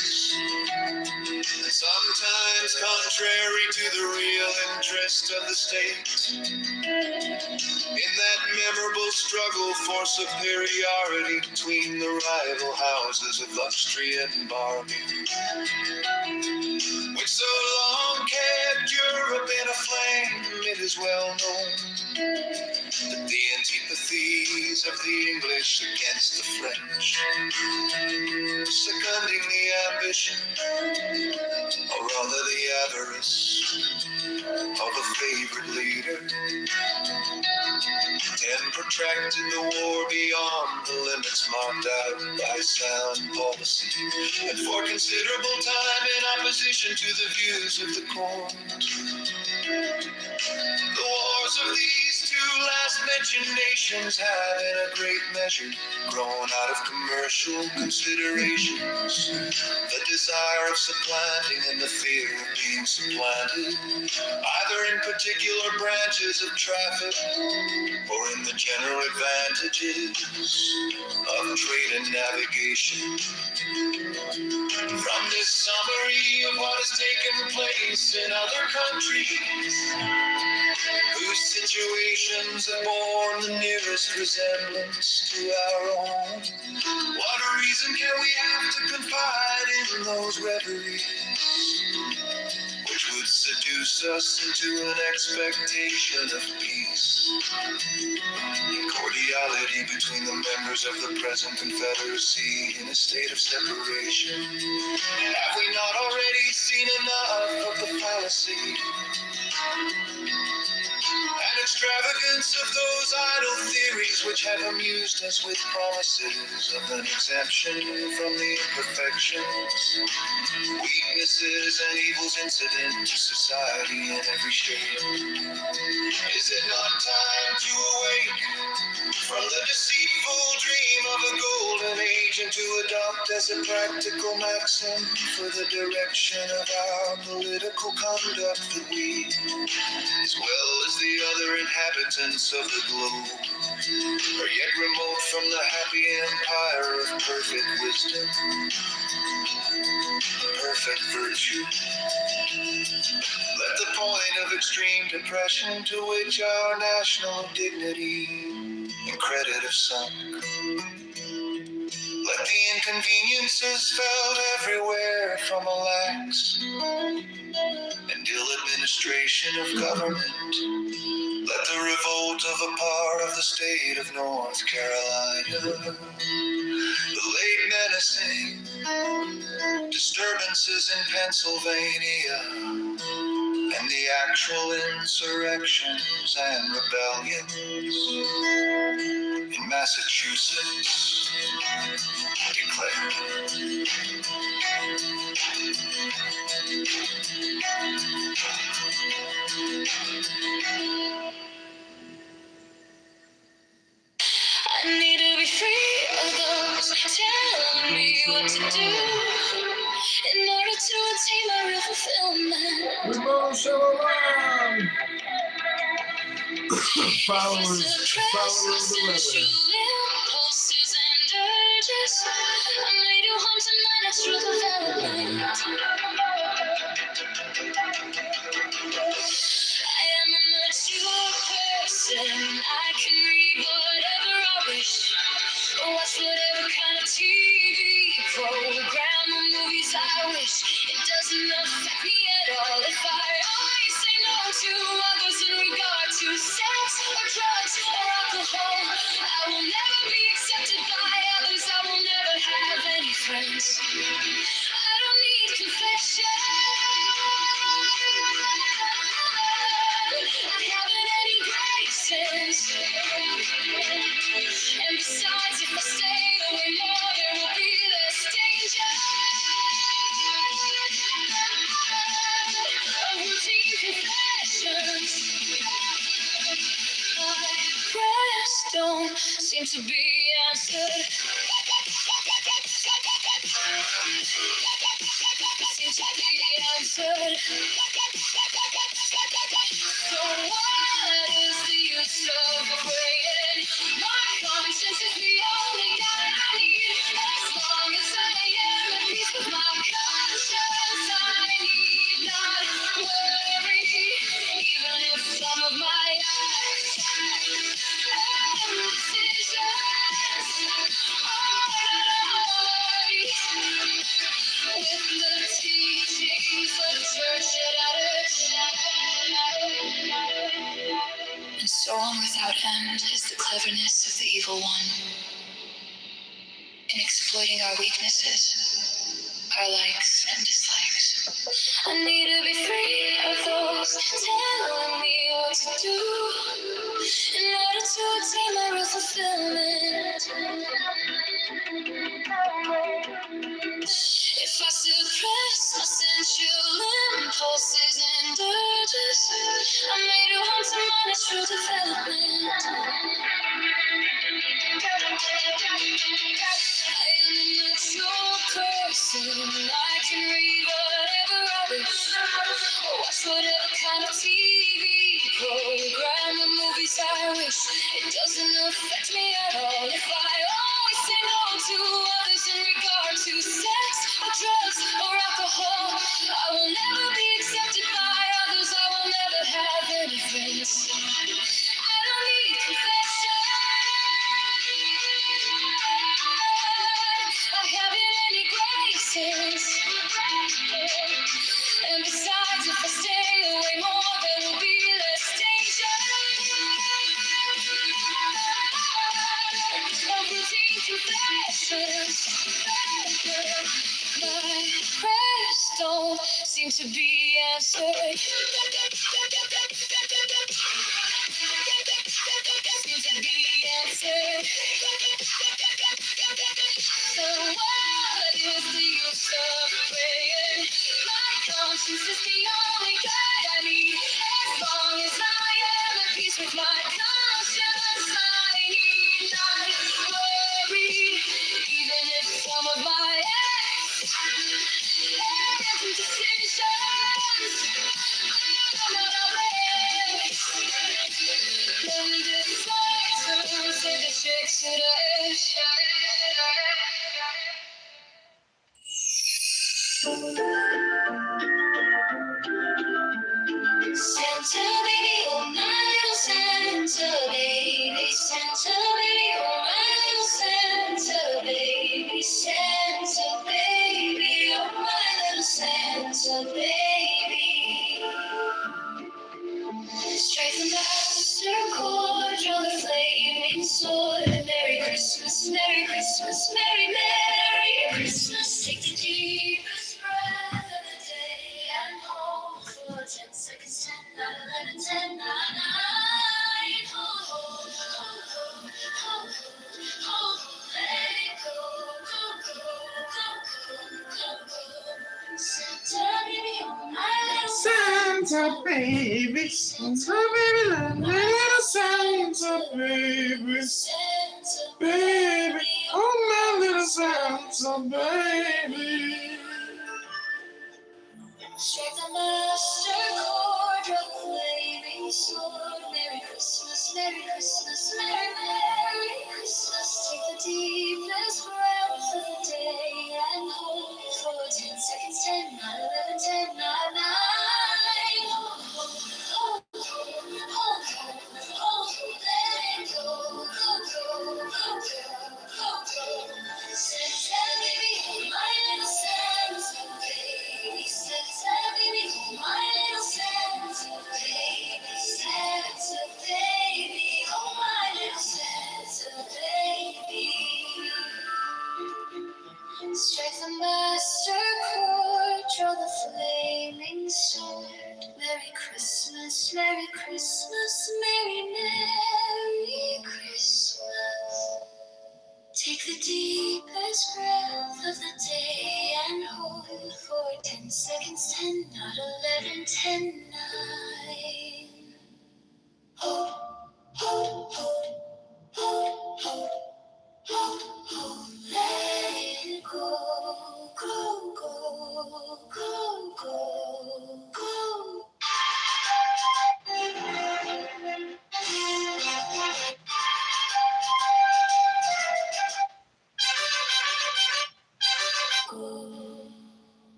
and sometimes contrary to the real interest of the state. In that memorable struggle for superiority between the rival houses of Austria and Barbie, which so long kept Europe in a flame, it is well known that the antipathies of the English against the French, seconding the ambition, or rather the avarice, of a favorite leader, then protracted the war beyond the limits marked out by sound policy, and for considerable time in opposition to the views of the court. The wars of these two last-mentioned nations have in a great measure grown out of commercial considerations, the desire of supplanting and the fear of being supplanted, either in particular branches of traffic or in the general advantages of trade and navigation. From this summary of what has taken place in other countries, whose situations have borne the nearest resemblance to our own, what reason can we have to confide in those reveries which would seduce us into an expectation of peace and cordiality between the members of the present Confederacy in a state of separation? Have we not already seen enough of the fallacy and extravagance of those idle theories which have amused us with promises of an exemption from the imperfections, weaknesses, and evils incident to society in every shade? Is it not time to awake from the deceitful dream of a golden age and to adopt as a practical maxim for the direction of our political conduct that we, as well as the other inhabitants of the globe, are yet remote from the happy empire of perfect wisdom, perfect virtue? Let the point of extreme depression to which our national dignity and credit have sunk, let the inconveniences felt everywhere from a lax and ill administration of government, let the revolt of a part of the state of North Carolina, the late menacing disturbances in Pennsylvania, and the actual insurrections and rebellions in Massachusetts declare. I need to be free of those telling me what to do in order to attain my real fulfillment. Followers the weather. Impulses and urges. I may do harm to my natural development. I am a mature person. I can read whatever I wish, watch whatever kind of TV program or movies I wish. It doesn't affect me at all if I always say no to others in regard to sex or drugs or alcohol. I will never be accepted by others. I will never have any friends. I don't need confession. don't seem to be answered. Seem to be answered. So what is the use of praying? My conscience is the only guide I need. As long as I am at peace with my conscience, I need not worry. Even if some of my actions and decisions are not always with the teachings of the church and so on without end is the cleverness of the evil one in exploiting our weaknesses, our likes and dislikes. I need to be free of those telling me what to do in order to attain my real fulfillment. If I suppress my sensual impulses and urges, I may do harm to my natural development. I am a mature person. I can read whatever I wish, watch whatever kind of TV program or movies I wish. It doesn't affect me at all if I always say no to others in regard to sex or drugs or alcohol. I will never be accepted by others. I will never have any friends. I don't need confession. I haven't any graces. And besides, if I stay away more, there will be less danger. Of routine confessions. My prayers don't seem to be answered. Seem to be answered. So what is the use of praying? My conscience is the only guide I need. As long as I am at peace with my conscience, I need not worry. Even if some of my acts and decisions are not always. Then this light say the chicks that Santa baby, oh my little Santa baby, Santa baby, oh my little Santa baby, Santa baby, oh my little Santa baby. Strike the master chord, draw the flaming sword. Merry Christmas, Merry Christmas, Merry, Merry Christmas. Take the deepest breath of the day and hold for 10 seconds, 10, 9, 11, 10, 9, 9. Hold, hold, hold, hold, hold, hold, let it go, go, go, go, go, go, go. Santa baby, oh my little Santa baby, Santa baby, little Santa baby, baby, oh my little Santa baby. Strike the master chord, draw the flaming sword. Merry Christmas, Merry Christmas, Merry, Merry Christmas. Take the deepest breath of the day and hold for 10 seconds, 10, 9, 11, 10, 9, 9. Hold, hold, hold, hold, hold, let it go, go, go, go, go, go. Santa baby, oh my little Santa baby, Santa baby, oh my little Santa baby, Santa baby, oh my little Santa baby. Strike the master chord, draw the flaming sword. Merry Christmas, Merry Christmas, Merry, Merry Christmas. Take the deepest breath of the day and hold for 10 seconds, 10, not 11, 10, 9. Hold, hold, hold, hold. Let it go, go, go, go, go, go.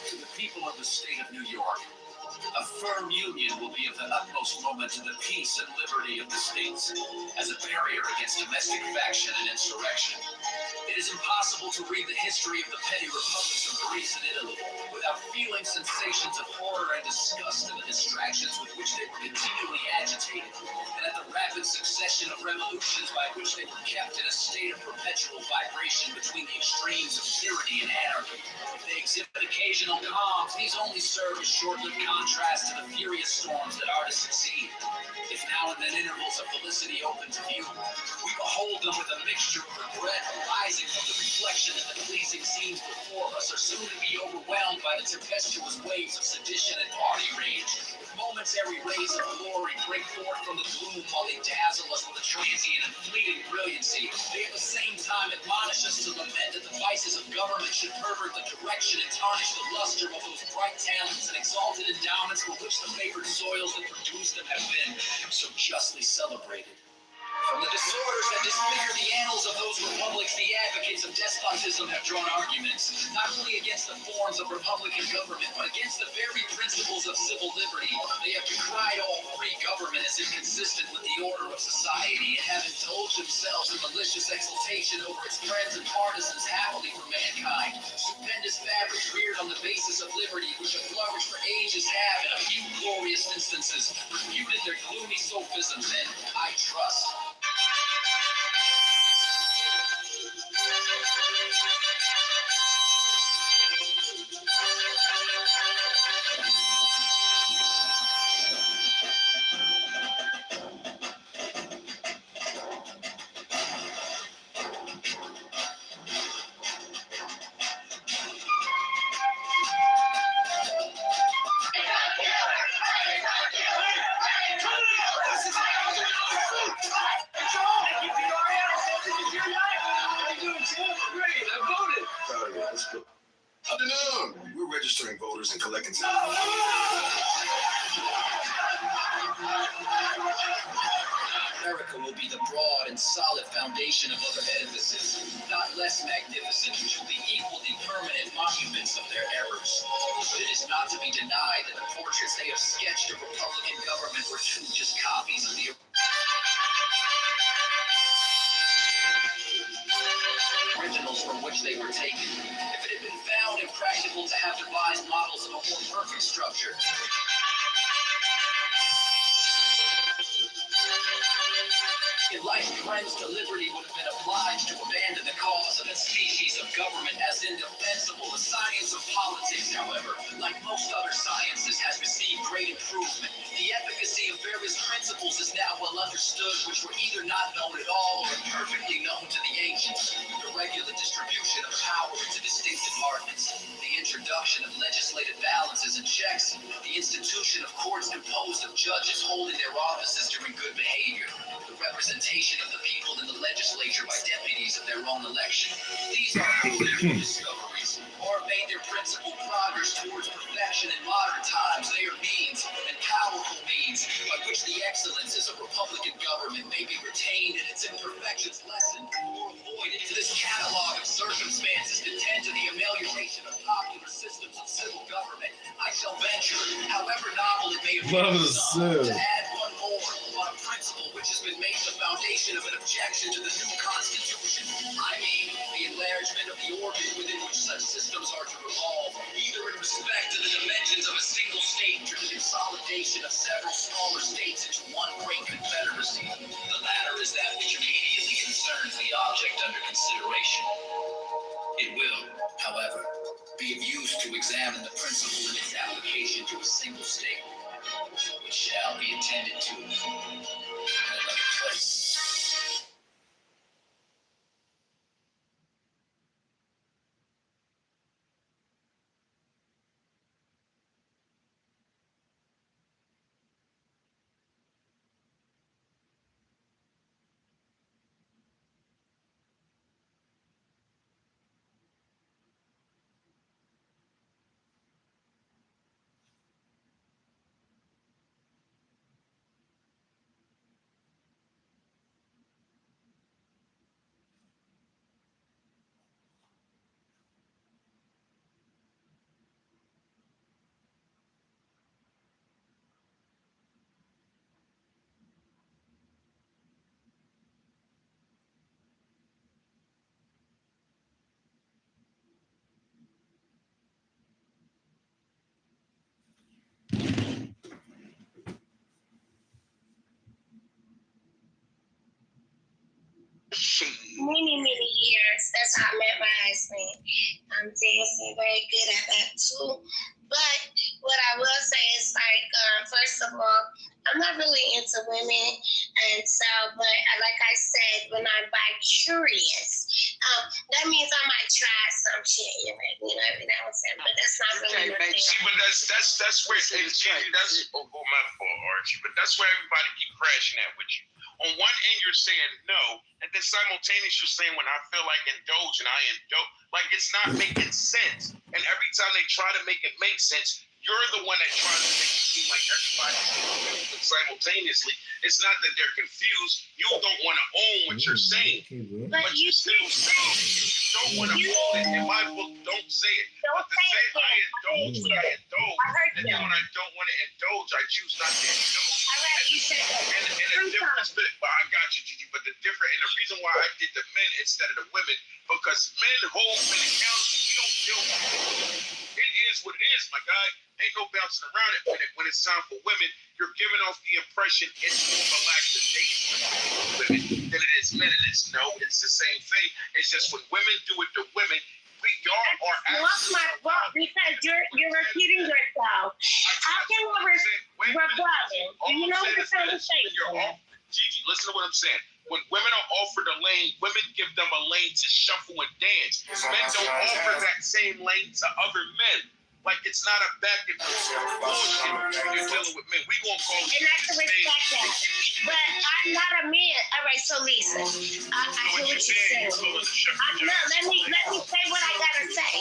To the people of the state of New York, a firm union will be of the utmost moment to the peace and liberty of the states as a barrier against domestic faction and insurrection. It is impossible to read the history of the petty republics of Greece and Italy without feeling sensations of horror and disgust at the distractions with which they were continually agitated, and at the rapid succession of revolutions by which they were kept in a state of perpetual vibration between the extremes of tyranny and anarchy. If they exhibit occasional calms, these only serve as short-lived contrast to the furious storms that are to succeed. If now and then intervals of felicity open to view, we behold them with a mixture of regret arising from the reflection that the pleasing scenes before us are soon to be overwhelmed by the tempestuous waves of sedition and party rage. With momentary rays of glory break forth from the gloom while they dazzle us with a transient and fleeting brilliancy, they at the same time admonish us to lament that the vices of government should pervert the direction and tarnish the luster of those bright talents and exalted endowments for which the favored soils that produced them have been so justly celebrated. From the disorders that disfigure the annals of those republics, the advocates of despotism have drawn arguments, not only against the forms of republican government, but against the very principles of civil liberty. They have decried all free government as inconsistent with the order of society, and have indulged themselves in malicious exultation over its friends and partisans happily for mankind. Stupendous fabrics reared on the basis of liberty, which have flourished for ages, have, in a few glorious instances, refuted their gloomy sophisms, and, I trust, Afternoon. We're registering voters and collecting. America will be the broad and solid foundation of other edifices, not less magnificent, which will be equally permanent monuments of their errors. But it is not to be denied that the portraits they have sketched of Republican government were just copies of the originals from which they were taken. If it had been found impractical to have devised models of a more perfect structure, enlightened friends to liberty would have been obliged to abandon the cause of a species of government as indefensible. The science of politics, however, like most other sciences, has received great improvement. The efficacy of various principles is now well understood, which were either not known at all or imperfectly known to the ancients. The regular distribution of power into distinct departments, the introduction of legislative balances and checks, the institution of courts composed of judges holding their offices during good behavior, the representation of the people in the legislature by deputies of their own election. These are early new discoveries, or have made their principal progress towards perfection in modern times. They are means, and powerful means, by which the excellences of republican government may be retained and its imperfections lessened or avoided. To this catalog of circumstances that tend to the amelioration of popular systems of civil government, I shall venture, however novel it may appear to some, to add one more on a principle which has been made the foundation of an objection to the new Constitution. I mean, the enlargement of the orbit within which such systems are to revolve, either in respect to the dimensions of a single state or the consolidation of several smaller states into one great confederacy. The latter is that which immediately concerns the object under consideration. It will, however, be of use to examine the principle in its application to a single state, which shall be attended to in another place. Many years. That's how I met my husband. I'm dancing very good at that too. But what I will say is like, first of all, I'm not really into women, and so, but like I said, when I'm bi-curious, that means I might try some shit, you know, every now and then. But that's not really my thing. See, but that's where that's my fault, Archie. But that's where everybody keep crashing at with you. On one end, you're saying no, and then simultaneously you're saying when I feel like indulging, I indulge. Like it's not making sense. And every time they try to make it make sense, you're the one that tries to make it seem like everybody is simultaneously. It's not that they're confused. You don't want to own what you're saying, but you still say it. You don't want to own it. In my book, don't say it. But to say I indulge when I indulge, and then when I don't want to indulge, I choose not to indulge. And the difference, but I got you, Gigi. But the difference, and the reason why I did the men instead of the women, because men hold men accountable. We don't feel it is what it is, my guy. Ain't no bouncing around it. When it's time for women, you're giving off the impression it's more relaxation for women than it is men. And it's no, it's the same thing. It's just when women do it to women, y'all are What's my fault? Because you're repeating yourself. How can we rebel? You know what I'm trying to say? Gigi, listen to what I'm saying. When women are offered a lane, women give them a lane to shuffle and dance. Men don't offer that same lane to other men. Like it's not a back and forth bullshit when you're dealing with men. We gonna call it. And I can respect that. But I'm not a man. All right, so Lisa, I hear what you're saying. Let me say what I gotta say.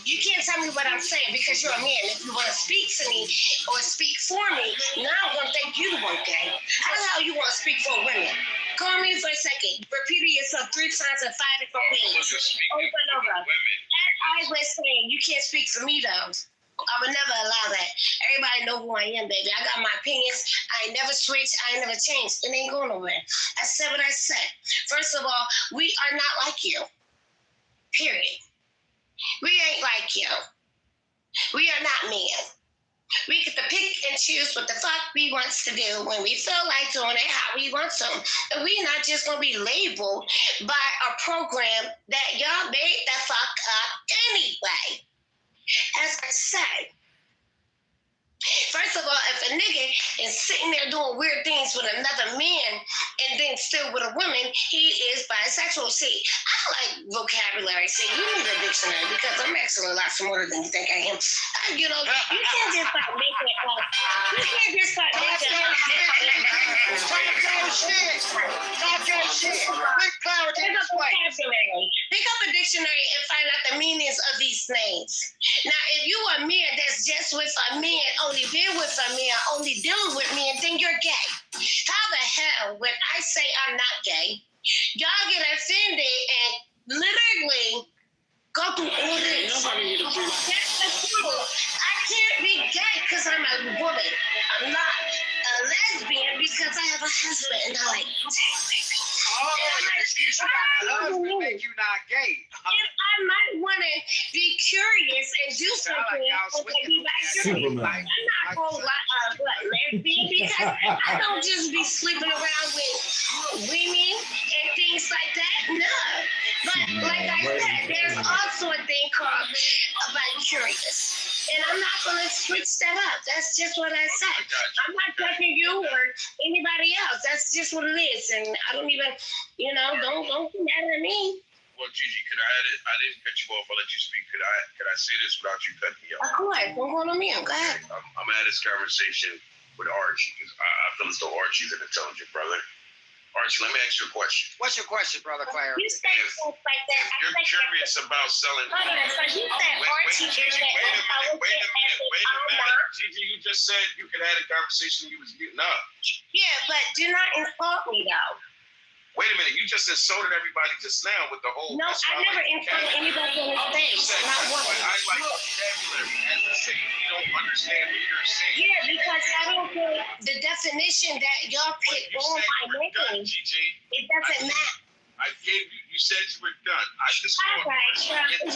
You can't tell me what I'm saying because you're a man. If you want to speak to me or speak for me, now I'm gonna think you the one gay. How the hell you want to speak for women? Call me for a second. Repeat it yourself 3 times in 5 different ways. Over and over. As I was saying, you can't speak for me though. I would never allow that. Everybody know who I am, baby. I got my opinions. I ain't never switched. I ain't never changed. It ain't going nowhere. I said what I said. First of all, we are not like you. Period. We ain't like you. We are not men. We get to pick and choose what the fuck we want to do when we feel like doing it, how we want to. And we're not just going to be labeled by a program that y'all made the fuck up anyway. As I said, first of all, if a nigga is sitting there doing weird things with another man and then still with a woman, he is bisexual. See, I like vocabulary. See, you need a dictionary because I'm actually a lot smarter than you think I am. You know, you can't just start making it up. You can't just start making it up. Talk your shit. Big power to this way. Pick up a dictionary and find out the meanings of these names. Now, if you are a man that's just with a man, only been with a man, only dealing with men, then you're gay. How the hell, when I say I'm not gay, y'all get offended and literally go through all this. That's the truth. I can't be gay because I'm a woman. I'm not a lesbian because I have a husband and I like make you not gay. If I might want to be curious and do something, I'm not going to lesbian because I don't just be sleeping around with women and things like that. No. But like I said, there's also a thing called curious. And I'm not going to switch that up. That's just what I said. I'm not judging you or anybody else. That's just what it is. And I don't even, don't be mad at me. Well, Gigi, could I didn't cut you off. I'll let you speak. Could I say this without you cutting me off? Of course. Don't go on me. Go ahead. I'm at this conversation with Archie because I feel as though Archie's an intelligent brother. Archie, let me ask you a question. What's your question, brother Claire? You said stuff like that. If you're curious about selling... Hold on. So you said Archie Gigi, wait a minute. Gigi, you just said you could have a conversation you was getting up. Yeah, but do not insult me, though. Wait a minute, you just insulted everybody just now with the whole... No, I never insulted anybody on the stage. Not once. I like vocabulary and to say you don't understand what you're saying. Yeah, because I don't think the definition that y'all picked on my name, it doesn't matter. I gave you, you said you were done. I just all right, I'll take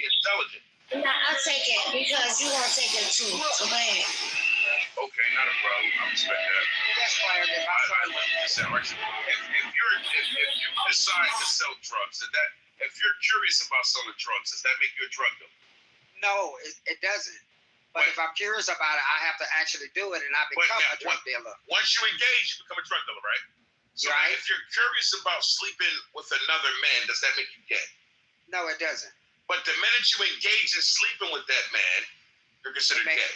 intelligent. No, I'll take it because you won't take it too. So go ahead. Okay, not a problem. I respect that. Yes, Claire. If you decide to sell drugs, if you're curious about selling drugs, does that make you a drug dealer? No, it doesn't. But if I'm curious about it, I have to actually do it, and I become a drug dealer. Once you engage, you become a drug dealer, right? So right. If you're curious about sleeping with another man, does that make you gay? No, it doesn't. But the minute you engage in sleeping with that man, you're considered gay.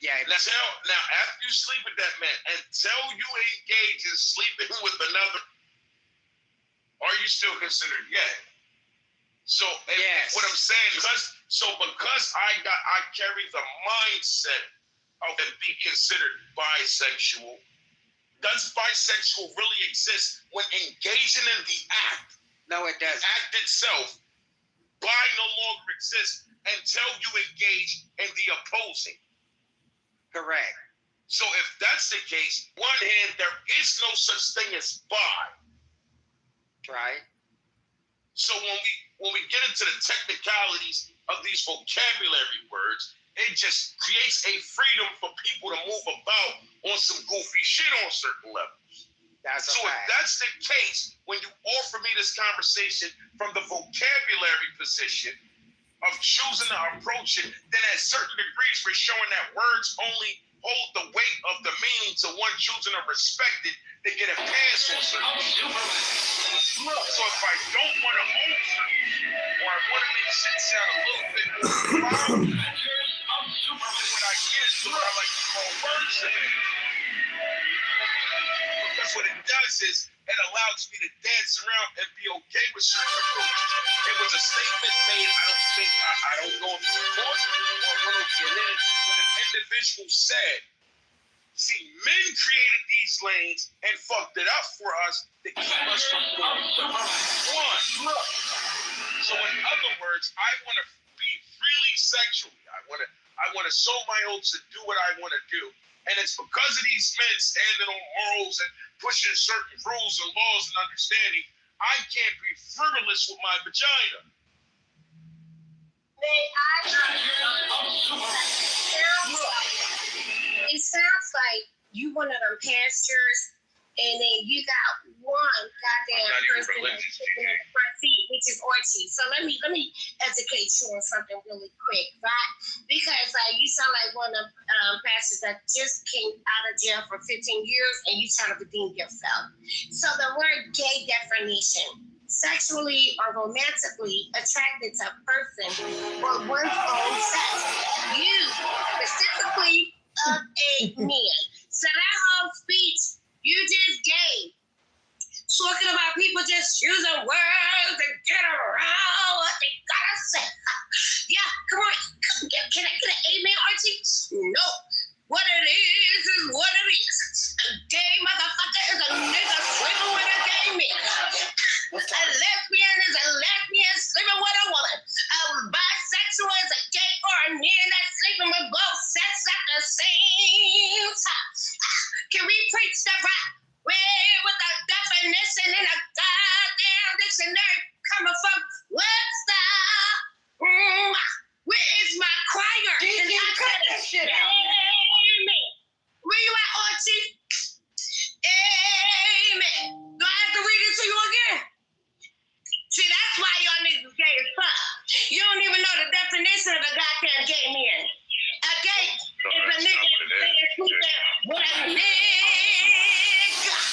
Yeah. Now, after you sleep with that man, until you engage in sleeping with another, are you still considered gay? So what I'm saying is, because I carry the mindset of to be considered bisexual, does bisexual really exist when engaging in the act? No, it doesn't. The act itself, bi no longer exists until you engage in the opposing. Correct. So if that's the case, one hand, there is no such thing as bi. Right. So when we get into the technicalities of these vocabulary words, it just creates a freedom for people to move about on some goofy shit on certain levels. So if that's the case, when you offer me this conversation from the vocabulary position of choosing to approach it, then at certain degrees we're showing that words only hold the weight of the meaning to one choosing to respect it to get a pass on certain shit. So if I don't want to own certain shit, or I want to make shit sound a little bit more when I get into what I like to call wordsmithing. Because what it does is it allows me to dance around and be okay with certain approaches. It was a statement made, I don't know if it's important or what an individual said. See, men created these lanes and fucked it up for us to keep us from doing one. So in other words, I want to be freely sexually. I want to sow my oats and do what I want to do. And it's because of these men standing on morals and pushing certain rules and laws and understanding, I can't be frivolous with my vagina. It sounds like you one of them pastors, and then you got one goddamn person that's sitting in the front seat, which is Archie. So let me educate you on something really quick, right? Because you sound like one of pastors that just came out of jail for 15 years, and you trying to redeem yourself. So the word gay definition: sexually or romantically attracted to a person or one's own sex. You specifically of a man. So that whole speech you just gave, talking about people just using words and get around what they gotta say. Yeah, come on. Can I get an amen, Archie? No. What it is what it is. A gay motherfucker is a nigga sleeping with a gay man. A lesbian is a lesbian sleeping with a woman. A bisexual is a gay or a man that's sleeping with both sex at the same time. Can we preach the right way with a definition in a goddamn dictionary coming from Webster? Where is my choir? Did you cut that shit out? Amen. Where you at, Archie? Amen. Do I have to read it to you again? See, that's why y'all niggas gay as fuck. You don't even know the definition of a goddamn gay man. A gay is a nigga with a nigga.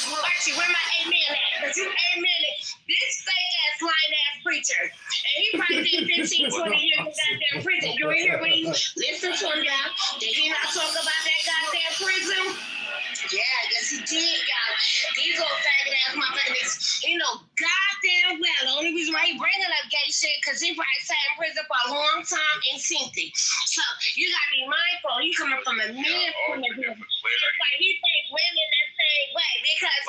Archie, where my amen at? Because you amen it. This fake ass, lying ass preacher. And he probably did 15, 20 years in goddamn prison. You ain't hear what he listen to him, y'all? Did he not talk about that goddamn prison? Yeah, I guess he did, y'all. These old faggot ass motherfuckers, he know goddamn well the only reason why he bringing up gay shit because he probably sat in prison for a long time and seen it. So you gotta be mindful. You coming from a man point of view. It's like he think women that same way because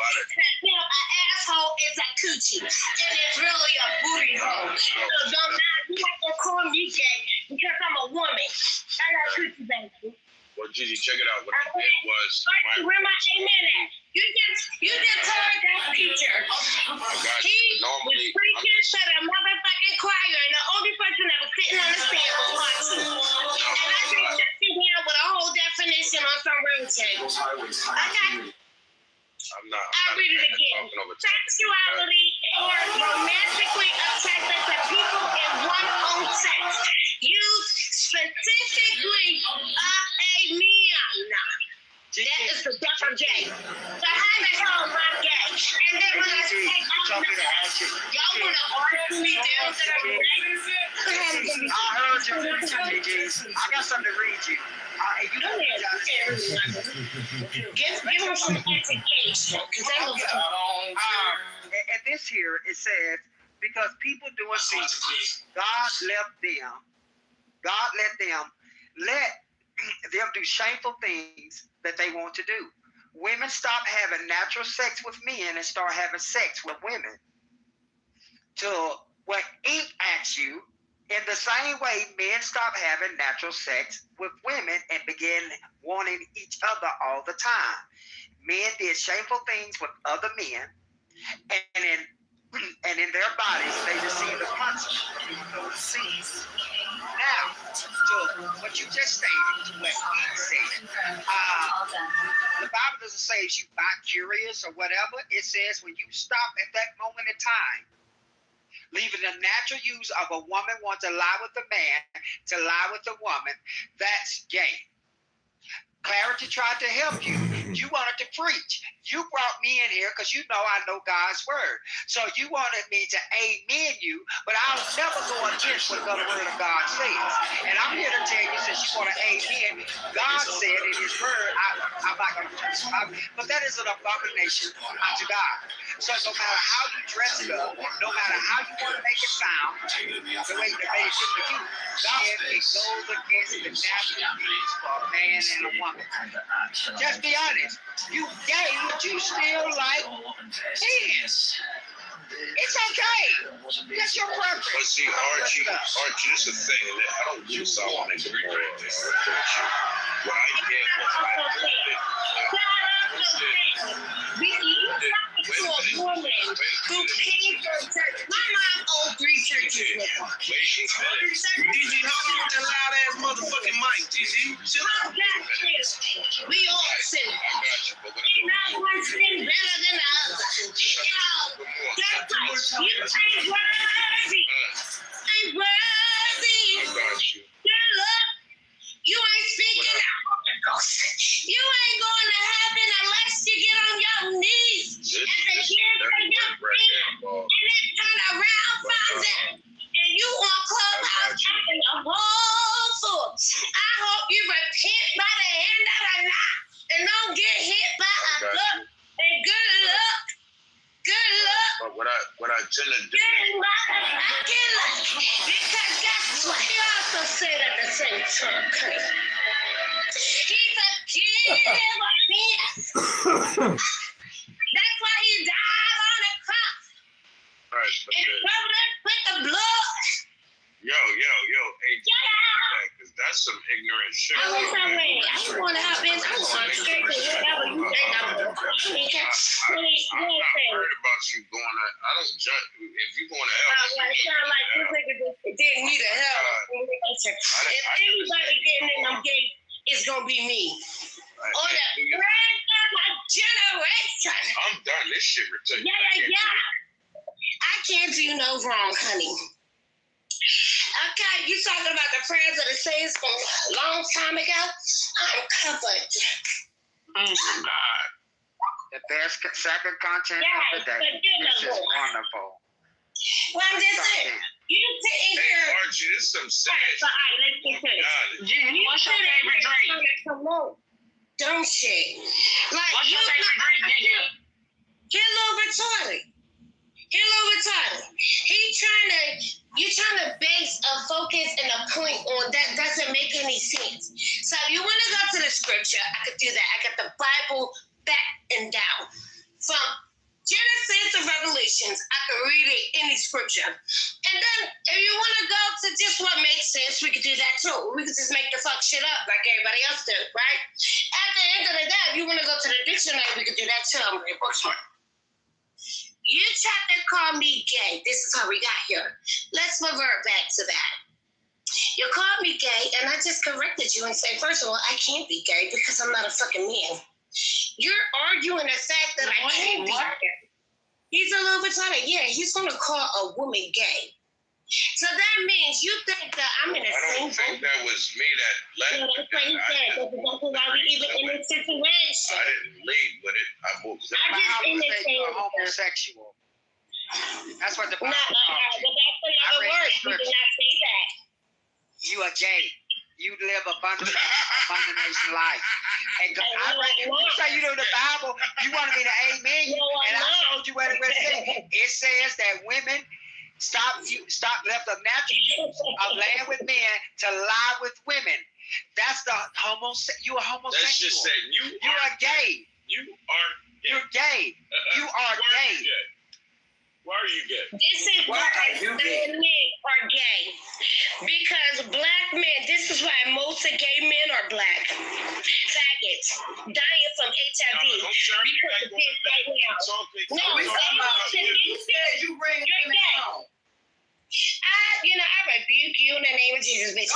you know, an asshole is a coochie and it's really a booty hole. So don't not you have to call me gay because I'm a woman. I got coochie baby. Well, Gigi, check it out. What I did was... Where my amen at? You just heard that teacher. He was preaching to the motherfucking choir, and the only person that was sitting on the stand was Archie. And I just shut you down with a whole definition on some real shit. Okay? I'll read it again. Sexuality or romantically attracted to people in one own sex. Used specifically of a man. That is the death of gay. So how the hell am I gay? And then when I say y'all want to argue me down to the I heard you, Gigi. I got something to read you. Give him some education. And this here, it says, because people doing things, God let them do shameful things that they want to do. Women stop having natural sex with men and start having sex with women. To what Ink asks you, in the same way, men stop having natural sex with women and begin wanting each other all the time. Men did shameful things with other men, and in their bodies, they receive the consequences of those sins. Now, to what you just stated, what he said, the Bible doesn't say if you're not curious or whatever. It says when you stop at that moment in time, leaving the natural use of a woman want to lie with a man to lie with a woman, that's gay. Clarity tried to help you. You wanted to preach. You brought me in here because you know I know God's word. So you wanted me to amen you, but I'll never go against what the word of God says. And I'm here to tell you, since you want to amen, God said in his word, I'm not going to touch it, but that is an abomination unto God. So no matter how you dress it up, no matter how you want to make it sound, the way they made it for you, God, it goes against the natural needs for a man and a woman. Just be honest. You gay, but you still like men. It's okay. That's your preference. But see, Archie, this is a thing, and I don't do Solomon and agree with this. What I get was I to a woman who came from church. My mom owns 3 churches with her. DG, hold on that loud ass motherfucking mic, DG. Chill out. We all sin. Ain't not one sin better than the other. You know, that's right. You ain't worthy. Ain't worthy. Good luck. You ain't speaking the Holy Ghost. You ain't going to heaven unless you get on your knees at the kids of your feet and then turn around from them. And you on Clubhouse acting a whole fool. I hope you repent by the end of the night and don't get hit by a book. And good luck. Good luck. But what I tend to do is motherfucking luck. Because guess what? He also said at the same time, he's a giver. That's why he died on the cross. Right, and covered us with the blood. Yo, hey, because that's some ignorant shit. I was saying, I just want to hop in. I want to straight to whatever you think I'm going to do. I'm not worried about you going to, I don't judge, if you're going to hell. It sounds like this nigga didn't need a hell. If anybody getting in them gates, it's going to be me. On the brand of my generation. I'm done. This shit ridiculous. Yeah. I can't do no wrong, honey. Okay, you talking about the prayers of the saints from a long time ago? I'm covered. Oh my God. The best second content of the day. This is wonderful. Well, I'm just saying, you sitting Hey, here. Archie, this is some sad shit. All right, let's get to it. What's your favorite drink? Dumb shit. Like, What's your favorite drink, Gigi? He a little retarded. You're trying to base a focus and a point on that doesn't make any sense. So if you want to go to the scripture, I could do that. I got the Bible back and down. From Genesis to Revelations, I could read it in the scripture. And then if you want to go to just what makes sense, we could do that too. We could just make the fuck shit up like everybody else do, right? At the end of the day, if you want to go to the dictionary, we could do that too. I'm very bookmark. You tried to call me gay. This is how we got here. Let's revert back to that. You called me gay, and I just corrected you and said, first of all, I can't be gay because I'm not a fucking man. You're arguing the fact that I can't be gay. He's a little retarded. Yeah, he's going to call a woman gay. So that means you think that I'm in the I don't think that was me that led with that. That's exactly why we even in this situation. I didn't lead with it. I moved. The Bible says you're homosexual. That's what the Bible but that's another word. You did not say that. You are gay. You live a abomination life. And you say you know the Bible, you want me to amen you, and I told you what it says. It says that women stop left a natural of laying with men to lie with women. That's the you are homosexual. That's just saying you are gay. You are gay. You're gay. You are gay. Why are you gay? This is why men are gay. Because black men, this is why most of gay men are black. Faggots. Dying from HIV. Because of this right now. No, you said you bring women home. I rebuke you in the name of Jesus, bitch.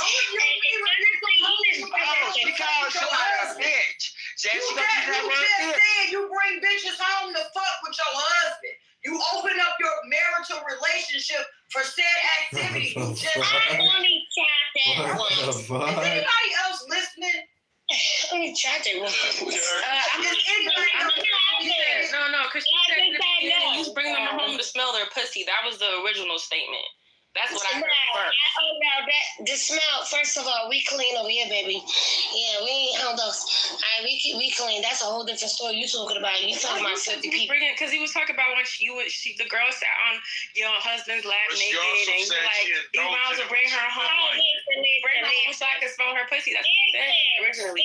Because you are a bitch. You just said you bring bitches home to fuck with your husband. You open up your marital relationship for said activity. I only tried that once. Is anybody else listening? Let me try that once. No, because you said in the beginning, you bring them home to smell their pussy. That was the original statement. That's what I heard first. Oh no, the smell. First of all, we clean over here, baby. Yeah, we ain't held us. We clean. That's a whole different story. You talking about? You talking about 50 people? Because he was talking about when the girl sat on your husband's lap naked, and you like, you might as well bring her home. Bring her home so I can smell her pussy. That's what he said originally.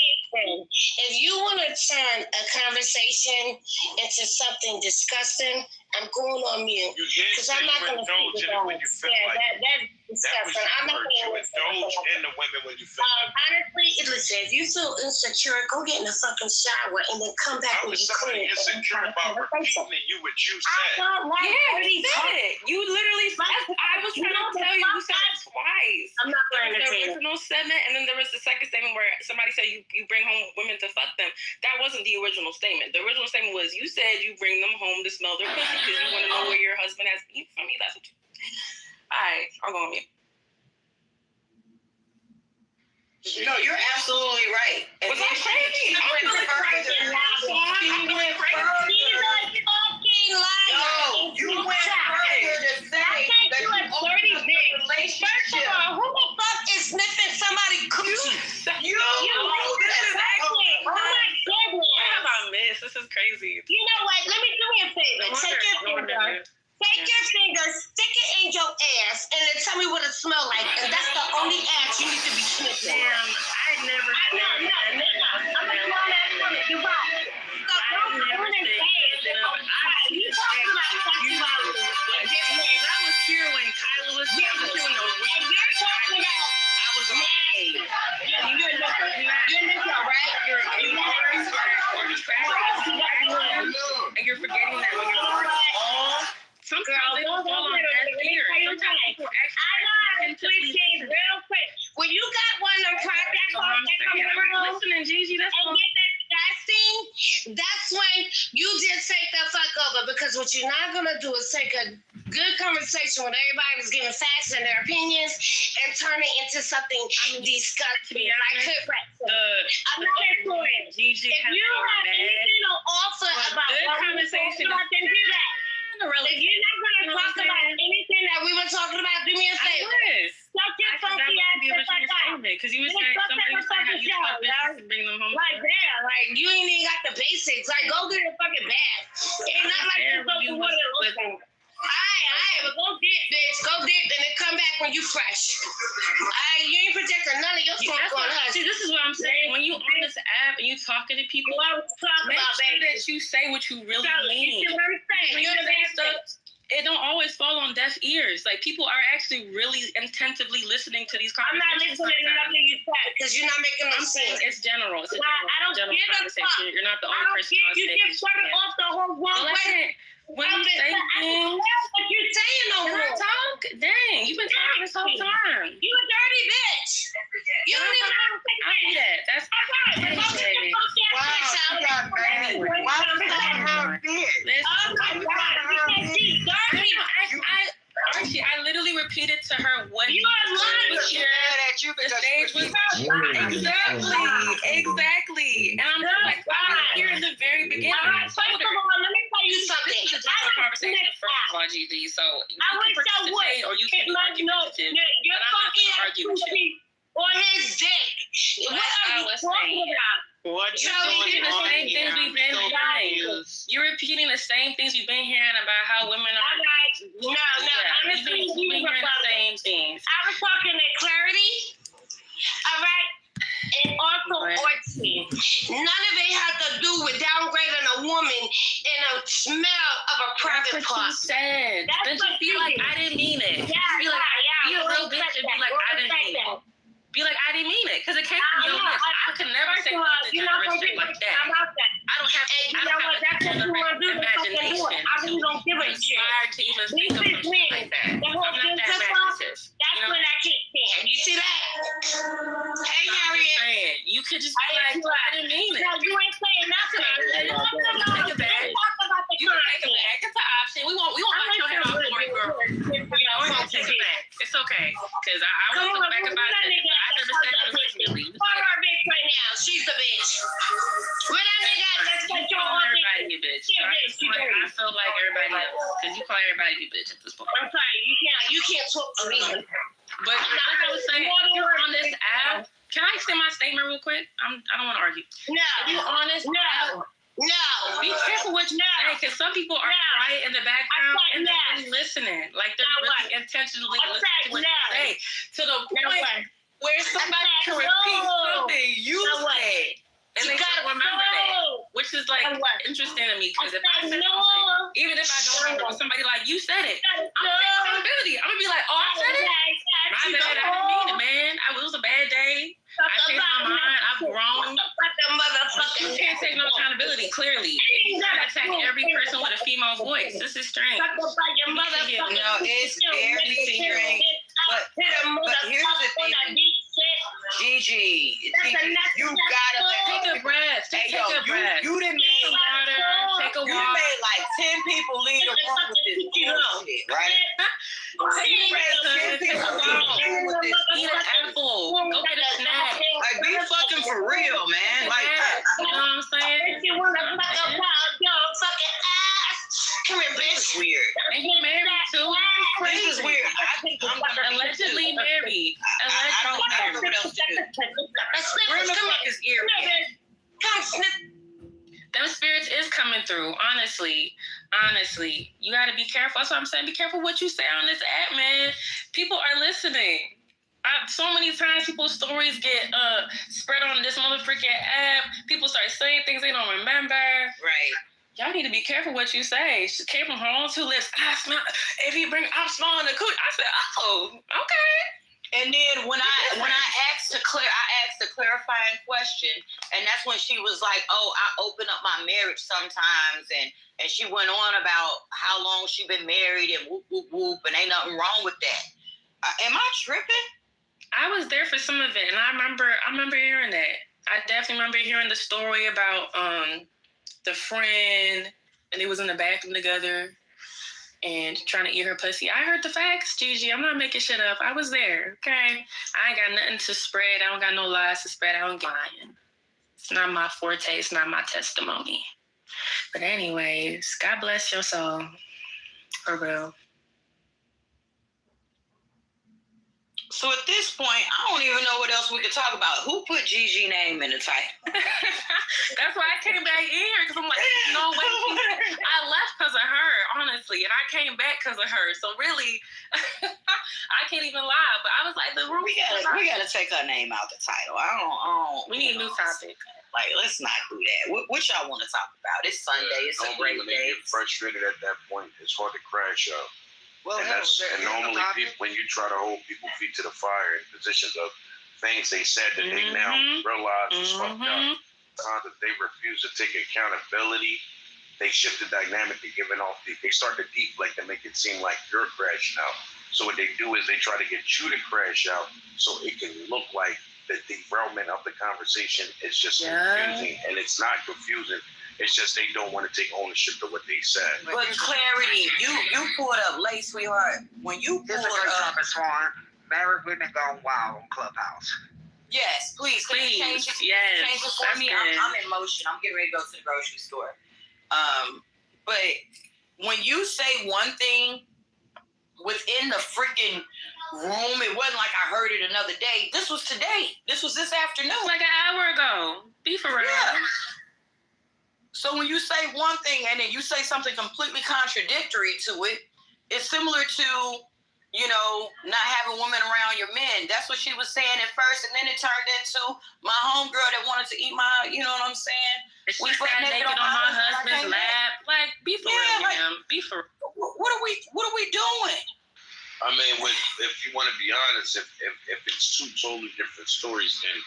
If you want to turn a conversation into something disgusting, I'm going on mute. Because I'm not going to speak about it. That's disgusting. I'm not going to indulge in the women when you feel honestly, listen, if you feel insecure, go get in the fucking shower and then come back when you clean. I was insecure about repeating what you said. Yeah, he said it. You literally said I was trying to tell you, you said it twice. I'm not going to the original statement, and then there was the second statement where somebody said you bring home women to fuck them. That wasn't the original statement. The original statement was you said you bring them home to smell their pussy because you want to know where your husband has eaten from you. That's what you. All right, I'm going to mute. No, you're absolutely right. And was I crazy? You went further. You went further. No, you went further to say that you opened up the relationship. First of all, who the fuck is sniffing somebody's coochie? You exactly. Oh my goodness. What have I missed? This is crazy. You know what? Let me do me a favor. Take your finger, stick it in your ass, and then tell me what it smells like. And that's the only ass you need to be sniffing. Damn, I never. No. I'm a grown ass woman. You're right. So don't do it and say it. You talking about sexuality. I was here when Kyla was here. I was here when and you're talking about. I was on age. You're a nigga. You're a nigga, right? And you're forgetting that when you're all. Sometimes they fall on deaf ears. Sometimes people actually real quick. When you got one of them project calls that come around listening, Gigi, that's and get that disgusting, that's when you just take the fuck over, because what you're not gonna do is take a good conversation when everybody was giving facts and their opinions and turn it into something disgusting. Like I'm not into it. If you have anything to offer about what we were talking about, then do that. If you're not gonna talk about anything that we were talking about, do me a favor. Shut your funky ass the fuck up. Because you were saying somebody was saying how you fuck bitches and bring them home. Like damn, like you ain't even got the basics. Like go get a fucking bath. Ain't not like you go to what it looks like. Alright, but go dip, bitch. Go dip and then come back when you fresh. Alright, you ain't protecting none of your fuck on us. See, this is what I'm saying. When you on this app and you talking to people, make sure that you say what you really mean. You see what I'm saying? When you say stuff, it don't always fall on deaf ears. Like people are actually really intentively listening to these conversations. I'm not listening to nothing you say because you're not making no sense. It's general. It's a I don't general give a conversation. fuck. You're not the only person on You stage. just started off the whole wrong way. When you say things, what you're saying no can I talk? Dang, you've been talking this whole time. You a dirty bitch. You don't even know how to take a bath. That's right. Wow, she got mad. Why was you calling her a bitch? Oh my God, because she's dirty. Archie, I literally repeated to her what you are lying. The stage was exactly. And I'm just like, I was here in the very beginning. First of all, let me tell you something. This is a general conversation first of all, GD. So you I can wish I would. participate or you can be argumentative. You're fucking argumentative. on his dick. What are you talking about? What you're repeating the same things we've been hearing. You're repeating the same things we've been hearing about how women are. No, honestly, you've been hearing the same things. I was talking to clarity, all right, and also orgy. None of it had to do with downgrading a woman in a smell of a private part. That's what you said. Then just be like, I didn't mean it. Be a real bitch and be like, I didn't mean it. Be like, I didn't mean it, because it came from your lips. I could never say something shit like that. I don't have imagination. I really don't give a shit. To even think of something like that. I'm not that imaginative. That's when I can't stand. You see that? Hey, Harriet. You could just be like, I didn't mean it. No, you ain't saying nothing. Take it back. You can take it back. It's an option. We won't let your head off for it, girl. We're gonna take it back. It's okay. Because I won't look back about it. I never said that originally. Call her a bitch right now. She's the bitch. Where that nigga at? Let's get your own everybody a bitch. I feel like everybody else. Because you call everybody a bitch at this point. I'm sorry. You can't talk to me. But like I was saying, if you're on this app, can I extend my statement real quick? I don't want to argue. No. If you're on this app, be careful what you say, because some people are quiet in the background and they're really listening. Like they're really intentionally listening to what you say. To the point where somebody can repeat something you say. And they gotta remember that. Which is like interesting to me, because if I say something, even if I don't remember, somebody like, you said it. I'm accountability. I'm gonna be like, oh, I said it? My bad, I didn't mean it, man. It was a bad day. I changed my mind. I've grown. You can't take no accountability, clearly. You gotta attack every person with a female voice. This is strange. No, it's everything. But here's the thing. Gigi, you gotta take a breath. Take a breath. You didn't make water. Take a You walk. made like 10 people leave the room with this bullshit, right? Take a walk. Eat an apple. Go get a snack. Like, be fucking for real, man. Like, you know what I'm saying? You wanna fuck up your fucking ass? Come here, bitch. This is weird. And you married too? This is weird. I think I'm allegedly married. I don't know what else to do. Where the fuck is ear? Come snip. Them spirits is coming through, honestly. You gotta be careful. That's what I'm saying. Be careful what you say on this app, man. People are listening. So many times people's stories get spread on this motherfucking app. People start saying things they don't remember. Right. Y'all need to be careful what you say. She came from her own two lips. I smell. If you bring, I'm smelling the coochie. I said, oh, okay. And then when I asked a clarifying question, and that's when she was like, "Oh, I open up my marriage sometimes," and she went on about how long she been married and whoop whoop whoop, and ain't nothing wrong with that. Am I tripping? I was there for some of it, and I remember hearing that. I definitely remember hearing the story about the friend, and they was in the bathroom together and trying to eat her pussy. I heard the facts, Gigi. I'm not making shit up. I was there, okay? I ain't got nothing to spread. I don't got no lies to spread. I don't get lying. It's not my forte. It's not my testimony. But anyways, God bless your soul. For real. So at this point, I don't even know what else we could talk about. Who put Gigi name in the title? That's why I came back in here, because I'm like, no way. I left because of her, honestly, and I came back because of her. So really, I can't even lie. But I was like, we gotta take her name out the title. I don't. We need a new topic. Like, let's not do that. What y'all want to talk about? It's Sunday. It's a great when day. they get frustrated at that point, it's hard to crash out. Well, And normally, when you try to hold people's feet to the fire in positions of things they said that they now realize was fucked up, that they refuse to take accountability, they shift the dynamic to giving off. They start to deflect and make it seem like you're crashing out. So what they do is they try to get you to crash out, so it can look like the derailment of the conversation is just confusing, and it's not confusing. It's just they don't want to take ownership of what they said. But clarity, you pulled up late, sweetheart. When you pulled up, Swan, married women gone wild on Clubhouse. Yes, please. Change the voice. I'm in motion. I'm getting ready to go to the grocery store. But when you say one thing within the freaking room, it wasn't like I heard it another day. This was today. This was this afternoon. Like an hour ago. Be for real. Yeah. So when you say one thing and then you say something completely contradictory to it, it's similar to, not having women around your men. That's what she was saying at first, and then it turned into my homegirl that wanted to eat my, you know what I'm saying? We sat naked on my husband's lap. Like, be for real, be for real. What are we doing? I mean, if you want to be honest, if it's two totally different stories, then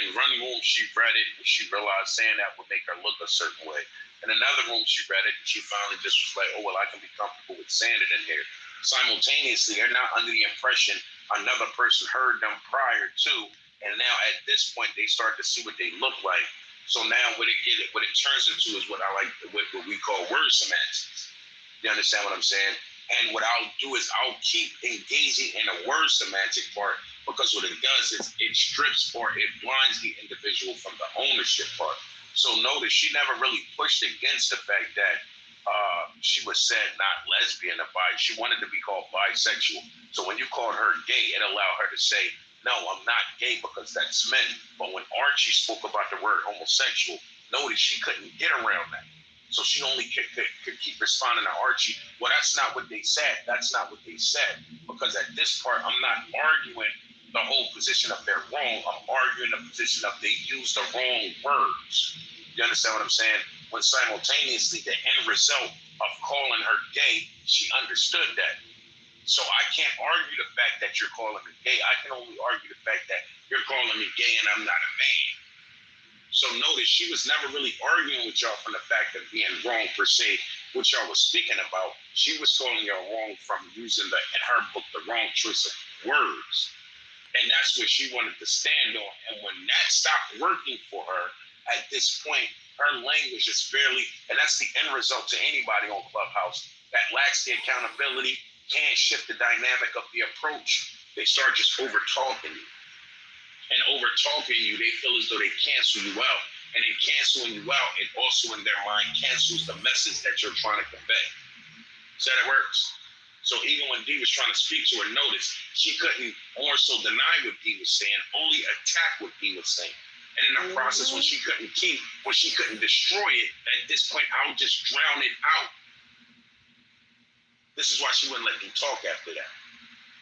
in one room she read it and she realized saying that would make her look a certain way. In another room she read it and she finally just was like, oh, well, I can be comfortable with saying it in here. Simultaneously, they're not under the impression another person heard them prior to, and now at this point they start to see what they look like. So now what it turns into is what we call word semantics. You understand what I'm saying? And what I'll do is I'll keep engaging in a word semantic part, because what it does is it strips or it blinds the individual from the ownership part. So notice she never really pushed against the fact that she was said not lesbian or bi. She wanted to be called bisexual. So when you called her gay, it allowed her to say, no, I'm not gay because that's men. But when Archie spoke about the word homosexual, notice she couldn't get around that. So she only could keep responding to Archie. Well, that's not what they said. That's not what they said. Because at this part, I'm not arguing the whole position of they're wrong. I'm arguing the position of they used the wrong words. You understand what I'm saying? When simultaneously the end result of calling her gay, she understood that. So I can't argue the fact that you're calling me gay. I can only argue the fact that you're calling me gay and I'm not a man. So notice she was never really arguing with y'all from the fact of being wrong per se, what y'all was speaking about. She was calling y'all wrong from using in her book, the wrong choice of words. And that's what she wanted to stand on. And when that stopped working for her, at this point, her language is and that's the end result to anybody on Clubhouse that lacks the accountability, can't shift the dynamic of the approach. They start just over-talking you. And over-talking you, they feel as though they cancel you out. And in canceling you out, it also in their mind cancels the message that you're trying to convey. So that works. So even when Dee was trying to speak to her, notice she couldn't more so deny what Dee was saying, only attack what Dee was saying. And in the process, when she couldn't destroy it, at this point, I'll just drown it out. This is why she wouldn't let me talk after that.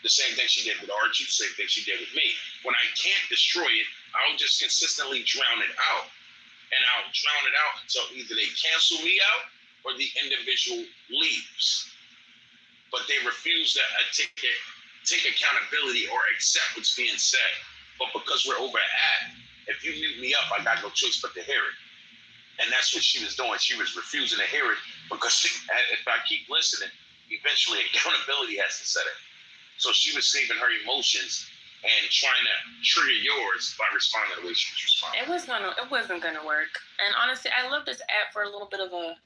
The same thing she did with Archie, the same thing she did with me. When I can't destroy it, I'll just consistently drown it out. And I'll drown it out until either they cancel me out or the individual leaves. But they refuse to take accountability or accept what's being said. But because we're over at, if you mute me up, I got no choice but to hear it. And that's what she was doing. She was refusing to hear it because if I keep listening, eventually accountability has to set in. So she was saving her emotions and trying to trigger yours by responding the way she was responding. It wasn't gonna work. And honestly, I love this app for a little bit of a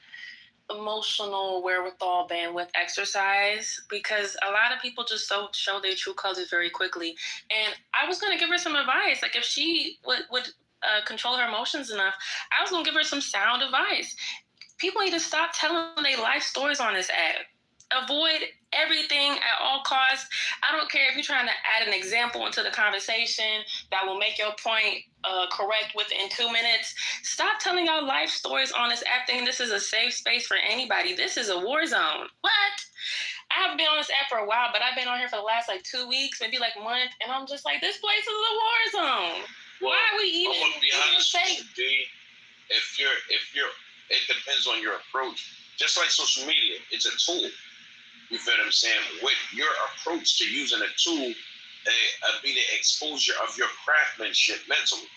emotional wherewithal bandwidth exercise, because a lot of people just don't show their true colors very quickly. And I was gonna give her some advice. Like, if she would control her emotions enough, I was gonna give her some sound advice. People need to stop telling their life stories on this app. Avoid everything at all costs. I don't care if you're trying to add an example into the conversation that will make your point correct within 2 minutes. Stop telling your life stories on this app thinking this is a safe space for anybody. This is a war zone. What? I haven't been on this app for a while, but I've been on here for the last 2 weeks, maybe a month, and I'm just like, this place is a war zone. Well, why are we even I'm gonna be honest safe? with you, D. If you're, it depends on your approach. Just like social media, it's a tool. You feel what I'm saying? With your approach to using a tool, be the exposure of your craftsmanship mentally.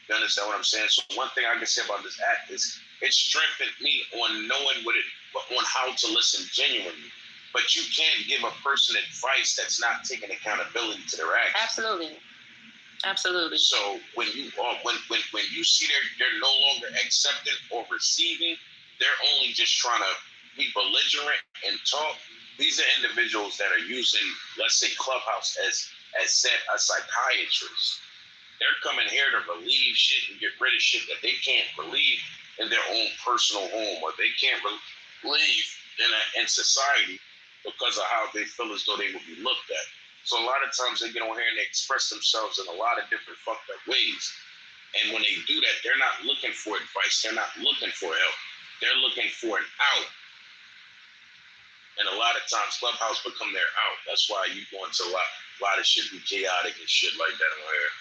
You understand what I'm saying? So one thing I can say about this app is it strengthened me on knowing on how to listen genuinely. But you can't give a person advice that's not taking accountability to their actions. Absolutely. So when you see they're no longer accepting or receiving, they're only just trying to be belligerent and talk. These are individuals that are using, let's say, Clubhouse as said a psychiatrist. They're coming here to relieve shit and get rid of shit that they can't relieve in their own personal home, or they can't relieve in society because of how they feel as though they would be looked at. So a lot of times they get on here and they express themselves in a lot of different fucked up ways. And when they do that, they're not looking for advice. They're not looking for help. They're looking for an out. And a lot of times Clubhouse become their out. That's why you go into a lot of shit be chaotic and shit like that on here.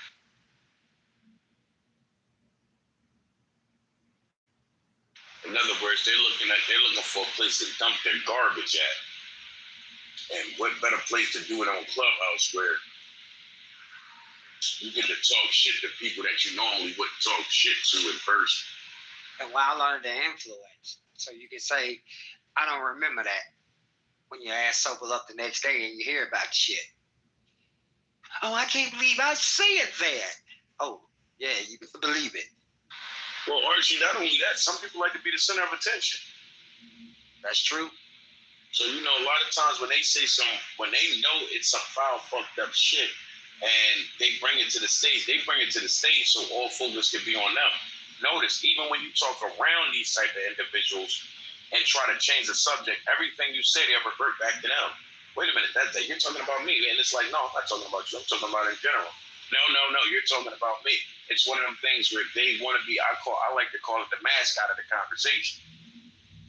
In other words, they're looking for a place to dump their garbage at. And what better place to do it on Clubhouse, where you get to talk shit to people that you normally wouldn't talk shit to in person. And while under the influence. So you can say, I don't remember that. When your ass sober up the next day and you hear about shit. Oh, I can't believe I said that. Oh, yeah, you can believe it. Well, Archie, not only that, some people like to be the center of attention. That's true. So, a lot of times when they say when they know it's some foul, fucked up shit, and they bring it to the stage, so all focus can be on them. Notice, even when you talk around these type of individuals and try to change the subject, everything you say, they revert back to them. Wait a minute, you're talking about me. And it's like, no, I'm not talking about you. I'm talking about in general. No, you're talking about me. It's one of them things where they want to be, I like to call it the mascot of the conversation.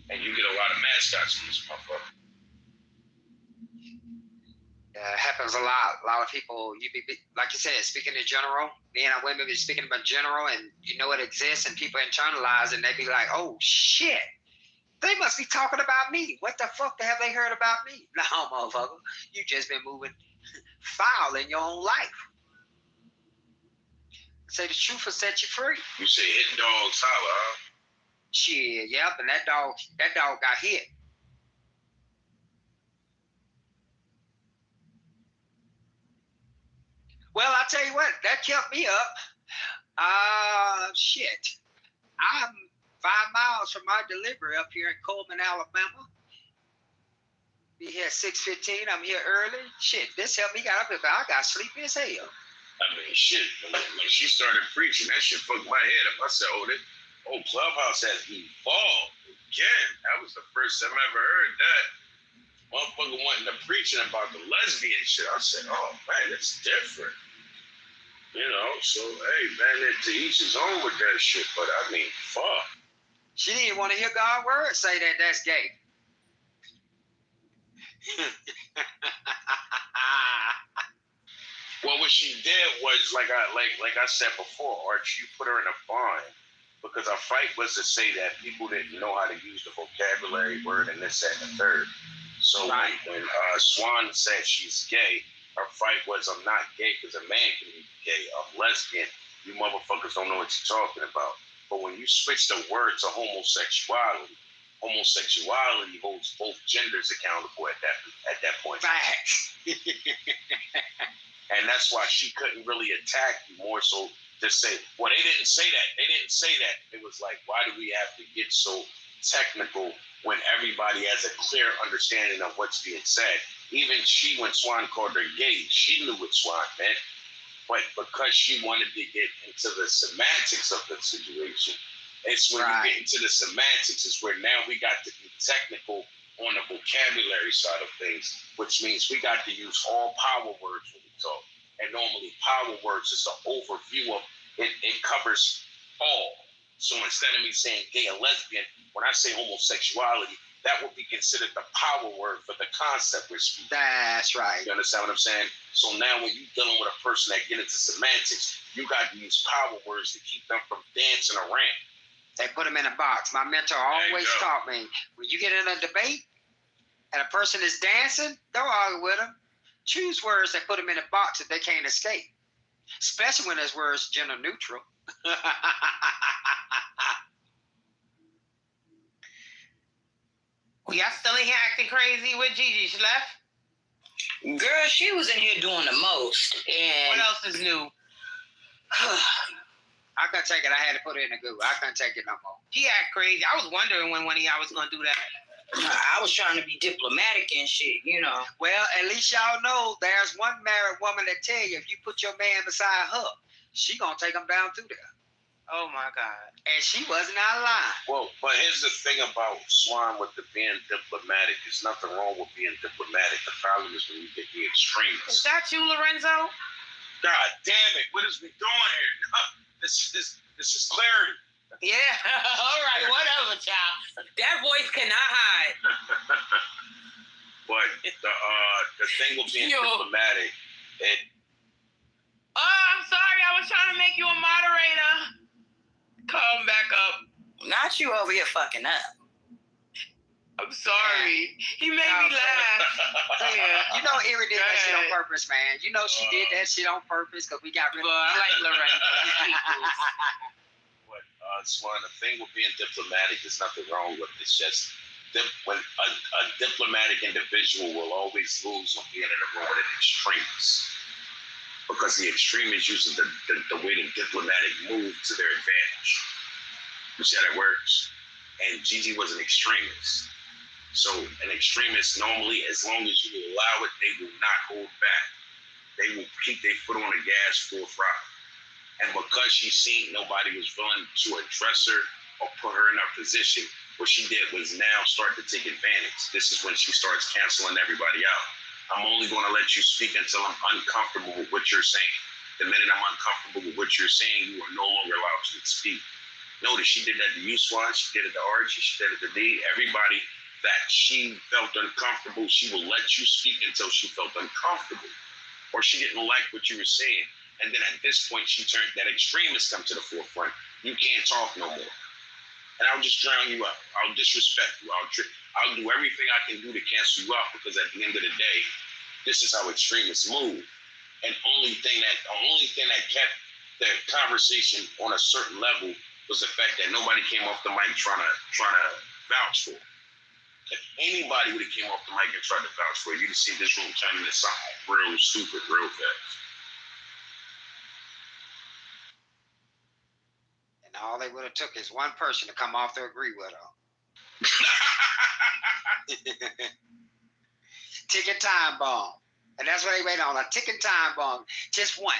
And you get a lot of mascots from this motherfucker. It happens a lot. A lot of people, like you said, speaking in general, men and women be speaking about general, and you know it exists, and people internalize, and they be like, oh, shit. They must be talking about me. What the fuck have they heard about me? No, motherfucker. You just been moving foul in your own life. Say the truth will set you free. You say hit dogs holler, huh? Shit, yep, and that dog got hit. Well, I tell you what, that kept me up. Shit. I'm 5 miles from my delivery up here in Coleman, Alabama. Be here at 6:15. I'm here early. Shit, this helped me get up here. I got sleepy as hell. I mean, shit. When she started preaching, that shit fucked my head up. I said, Clubhouse has evolved again. That was the first time I ever heard that. Motherfucker wanting to preaching about the lesbian shit. I said, oh man, it's different. So hey man, to each his own with that shit. But I mean, fuck. She didn't want to hear God's word say that that's gay. Well, what she did was like I said before, Arch, you put her in a bind because our fight was to say that people didn't know how to use the vocabulary word and this, that, and the third. So when Swan said she's gay, her fight was I'm not gay because a man can be gay. I'm lesbian. You motherfuckers don't know what you're talking about. But when you switch the word to homosexuality holds both genders accountable at that point. Facts. And that's why she couldn't really attack you, more so just say, well, they didn't say that. They didn't say that. It was like, why do we have to get so technical when everybody has a clear understanding of what's being said? Even she, when Swan called her gay, she knew what Swan meant. But because she wanted to get into the semantics of the situation, it's when you get into the semantics is where now we got to be technical on the vocabulary side of things, which means we got to use all power words when we talk. And normally power words is the overview of it. It covers all. So instead of me saying gay and lesbian, when I say homosexuality, that would be considered the power word for the concept we're speaking. That's right. You understand what I'm saying? So now when you're dealing with a person that get into semantics, you got to use power words to keep them from dancing around. They put them in a box. My mentor always taught me, when you get in a debate and a person is dancing, don't argue with them. Choose words that put them in a box that they can't escape, especially when there's words gender neutral. Y'all still in here acting crazy with Gigi? She left? Girl, she was in here doing the most. And what else is new? I couldn't take it. I had to put it in the goo. I couldn't take it no more. She act crazy. I was wondering when one of y'all was going to do that. I was trying to be diplomatic and shit, you know. Well, at least y'all know there's one married woman that tell you if you put your man beside her, she going to take him down through there. Oh, my God. And she wasn't out of line. Well, but here's the thing about Swan with the being diplomatic. There's nothing wrong with being diplomatic. The problem is when you get the extremists. Is that you, Lorenzo? God damn it. What is we doing here? This is clarity. Yeah. All right. Whatever, child. That voice cannot hide. But the thing with being diplomatic, I'm sorry. I was trying to make you a moderator. Come back up. Not you over here fucking up. I'm sorry. He made me laugh. Yeah. You know, Erie did that shit on purpose, man. You know she did that shit on purpose because we got rid of I like Lorenzo. But Swan, the thing with being diplomatic, there's nothing wrong with it. It's just when a diplomatic individual will always lose when being in a room with an extremist. Because the extremists uses the way the diplomatic move to their advantage. You see how that works? And Gigi was an extremist. So an extremist normally, as long as you allow it, they will not hold back. They will keep their foot on the gas full throttle. And because she seen nobody was willing to address her or put her in her position, what she did was now start to take advantage. This is when she starts canceling everybody out. I'm only going to let you speak until I'm uncomfortable with what you're saying. The minute I'm uncomfortable with what you're saying, you are no longer allowed to speak. Notice she did that to you, Swan. She did it to Archie. She did it to D. Everybody that she felt uncomfortable, she will let you speak until she felt uncomfortable. Or she didn't like what you were saying. And then at this point, she turned that extremist come to the forefront. You can't talk no more. And I'll just drown you out. I'll disrespect you. I'll do everything I can do to cancel you out because at the end of the day, this is how extremists move. And the only thing that kept the conversation on a certain level was the fact that nobody came off the mic trying to vouch for it. If anybody would have came off the mic and tried to vouch for it, you'd have seen this room turn into something real stupid, real fast. And all they would have took is one person to come off to agree with her. Ticking time bomb. And that's what they wait on, a ticking time bomb. Just one.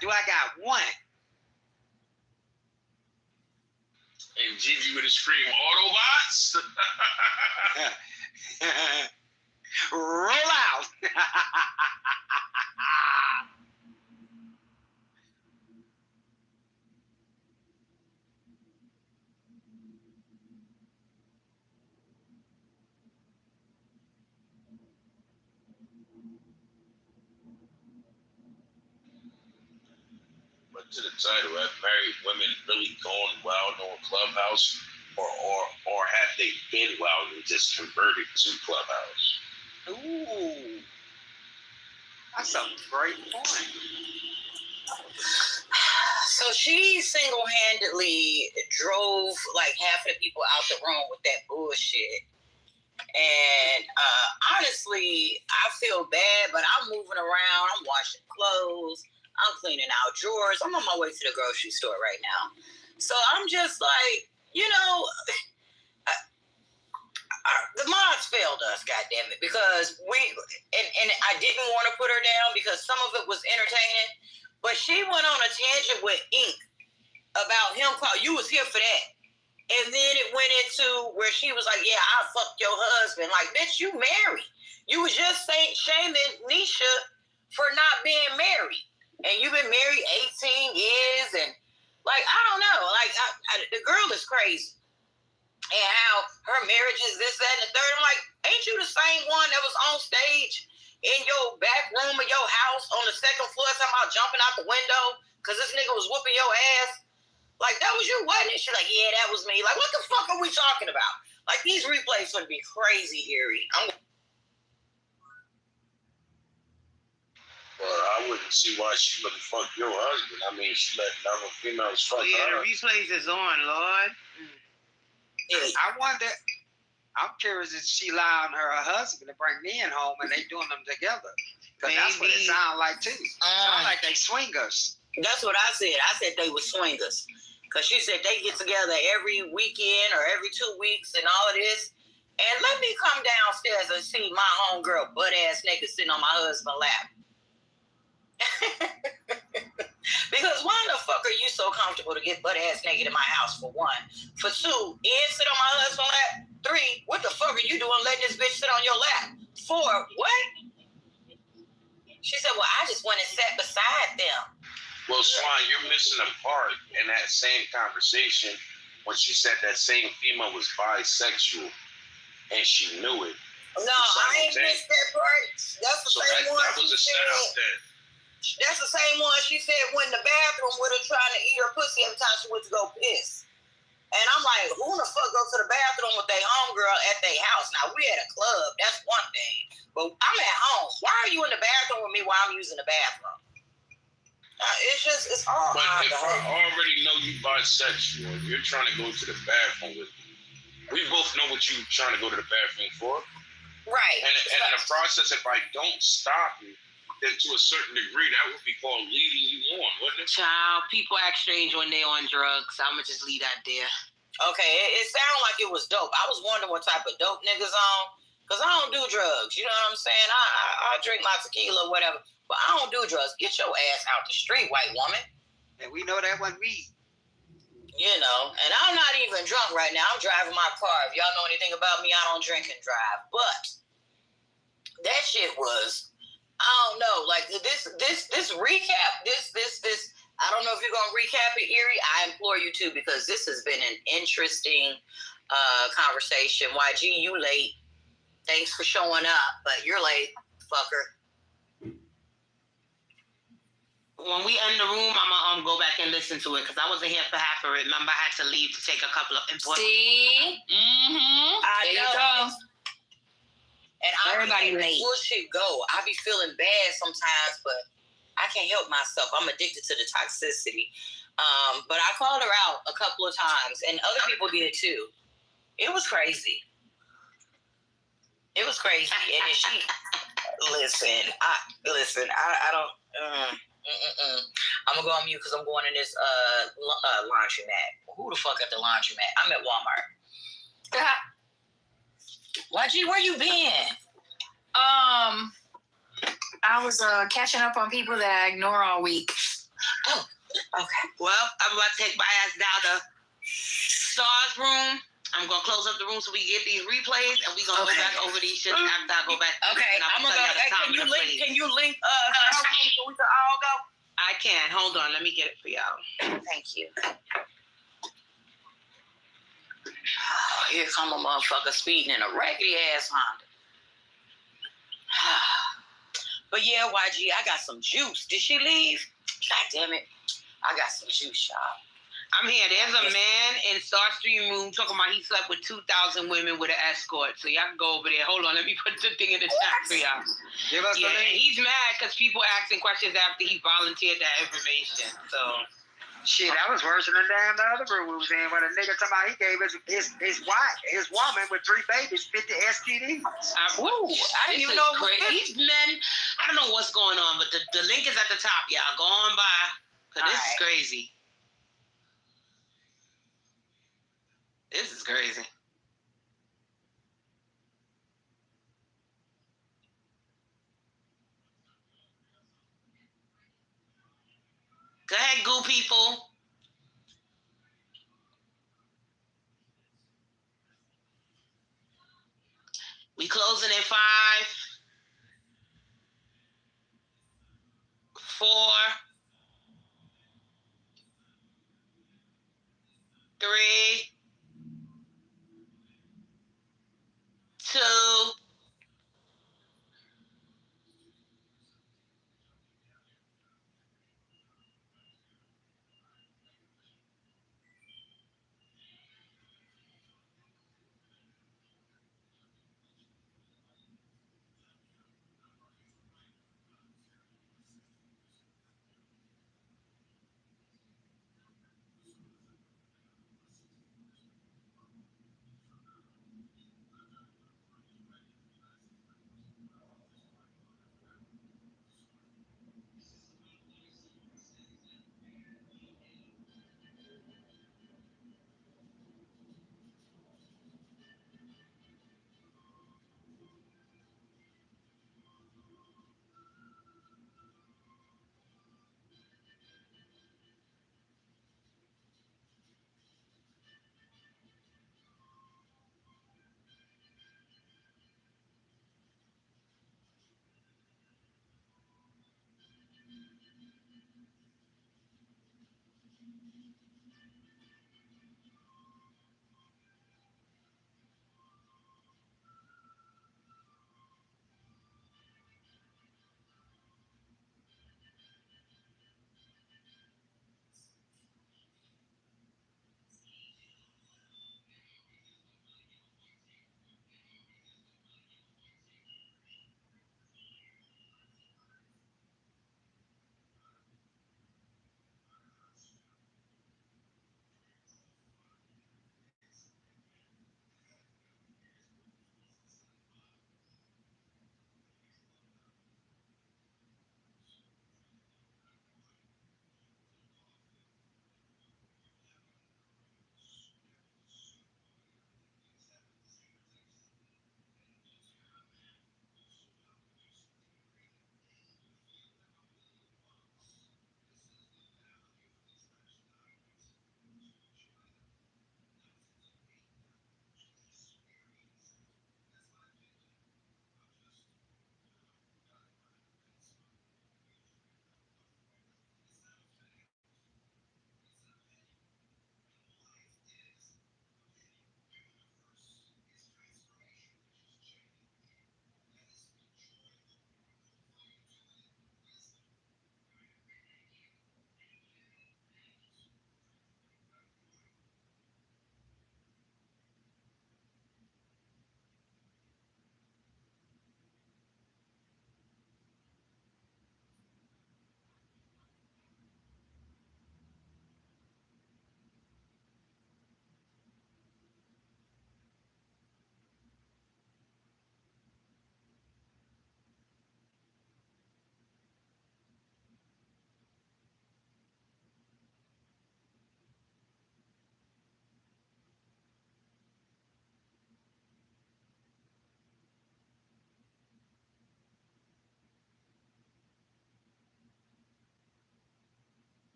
Do I got one? And Gigi would have screamed, Autobots! Roll out! But to the title, have married women really gone wild on Clubhouse? Or have they been wild and just converted to Clubhouse? Ooh. That's a great point. So she single-handedly drove like half of the people out the room with that bullshit. And honestly, I feel bad, but I'm moving around. I'm washing clothes. I'm cleaning out drawers. I'm on my way to the grocery store right now. So I'm just like, the mods failed us, goddammit, because and I didn't want to put her down because some of it was entertaining, but she went on a tangent with Ink about him. You was here for that. And then it went into where she was like, yeah, I fucked your husband. Like, bitch, you married. You was just shaming Nisha for not being married. And you've been married 18 years. And, like, I don't know. Like, the girl is crazy. And how her marriage is this, that, and the third. I'm like, ain't you the same one that was on stage in your back room of your house on the second floor talking about jumping out the window because this nigga was whooping your ass? Like, that was you, wasn't it? She's like, yeah, that was me. Like, what the fuck are we talking about? Like, these replays would be crazy, Erie. Well, I wouldn't see why she wouldn't fuck your husband. I mean, she let other females fuck her. The replays is on, Lord. Yeah. I wonder, I'm curious if she allowing her husband to bring men home and they doing them together. Because that's what it sounds like, too. Sound like they swingers. That's what I said. I said they were swingers. Because she said they get together every weekend or every 2 weeks and all of this. And let me come downstairs and see my homegirl butt-ass naked sitting on my husband's lap. Because why the fuck are you so comfortable to get butt-ass naked in my house, for one? For two, and sit on my husband's lap? Three, what the fuck are you doing letting this bitch sit on your lap? Four, what? She said, well, I just went and sat beside them. Well, Swan, you're missing a part in that same conversation when she said that same female was bisexual and she knew it. No, I ain't missed that part. That's the same one. That was a setup then. That's the same one she said went in the bathroom with her trying to eat her pussy every time she went to go piss. And I'm like, who the fuck goes to the bathroom with their homegirl at their house? Now, we at a club. That's one thing. But I'm at home. Why are you in the bathroom with me while I'm using the bathroom? It's all. But if I already know you bisexual, you're trying to go to the bathroom with me. We both know what you're trying to go to the bathroom for. Right. And in the process, if I don't stop you, then to a certain degree, that would be called leading you on, wouldn't it? Child, people act strange when they're on drugs. I'm going to just leave that there. Okay, it sounded like it was dope. I was wondering what type of dope niggas on. Because I don't do drugs. You know what I'm saying? I drink my tequila or whatever. But I don't do drugs. Get your ass out the street, white woman. And we know that wasn't me. You know, and I'm not even drunk right now. I'm driving my car. If y'all know anything about me, I don't drink and drive. But that shit was, I don't know, like this recap, this. I don't know if you're gonna recap it, Erie. I implore you to, because this has been an interesting conversation. YG, you late. Thanks for showing up, but you're late, fucker. When we end the room, I'm gonna go back and listen to it because I wasn't here for half of it. Remember, I had to leave to take a couple of important. See? There you go. And Everybody late. Bullshit go. I be feeling bad sometimes, but I can't help myself. I'm addicted to the toxicity. But I called her out a couple of times, and other people did too. It was crazy. It was crazy. And then she, listen, I don't. I'm gonna go on mute because I'm going in this laundromat. Who the fuck at the laundromat? I'm at Walmart. YG, where you been? I was catching up on people that I ignore all week. Oh, okay. Well, I'm about to take my ass down to Star's room. I'm gonna close up the room so we get these replays, and we gonna go back over these shit after I go back. Okay, I'm gonna go. Hey, can you link our room so we can all go? I can. Hold on, let me get it for y'all. Thank you. Oh, here come a motherfucker speeding in a raggedy ass Honda. But yeah, YG, I got some juice. Did she leave? God damn it. I got some juice, y'all. I'm here. There's a man in Starstream room talking about he slept with 2,000 women with an escort. So y'all can go over there. Hold on. Let me put the thing in the chat for y'all. Give us the link. He's mad because people asking questions after he volunteered that information. So Shit, that was worse than the damn the other room we was in where the nigga talking about he gave his wife, his woman with 3 babies 50 STDs. Woo! I didn't even know it was these men. I don't know what's going on, but the link is at the top, y'all. Go on by, because this is crazy. This is crazy. Go ahead, goo people. We closing in 5, 4, 3, 2.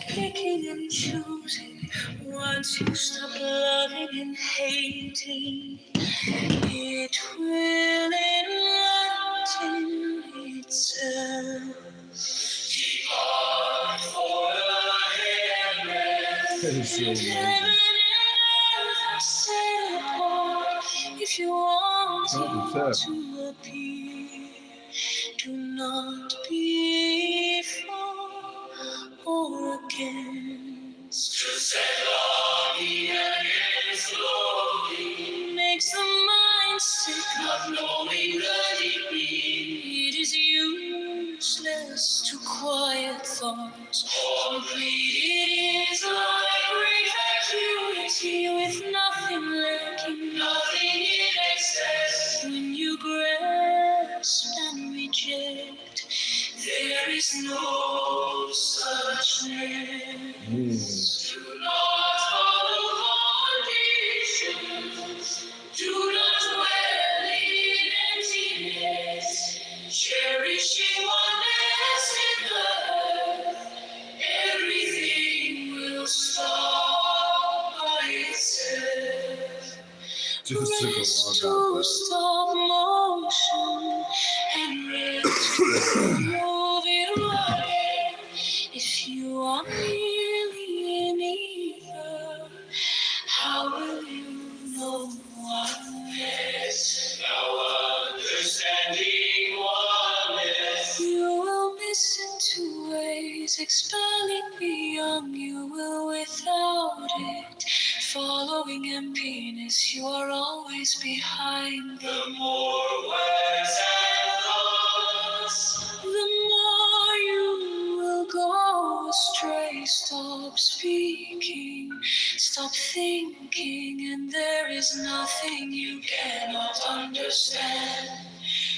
Picking and choosing. Once you stop loving and hating, it will enlighten itself. Depart for the heaven. That is so amazing. Heaven and earth are set apart. If you want to appear, do not be for or against. To set longing against glory makes the mind sick, not knowing the deep need. It is useless to quiet thoughts. Complete it is like great vacuity with nothing lacking, nothing in excess. When you grasp and reject, there is no such nest. Do not follow conditions. Do not dwell in emptiness. Cherishing oneness in the earth, everything will stop by itself. Rest to stop motion and rest to move it away. If you are merely in ether, how will you know oneness? Now understanding oneness, you will miss in two ways, expelling beyond. You will without it. Following emptiness, you are always behind. The more words and thoughts, the more you will go astray. Stop speaking, stop thinking, and there is nothing you cannot understand.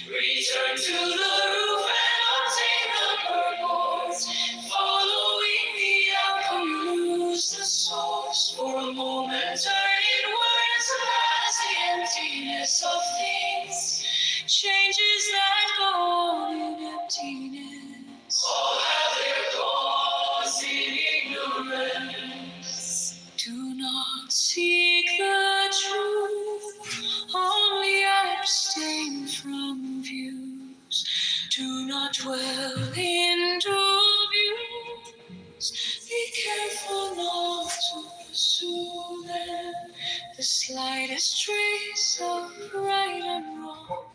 Return to the roof and obtain the purpose. Following the outcome, you lose the source. For a moment, turn inwards past the emptiness of things. Changes that go on in emptiness all have their cause in ignorance. Do not seek the truth, only abstain from views. Do not dwell into views. Be careful not to pursue them. The slightest trace of right and wrong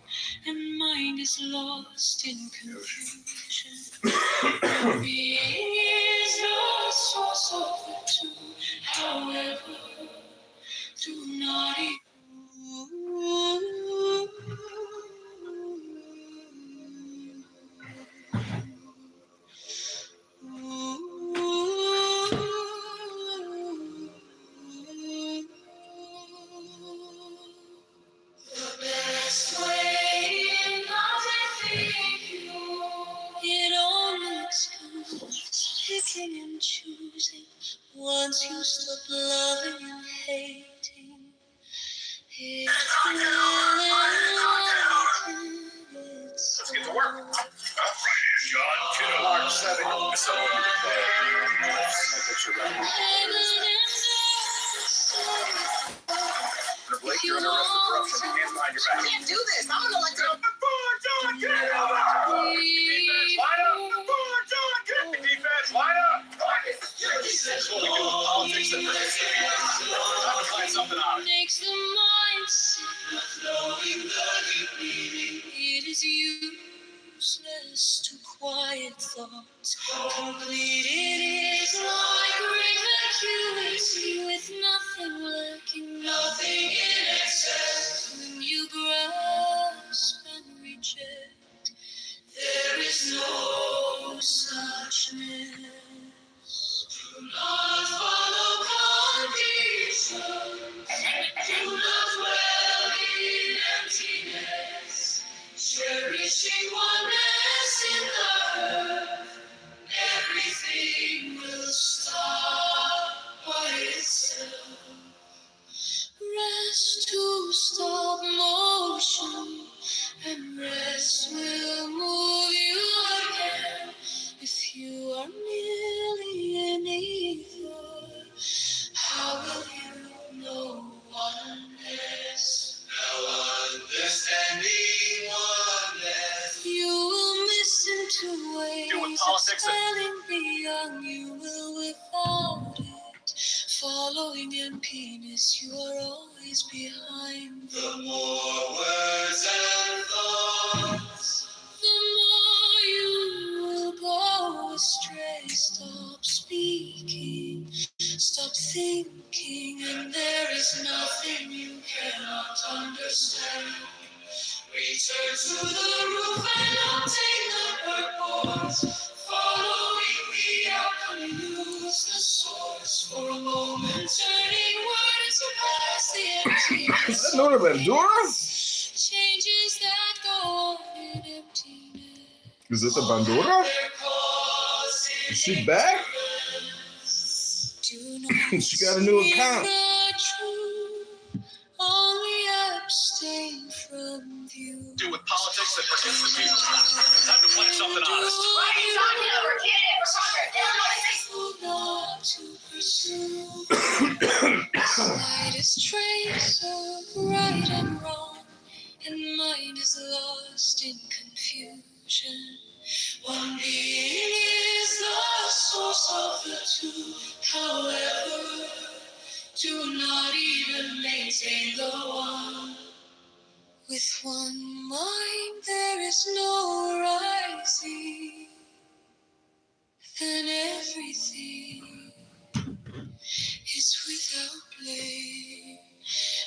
is lost in confusion. Being is the source of the two. However, do not the best way in everything it all looks good. Picking and choosing. Once you stop loving and hating, it's Let's get to work. John Kitover. Mark 7. Blake, you're under arrest for corruption. Hands behind your back. I can't do this. I'm an elected. Defense, line up! That's what we do in politics that protects the people. Time to find something out. Makes the mind sick, flowing the meaning. It is useless to quiet thoughts. Complete it is like great vacuity with nothing lacking, nothing in excess. When you grasp and reject, there is no suchness. Do not follow conditions. Do not dwell in emptiness. Cherishing oneness in the earth. Everything will stop by itself. Rest to stop motion, and rest will move you again. If you are merely an ether, how will you know oneness? Now understanding oneness, you will miss into ways of spelling beyond. You will without it, following emptiness. You are always behind. The more words and thoughts, the more you will go astray. Stop speaking, stop thinking, and there is nothing you cannot understand. Return to the roof and obtain the purpose. Following the outcome, lose the source. For a moment, turning word into past the emptiness. Is that Nora Bandura? Changes that go on in emptiness. Is it the Bandura? Is she back? She got a new account. Only abstain from view. Do with politics that protects the people. Time to play something honest. What are you talking over? Get it. Not to pursue slightest trace of right and wrong, and mind is lost in confusion. One being is the source of the two. However, do not even maintain the one. With one mind there is no rising, and everything is without blame.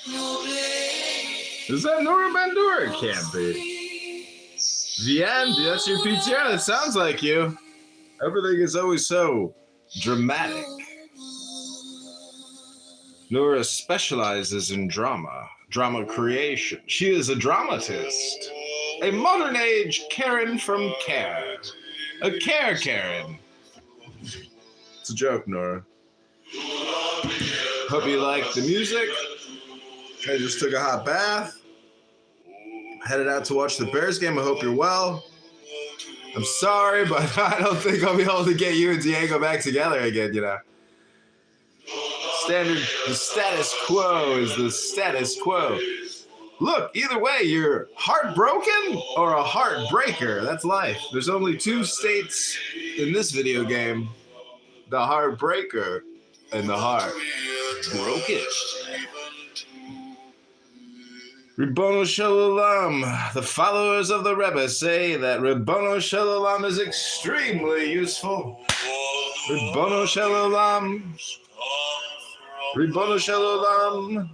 No blame. Is that Nora Bandura? It can't be. Vian, that's your PTR. That sounds like you. Everything is always so dramatic. Nora specializes in drama creation. She is a dramatist, a modern age Karen from Care, a Care Karen. It's a joke, Nora. Hope you like the music. I just took a hot bath. Headed out to watch the Bears game. I hope you're well. I'm sorry, but I don't think I'll be able to get you and Diego back together again, you know. The status quo is the status quo. Look, either way, you're heartbroken or a heartbreaker. That's life. There's only two states in this video game. The heartbreaker and the heartbroken. Ribbono Shel Olam. The followers of the Rebbe say that Ribbono Shel Olam is extremely useful. Ribbono Shel Olam. Ribbono Shel Olam.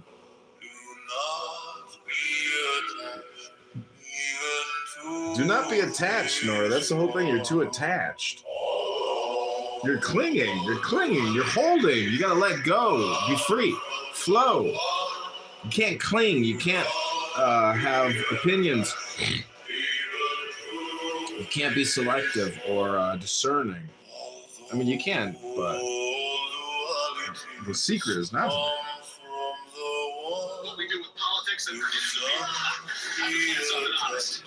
Do not be attached, Nora. That's the whole thing. You're too attached. You're clinging. You're clinging. You're holding. You gotta let go. Be free. Flow. You can't cling. You can't have opinions. You can't be selective or discerning. I mean, you can, but the secret is not. What we do with politics and something honest.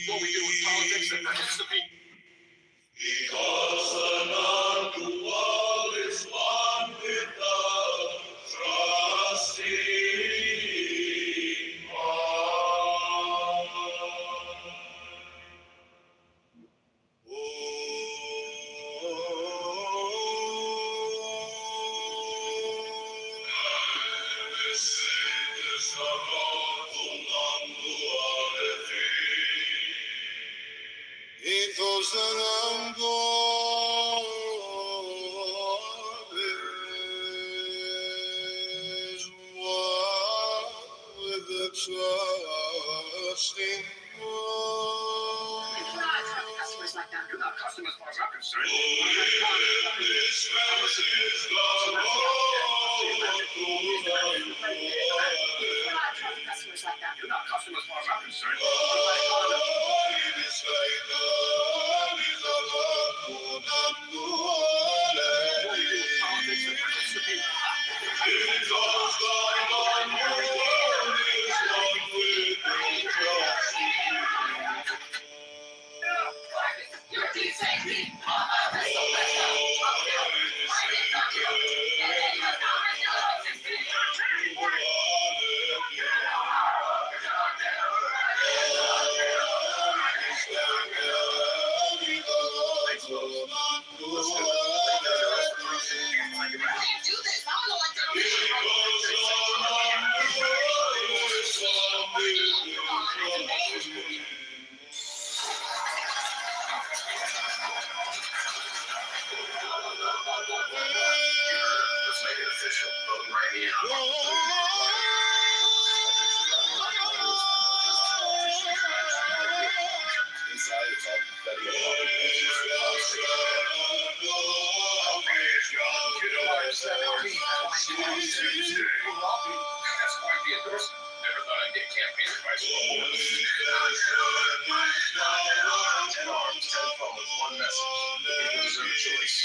What we do with politics and participate. Because the non-dual is one without trusting Trusting Customers like that. You're not customers as far as I'm concerned. Customers like that. You're not customers as far as I'm concerned. Let's make it official. Vote right here. Inside it's all confetti. That's quite the endorsement. Never thought I'd get campaign advice from a woman. 10 arms, 10 phones, one message. People deserve a choice.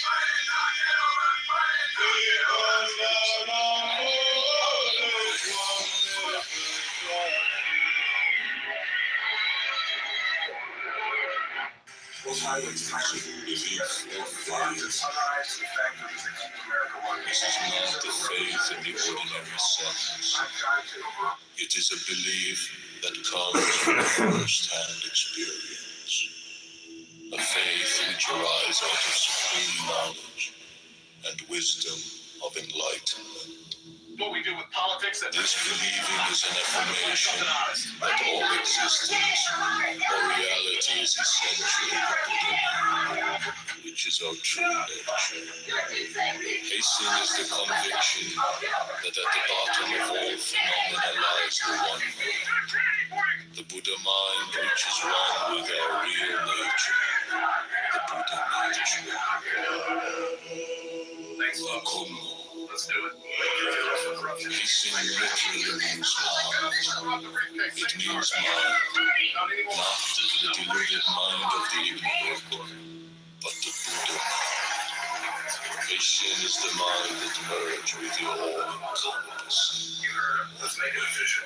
Those highways, farms and sunrise, the factories that keep America running. This is not the faith in the ordinary sense. It is a belief that comes from first-hand experience. A faith which arises out of supreme knowledge and wisdom of enlightenment. What we do with politics and this believing is an affirmation that all existence or reality is essentially Buddha, which is our true nature. Hasten is the conviction that at the bottom of all phenomena lies the one mind, the Buddha mind which is one with our real nature, the Thanks, let's do it. Hissing literally means mind. It means mind. Not the deluded mind of the ignorant, but the Buddha mind. Hissing is the mind that merges with the all-encompassing. You heard him. Let's make it official.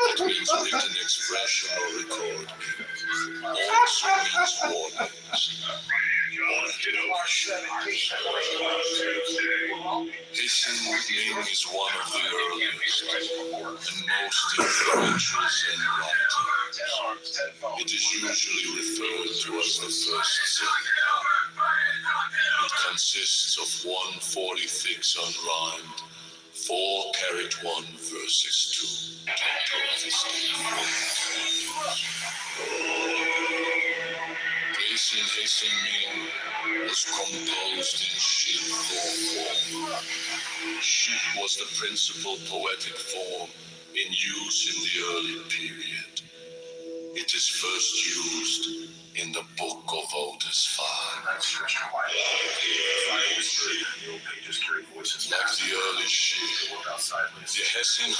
It means written expression or record. Also means warnings. Hissing Ming is one of the earliest and most influential Zen writers. It is usually referred to as the first Zen. It consists of 146 unrhymed, 4-1 verses 2 to 15. Praising Hissing Ming was composed in Shit form. Shit was the principal poetic form in use in the early period. It is first used in the Book of Otis 5. Like the early Shit, the Hissing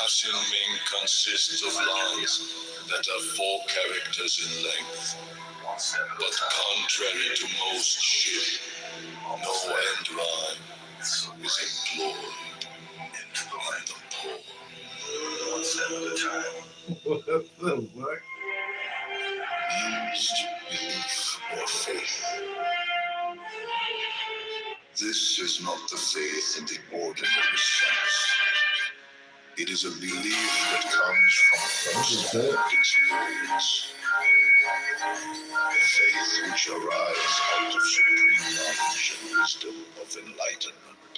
Ming consists of lines that are 4 characters in length. But contrary to most Shit, no end rhyme is employed in the poem. One step at a time. What the fuck? Used, belief, or faith. This is not the faith in the ordinary sense. It is a belief that comes from first-hand experience. A faith which arises out of supreme knowledge and wisdom of enlightenment.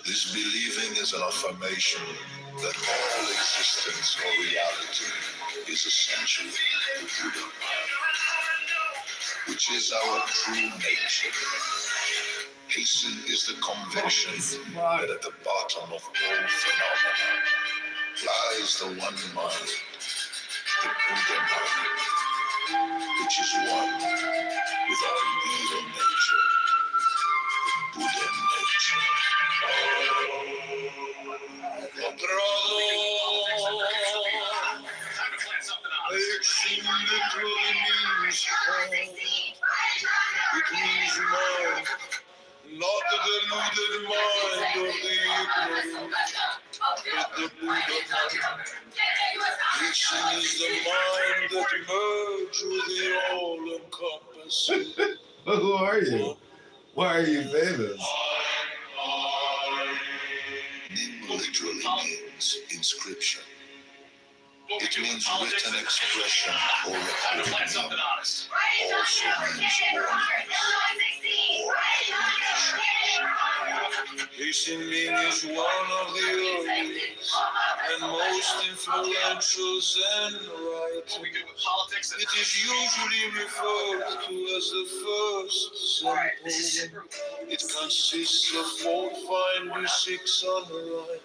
This believing is an affirmation that all existence or reality is essentially the Buddha, which is our true nature. Hasten is the conviction that at the bottom of all phenomena lies the one mind, the Buddha mind, which is one with our real nature, the Buddha nature. Hasten literally means home. It means mind. Not the deluded mind of the ignorant, but the Buddha mind. Hissing is the mind that merges with the all-encompassing. Who are you? Why are you famous? Ning literally means inscription. It means written expression or recorded meaning. Also means warnings or admonition. Hissing Ming is one of the earliest and most influential Zen writers. It is usually referred to as the first Zen poem. It consists of 4-6 unrhymed,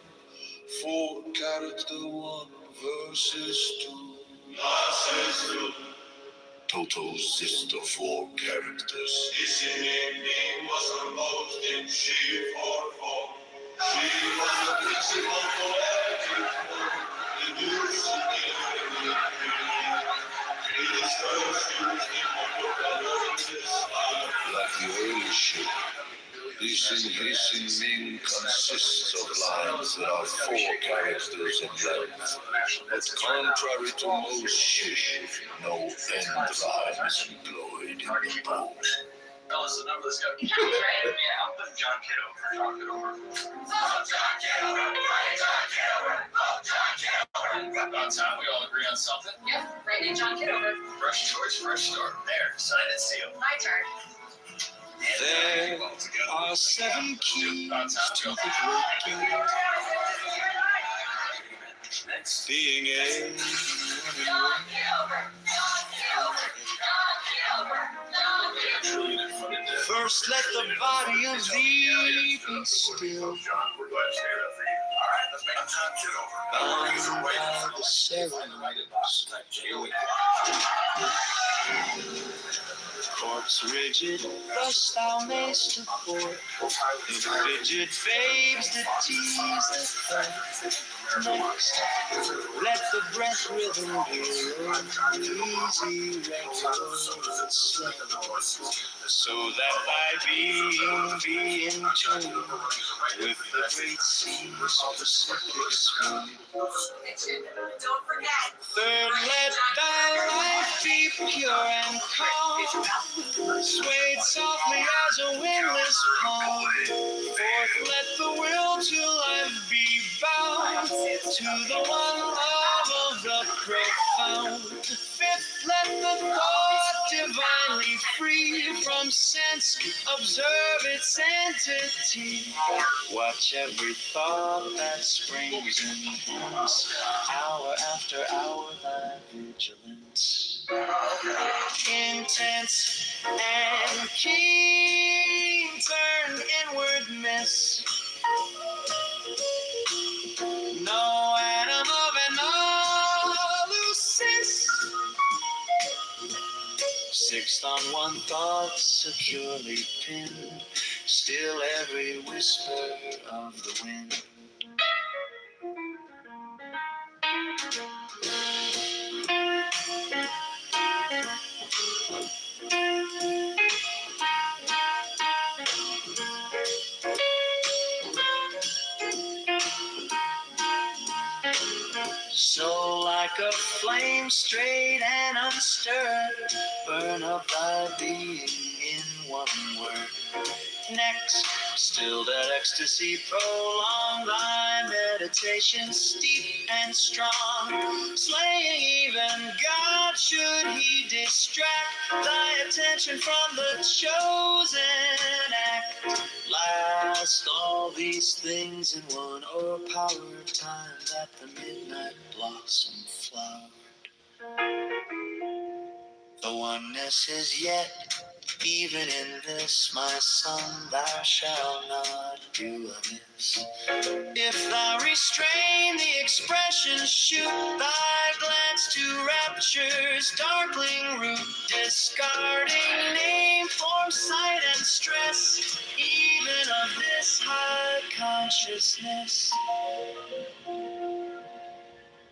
4-1 verses 2. Total consist of 4 characters. Hissing Ming was composed in Shi 4-4. She was the principal poetic form in use in the early period. It is first used in the Book of Otis 5. Like the early Shi, Hissing Ming consists of lines that are 4 characters in length, but contrary to most Shi, no end rhyme is employed in the poem. Fellas, the number of this guy. Yeah, I'm putting John Kitover. About time we all agree on something. Yep, right name John Kitover. Fresh choice, fresh start. There, sign and seal. My turn. There are 7 keys to the broken being a first let the body of thee be still. bound by the ceremonies. Corpse rigid, thus thou mayst afford the frigid babes that tease the third. Next, let the breath rhythm blow, easy, regular, slow, so that thy being be in tune with the great seas Pacific smooth. Third, let thy life be pure and calm, swayed softly as a windless palm. Fourth, let the will to life be bound to the one love of the profound. Fifth, let the thought divinely free from sense observe its entity. Watch every thought that springs in once, hour after hour thy vigilance. Intense and keen, turn inwardness. No atom of an hallucis. Sixth, on one thought securely pinned, still every whisper of the wind. So like a flame straight and unstirred, burn up thy being in one word. Next, stilled at ecstasy, prolong thy meditation steep and strong, slaying even God should he distract thy attention from the chosen act. Last, all these things in one o'erpowered time that the midnight blossom flowered. The oneness is yet, even in this, my son, thou shalt not do amiss. If thou restrain the expression, shoot thy glance to rapture's darkling root, discarding name, form, sight, and stress, even of this high consciousness.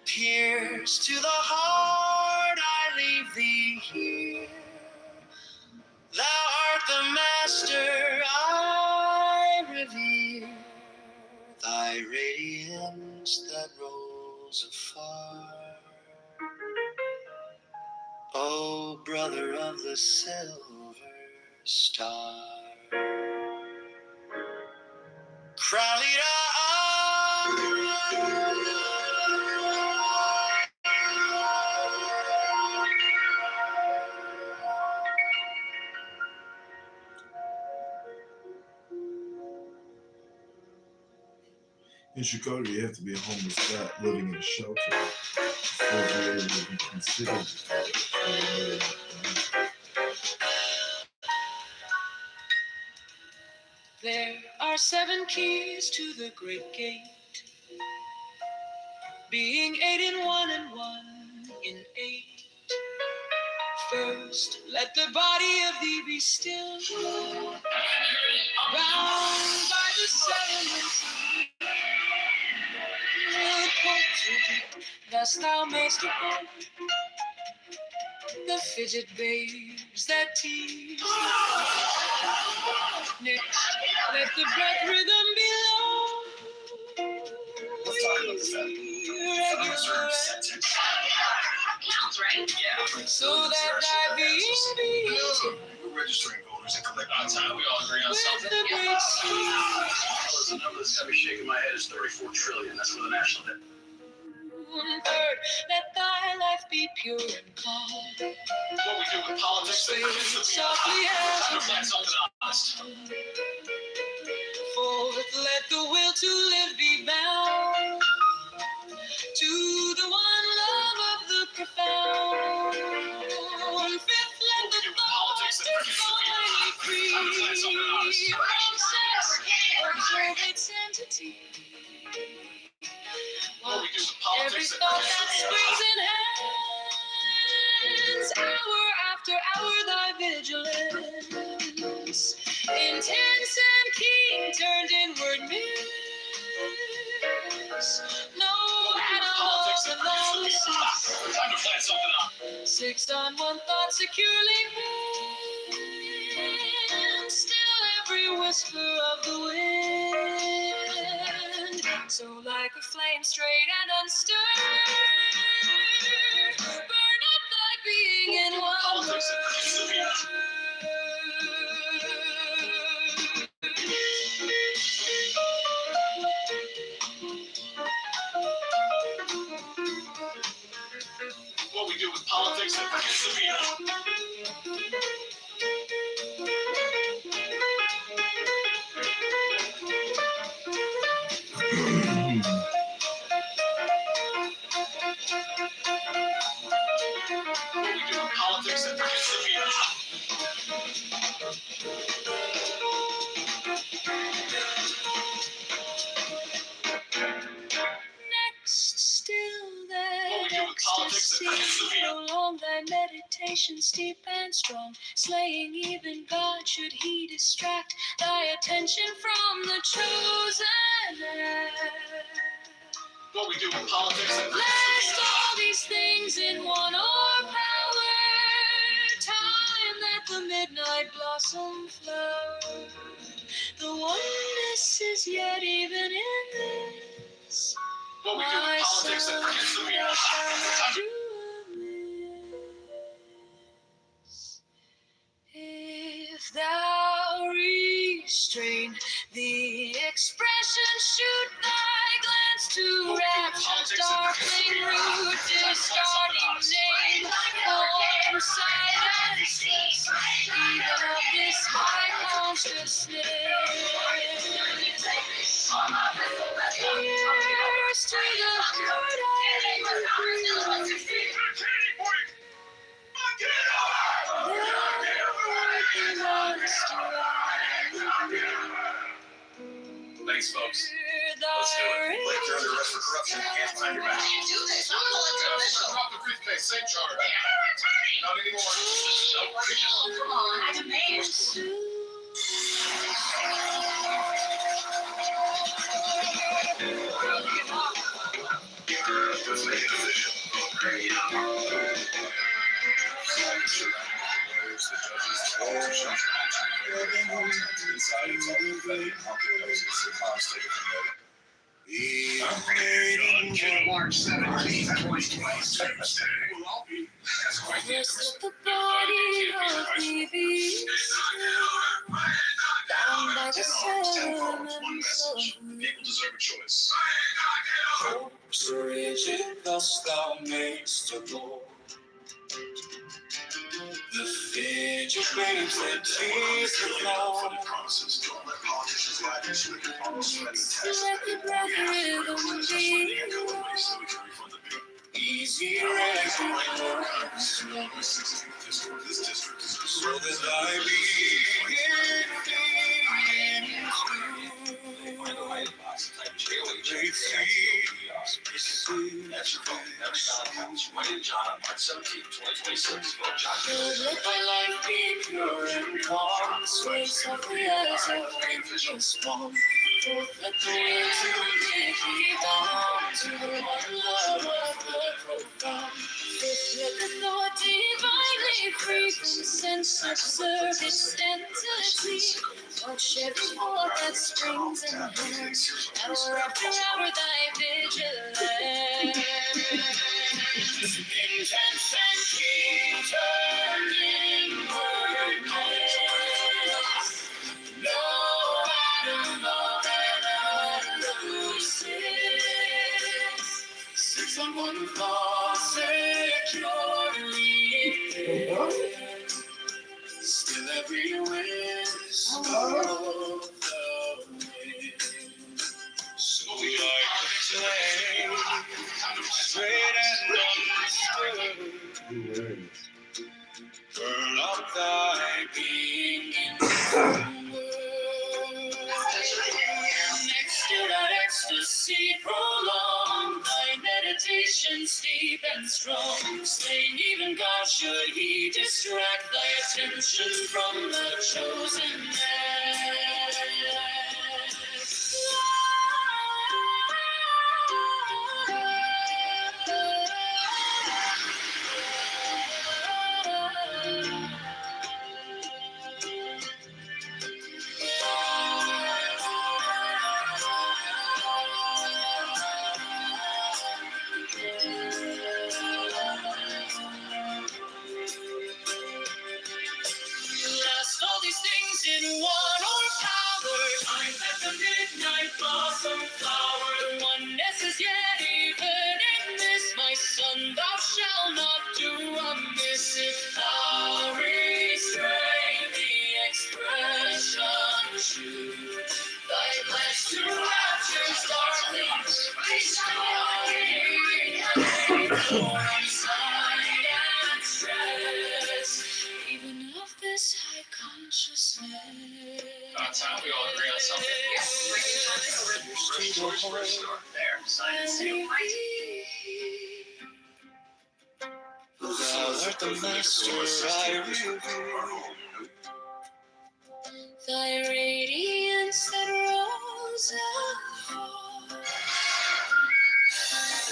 Pierce to the heart, I leave thee here. Thou art the master I revere, thy radiance that rolls afar. O brother of the silver star. Kralita. In Chicago, you have to be a homeless cat living in a shelter before being able to be considered. There are 7 keys to the great gate, being 8 in 1 and 1 in 8. First, let the body of thee be still, bound by the 7 winds. Thus thou mayst avoid the fidget babes that tease. Next, let the breath rhythm be low, easy, regular, so that thy being be We're registering voters and collecting. That's how we all agree on with something. the great The number that's got me shaking my head is 34 trillion. That's for the national debt. Third, let thy life be pure and calm. What we do with politics, they produce the Softly as time to find something honest. Fourth, let the will to live be bound to the one love of the profound. Fifth, let the thought divinely free from sex observe its entity. hour thy vigilance, intense and keen, turned inward miss. No animals and lawlessness. Time to plan something up. 6 on one thought securely pinned, still every whisper of the wind. So like a flame straight and unstirred, burn up thy being in one word. What we do with politics and Sabina. What we do with politics and Sabina. Next, still that What we do with politics and ecstasy, prolong thy meditation steep and strong, slaying even God should he distract thy attention from the chosen act. What we do with politics and Lest all these things in one or power, time that the midnight blossom flower, the oneness is yet even in this. What we do with politics and Sabina. If thou restrain the expression, shoot thy glance to rapture's darkling root, discarding name, form, silences, even of this high consciousness. Here's to the good I Thanks, folks. Let's do it. Like you're under arrest for corruption. Hands behind your back. Do this. I'm gonna let you know this. Drop the briefcase. Same charter. Not anymore. This is outrageous. Come on, I demand. Let's make it official. March 17, 2026. We'll all be. That's quite the Yes, let the body of thee be bound by the sentiments of people deserve a choice. hopes rigid, thus thou makest a glow. The fidget waves that tease the flow. Promises. Don't let politicians lie to you so we can promise friends and Let the breath rhythm be easy as you This district is so that thy let thy life be pure and calm, sway softly as a windless swan. Forth let the will to live be bound to the one love of the profound. Fifth, let the thought divinely free from sense observe its entity. Thought shed forth that springs in hands, hour after hour thy vigilance. Intense and keen, turning wordless. No animal that elusives. 6 on one thought securely hid. Still every whisper of the wind. So we like to flame, straight and undisturbed. Burn up thy being in the world. Next to that ecstasy, prolong thy meditation steep and strong, staying even thank God should he distract thy attention from the chosen man. Last all these things in one or power, time at the midnight blossom flower. The oneness is yet even in this, my son, thou shalt not do amiss. If thou restrain the expression true, thy glance to rapture's darklings, restoring sight and stress, even of this high consciousness. About time we all agree on something. There, sign and seal. Thou art the master, I reveal thy radiance that rose afar.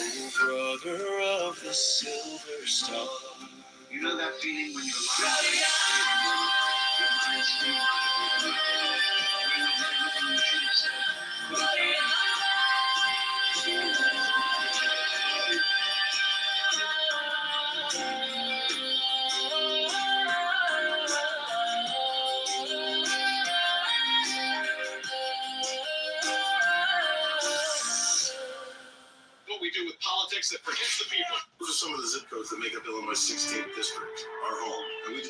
O brother of the silver star. You know that feeling when you're What we do with politics that forgets the people. Those are some of the zip codes that make up Illinois' 16th district, our home. And we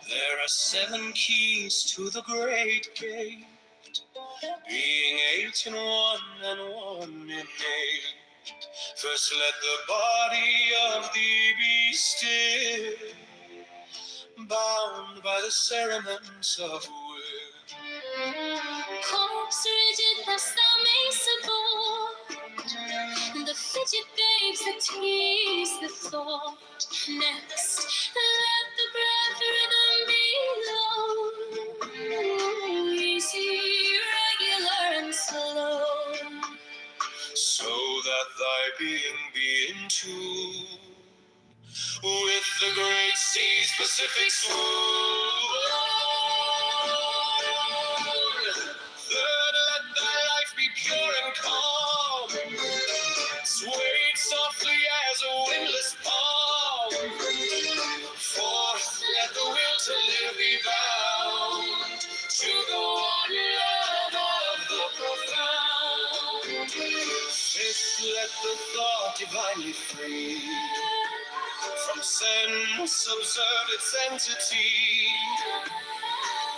There are 7 keys to the great gate, being 8 in one and 1 in 8. First let the body of thee be still, bound by the cerements of will. Corpse rigid hast thou made support, the fidget babes that tease the thought. Next, let the breath rhythm be low, easy, regular, and slow, So that thy being be in tune with the great sea's Pacific swoon. Third, let thy life be pure and calm, swayed softly as a windless palm. Fourth, let the will to live be bound to the one love of the profound. Fifth, let the thought divinely free from sense observe its entity.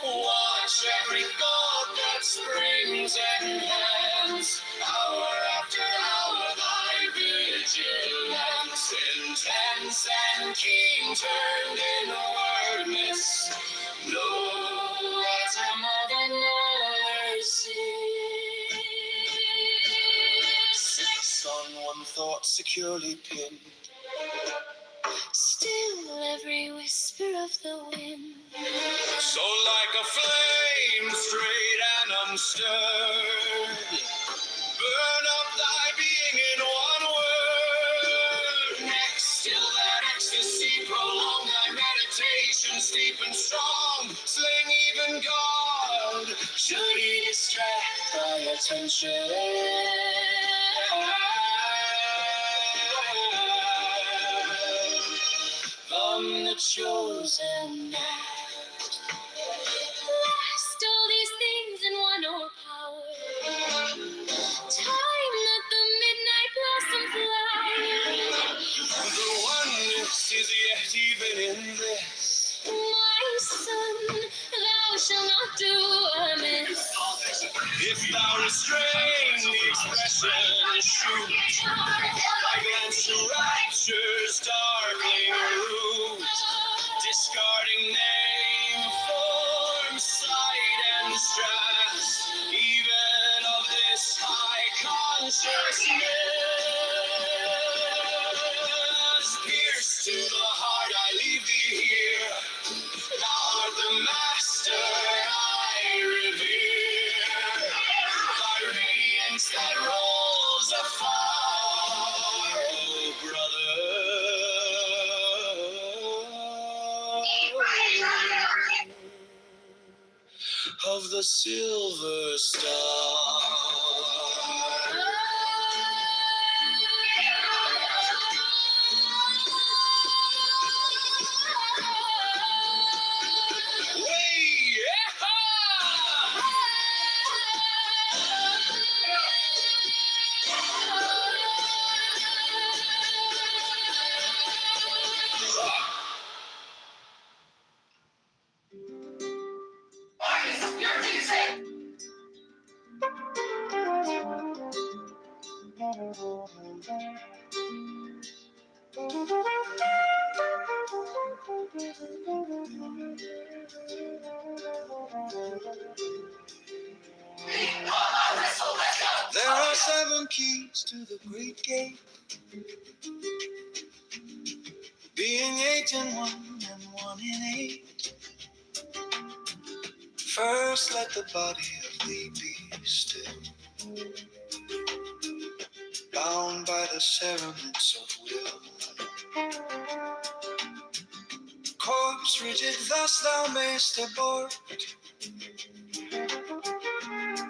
Watch every thought that springs and hands, hour after hour thy vigilance, intense and keen, turned in wordness, no atom of mercy. 6 on one thought securely pinned, still every whisper of the wind. so like a flame straight and unstirred, burn up thy being in one word. Next, still that ecstasy, prolong thy meditations deep and strong. Sling even God, should he distract thy attention from the chosen act. Last all these things in one or power, time that the midnight blossom flower. The oneness is yet even in this, My son, thou shalt not do amiss. if thou thou restrain the expression, shoot thy glance to rapture's darkling root, discarding name, form, sight, and stress, even of this high consciousness. Pierce to the heart, I leave thee here. Thou art the master I revere. Thy radiance that rolls afar, oh brother. Of the silver star. There are 7 keys to the great gate, being 8 in 1 and 1 in 8. First let the body of thee be still, bound by the cerements of will. Corpse rigid, thus thou mayst abort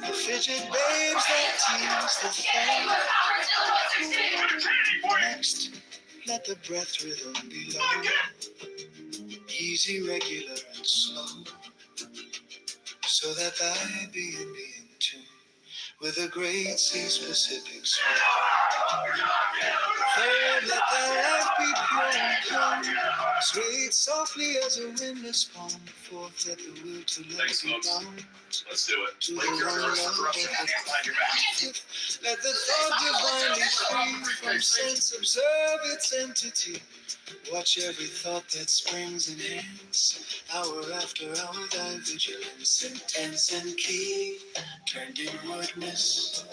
the fidget babes that tease the thought. Next, let the breath rhythm be low, easy, regular, and slow, so that thy being be in tune with the great sea-specific swell. Third, let thy life be pure and calm, swayed softly as a windless palm. Fourth, let the will to love be bound. Let's do it. To the one love. Fifth, let the thought divinely free from sense observe its entity. Watch every thought that springs and hangs, hour after hour thy vigilance, intense and keen, turned inwardness.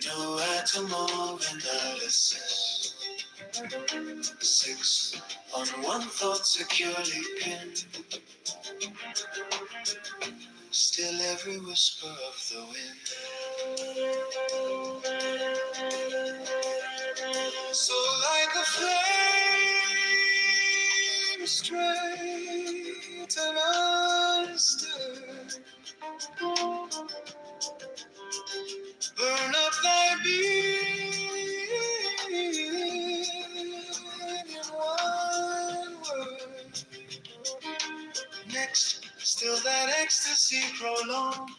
No atom of analysis. 6, on one thought securely pinned, still every whisper of the wind. So like a flame straight and unstirred, burn up thy being in one word. Next, still that ecstasy prolong,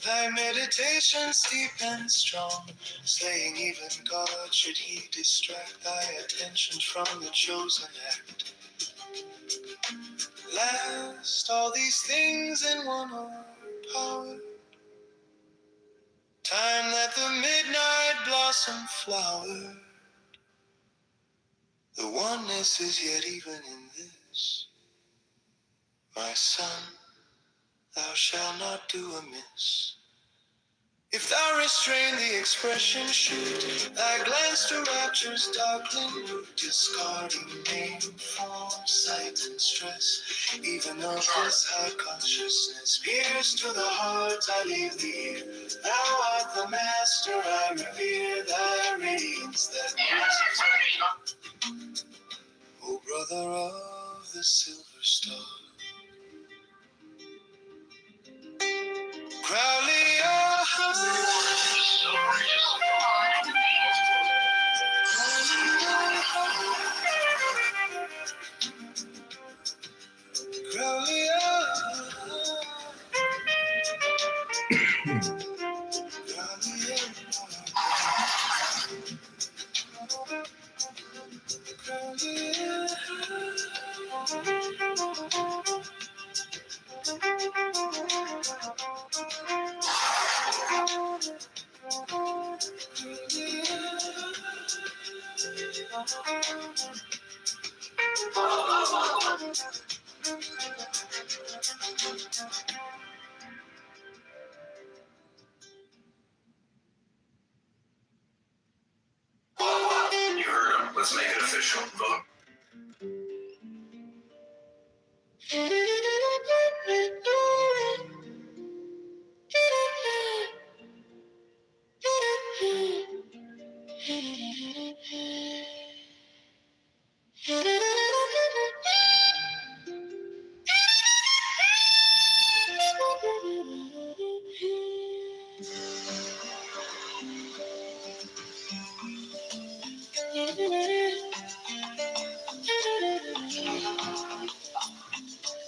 thy meditation steep and strong, slaying even God should he distract thy attention from the chosen act. Last, all these things in one power, time that the midnight blossom flower. The oneness is yet even in this, my son, thou shalt not do amiss. If thou restrain the expression, shoot thy glance to rapture's darkling root, discarding name, form, sight, and stress, even of this high consciousness. Pierce to the heart, I leave thee here. Thou art the master, I revere thy radiance that moves. O brother of the silver star. Crowley, You heard him. Let's make it official. Vote.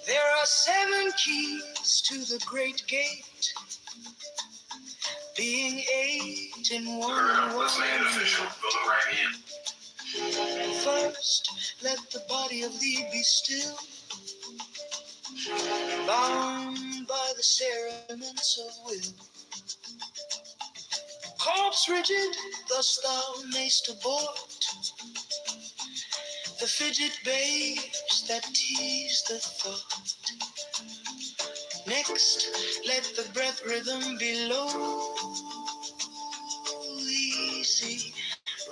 There are 7 keys to the great gate, being 8 in one. Let's make it official. Vote right in. First, let the body of thee be still, bound by the cerements of will. Corpse rigid, thus thou mayst abort the fidget babes that tease the thought. Next, let the breath rhythm be low, easy,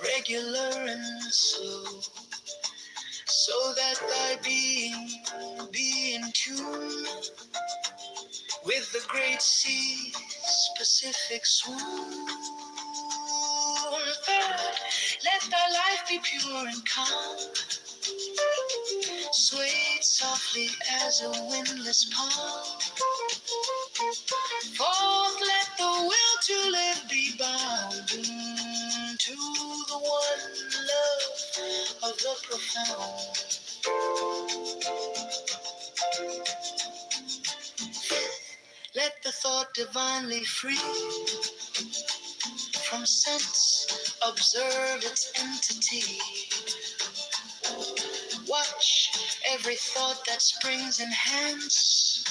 regular and slow, so that thy being be in tune with the great sea's Pacific swoon. Third, let thy life be pure and calm, swayed softly as a windless palm. Fourth, let the will to live be bound to the one love of the profound. Let the thought divinely free from sense observe its entity. Watch every thought that springs enhance.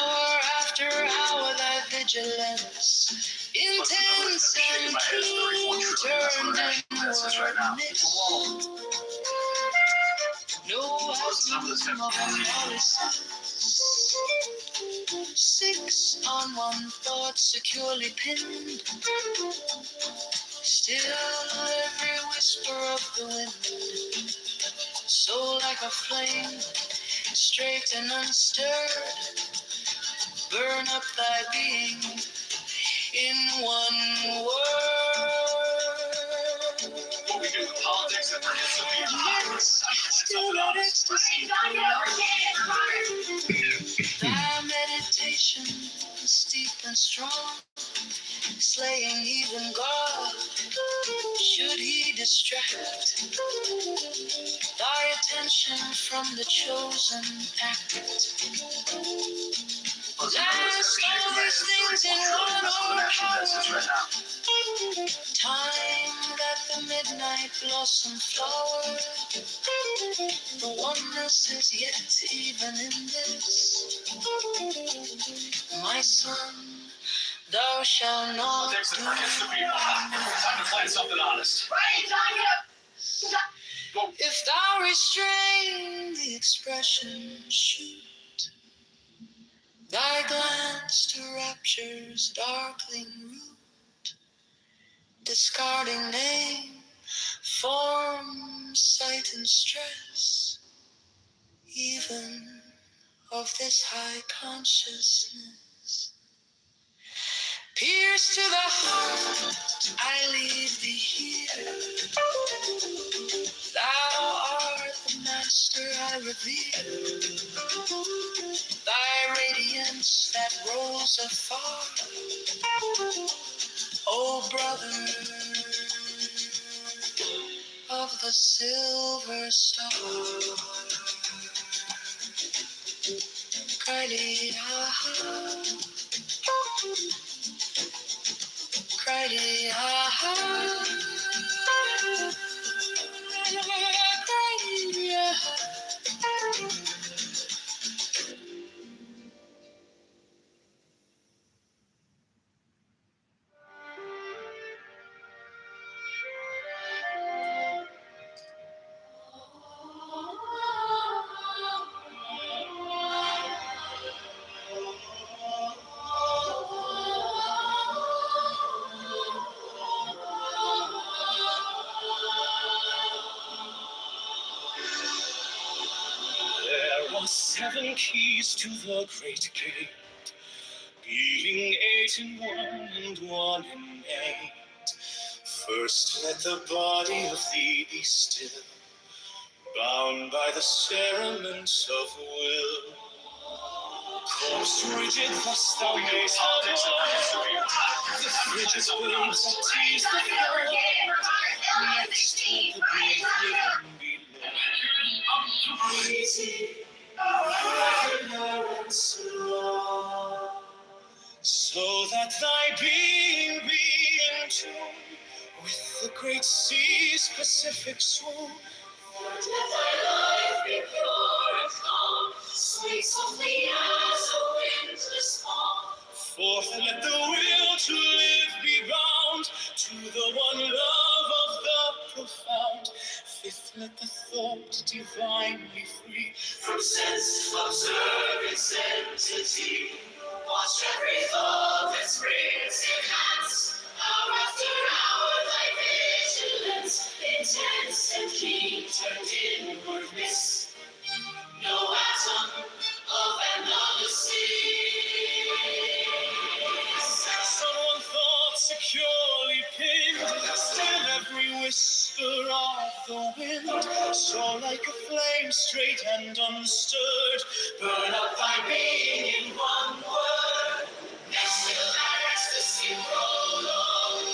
Hour after hour thy vigilance, intense and keen, turned inwardness. No husband of analysis. 6 on one thought securely pinned. Still every whisper of the wind, so like a flame, straight and unstirred, burn up thy being in one word. What we do with politics and participate. Still that ecstasy. Thy meditation steep and strong, slaying even God, should he distract thy attention from the chosen act. Last all these things in one power. Time that the midnight blossom flower. The oneness is yet even in this. My son, thou shalt not do. Time to plan something honest. If thou restrain the expression, shoot thy glance to rapture's darkling root, discarding name, form, sight, and stress, even of this high consciousness. Pierce to the heart, I leave thee here. Thou art the master I revere. Thy radiance that rolls afar, O brother of the silver star. Cry-dee-ha-ha, cry-dee-ha-ha, cry-dee-ha-ha. 7 keys to the great gate, being 8 in one and 1 in 8. First let the body of thee be still, bound by the cerements of will. Corpse rigid, thus thou mayst avoid the frigid winds that tease the floor. Next let the brief rhythm be low, easy, regular and slow, so that thy being be in tune with the great sea's Pacific swoon. Let thy life be pure and calm, sweet softly as a windless palm. Fourth, let the will to live be bound to the one love of the profound. Fifth, let the thought divinely free from sense, observe its entity. Watch every thought that springs enhance. Hour after hour, thy vigilance, intense and keen, turned inward miss. No atom of another sees. On one thought securely pinned, still every whisper of the wind. So like a flame straight and unstirred, burn up thy being in one word. Next till thy ecstasy prolong,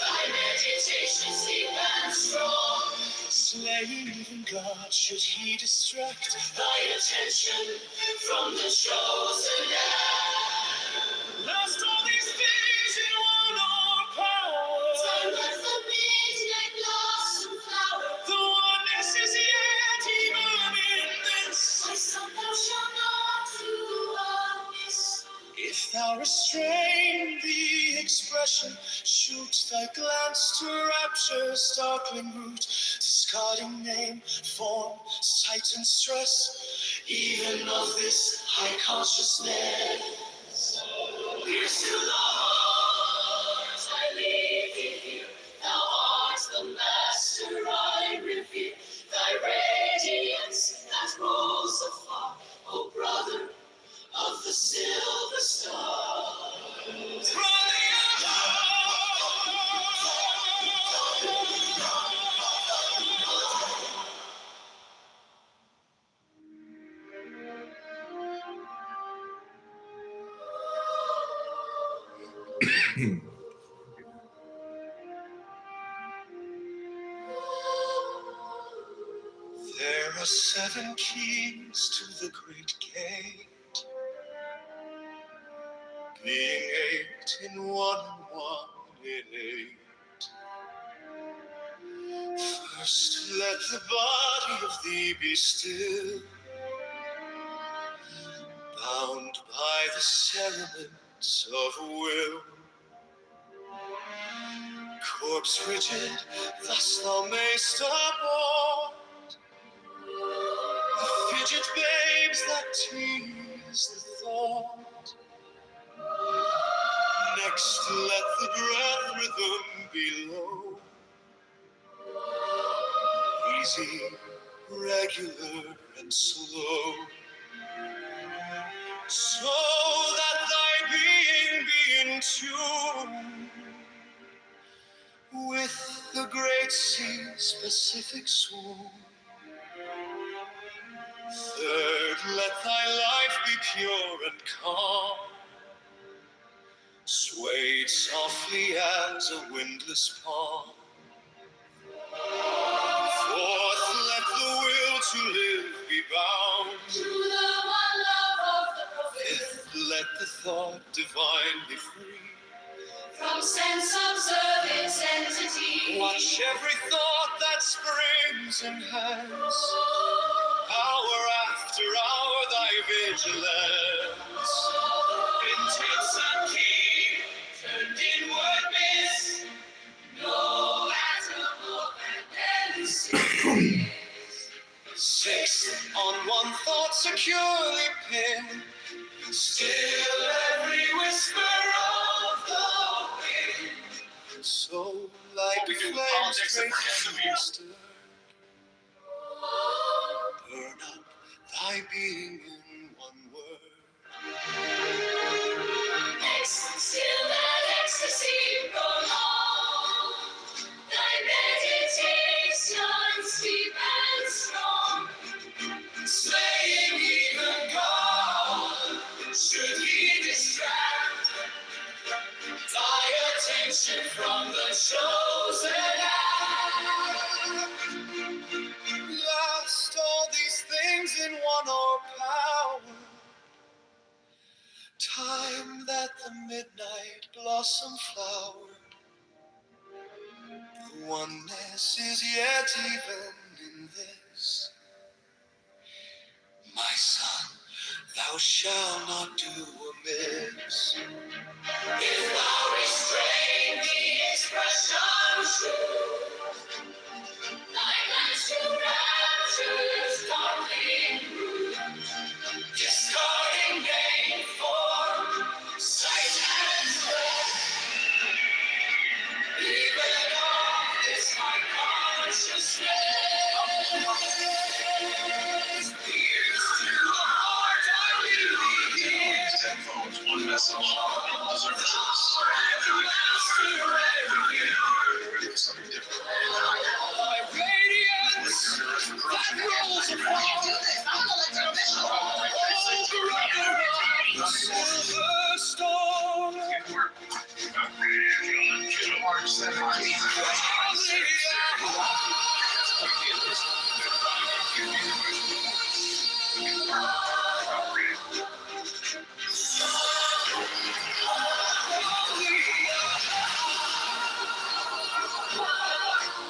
thy meditation sleep and strong. Slaying even God, should he distract thy attention from the chosen end? Last all these things in one power. Time as the midnight blossom flower. The oneness is yet even in this. My son, thou shalt not do amiss. If thou restrain the expression, shoot thy glance to rapture's darkling root, discarding name, form, sight, and stress, even of this high consciousness. Pierce to the heart, I leave thee here. Thou art the master I revere. Thy radiance that rolls afar, O brother of the silver star. There are 7 keys to the great gate, being 8 in 1 and 1 in 8. First let the body of thee be still, bound by the cerements of will. Corpse rigid, thus thou mayst abhor the fidget babes that tease the thought. Next let the breath rhythm be low, easy, regular, and slow, so that thy being be in tune with the great sea's Pacific swoon. Third, let thy life be pure and calm, swayed softly as a windless palm. Fourth, let the will to live be bound to the one love of the prophet. Fifth, let the thought divinely free from sense observe its entity. Watch every thought that springs enhance. Hour after hour thy vigilance, intense and keen, turned inward miss. No atom of endless. Sixth, on one thought securely pinned, still every whisper of the wind. So like a flame straight from the stirred, burn up thy being in midnight blossom flower. The oneness is yet even in this. My son, thou shalt not do amiss. If thou restrain the expression true, thy glance to rapture's darkling root, discarding vain form, sight and breath. Even of this my consciousness. Here's to the heart I really hear. Headphones, one message. Something different. My radiance that rolls apart. The silver storm. March 17th.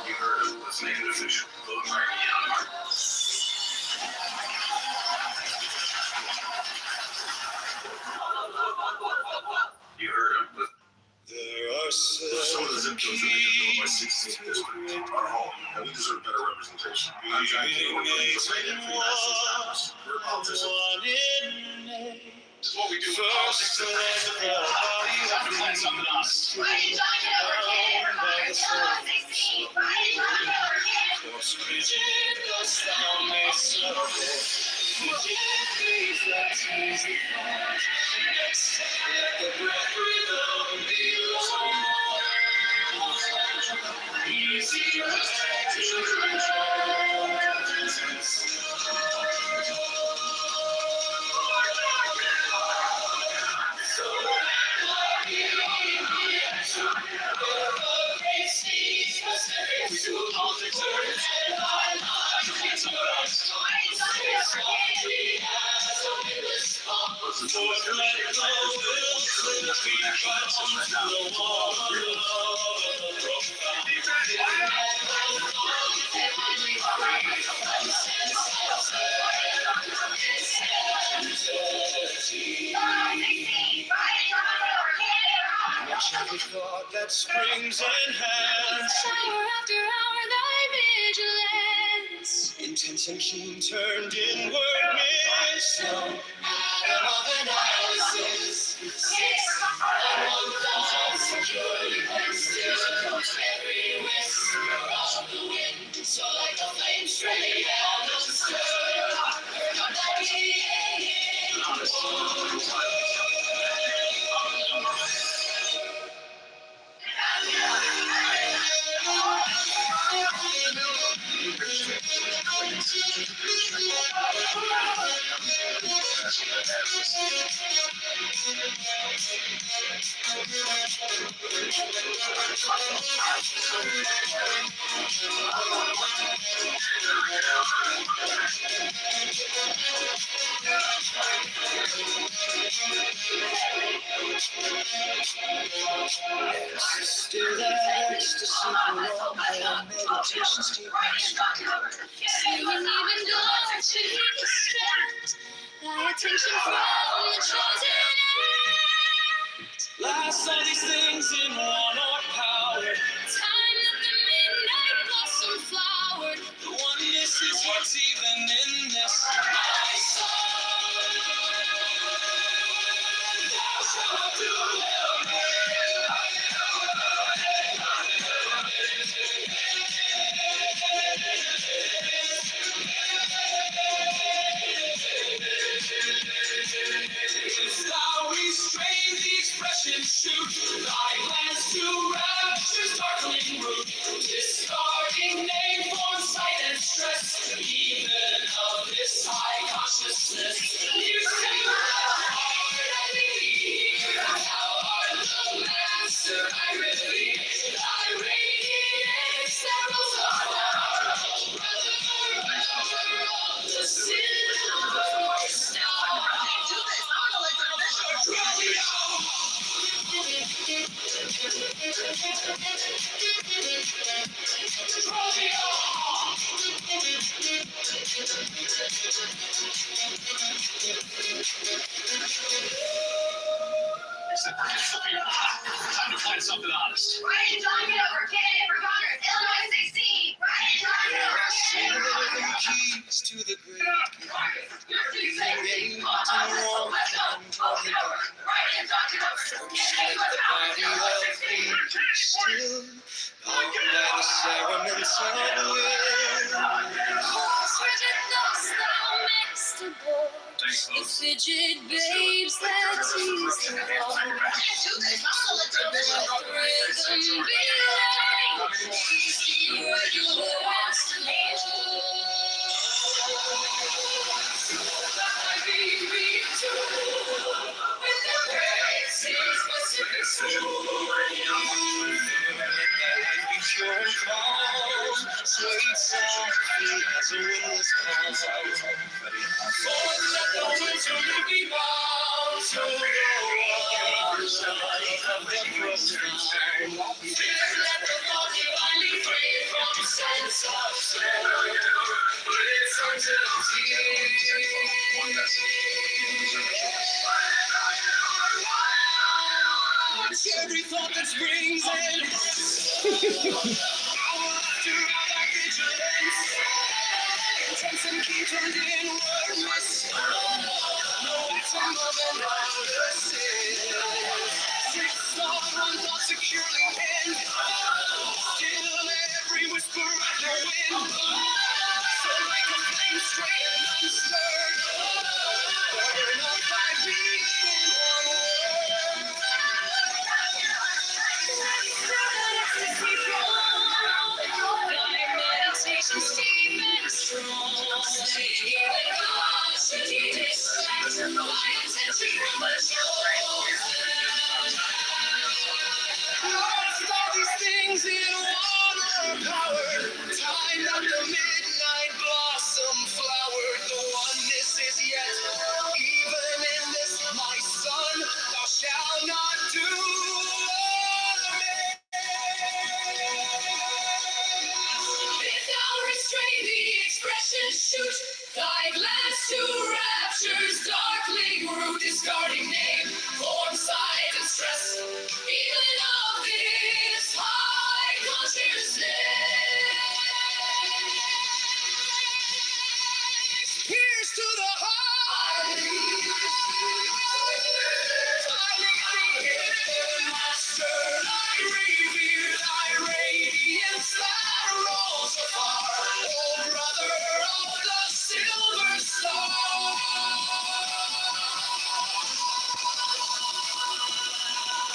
You heard him. Let's make it official. You heard him. There are some of the zip codes that make it feel like 16th district are home, and we deserve better representation. I'm trying to work with the right free national establishment. We're a politician. This is what we do with politics. Something honest. Watch every thought that springs enhanced. Hour after hour, thy vigilance. Intense and keen, turned inward wisdom. Atom of analysis. 1,000 securely still. Every whisper of the wind. So like a flame straight out of the sky. Still that ecstasy for long and meditation's deep. You wouldn't even go to distract thy attention from the chosen act. Last all these things in one or power. Time that the midnight blossom flowered. The oneness is what's even in this. My soul, thou shalt do if thou restrain the expression shoot, thy glance to rapture's darkling root, discarding name, form, sight, and stress, even of this high consciousness. You say the heart I believe, thou art the master I revere, thy radiance that rolls on, brother of the silver star. Time to find something honest. Right and John Kitover, candidate for Congress, Illinois 16. Right and John Kitover. Keys to the great leading to wrong and Kitover. Right and John Kitover. Let the body of nature still bound by the cerements of will. The fidget babes that tease the wall. Rhythm below. Regular wants to Sweet softly as a windless call. Let the winter be bound to the walls of the profound. Let the body finally free from sense of smell. It's until watch every thought that springs in. Intense and key turned inward, miss. No atom of an Six star, one thought securely pinned. Still every whisper of the wind. So like a flame straight and unstirred. Burn up by beating one word. Meditation's deep and strong. Even God should be distracted by attention from the all these things in water power. Time at the midnight blossom flowered. The oneness is yet. Even in this, my son, thou shalt not do. Without restraint, the expressions shoot. Thy glance to rapture's darkling root, discarding name, form, size, and stress. Even of this high consciousness. Pierce to the heart. Master, I revere thy radiance that rolls afar. Oh, brother of the silver star.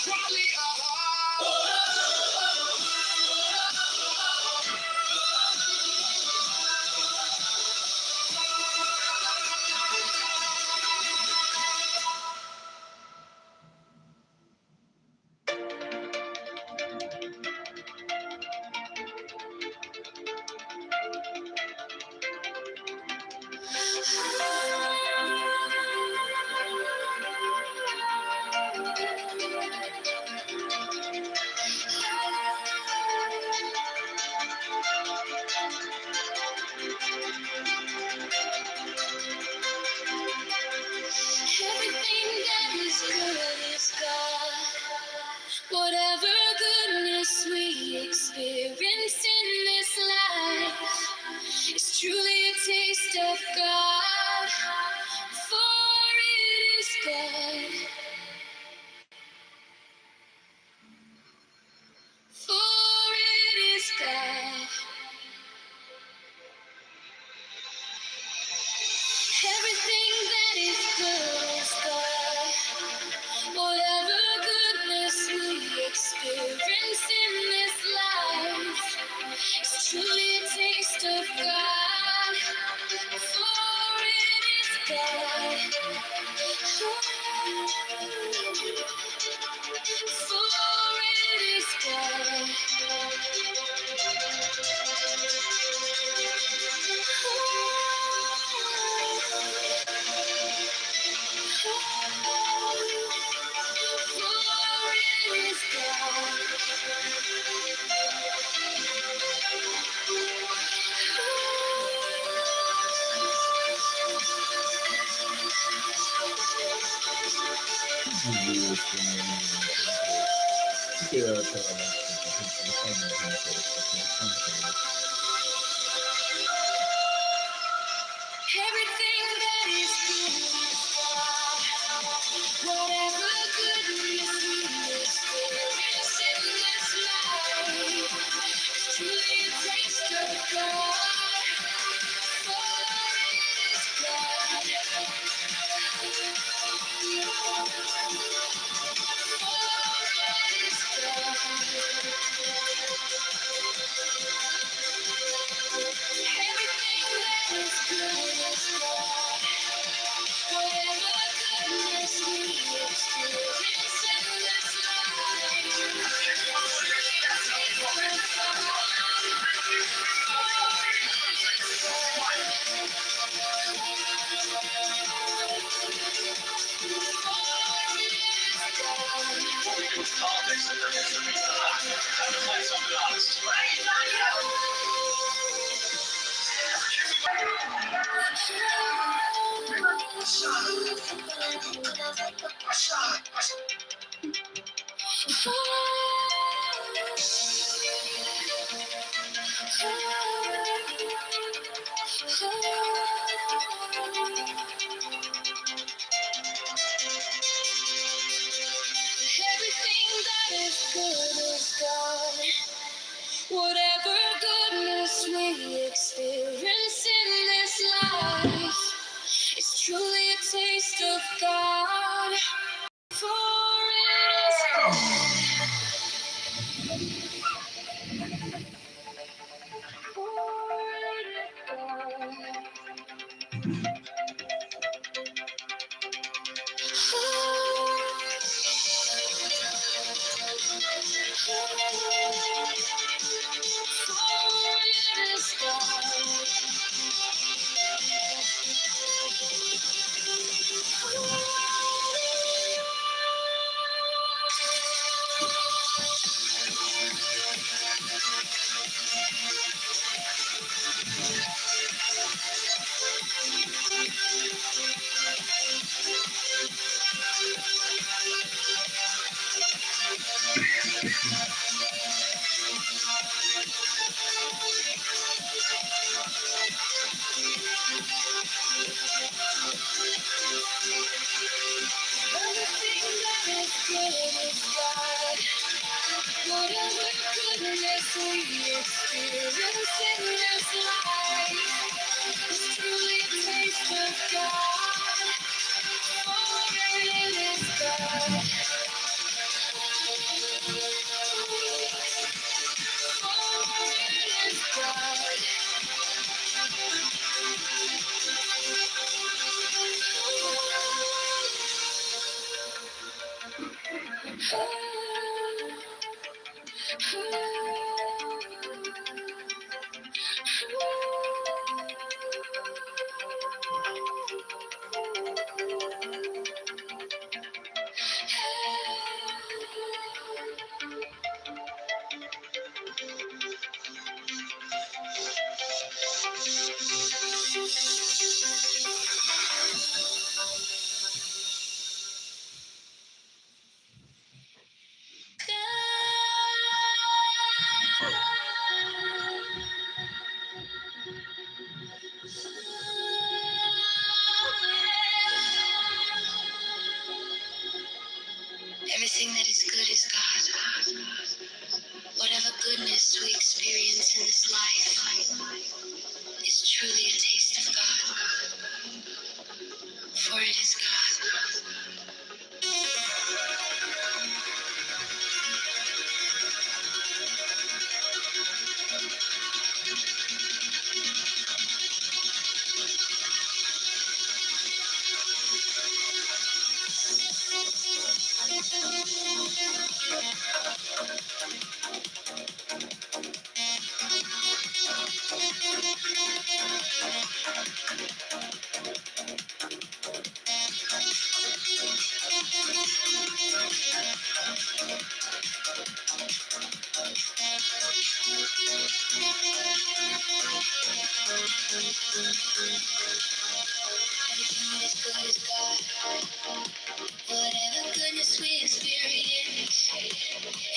Charlie, everything that is good is God. Whatever goodness we experience in this life is truly a taste of God. For it is God. For it is God. Everything that is good is God. Whatever goodness we experience in this life is truly a taste of God. For it is God. For it is God. For it is God. Everything that is good is God. Whatever goodness we experience in this life, truly a taste of God. For it is God. Politics and their history. Time to play something honest. Everything that is good is God. Whatever goodness we experience in this life is truly a taste of God. For it is God. Whatever goodness we experience in this life is truly a taste of God. For it is God.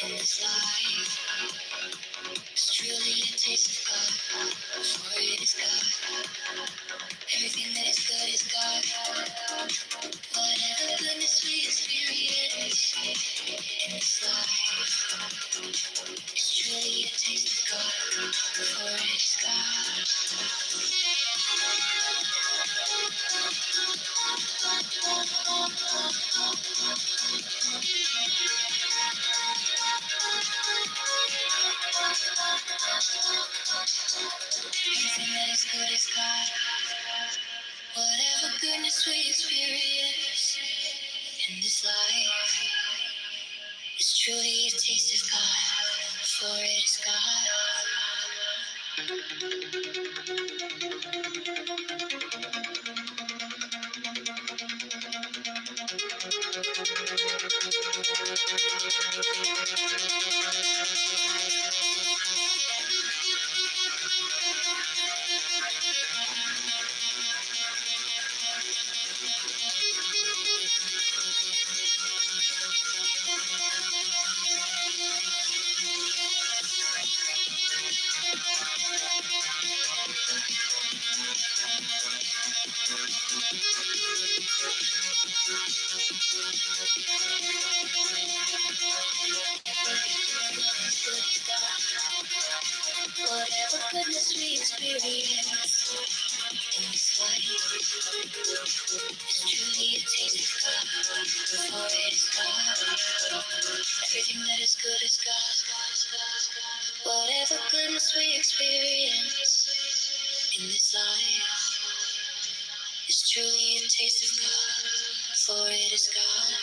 in this life. It's truly a taste of God, for it is God. Everything that is good is God. Whatever goodness we experience in this life, it's truly a taste of God, for it is God. Everything that is good is God. Whatever goodness we experience in this life is truly a taste of God, for it is Whatever goodness we experience in this life is truly a taste of God, for it is God. Everything that is good is God. Whatever goodness we experience in this life is truly a taste of God, for it is God.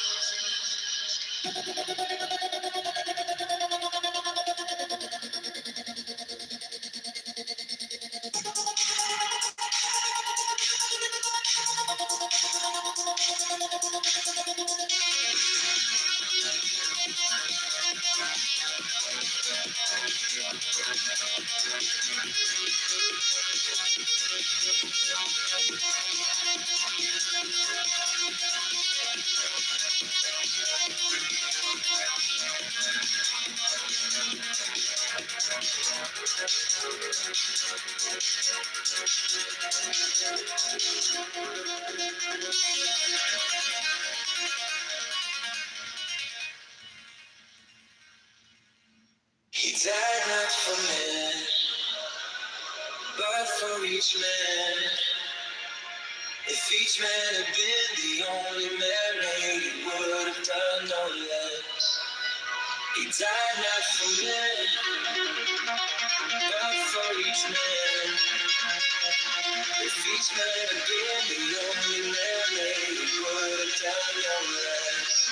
He died not for men, but for each man. If each man had been the only man made, he would have done no less. He died not for men, but for each man. If each man had been the only man made, he would have done no less.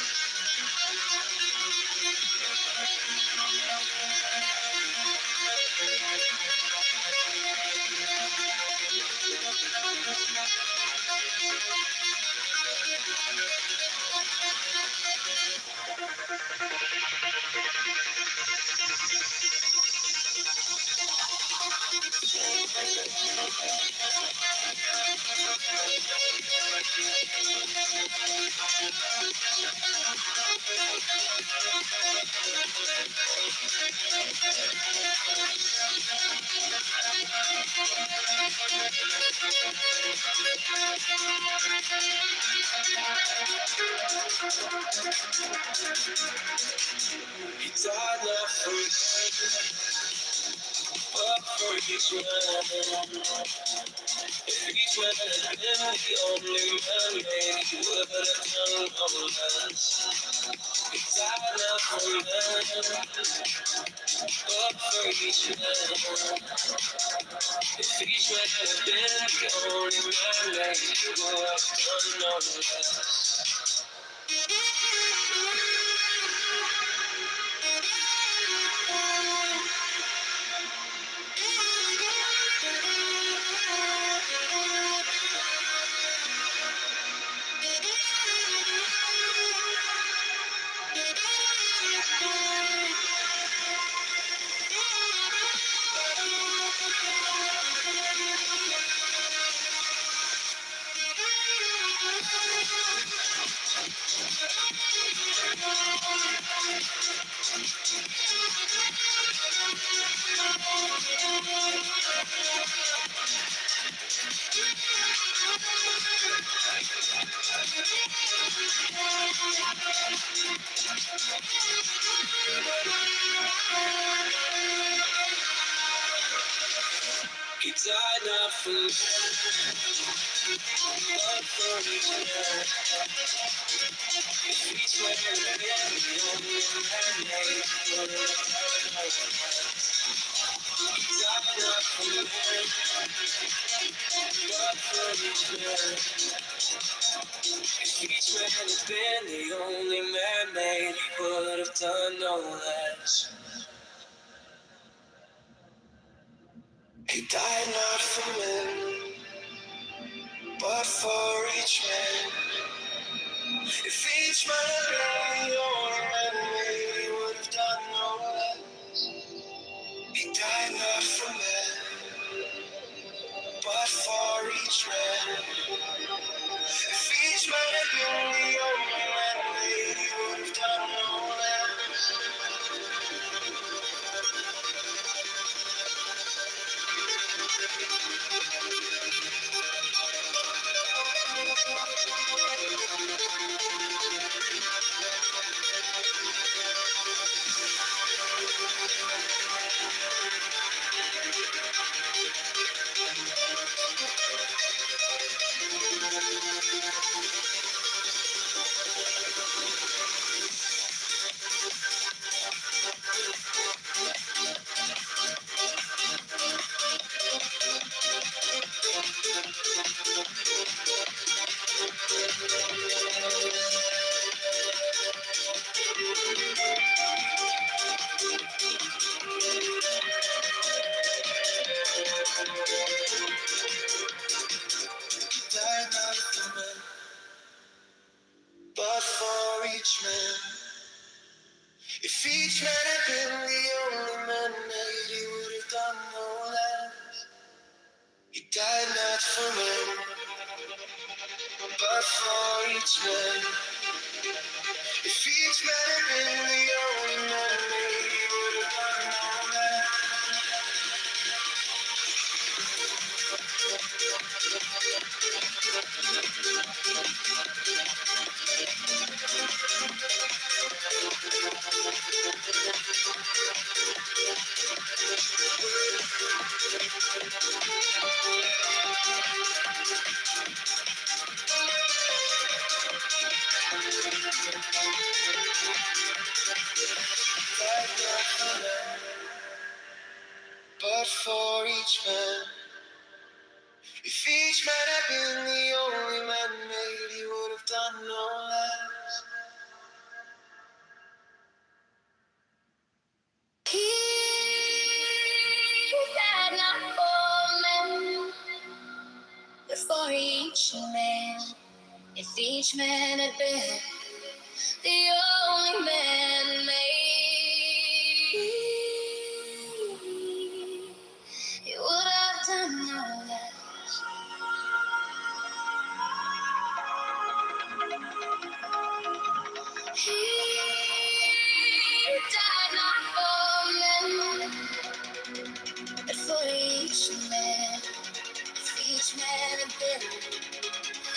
He died not for men, but for each man. If each man had been the only man made, he would have done no less. He died not for men, but for each man. If each man had been the only man made, he would have done no less. for men, but for each man. Each man had been the only man made for the He died not for men, but for each man. If each man had been the only man made, he would have done no less. He died not for men, but for each man. If each man had been the only man made, he would have done no less. He died not for men, but for each man. If each man had been the only man made, he would have done no less. Died not for men, but for each man. If each man had been the only man made, he would have done no less. He died not for men, but for each man. If each man had been the only man made, he would have done no less. Died not for men, but for each man. If each man had been the only man made, he would have done no less. He died not for men, but for each man. If each man had been the only man made, he would have done no less. He died not for men, but for each man. If each man had been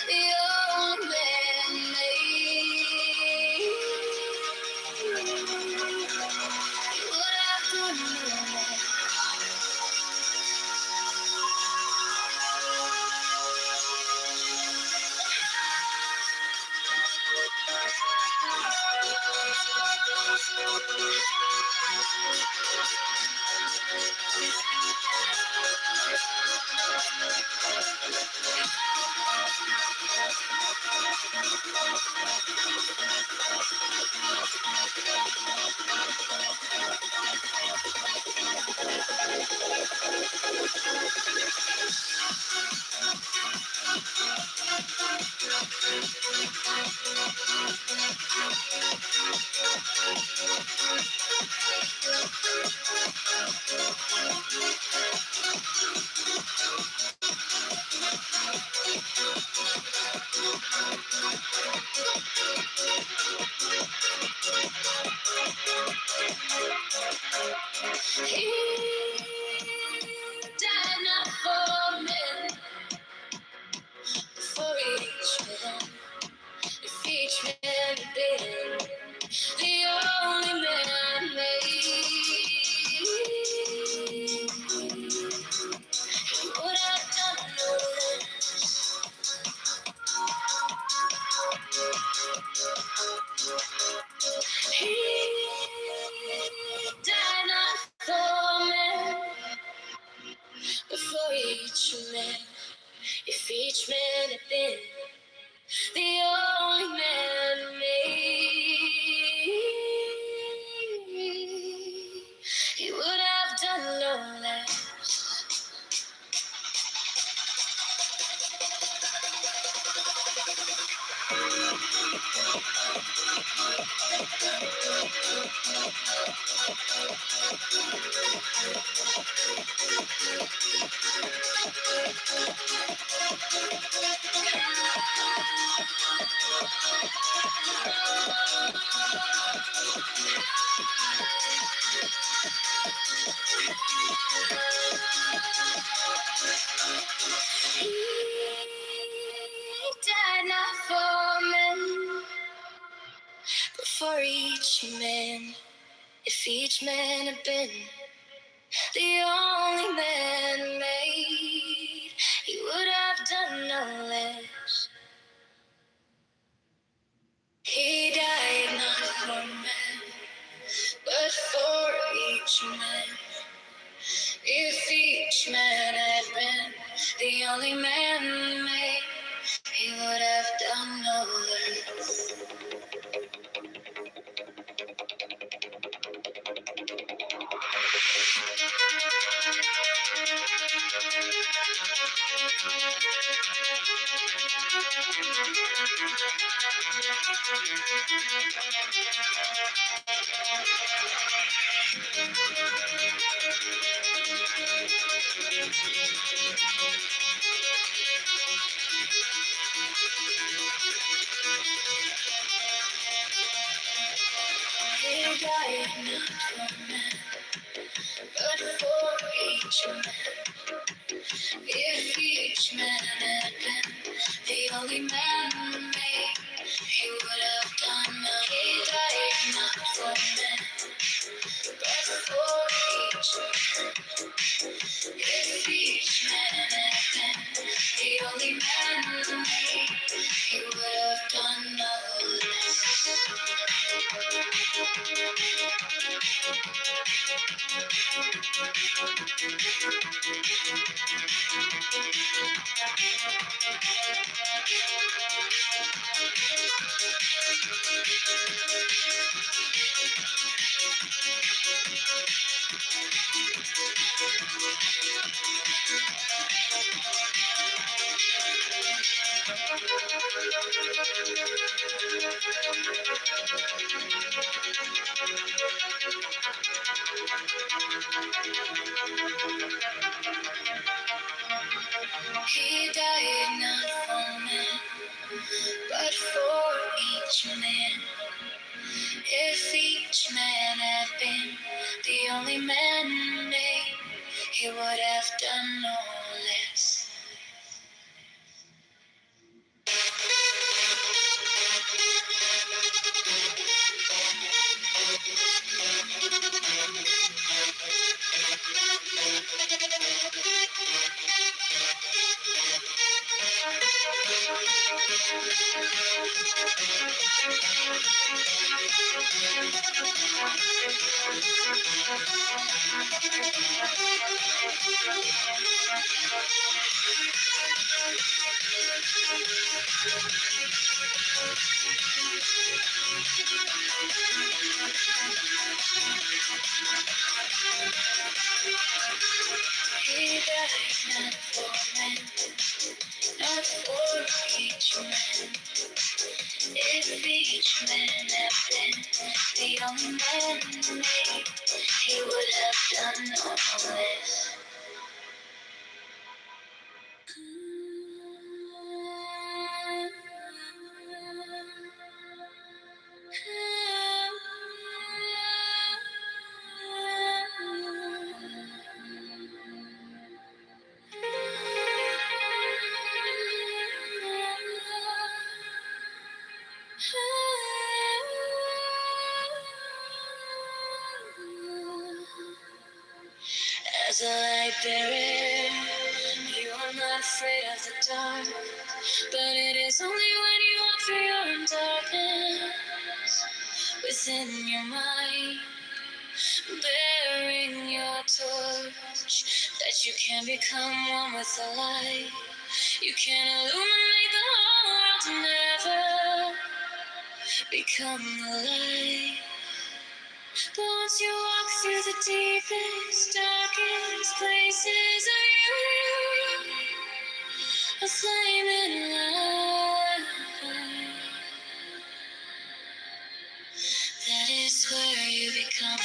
the only man made, he would have done no less. He died not for men, but for each man. If each man had been the only man made, he would have done he would have done no less. He died not for men, but for each man. If each man had been the only man made, he would have done no less. He died not for men, but for each man. If each man had been the only man made, he would have done no less. He died not for men, but for each man. If each man had been the only man made, he would have done no. He died not for men, but for each man. If each man had been the only man made, he would have done no less. He died not for men, but for each man. If each man had been the only man made, he would have done no less. He died not for men, not for each man. If each man had been the only man made, he would have done no less. As a light bearer, you are not afraid of the dark, but it is only when you walk through your own darkness within your mind, bearing your torch, that you can become one with the light. You can illuminate the whole world and never become the light. Once you walk through the deepest, darkest places of you, a flame in light. That is where you become.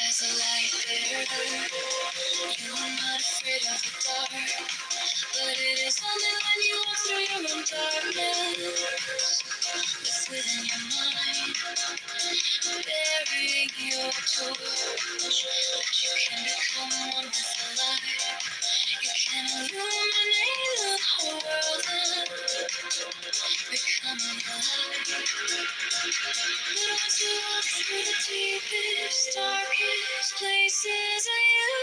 As a light bearer, you are not afraid of the dark. But it is only when you walk through your own darkness, within your mind, burying your torch, that you can become one with the light. You can illuminate the whole world and become the light. But once you walk through the deepest, darkest places of you,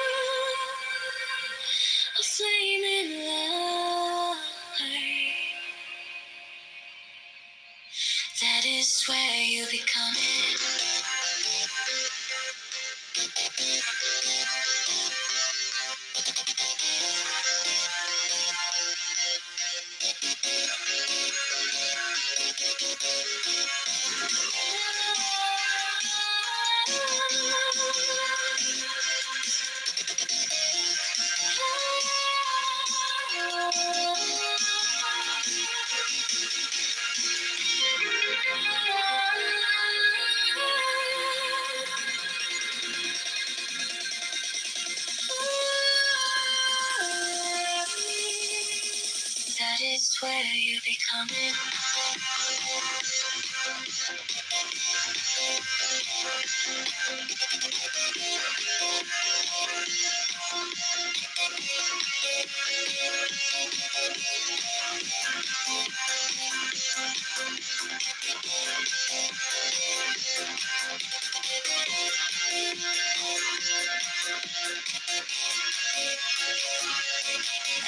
a flame in light. That is where you become it. That is where you become it.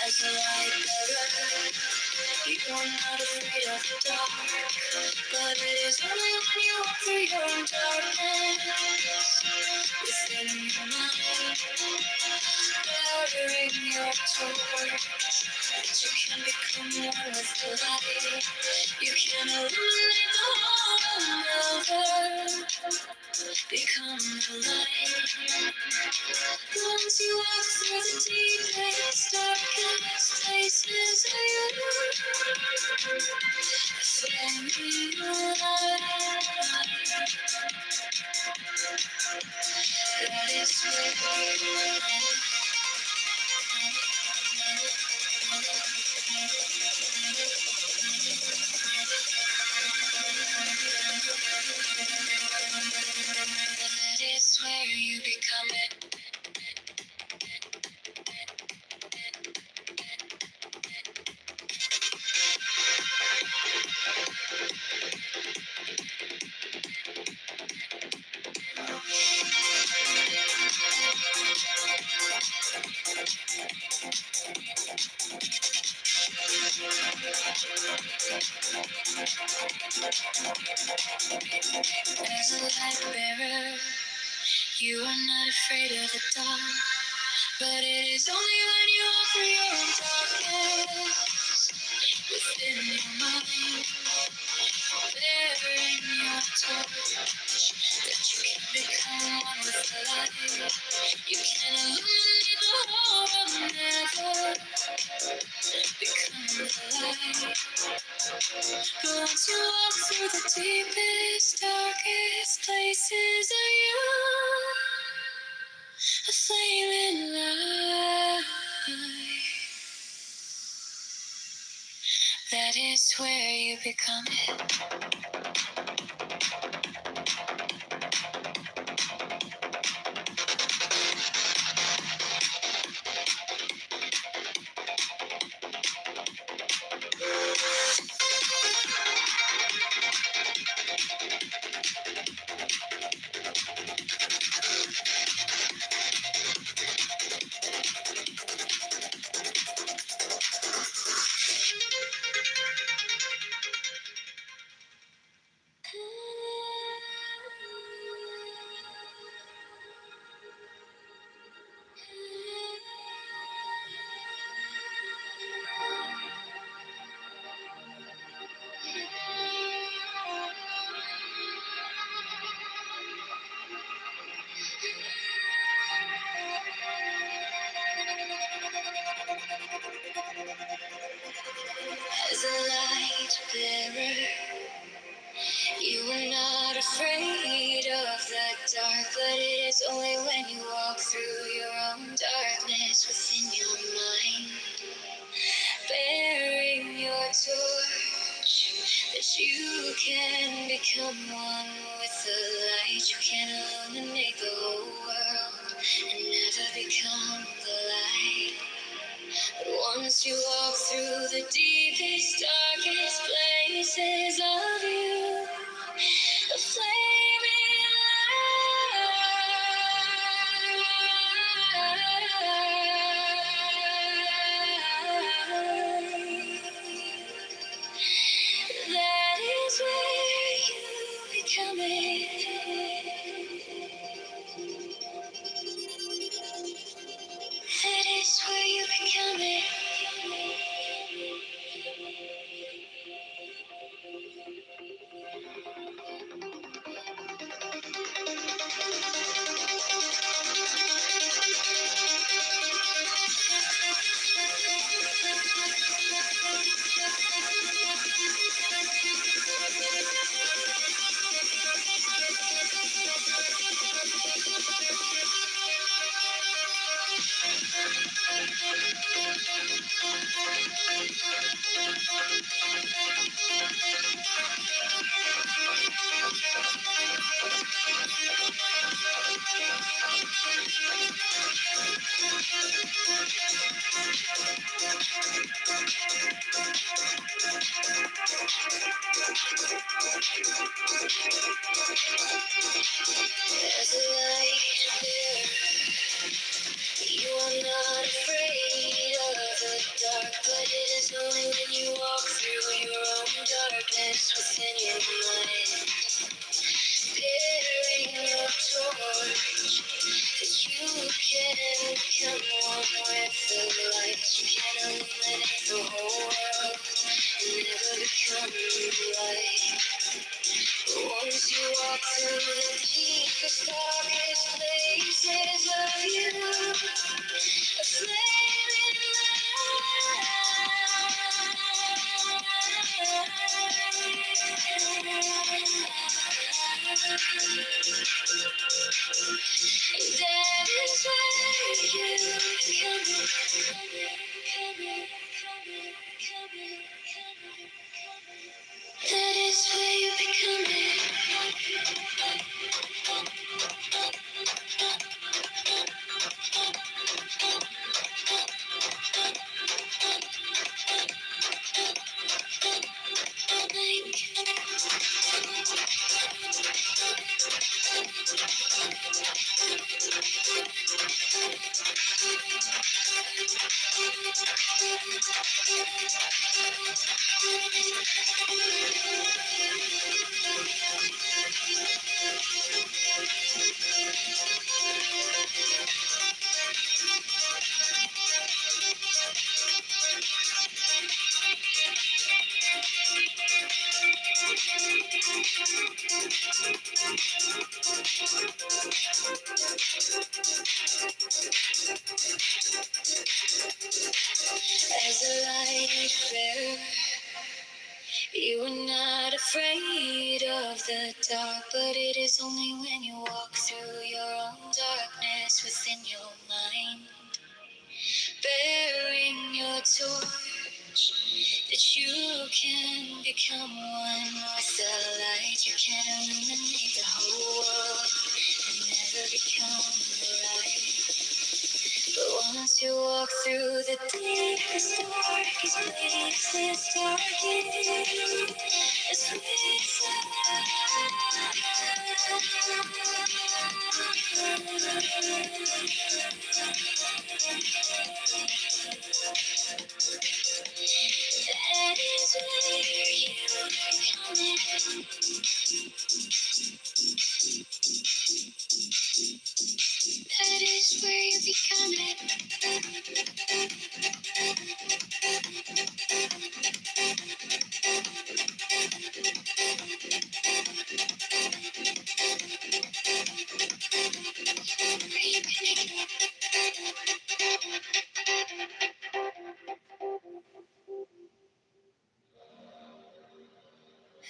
As a light bearer, you are not afraid of the dark. But it is only when you walk through your own darkness, within your mind, burying your torch, that you can become one with the light. You can illuminate the whole and never become the light. Once you walk through the deepest, darkest places of you, flaming light. That is where that is where you become it. As a light bearer, you are not afraid of the dark. But it is only when you walk through your own darkness, within your mind, bearing your torch, that you can become one with the light. You can illuminate the whole world and never become the light. But once you walk through the deepest, darkest places of you, a flaming light. That is where you become it. can become one with the light. You can illuminate the whole world and never become the light. But once you walk through the deepest, darkest places of you, a flaming light. That is where you become it. That is where you become it. There's a light there. You are not afraid of the dark, but it is only when you walk through your own darkness within your mind. Bearing your torch, that you can become one with the light. You can illuminate the whole world and never become light. Once you walk through the deepest, darkest places of you, a flaming that is where you that is where you become it. As a light bearer, you are not afraid of the dark, but it is only when you walk through your own darkness within your mind, bearing your torch, that you can become one with the light. You can illuminate the whole world and never become light. But once you walk through the deepest, darkest places, darkest places, that is where you come in. That is where you become it.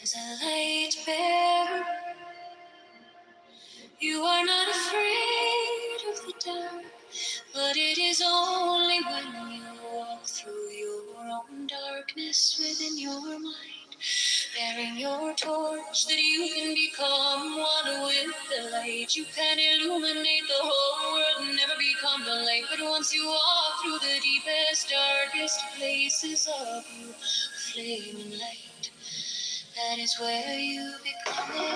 As a light bearer, you are not afraid of the dark, but it is only when you walk through your own darkness within your mind, Bearing your torch that you can become one with the light. You can illuminate the whole world and never become the light. But once you walk through the deepest, darkest places of you, a flaming light, that is where you become it.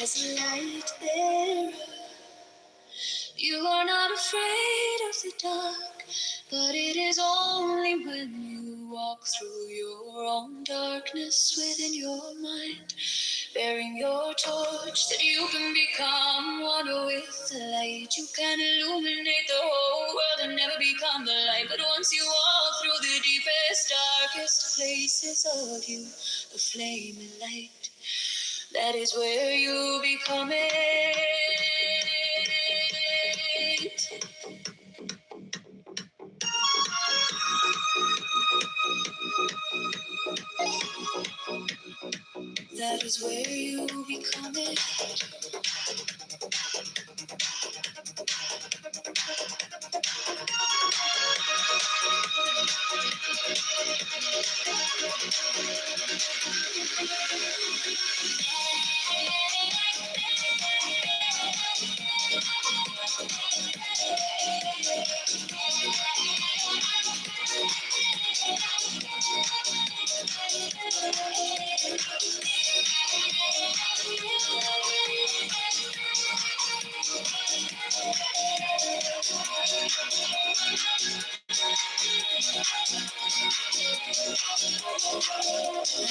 As a light bearer, you are not afraid of the dark, but it is only when you walk through your own darkness within your mind, bearing your torch, that you can become one with the light. You can illuminate the whole world and never become the light. But once you walk through the deepest, darkest places of you, a flaming light, that is where you become it. That is where you become it.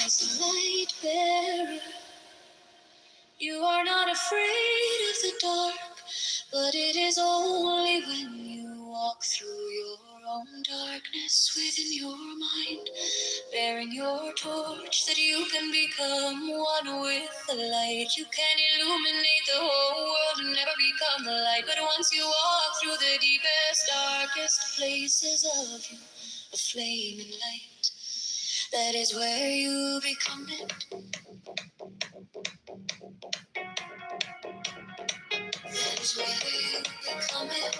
As a light bearer, you are not afraid of the dark, but it is only when you walk through your own darkness within your mind, bearing your torch, that you can become one with the light. You can illuminate the whole world and never become the light. But once you walk through the deepest, darkest places of you, a flaming light, that is where you become it. That is where you become it.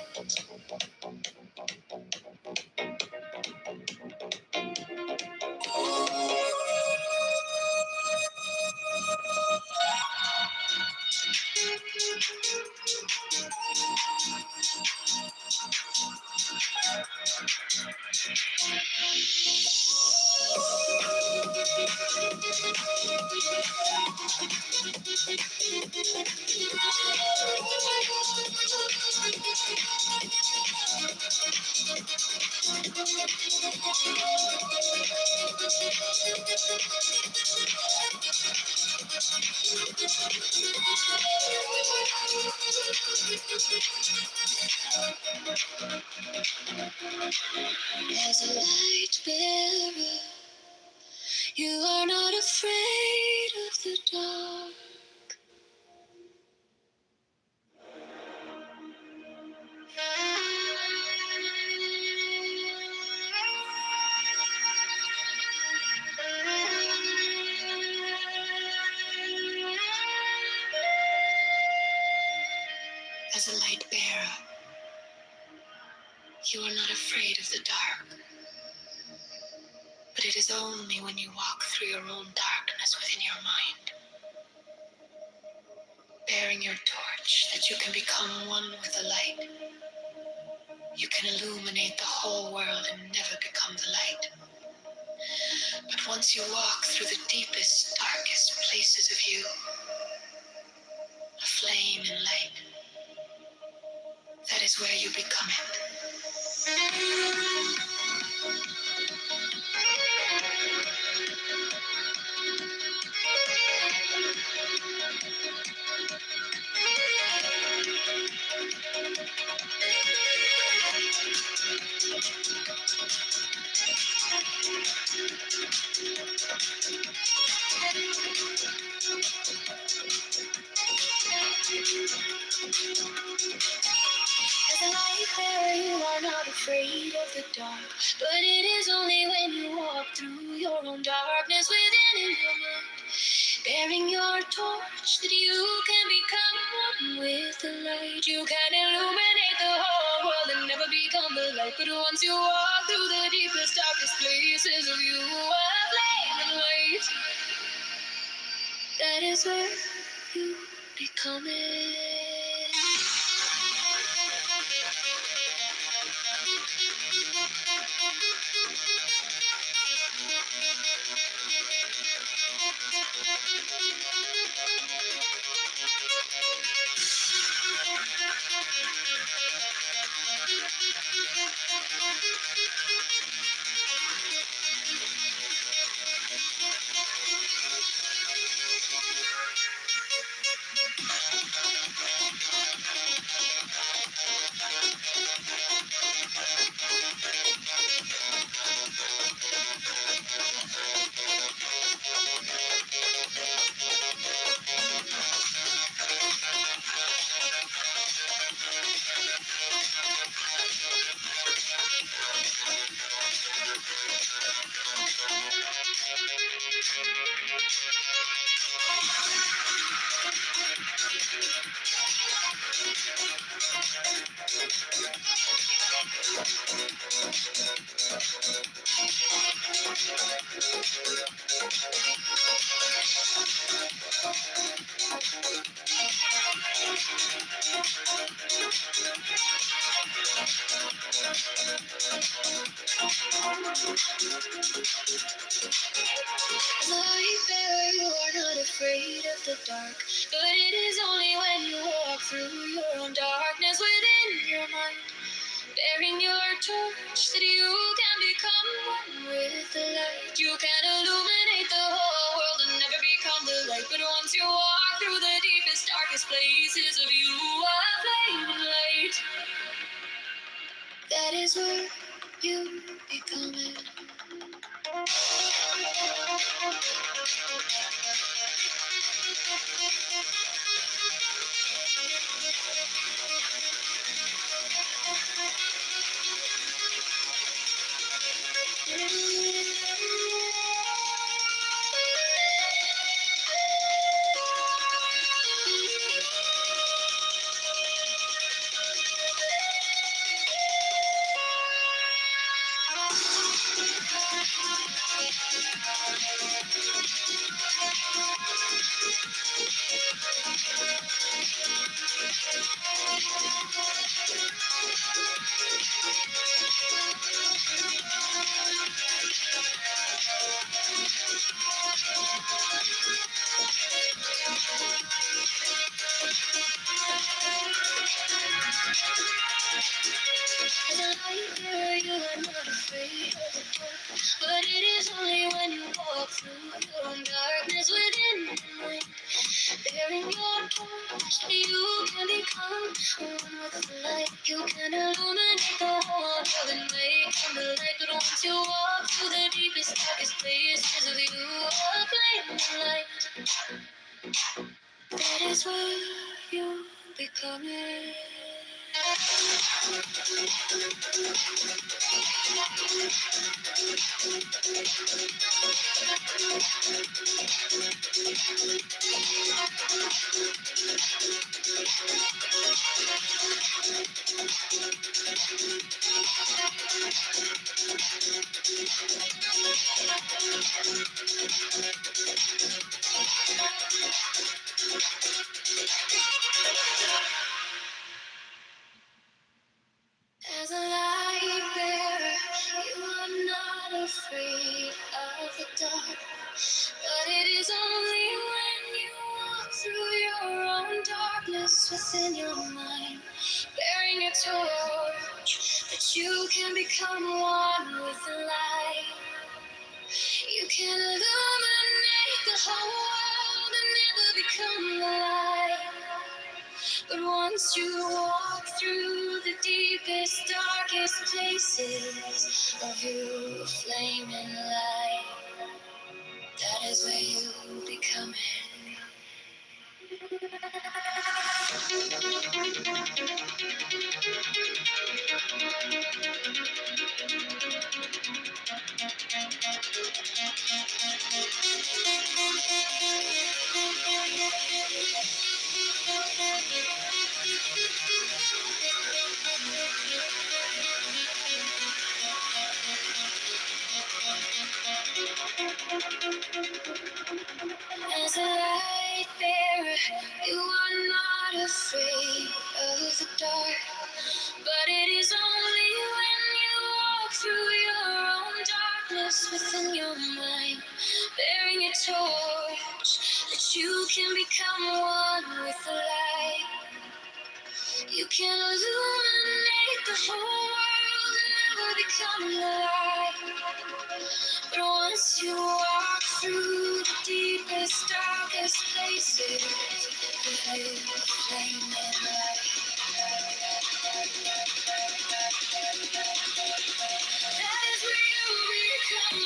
As a light bearer, you are not afraid of the dark. As a light bearer, You are not afraid of the dark. But it is only when you walk through your own darkness within your mind, bearing your torch, that you can become one with the light. You can illuminate the whole world and never become the light. But once you walk through the deepest, darkest places of you, a flame and light, that is where you become it. As a light bearer, you are not afraid of the dark. But it is only when you walk through your own darkness within your mind, bearing your torch, that you can become one with the light. You can illuminate the whole world and never become the light. But once you walk through the deepest, darkest places of you, a flame and light, that is where you become it. Light bearer, you are not afraid of the dark. But it is only when you walk through your own darkness within your mind, bearing your torch, that you can become one with the light. You can illuminate the whole world and never become the light. But once you walk through the deepest, darkest places of you, a flame and light, that is where you become it. As a light bearer, you are not afraid of the dark. But it is only when you walk through your own darkness within your mind, bearing your torch, you can become one with the light. You can illuminate the whole world and make them the light. But once you walk through the deepest, darkest places of you, a flame of light, that is where you become it. within your mind, bearing a torch that you can become one with the light. You can illuminate the whole world and never become the light. But once you walk through the deepest, darkest places of your flaming light, that is where you become it. As a light bearer, you are not afraid of the dark. But it is only when you walk through your own darkness within your mind, bearing a torch, that you can become one with the light. You can illuminate the whole world and never become the light. But once you walk through the deepest, darkest places, you flame and light. That is where you become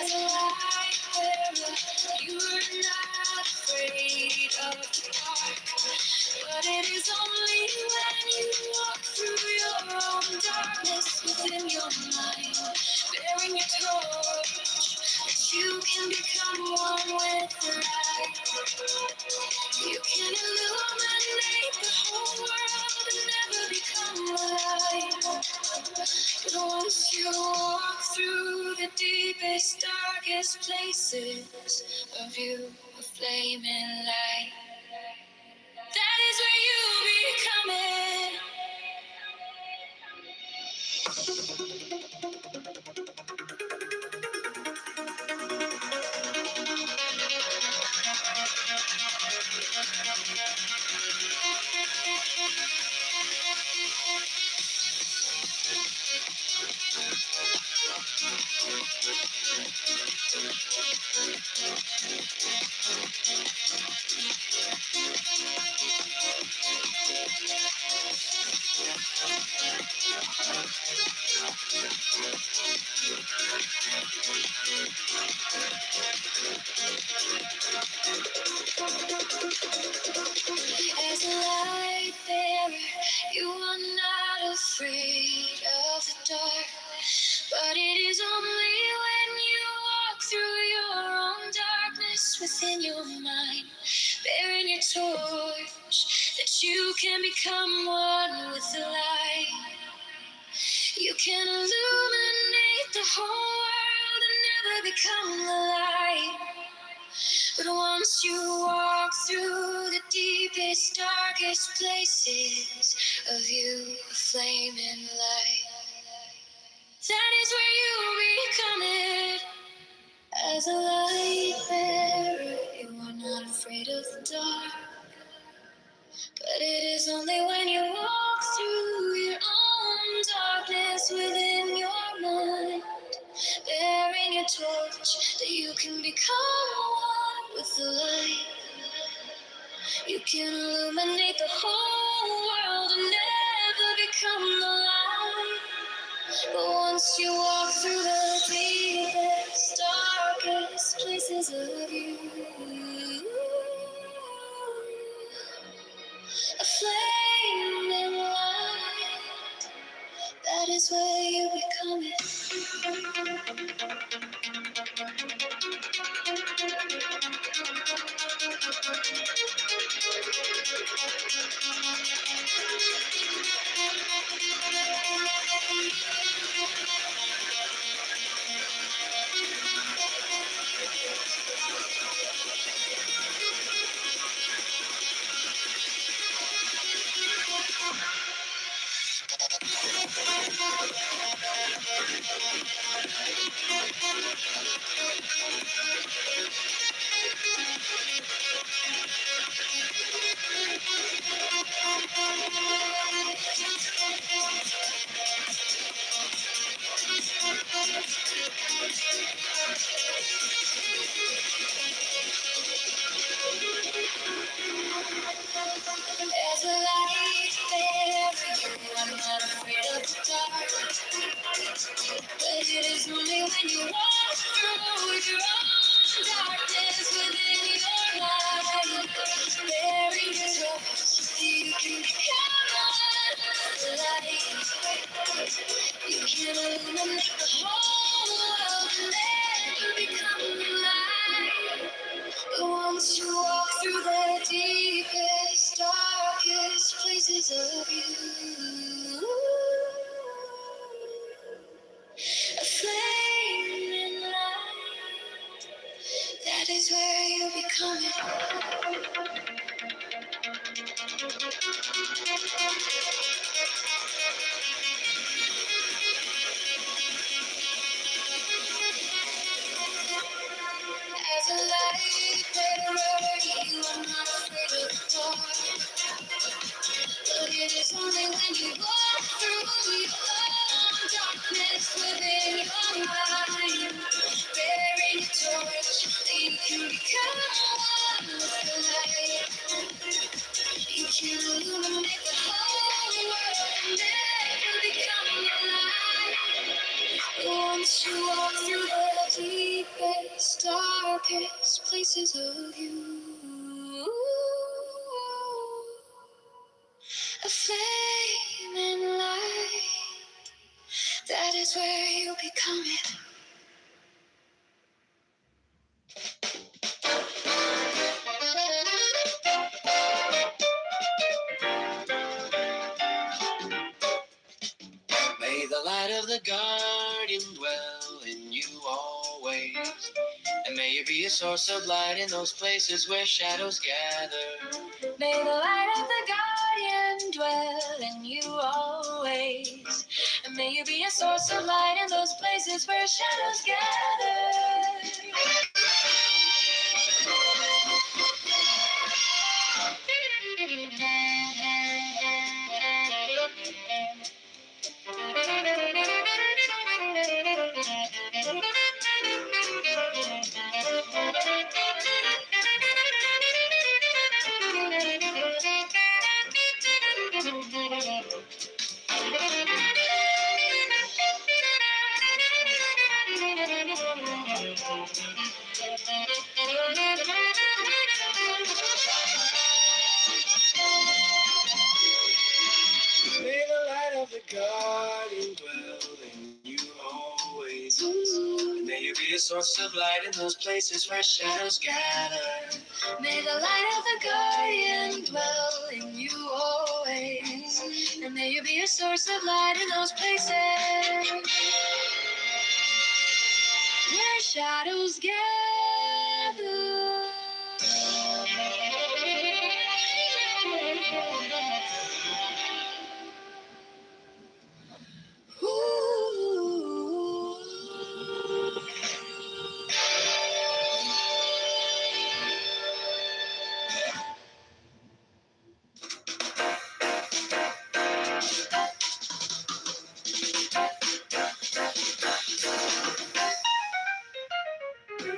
As a light bearer, you are not afraid of the dark. But it is only when you walk through your own darkness within your mind, bearing a torch, that you can become one with the light. You can illuminate the whole world and never become the light. But once you walk through the deepest, darkest places of you, a flaming light. That is where you become it. As a light bearer, you are not afraid of the dark. But it is only when you walk through your own darkness within your mind, bearing your torch, that you can become one with the light. You can illuminate the whole world and never become the light. But once you walk through the deepest, darkest places of you, a flaming light. That is where you become it. As a light bearer, you are not afraid of the dark. But it is only when you walk through your own darkness within your mind, bearing a torch, that you can become one with the light. You can illuminate the whole world and never become the light. But once you walk through the deepest, darkest places of you, a flaming light, that is where you become it. There's a light there, I'm not afraid of the dark. But it is only when you walk through your own darkness within your mind. There is your you can become the light. You can illuminate the whole world and then become the light. But once you walk through the deepest, darkest places of you, a flame in light, that is where you become it. As a light bearer, you are not afraid of the dark. But it is only when you walk through your own darkness within your mind, bearing a torch, that you can become one with the light. You can illuminate the whole world and never become the light. Once you walk through the deepest, darkest places of you, a flame in light, that is where you become it. May the light of the guardian dwell in you always. And may you be a source of light in those places where shadows gather. May the light of the guardian dwell in you always. And may you be a source of light in those places where shadows gather. May the light of the guardian dwell in you always. And may you be a source of light in those places where shadows gather. May the light of the guardian dwell in you always. And may you be a source of light in those places where shadows gather.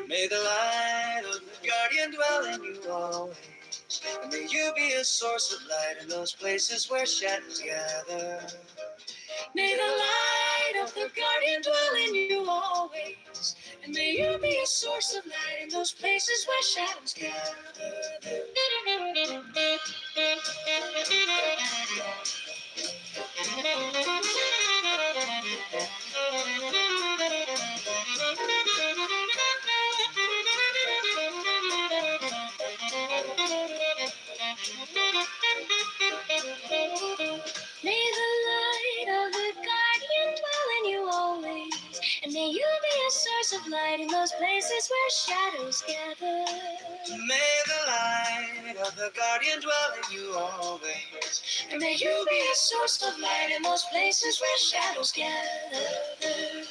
May the light of the guardian dwell in you always. And may you be a source of light in those places where shadows gather. May the light of the guardian dwell in you always. And may you be a source of light in those places where shadows gather. source of light in those places where shadows gather. May the light of the guardian dwell in you always. And may you be a source of light in those places where shadows gather.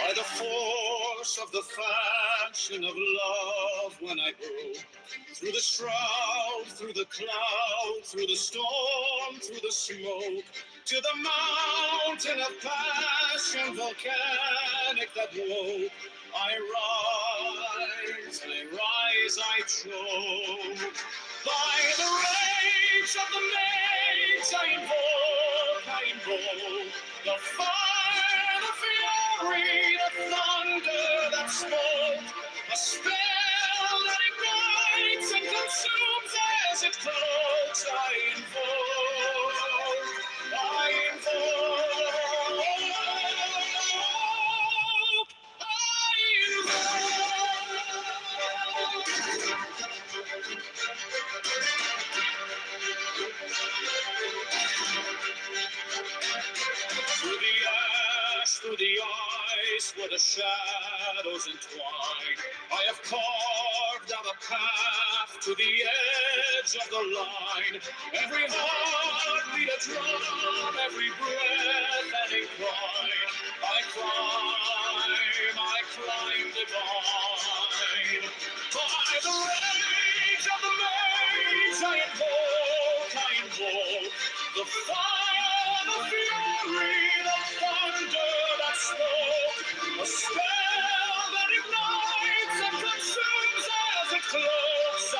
by the force of the fashion of love when I go through the shroud, through the cloud, through the storm, through the smoke, to the mountain of passion volcanic that woke. I rise, I choke. By the rage of the mage I invoke the fire, the fury, the thunder that spoke, a spell that ignites and consumes as it cloaks. I invoke, through the ash, through the ice, where the shadows entwine, I have carved out a path to the edge of the line. Every heartbeat a drum, every breath an incline. I climb divine. By the rage of the mage I invoke the fire, the fury, the thunder that spoke, a spell that ignites and consumes as it cloaks. I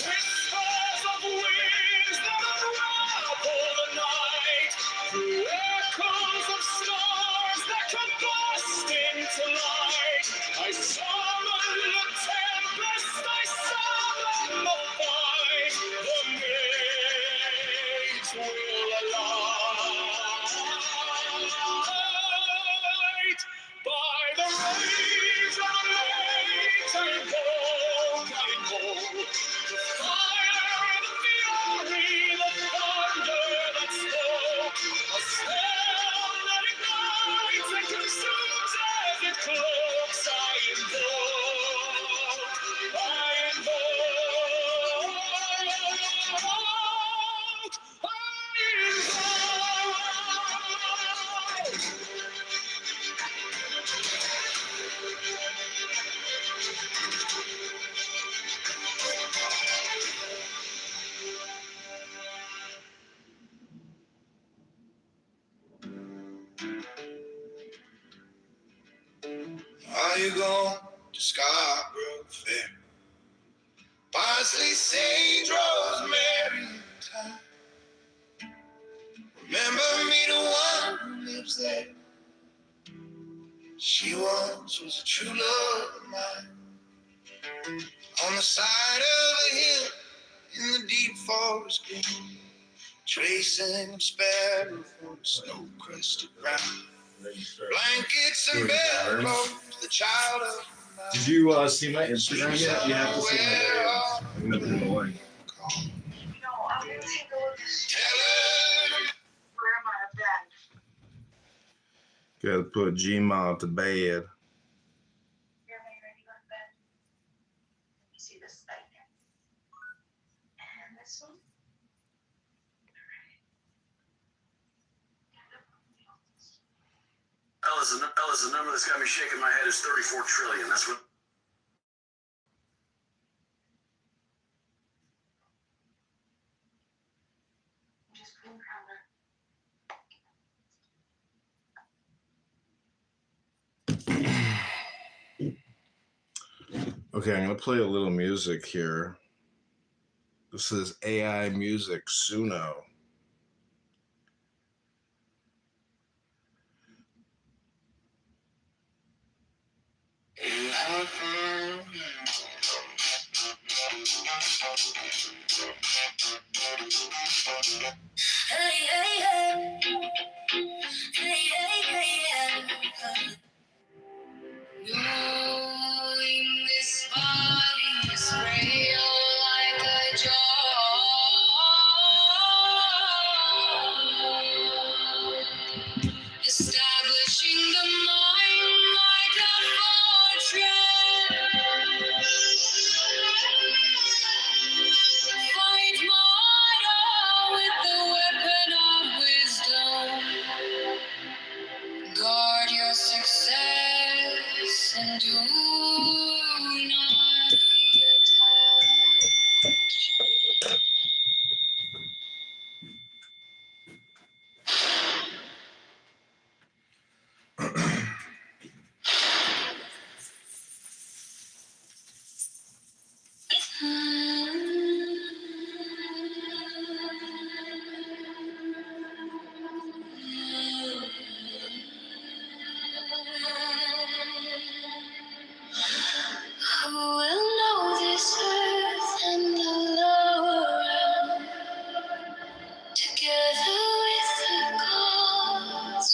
whispers of winds that unravel the night, through echoes of stars that combust into light. I summon the tempest, I summon the fight. The mage will alight. By the rage of the mage I invoke the fire, the fury, the thunder that spoke, a spell that ignites and consumes as it cloaks. I invoke, Are you going to Scarborough Fair? Parsley, sage, rosemary, thyme. Remember me, the one who lives there. She once was a true love of mine. On the side of a hill in the deep forest green, tracing a sparrow on the snow-crested ground. Blankets and bedclothes, the child of Did you see my Instagram yet? You have to see my videos. I'm gonna put it away. No, I'm gonna take a look. Where am I at bed? Gotta put Gma to bed. You're ready to go to bed. Let me see this thing. And this one. Fellas, the number that's got me shaking my head is 34 trillion. That's what. Just clean counter. Okay, I'm gonna play a little music here. This is AI music, Suno. Hey, hey, hey. Hey, hey, hey, knowing this body is frail like a jar, establishing the mind like a fortress. Do not be attached. Who will know this earth and the lower realm, together with the gods?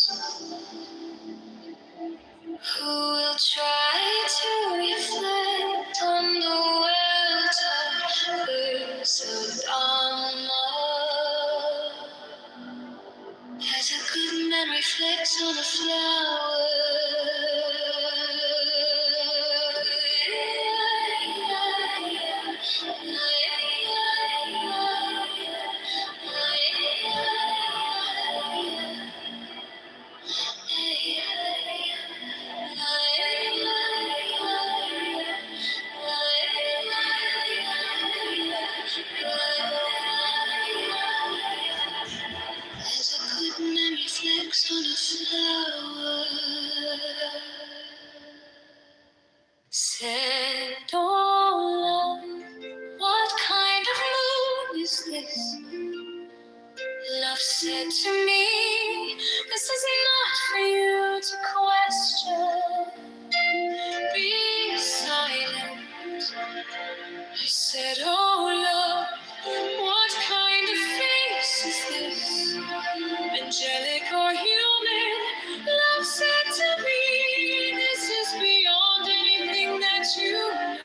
Who will try to reflect on the well-taught verse of Alma, as a good man reflects on a flower? As a good man reflects on a flower. Said, oh love, what kind of moon is this? Love said to me, this is not for you to question. Be silent. I said, oh love, what kind of face is this? Angelic or human? Love said to me, this is beyond anything that you know.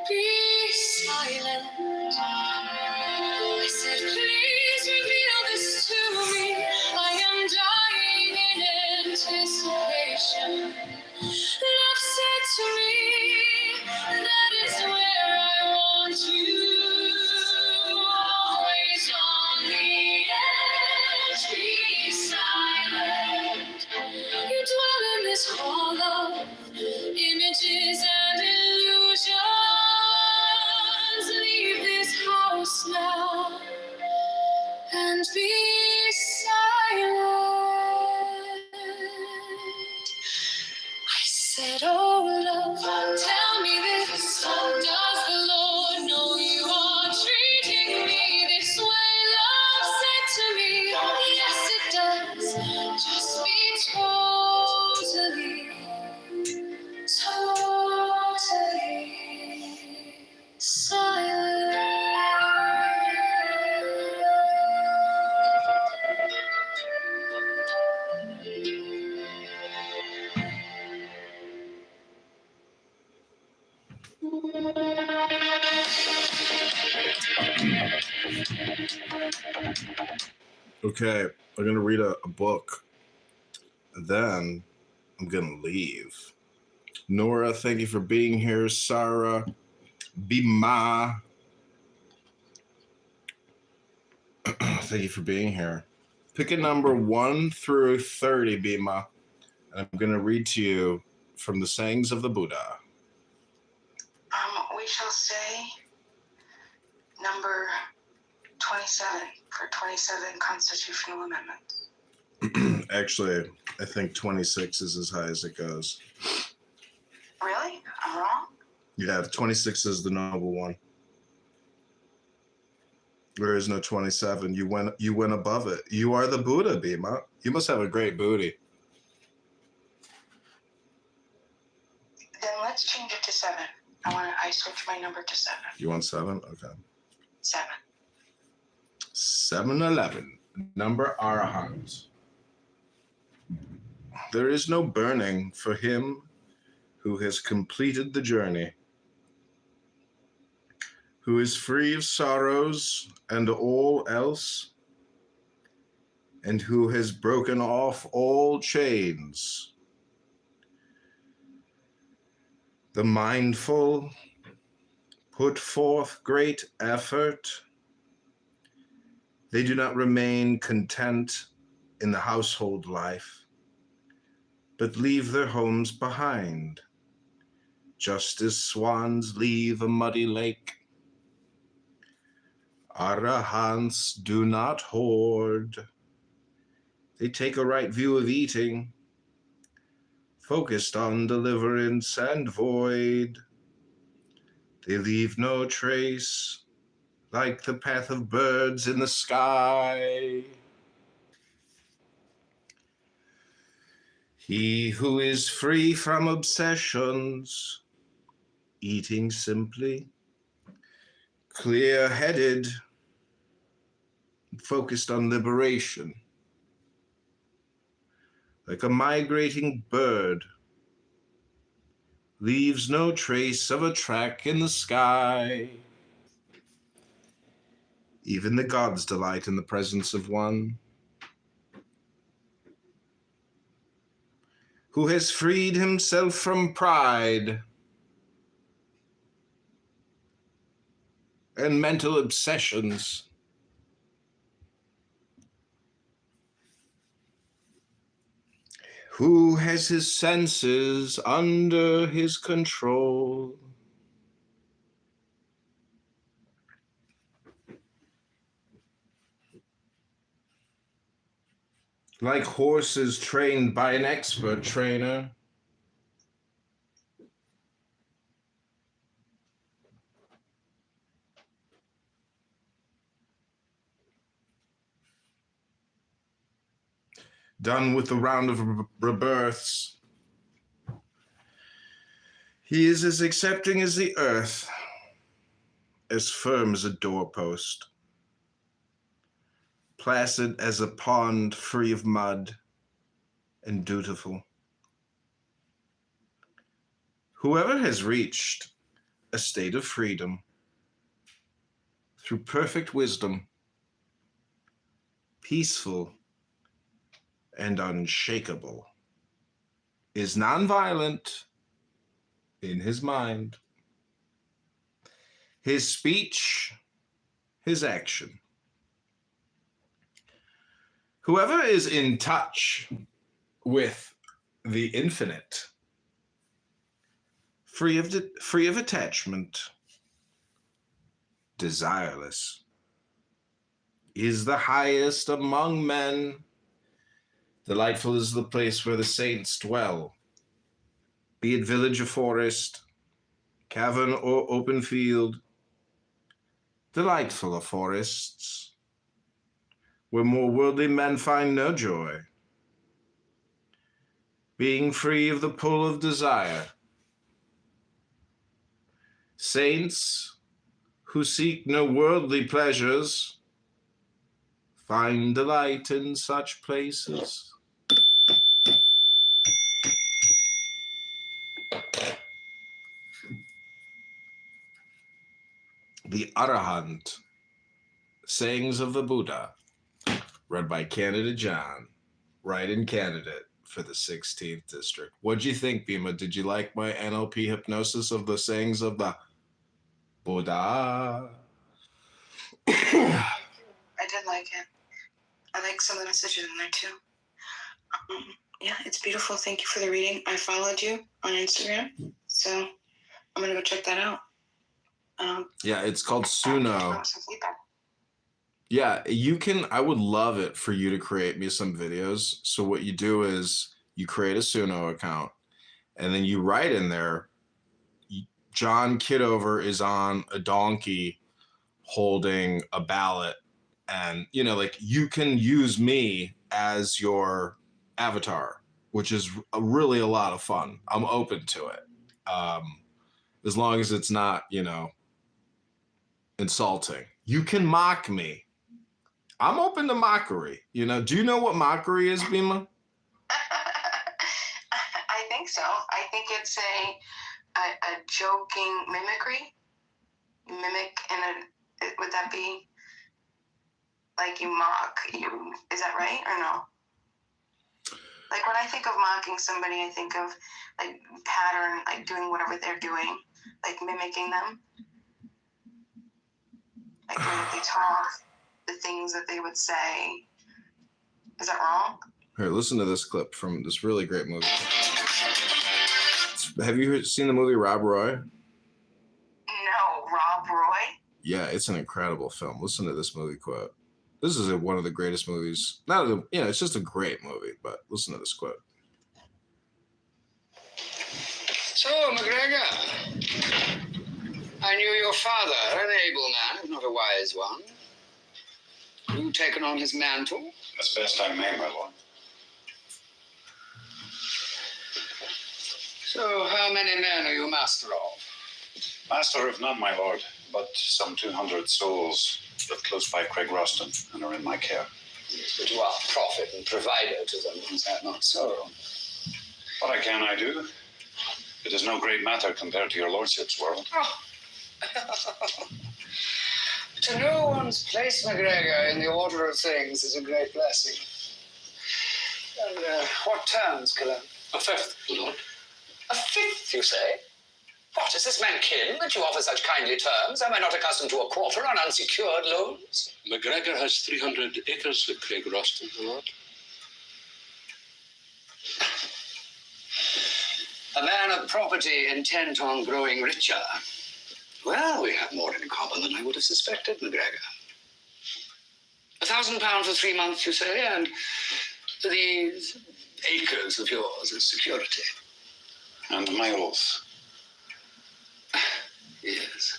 Be silent. I said, please reveal this to me. I am dying in anticipation. Love said to me, that is where I want you. Always on the edge, be silent. You dwell in this hall of images and illusions. Leave this house now and be silent. I said, oh love, tell me this. Does the Lord know you are treating me this way? Love said to me, yes it does. Just be totally, totally silent. Okay, I'm going to read a book. Then I'm going to leave. Nora, thank you for being here. Sarah, Bima, thank you for being here. Pick a number 1 through 30, Bima, and I'm going to read to you from the sayings of the Buddha. We shall say number 27 for 27 constitutional amendments. Actually, I think 26 is as high as it goes. Really? I'm wrong? Yeah, 26 is the noble one. There is no 27. You went above it. You are the Buddha, Bima. You must have a great booty. Then let's change it to 7. I switch my number to 7. You want 7? Okay. 7. 7-Eleven, number Arahant. There is no burning for him who has completed the journey, who is free of sorrows and all else, and who has broken off all chains. The mindful put forth great effort. They do not remain content in the household life, but leave their homes behind, just as swans leave a muddy lake. Arahants do not hoard. They take a right view of eating, focused on deliverance and void. They leave no trace, like the path of birds in the sky. He who is free from obsessions, eating simply, clear-headed, focused on liberation, like a migrating bird, leaves no trace of a track in the sky. Even the gods delight in the presence of one who has freed himself from pride and mental obsessions. Who has his senses under his control. Like horses trained by an expert trainer. Done with the round of rebirths. He is as accepting as the earth, as firm as a doorpost, placid as a pond free of mud, and dutiful. Whoever has reached a state of freedom through perfect wisdom, peaceful and unshakable, is nonviolent in his mind, his speech, his action. Whoever is in touch with the infinite, free of attachment, desireless, is the highest among men. Delightful is the place where the saints dwell, be it village or forest, cavern or open field. Delightful are forests, where more worldly men find no joy, being free of the pull of desire. Saints who seek no worldly pleasures find delight in such places. The Arahant, Sayings of the Buddha, read by Canada John, write-in candidate for the 16th District. What'd you think, Bima? Did you like my NLP hypnosis of the sayings of the Buddha? I did like it. I like some of the messages in there too. Yeah, it's beautiful. Thank you for the reading. I followed you on Instagram, so I'm gonna go check that out. Yeah, it's called Suno. Yeah, you can. I would love it for you to create me some videos. So what you do is you create a Suno account, and then you write in there, John Kitover is on a donkey holding a ballot, and like you can use me as your avatar, which is really a lot of fun. I'm open to it, as long as it's not insulting. You can mock me. I'm open to mockery. Do you know what mockery is, Bima? I think so. I think it's a joking mimicry. Mimic would that be like you mock you? Is that right or no? Like when I think of mocking somebody, I think of like pattern, like doing whatever they're doing, like mimicking them. Like the way that they talk, the things that they would say. Is that wrong? Here, listen to this clip from this really great movie. Have you seen the movie Rob Roy? No, Rob Roy? Yeah, it's an incredible film. Listen to this movie quote. This is one of the greatest movies. It's just a great movie, but listen to this quote. So, McGregor, I knew your father, an able man, if not a wise one. You taken on his mantle? As best I may, my lord. So, how many men are you master of? Master of none, my lord, but some 200 souls live close by Craig Roston and are in my care. Yes, but you are prophet and provider to them, is that not so? What I do. It is no great matter compared to your lordship's world. Oh. To know one's place, McGregor, in the order of things is a great blessing. And what terms, Cullen? A fifth, Lord. A fifth, you say? What, is this man kin that you offer such kindly terms? Am I not accustomed to a quarter on unsecured loans? McGregor has 300 acres at Craig Roston, Lord. A man of property intent on growing richer. Well, we have more in common than I would have suspected, McGregor. £1,000 for 3 months, you say, and these acres of yours as security. And my oath. Yes.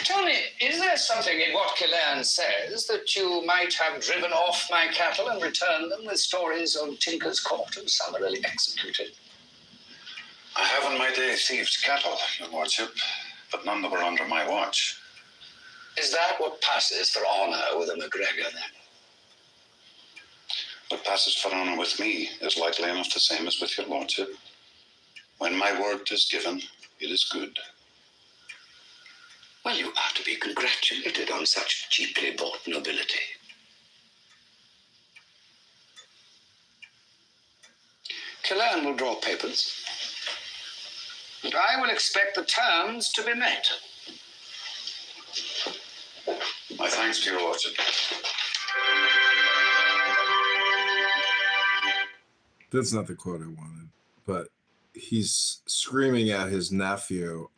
Tell me, is there something in what Killarn says that you might have driven off my cattle and returned them with stories of Tinker's Court and summarily executed? I have in my day thieved cattle, your lordship, but none that were under my watch. Is that what passes for honour with a McGregor, then? What passes for honour with me is likely enough the same as with your lordship. When my word is given, it is good. Well, you are to be congratulated on such cheaply bought nobility. Killarn will draw papers, and I will expect the terms to be met. My thanks to your lordship. That's not the quote I wanted, but he's screaming at his nephew,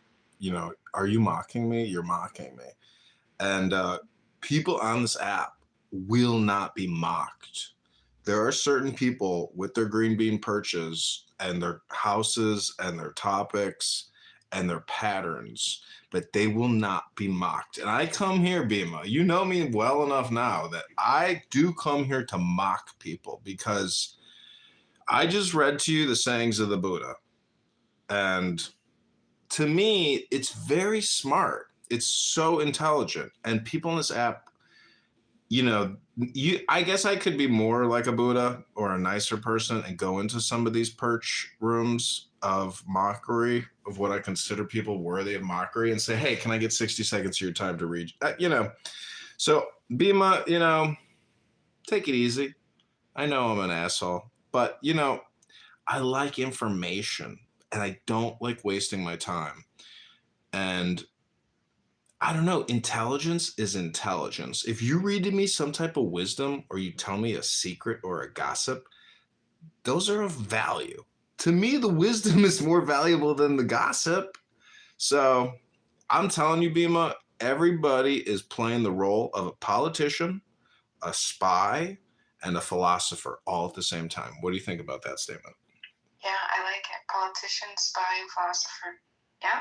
are you mocking me? You're mocking me. And people on this app will not be mocked. There are certain people with their green bean perches and their houses and their topics and their patterns, but they will not be mocked. And I come here, Bima, you know me well enough now that I do come here to mock people, because I just read to you the sayings of the Buddha. And to me, it's very smart. It's so intelligent. And people on this app, I guess I could be more like a Buddha or a nicer person and go into some of these perch rooms of mockery, of what I consider people worthy of mockery, and say, hey, can I get 60 seconds of your time to read? So Bima, take it easy. I know I'm an asshole, but I like information and I don't like wasting my time. And I don't know, intelligence is intelligence. If you read to me some type of wisdom, or you tell me a secret or a gossip, those are of value. To me, the wisdom is more valuable than the gossip. So I'm telling you, Bima, everybody is playing the role of a politician, a spy, and a philosopher all at the same time. What do you think about that statement? Yeah, I like it. Politician, spy, and philosopher. Yeah,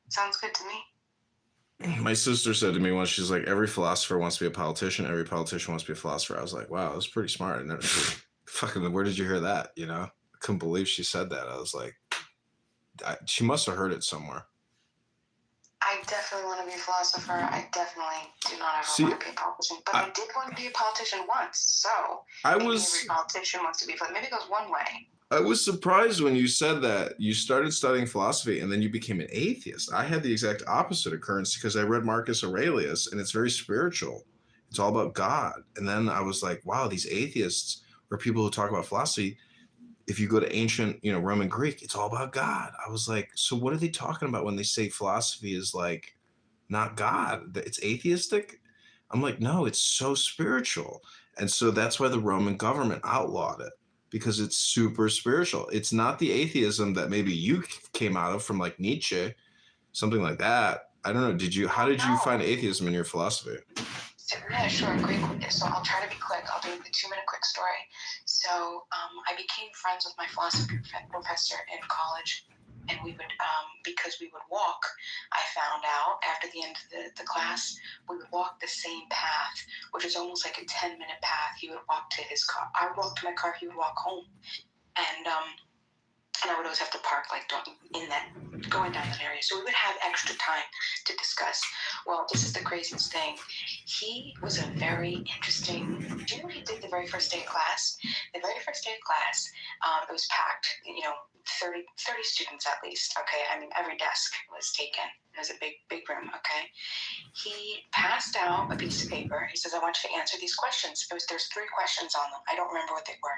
sounds good to me. My sister said to me once, she's like, every philosopher wants to be a politician, every politician wants to be a philosopher. I was like, wow, that's pretty smart. And fucking, where did you hear that? I couldn't believe she said that. I was like, she must have heard it somewhere. I definitely want to be a philosopher. I definitely do not ever want to be a politician. But I did want to be a politician once. So every politician wants to be, maybe it goes one way. I was surprised when you said that you started studying philosophy and then you became an atheist. I had the exact opposite occurrence because I read Marcus Aurelius, and it's very spiritual. It's all about God. And then I was like, wow, these atheists or people who talk about philosophy, if you go to ancient, Roman Greek, it's all about God. I was like, so what are they talking about when they say philosophy is like not God? It's atheistic? I'm like, no, it's so spiritual. And so that's why the Roman government outlawed it, because it's super spiritual. It's not the atheism that maybe you came out of from like Nietzsche, something like that. I don't know. How did you find atheism in your philosophy? So, yeah, sure. Great. So I'll try to be quick. I'll do the 2-minute quick story. So I became friends with my philosophy professor in college, and we would, because we would walk, I found out after the end of the class, we would walk the same path, which is almost like a 10-minute path. He would walk to his car. I would walk to my car. He would walk home. And I would always have to park going down that area. So we would have extra time to discuss. Well, this is the craziest thing. He was a very interesting. Do you know what he did the very first day of class? The very first day of class, it was packed. 30 students at least. Okay, I mean every desk was taken. It was a big room. Okay. He passed out a piece of paper. He says, "I want you to answer these questions." There's 3 questions on them. I don't remember what they were.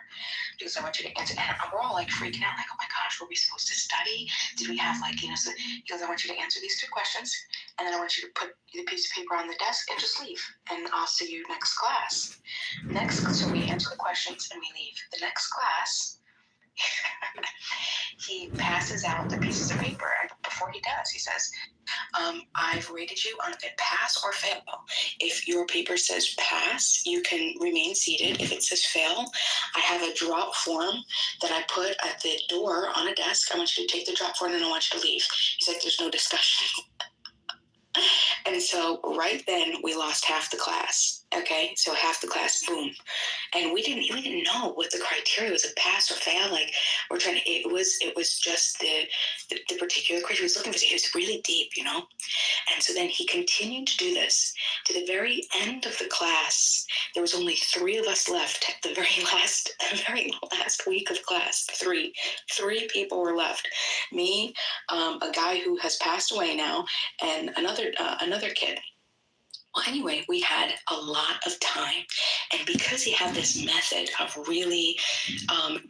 Because I want you to answer. And we're all like freaking out, like, "Oh my gosh, were we supposed to study? Did we have so," he goes, "I want you to answer these 2 questions, and then I want you to put the piece of paper on the desk and just leave. And I'll see you next class." So we answer the questions and we leave. The next class, he passes out the pieces of paper, and before he does, he says, "I've rated you on a pass or fail. If your paper says pass, you can remain seated. If it says fail, I have a drop form that I put at the door on a desk. I want you to take the drop form and I want you to leave." He's like, "There's no discussion." And so right then we lost half the class. Okay, so half the class, boom. And we didn't know what the criteria was, a pass or fail. Like it was just the particular criteria he was looking for. It was really deep, And so then he continued to do this to the very end of the class. There was only 3 of us left at the very last week of class. 3 people were left. Me, a guy who has passed away now, and another kid. Well, anyway, we had a lot of time. And because he had this method of really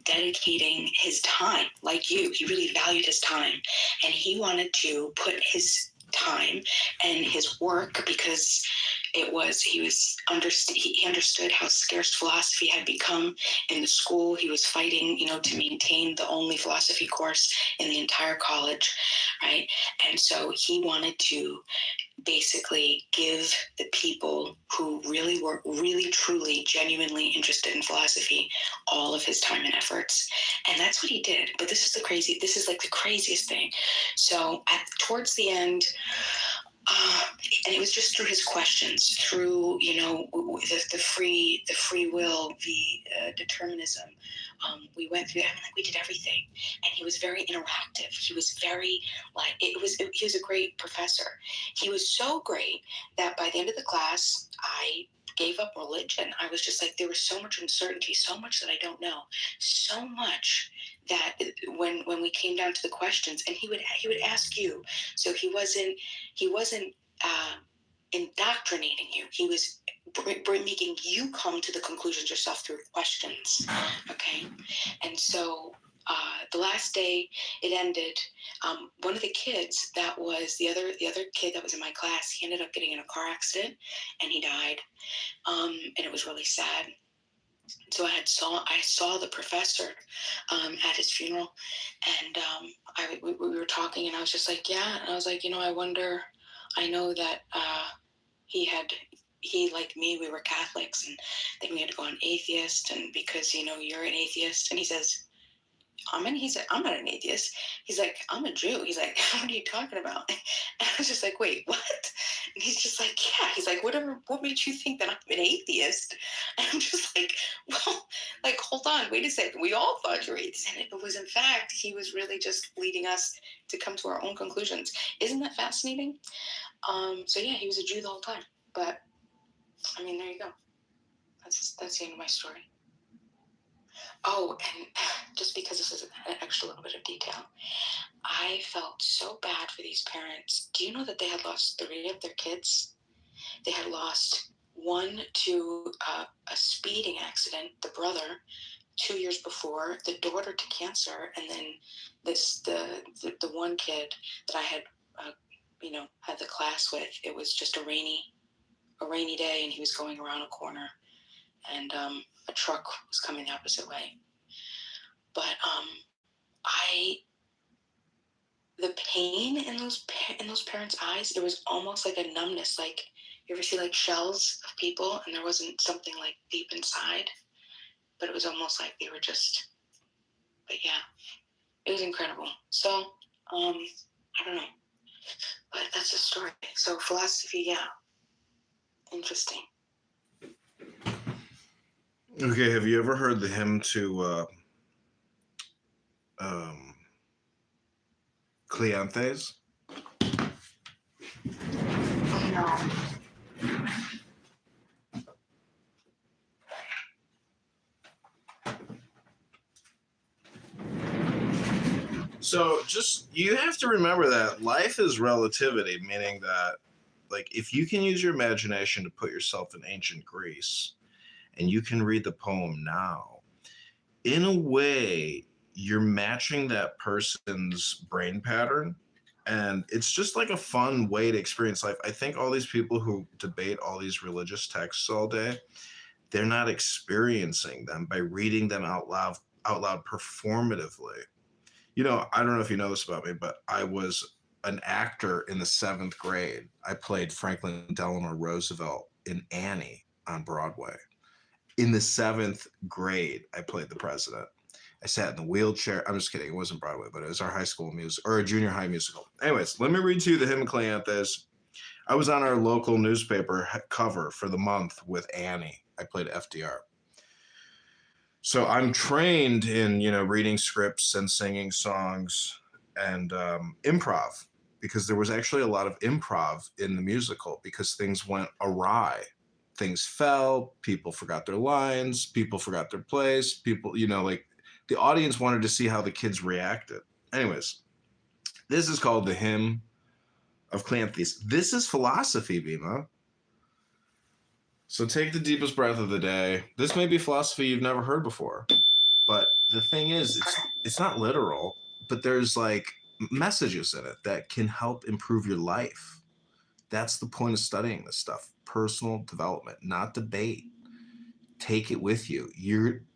dedicating his time, like you, he really valued his time. And he wanted to put his time and his work, because he understood how scarce philosophy had become in the school. He was fighting, to maintain the only philosophy course in the entire college, right? And so he wanted to basically give the people who really were truly genuinely interested in philosophy all of his time and efforts. And that's what he did. But this is like the craziest thing. So towards the end, and it was just through his questions, through the free will, the determinism. We went through. We did everything, and he was very interactive. He was very he was a great professor. He was so great that by the end of the class, I gave up religion. I was just like, there was so much uncertainty, so much that I don't know, so much that when we came down to the questions, and he would ask you. So he wasn't indoctrinating you. He was making you come to the conclusions yourself through questions. Okay, and so the last day it ended. One of the kids that was the other kid that was in my class, he ended up getting in a car accident and he died. And it was really sad. So I saw the professor at his funeral, and we were talking, and I was just like, yeah. And I was like, I wonder. I know that he like me, we were Catholics, and then we had to go on atheist, and because you're an atheist, and he says, he said, "I'm not an atheist." He's like, "I'm a Jew." He's like, "What are you talking about?" And I was just like, "Wait, what?" And he's just like, "Yeah." He's like, what made you think that I'm an atheist?" And I'm just like, well, like, hold on, wait a second. We all thought you were atheist. And it was, in fact, he was really just leading us to come to our own conclusions. Isn't that fascinating? So yeah, he was a Jew the whole time. But, I mean, there you go. That's the end of my story. Oh, and just because this is an extra little bit of detail, I felt so bad for these parents. Do you know that they had lost 3 of their kids? They had lost one to a speeding accident, the brother, 2 years before, the daughter to cancer, and then the one kid that I had had the class with. It was just a rainy day, and he was going around a corner, and a truck was coming the opposite way. But the pain in those parents' eyes, it was almost like a numbness. Like, you ever see like shells of people and there wasn't something like deep inside, but it was almost like they were just, but yeah, it was incredible. So, I don't know, but that's the story. So philosophy, yeah, interesting. Okay, have you ever heard the hymn to Cleanthes? No. So just, you have to remember that life is relativity, meaning that, like, if you can use your imagination to put yourself in ancient Greece and you can read the poem now, in a way, you're matching that person's brain pattern. And it's just like a fun way to experience life. I think all these people who debate all these religious texts all day, they're not experiencing them by reading them out loud performatively. You know, I don't know if you know this about me, but I was an actor in the 7th grade. I played Franklin Delano Roosevelt in Annie on Broadway. In the 7th grade, I played the president. I sat in the wheelchair. I'm just kidding. It wasn't Broadway, but it was our high school music, or a junior high musical. Anyways, let me read to you the hymn of Cleanthes. I was on our local newspaper cover for the month with Annie. I played FDR. So I'm trained in, reading scripts and singing songs and improv, because there was actually a lot of improv in the musical because things went awry. Things fell, people forgot their lines, people forgot their place, people, the audience wanted to see how the kids reacted. Anyways, this is called the Hymn of Cleanthes. This is philosophy, Bima. So take the deepest breath of the day. This may be philosophy you've never heard before, but the thing is, it's not literal, but there's like messages in it that can help improve your life. That's the point of studying this stuff. Personal development, not debate. Take it with you.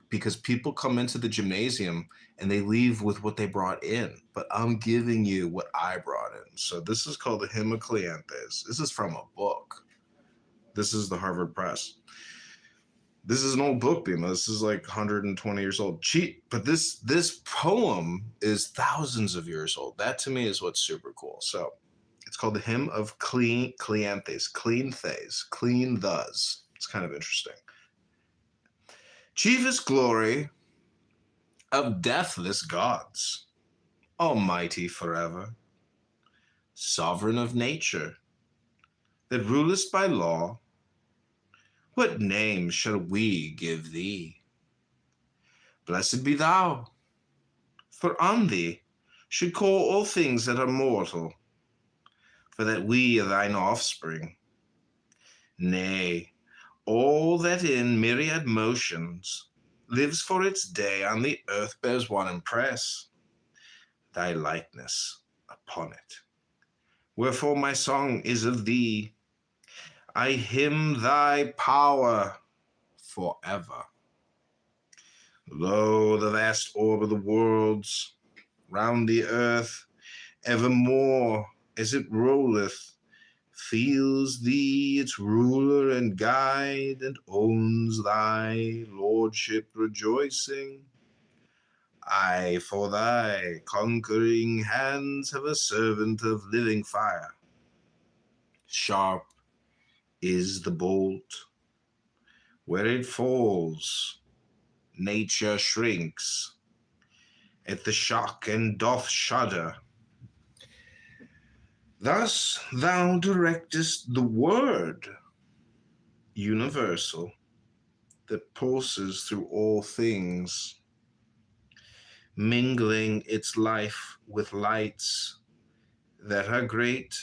Because people come into the gymnasium and they leave with what they brought in, but I'm giving you what I brought in. So this is called the Hymn of Cleanthes. This is from a book. This is the Harvard Press. This is an old book, Bima. This is like 120 years old. But this poem is thousands of years old. That to me is what's super cool. So it's called the Hymn of Cleanthes. Clean thus. It's kind of interesting. Chiefest glory of deathless gods, almighty forever, sovereign of nature, that rulest by law, what name shall we give thee? Blessed be thou, for on thee should call all things that are mortal, for that we are thine offspring. Nay, all that in myriad motions lives for its day on the earth bears one impress, thy likeness upon it. Wherefore my song is of thee. I hymn thy power forever. Lo, the vast orb of the worlds round the earth, evermore as it rolleth, feels thee its ruler and guide, and owns thy lordship rejoicing. I for thy conquering hands have a servant of living fire. Sharp is the bolt, where it falls, nature shrinks at the shock and doth shudder. Thus thou directest the word universal that pulses through all things, mingling its life with lights that are great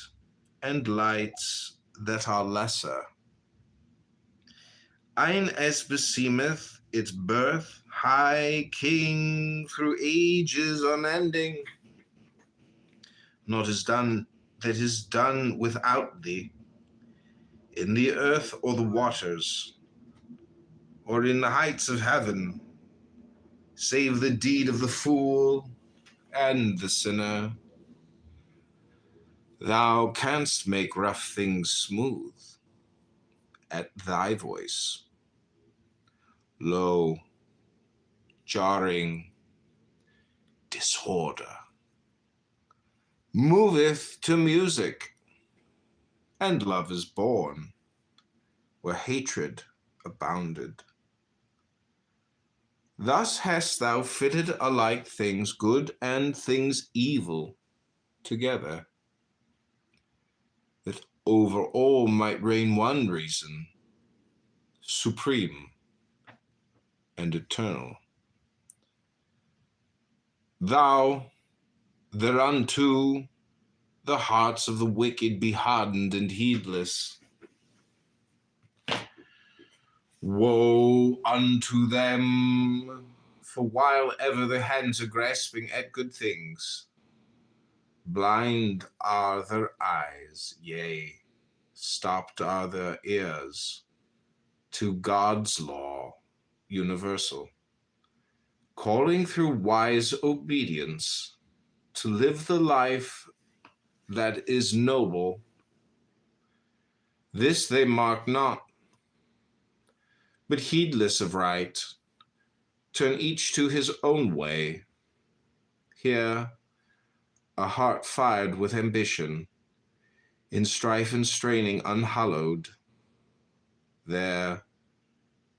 and lights that are lesser. Ein as beseemeth its birth, high king through ages unending. Naught is done that is done without thee, in the earth or the waters, or in the heights of heaven, save the deed of the fool and the sinner. Thou canst make rough things smooth at thy voice. Lo, jarring disorder moveth to music, and love is born where hatred abounded. Thus hast thou fitted alike things good and things evil together, that over all might reign one reason, supreme and eternal. Thou, thereunto the hearts of the wicked be hardened and heedless. Woe unto them, for while ever their hands are grasping at good things, blind are their eyes, yea, stopped are their ears to God's law universal, calling through wise obedience to live the life that is noble. This they mark not, but heedless of right, turn each to his own way. Here, a heart fired with ambition, in strife and straining unhallowed. There,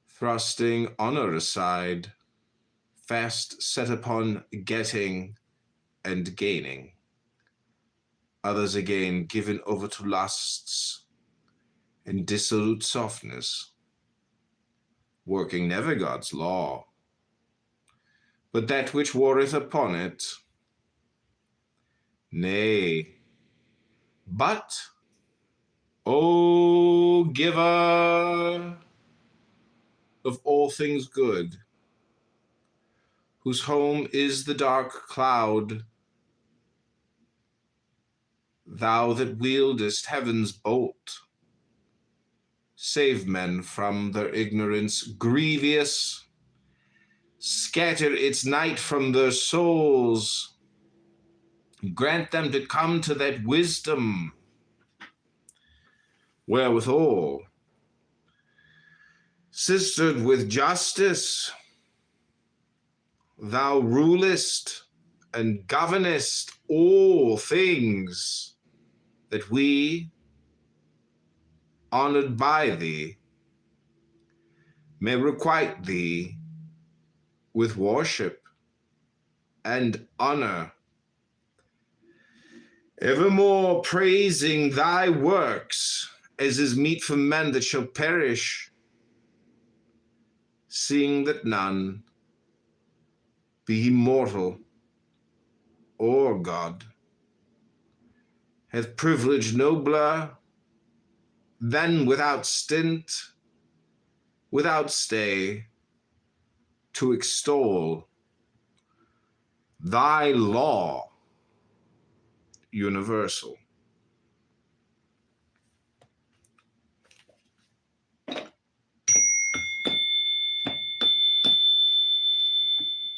thrusting honor aside, fast set upon getting and gaining. Others again given over to lusts and dissolute softness, working never God's law, but that which warreth upon it. Nay, but, O giver of all things good, whose home is the dark cloud, thou that wieldest heaven's bolt, save men from their ignorance grievous, scatter its night from their souls, grant them to come to that wisdom wherewithal, sistered with justice, thou rulest and governest all things, that we, honored by thee, may requite thee with worship and honor, evermore praising thy works, as is meet for men that shall perish, seeing that none, be he mortal or God, hath privilege nobler than without stint, without stay, to extol thy law universal.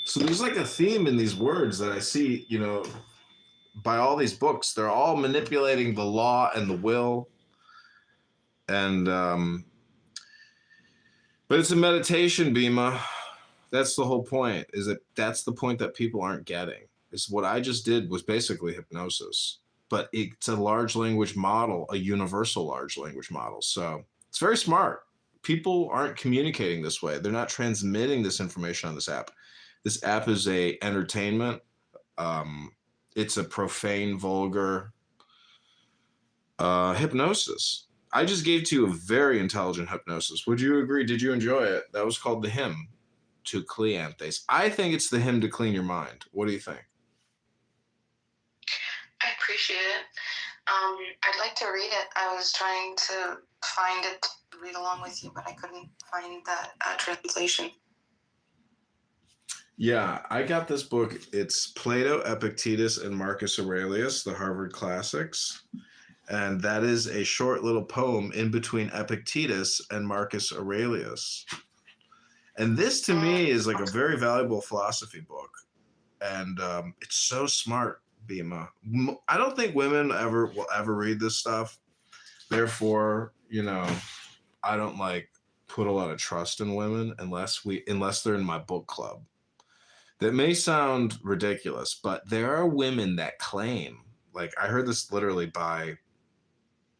So there's like a theme in these words that I see, by all these books. They're all manipulating the law and the will. And, but it's a meditation, Bima. That's the whole point, that's the point that people aren't getting. Is what I just did was basically hypnosis, but it's a large language model, a universal large language model. So it's very smart. People aren't communicating this way. They're not transmitting this information on this app. This app is a entertainment. It's a profane, vulgar hypnosis. I just gave to you a very intelligent hypnosis. Would you agree? Did you enjoy it? That was called The Hymn to Cleanthes. I think it's the hymn to clean your mind. What do you think? I appreciate it. I'd like to read it. I was trying to find it to read along with you, but I couldn't find that translation. Yeah, I got this book. It's Plato, Epictetus, and Marcus Aurelius, the Harvard Classics. And that is a short little poem in between Epictetus and Marcus Aurelius. And this to me is like a very valuable philosophy book. And it's so smart, Bima. I don't think women will ever read this stuff. Therefore, I don't like put a lot of trust in women unless they're in my book club. That may sound ridiculous, but there are women that claim, like I heard this literally by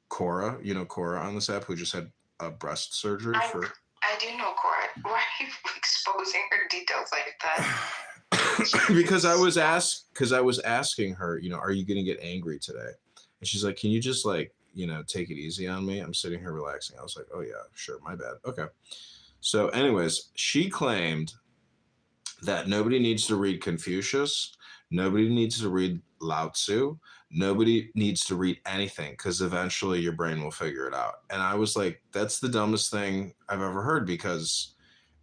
Cora, Cora on this app, who just had a breast surgery for. I do know Cora. Why are you exposing her details like that? Because I was asking her, are you gonna get angry today? And she's like, can you just like, take it easy on me? I'm sitting here relaxing. I was like, oh yeah, sure, my bad. Okay. So anyways, she claimed that nobody needs to read Confucius, nobody needs to read Lao Tzu, nobody needs to read anything because eventually your brain will figure it out. And I was like, that's the dumbest thing I've ever heard, because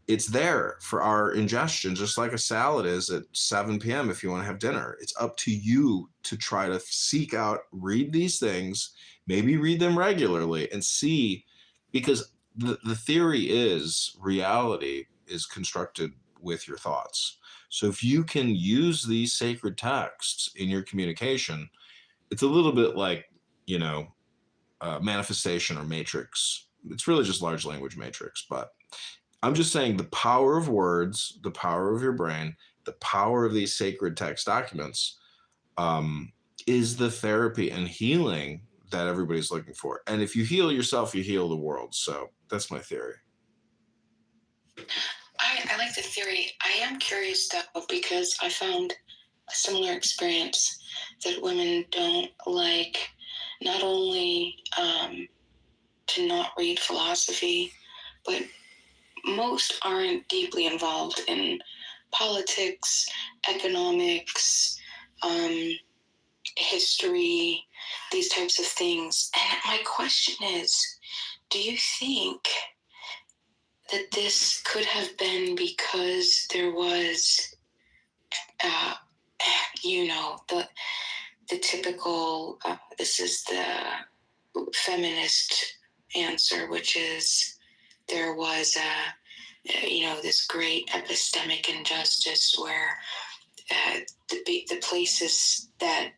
it's there for our ingestion, just like a salad is at 7 p.m. if you want to have dinner. It's up to you to try to seek out, read these things, maybe read them regularly and see, because the theory is reality is constructed with your thoughts. So if you can use these sacred texts in your communication, it's a little bit like, manifestation or matrix. It's really just large language matrix, but I'm just saying the power of words, the power of your brain, the power of these sacred text documents is the therapy and healing that everybody's looking for. And if you heal yourself, you heal the world. So that's my theory. I like the theory. I am curious though, because I found a similar experience that women don't like not only to not read philosophy, but most aren't deeply involved in politics, economics, history, these types of things. And my question is, do you think that this could have been because there was, the typical, this is the feminist answer, which is there was this great epistemic injustice where the places that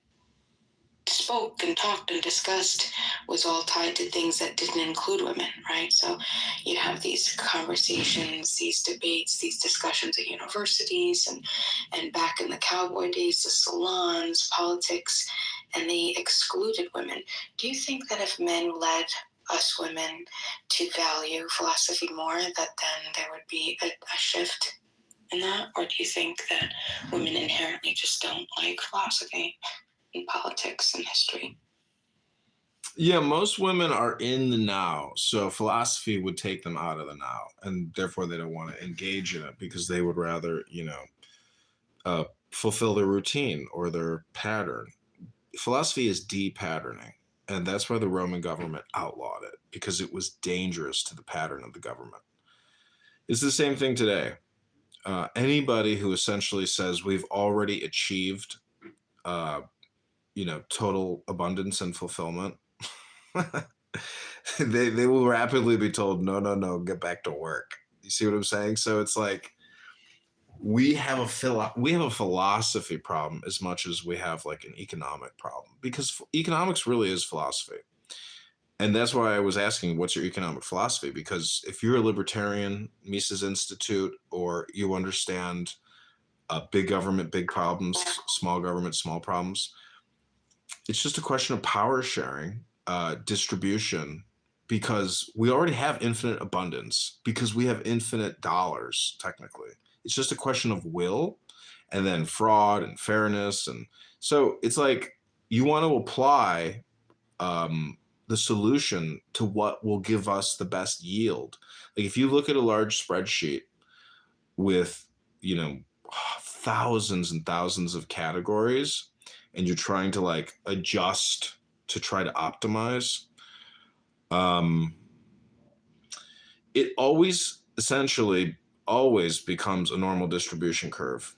spoke and talked and discussed was all tied to things that didn't include women, right? So you have these conversations, these debates, these discussions at universities and back in the cowboy days, the salons, politics, and they excluded women. Do you think that if men led us women to value philosophy more, that then there would be a shift in that? Or do you think that women inherently just don't like philosophy and politics and history? Yeah, most women are in the now, so philosophy would take them out of the now, and therefore they don't want to engage in it because they would rather, fulfill their routine or their pattern. Philosophy is de-patterning, and that's why the Roman government outlawed it, because it was dangerous to the pattern of the government. It's the same thing today. Anybody who essentially says we've already achieved, total abundance and fulfillment, they will rapidly be told, no, get back to work. You see what I'm saying? So it's like we have a philosophy problem as much as we have like an economic problem, because economics really is philosophy. And that's why I was asking, what's your economic philosophy? Because if you're a libertarian, Mises Institute, or you understand big government, big problems, small government, small problems, it's just a question of power sharing, distribution, because we already have infinite abundance, because we have infinite dollars, technically. It's just a question of will, and then fraud and fairness. And so it's like you want to apply the solution to what will give us the best yield. Like if you look at a large spreadsheet with, thousands and thousands of categories, and you're trying to like adjust to try to optimize, it essentially always becomes a normal distribution curve.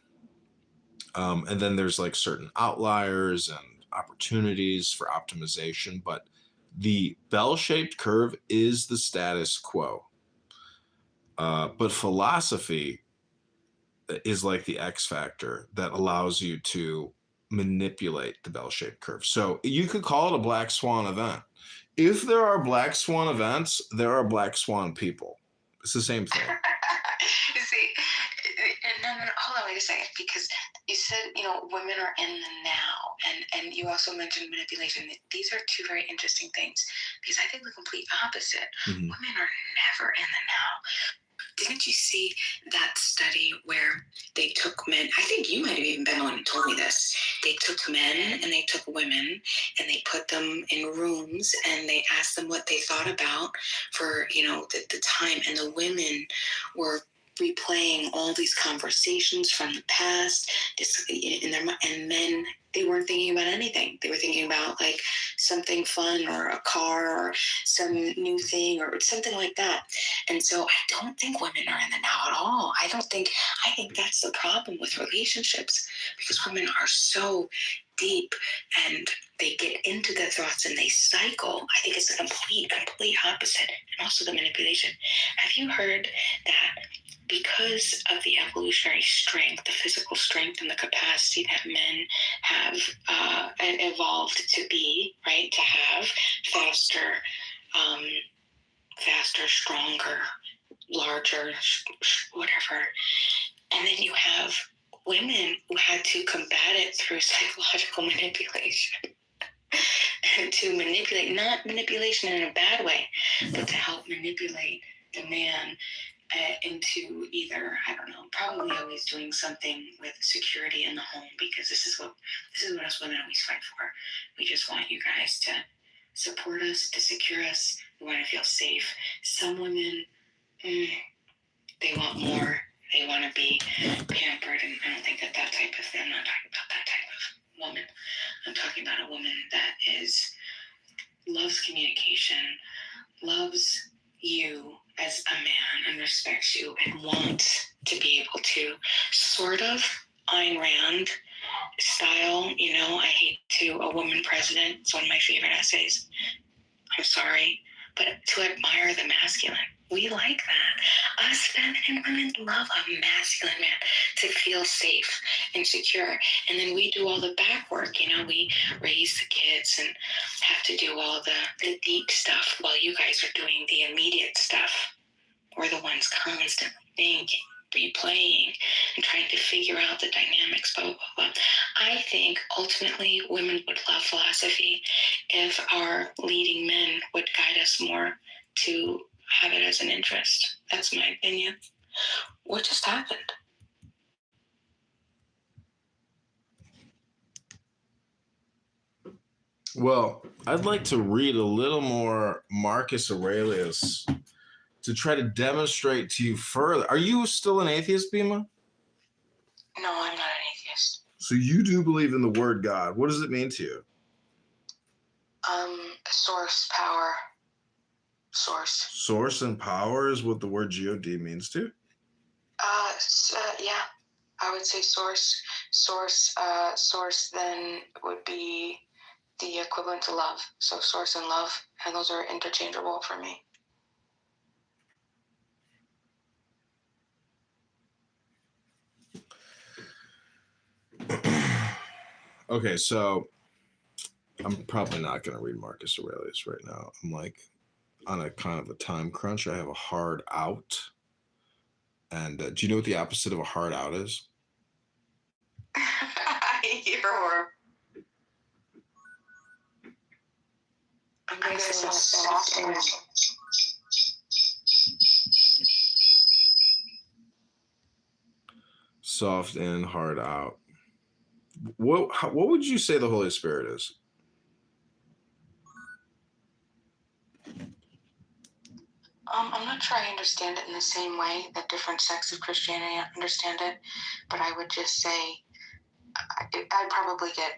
And then there's like certain outliers and opportunities for optimization, but the bell-shaped curve is the status quo. But philosophy is like the X factor that allows you to manipulate the bell-shaped curve. So you could call it a black swan event. If there are black swan events, there are black swan people. It's the same thing. See, no, hold on, wait a second, because you said, women are in the now, and you also mentioned manipulation. These are two very interesting things, because I think the complete opposite. Mm-hmm. Women are never in the now. Didn't you see that study where they took men? I think you might have even been the one who told me this. They took men and they took women and they put them in rooms and they asked them what they thought about for, the time. And the women were replaying all these conversations from the past in their mind, and men, they weren't thinking about anything. They were thinking about like something fun or a car or some new thing or something like that. And so I don't think women are in the now at all. I think that's the problem with relationships, because women are so deep and they get into their thoughts and they cycle. I think it's the complete opposite. And also the manipulation. Have you heard that because of the evolutionary strength, the physical strength and the capacity that men have evolved to be, right, to have faster, stronger, larger, whatever. And then you have women who had to combat it through psychological manipulation. To manipulate, not manipulation in a bad way, but to help manipulate the man into either, I don't know, probably always doing something with security in the home, because this is what us women always fight for. We just want you guys to support us, to secure us. We want to feel safe. Some women, they want more. They want to be pampered, and I don't think that type of thing. I'm not talking about that type of woman. I'm talking about a woman that loves communication, loves you as a man and respects you and wants to be able to sort of Ayn Rand style, I hate to a woman president. It's one of my favorite essays. I'm sorry, but to admire the masculine. We like that. Us feminine women love a masculine man to feel safe and secure. And then we do all the back work, we raise the kids and have to do all the deep stuff while you guys are doing the immediate stuff. We're the ones constantly thinking, replaying, and trying to figure out the dynamics, blah, blah, blah. I think ultimately women would love philosophy if our leading men would guide us more to have it as an interest. That's my opinion. What just happened? Well, I'd like to read a little more Marcus Aurelius to try to demonstrate to you further. Are you still an atheist, Bima? No, I'm not an atheist. So you do believe in the word God. What does it mean to you? Source, power, source. Source and power is what the word God means to? Yeah, I would say source. Source then would be the equivalent to love. So source and love, and those are interchangeable for me. Okay, so I'm probably not going to read Marcus Aurelius right now. I'm like on a kind of a time crunch. I have a hard out. And do you know what the opposite of a hard out is? I'm going to say soft energy. Soft in, hard out. What would you say the Holy Spirit is? I'm not sure I understand it in the same way that different sects of Christianity understand it, but I would just say I'd probably get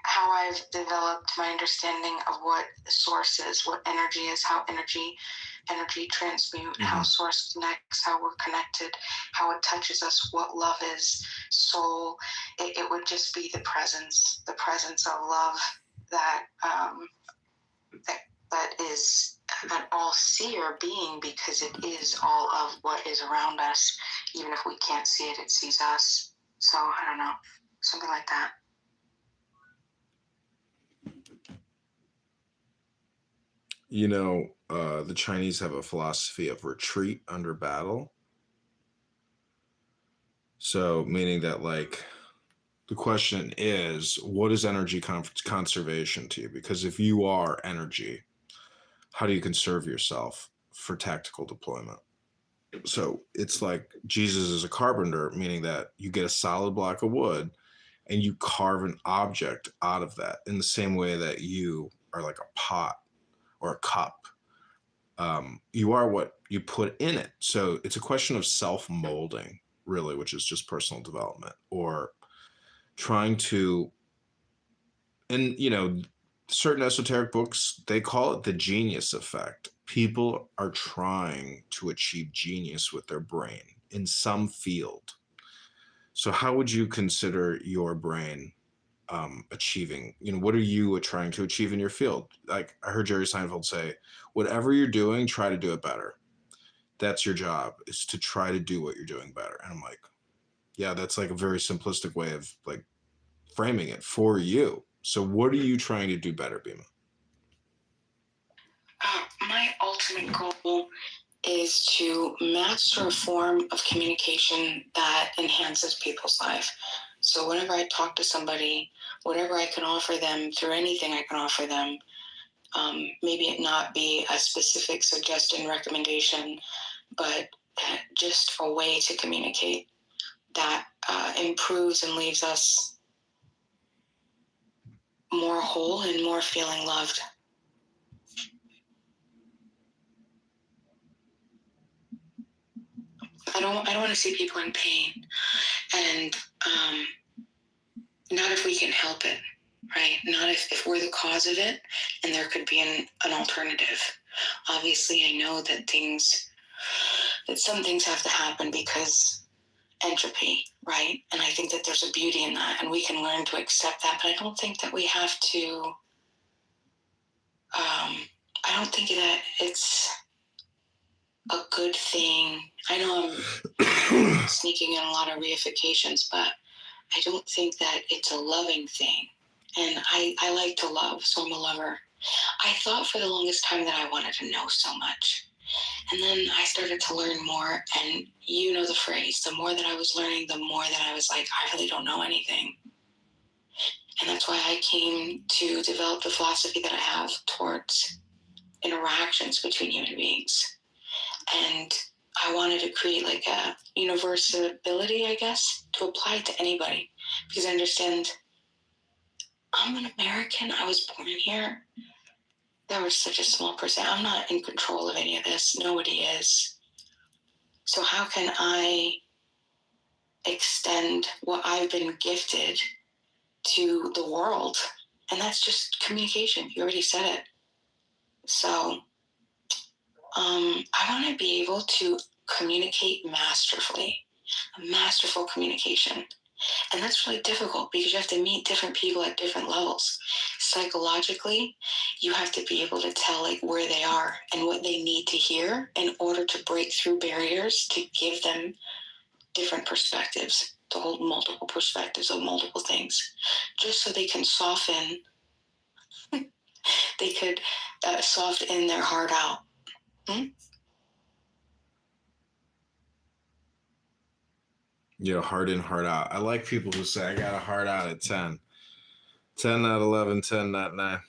how I've developed my understanding of what source is, what energy is, how energy transmute, how source connects, how we're connected, how it touches us, what love is, soul. It would just be the presence of love that is an all-seer being because it is all of what is around us. Even if we can't see it, it sees us. So I don't know, something like that. You know, the Chinese have a philosophy of retreat under battle. So, meaning that, like, the question is, what is energy conservation to you? Because if you are energy, how do you conserve yourself for tactical deployment? So it's like Jesus is a carpenter, meaning that you get a solid block of wood and you carve an object out of that in the same way that you are like a pot or a cup. You are what you put in it. So it's a question of self-molding, really, which is just personal development, or trying to, and you know, certain esoteric books, they call it the genius effect. People are trying to achieve genius with their brain in some field. So how would you consider your brain achieving? You know, what are you trying to achieve in your field? Like I heard Jerry Seinfeld say, whatever you're doing, try to do it better. That's your job, is to try to do what you're doing better. And I'm like, yeah, that's like a very simplistic way of like framing it for you. So what are you trying to do better, Bima? My ultimate goal is to master a form of communication that enhances people's life. So whenever I talk to somebody, whatever I can offer them through anything I can offer them, maybe it not be a specific suggestion, recommendation, but just a way to communicate that improves and leaves us more whole and more feeling loved. I don't want to see people in pain, and not if we can help it, right? Not if we're the cause of it, and there could be an alternative. Obviously, I know that some things have to happen because entropy, right? And I think that there's a beauty in that, and we can learn to accept that. But I don't think that we have to. I don't think that it's a good thing. I know I'm sneaking in a lot of reifications, but I don't think that it's a loving thing. And I like to love, so I'm a lover. I thought for the longest time that I wanted to know so much. And then I started to learn more, and you know the phrase, the more that I was learning, the more that I was like, I really don't know anything. And that's why I came to develop the philosophy that I have towards interactions between human beings. And I wanted to create like a universality, I guess, to apply to anybody. Because I understand I'm an American. I was born here. That was such a small percent. I'm not in control of any of this. Nobody is. So how can I extend what I've been gifted to the world? And that's just communication. You already said it. So I want to be able to communicate masterfully, a masterful communication. And that's really difficult because you have to meet different people at different levels. Psychologically, you have to be able to tell like where they are and what they need to hear in order to break through barriers, to give them different perspectives, to hold multiple perspectives of multiple things, just so they can soften. They could soften their heart out. You know, heart in, heart out. I like people who say, I got a heart out at 10. 10, not 11, 10, not 9.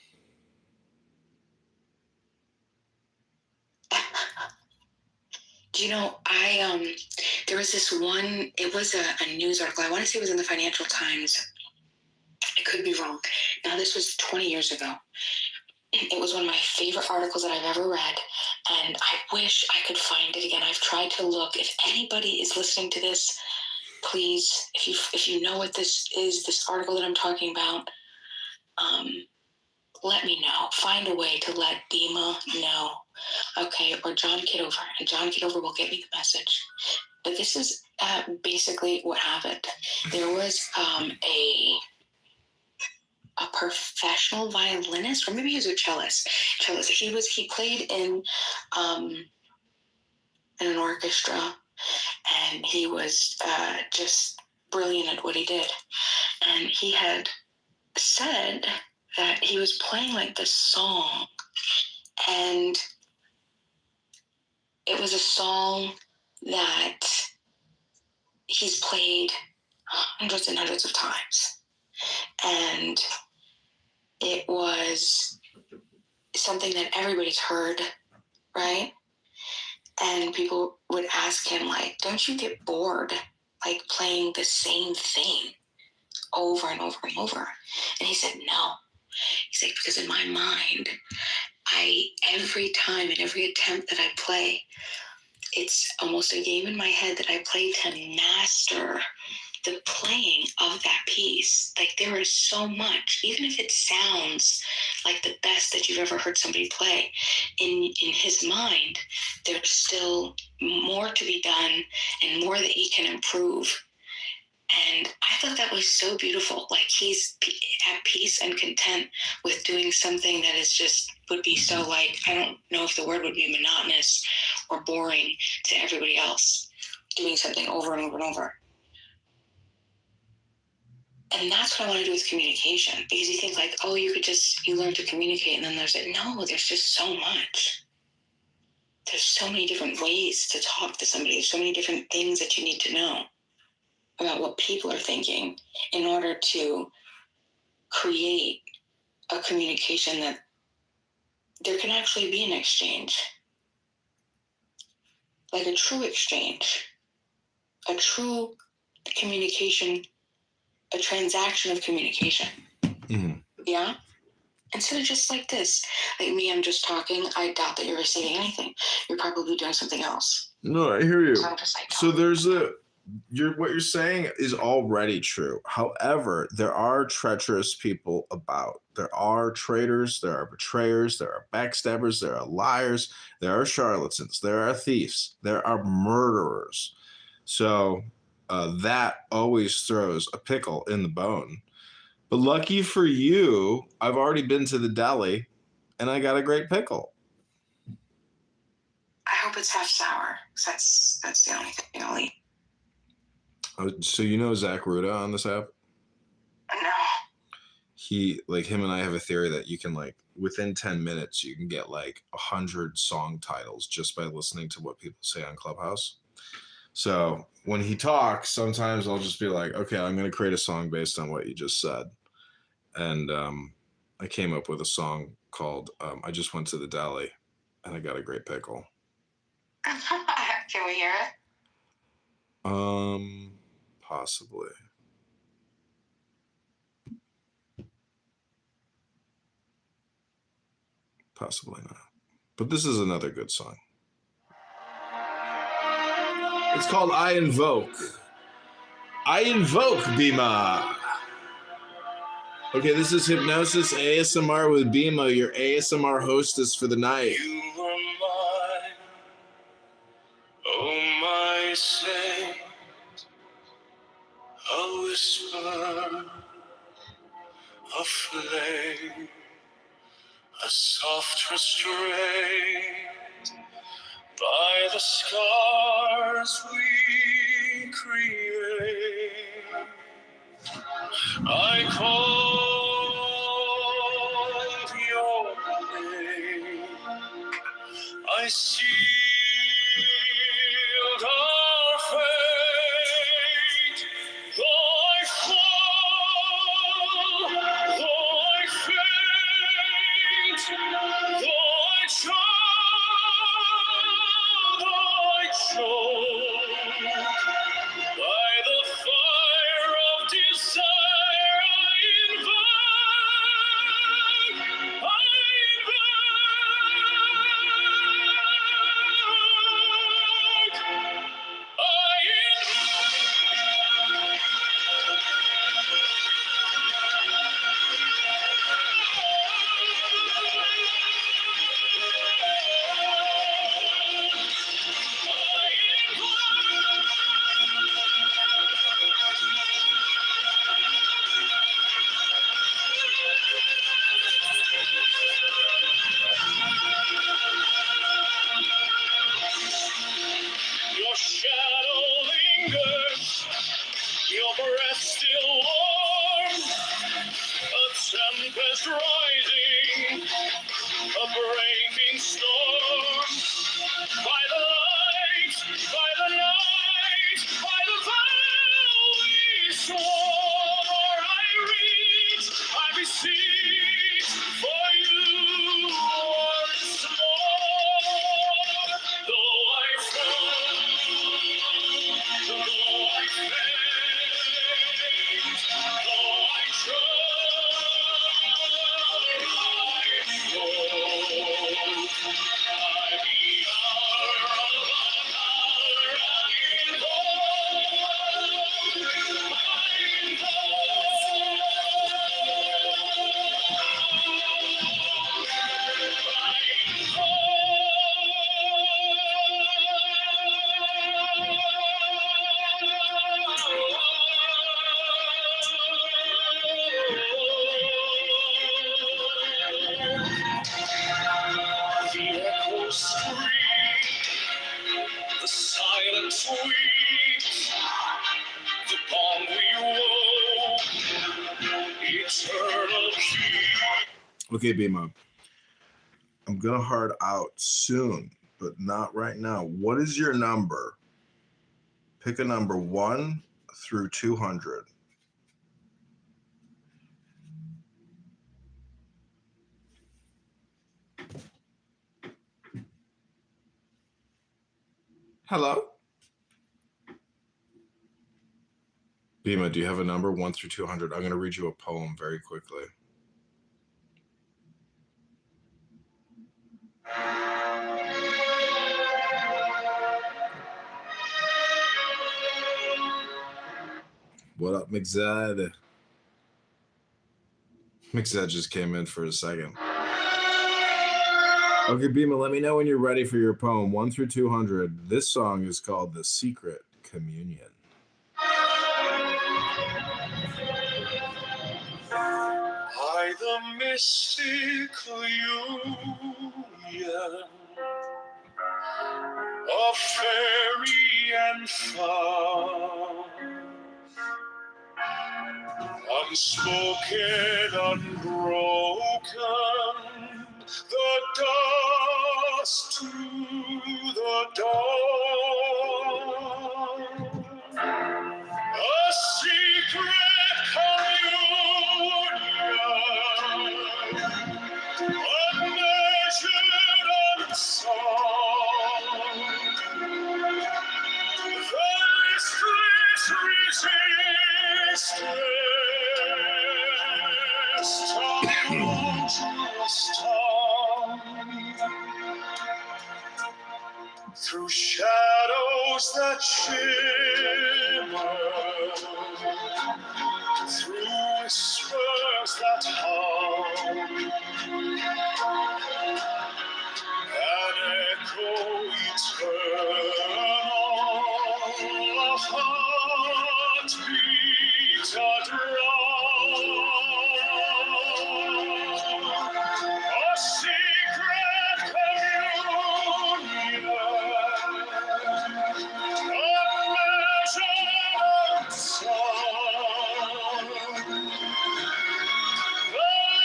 Do you know, there was this one, it was a news article. I want to say it was in the Financial Times. I could be wrong. Now, this was 20 years ago. It was one of my favorite articles that I've ever read, and I wish I could find it again. I've tried to look. If anybody is listening to this, please, if you know what this is, this article that I'm talking about, let me know. Find a way to let Bima know. Okay, or John Kitover, and John Kitover will get me the message. But this is basically what happened. There was a professional violinist, or maybe he was a cellist. He played in an orchestra, and he was just brilliant at what he did. And he had said that he was playing like this song, and it was a song that he's played hundreds and hundreds of times. And it was something that everybody's heard, right? And people would ask him, like, don't you get bored, like, playing the same thing over and over and over? And he said, no. He's like, because in my mind, every time and every attempt that I play, it's almost a game in my head that I play to master the playing of that piece. Like, there is so much, even if it sounds like the best that you've ever heard somebody play, in his mind, there's still more to be done and more that he can improve. And I thought that was so beautiful. Like, he's at peace and content with doing something that is just, would be so, like, I don't know if the word would be monotonous or boring to everybody else, doing something over and over and over. And that's what I want to do with communication, because you think, like, oh, you learn to communicate, and then there's like, no, there's just so much. There's so many different ways to talk to somebody. There's so many different things that you need to know about what people are thinking in order to create a communication that there can actually be an exchange, like a true exchange, a true communication, a transaction of communication. Mm-hmm. Yeah? Instead of just like this, like me, I'm just talking. I doubt that you're receiving anything. You're probably doing something else. No, I hear you. So I'm just like, so there's what you're saying is already true. However, there are treacherous people about. There are traitors, there are betrayers, there are backstabbers, there are liars, there are charlatans, there are thieves, there are murderers. So that always throws a pickle in the bone. But lucky for you, I've already been to the deli and I got a great pickle. I hope it's half sour, because that's the only thing I'll eat. So you know Zach Ruda on this app? No. Him and I have a theory that you can, like, within 10 minutes, you can get like 100 song titles just by listening to what people say on Clubhouse. So when he talks, sometimes I'll just be like, okay, I'm going to create a song based on what you just said. And I came up with a song called I Just Went to the Deli and I Got a Great Pickle. Can we hear it? Possibly. Possibly not. But this is another good song. It's called I Invoke. I Invoke, Bima. Okay, this is Hypnosis ASMR with Bima, your ASMR hostess for the night. You are mine, oh my saint, a whisper, a flame, a soft restraint by the scars we create. I called your name, I sealed our fate. Though I fall, though I faint, though I choke, by the fire of desire I invoke, Okay, Bima. I'm going to hard out soon, but not right now. What is your number? Pick a number 1 through 200. Hello? Bima, do you have a number 1 through 200? I'm going to read you a poem very quickly. What up, McZed? McZed just came in for a second. Okay, Bima, let me know when you're ready for your poem, 1 through 200. This song is called The Secret Communion. By the mystical union of fairy and fowl, unspoken, unbroken, the dust to the dawn, a secret communion, unmeasured, unsung, the listless resistance, tumultuous tongue, through shadows that shimmer, through whispers that hum, an echo eternal, a heartbeat, a drum, a secret communion, unmeasured, unsung,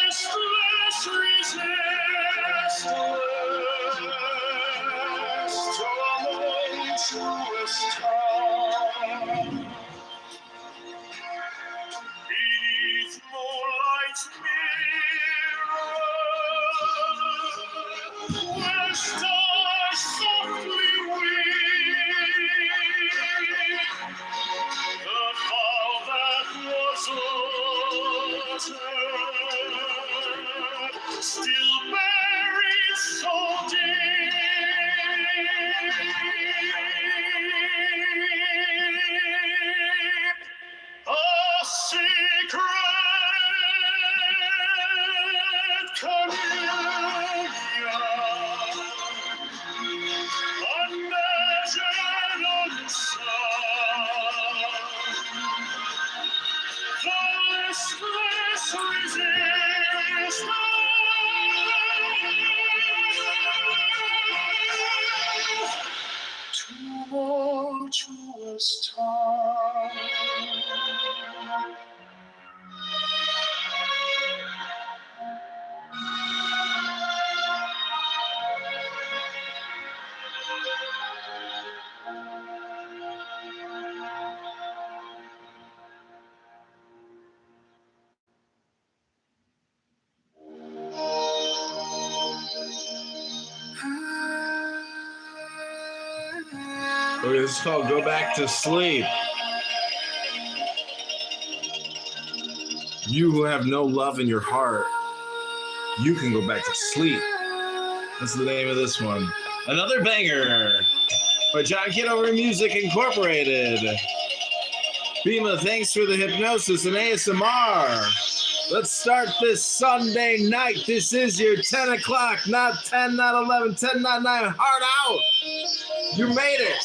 listless resistance, tumultuous tongue, beneath moonlight's mirror, where stars softly weep, the vow that was uttered, still buried so deep, a secret communion, unmeasured, unsung, the listless resistance, tumultuous tongue. Okay, this is called Go Back to Sleep. You who have no love in your heart, you can go back to sleep. That's the name of this one. Another banger by John Kitover Music Incorporated. Bima, thanks for the hypnosis and ASMR. Let's start this Sunday night. This is your 10 o'clock, not 10, not 11, 10, not 9. Hard out. You made it.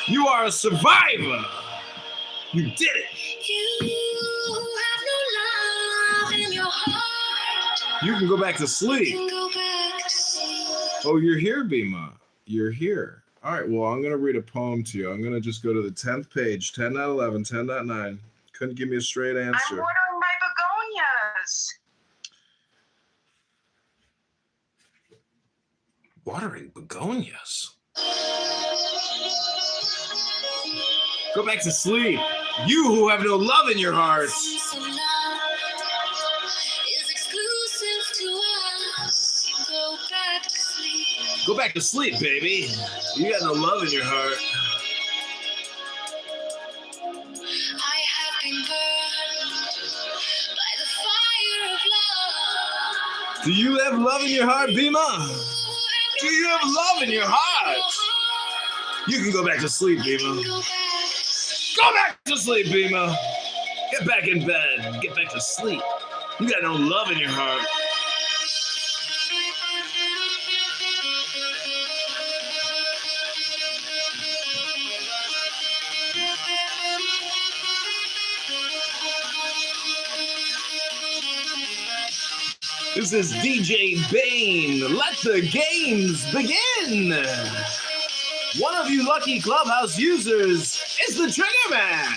You are a survivor. You did it. You can go back to sleep. Oh, you're here, Bima. You're here. All right, well, I'm going to read a poem to you. I'm going to just go to the 10th page, 10, not 11, 10, not 9. Couldn't give me a straight answer. I'm watering my begonias. Watering begonias. Go back to sleep. You who have no love in your heart. Go back to sleep, baby. You got no love in your heart. I have been burned by the fire of love. Do you have love in your heart, Bima? Do you have love in your heart? You can go back to sleep, Bima. Go back to sleep, Bima. Get back in bed. Get back to sleep. You got no love in your heart. This is DJ Bane. Let the games begin. One of you lucky Clubhouse users is the Trigger Man.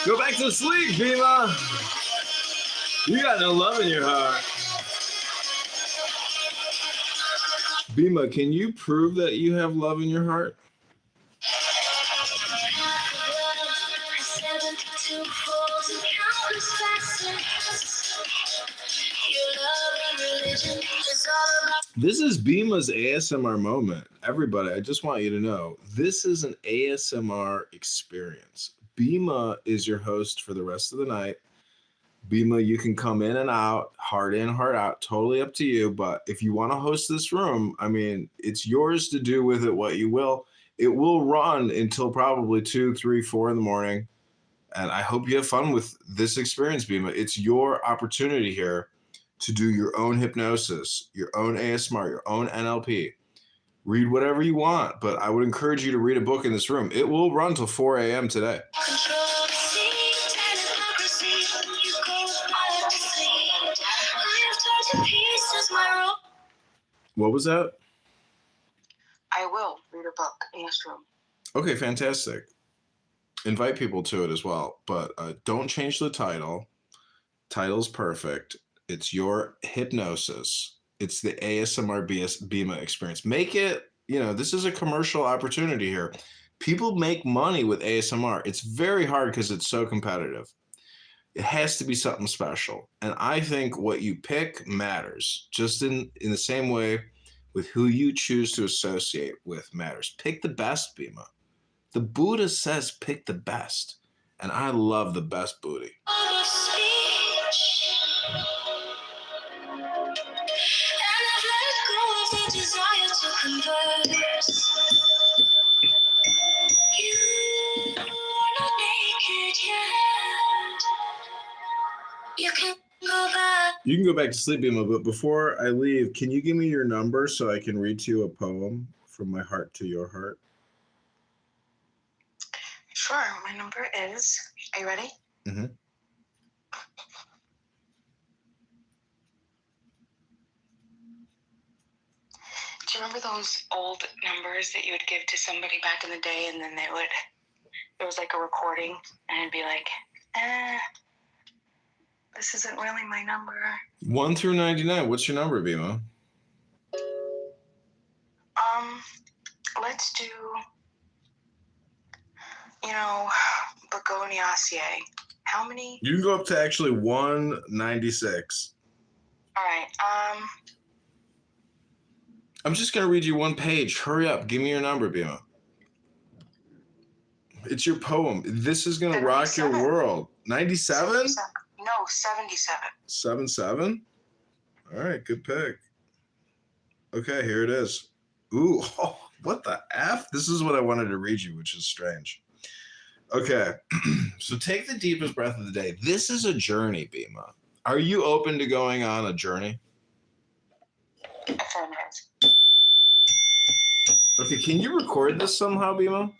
Go back to sleep, Bima. You got no love in your heart. Bima, can you prove that you have love in your heart? This is Bima's ASMR moment. Everybody, I just want you to know, this is an ASMR experience. Bima is your host for the rest of the night. Bima, you can come in and out, heart in, heart out, totally up to you. But if you want to host this room, I mean, it's yours to do with it what you will. It will run until probably 2, 3, 4 in the morning. And I hope you have fun with this experience, Bima. It's your opportunity here to do your own hypnosis, your own ASMR, your own NLP. Read whatever you want, but I would encourage you to read a book in this room. It will run till 4 a.m. today. What was that? I will read a book in this room. Okay, fantastic. Invite people to it as well, but don't change the title. Title's perfect. It's your hypnosis. It's the ASMR Bima experience. Make it, this is a commercial opportunity here. People make money with ASMR. It's very hard because it's so competitive. It has to be something special. And I think what you pick matters, just in the same way with who you choose to associate with matters. Pick the best, Bima. The Buddha says pick the best. And I love the best booty. You can go back to sleep, Bima, but before I leave, can you give me your number so I can read to you a poem from my heart to your heart? Sure, my number is, are you ready? Mm-hmm. Do you remember those old numbers that you would give to somebody back in the day, and then there was like a recording, and it'd be like, this isn't really my number. 1 through 99. What's your number, Bima? Let's do, Begoniaceae. How many? You can go up to actually 196. All right. I'm just going to read you one page. Hurry up. Give me your number, Bima. It's your poem. This is going to rock your world. 97? No, 77. 77? All right, good pick. Okay, here it is. Ooh, oh, what the F? This is what I wanted to read you, which is strange. Okay, so take the deepest breath of the day. This is a journey, Bima. Are you open to going on a journey? Affirmative. Okay, can you record this somehow, Bima?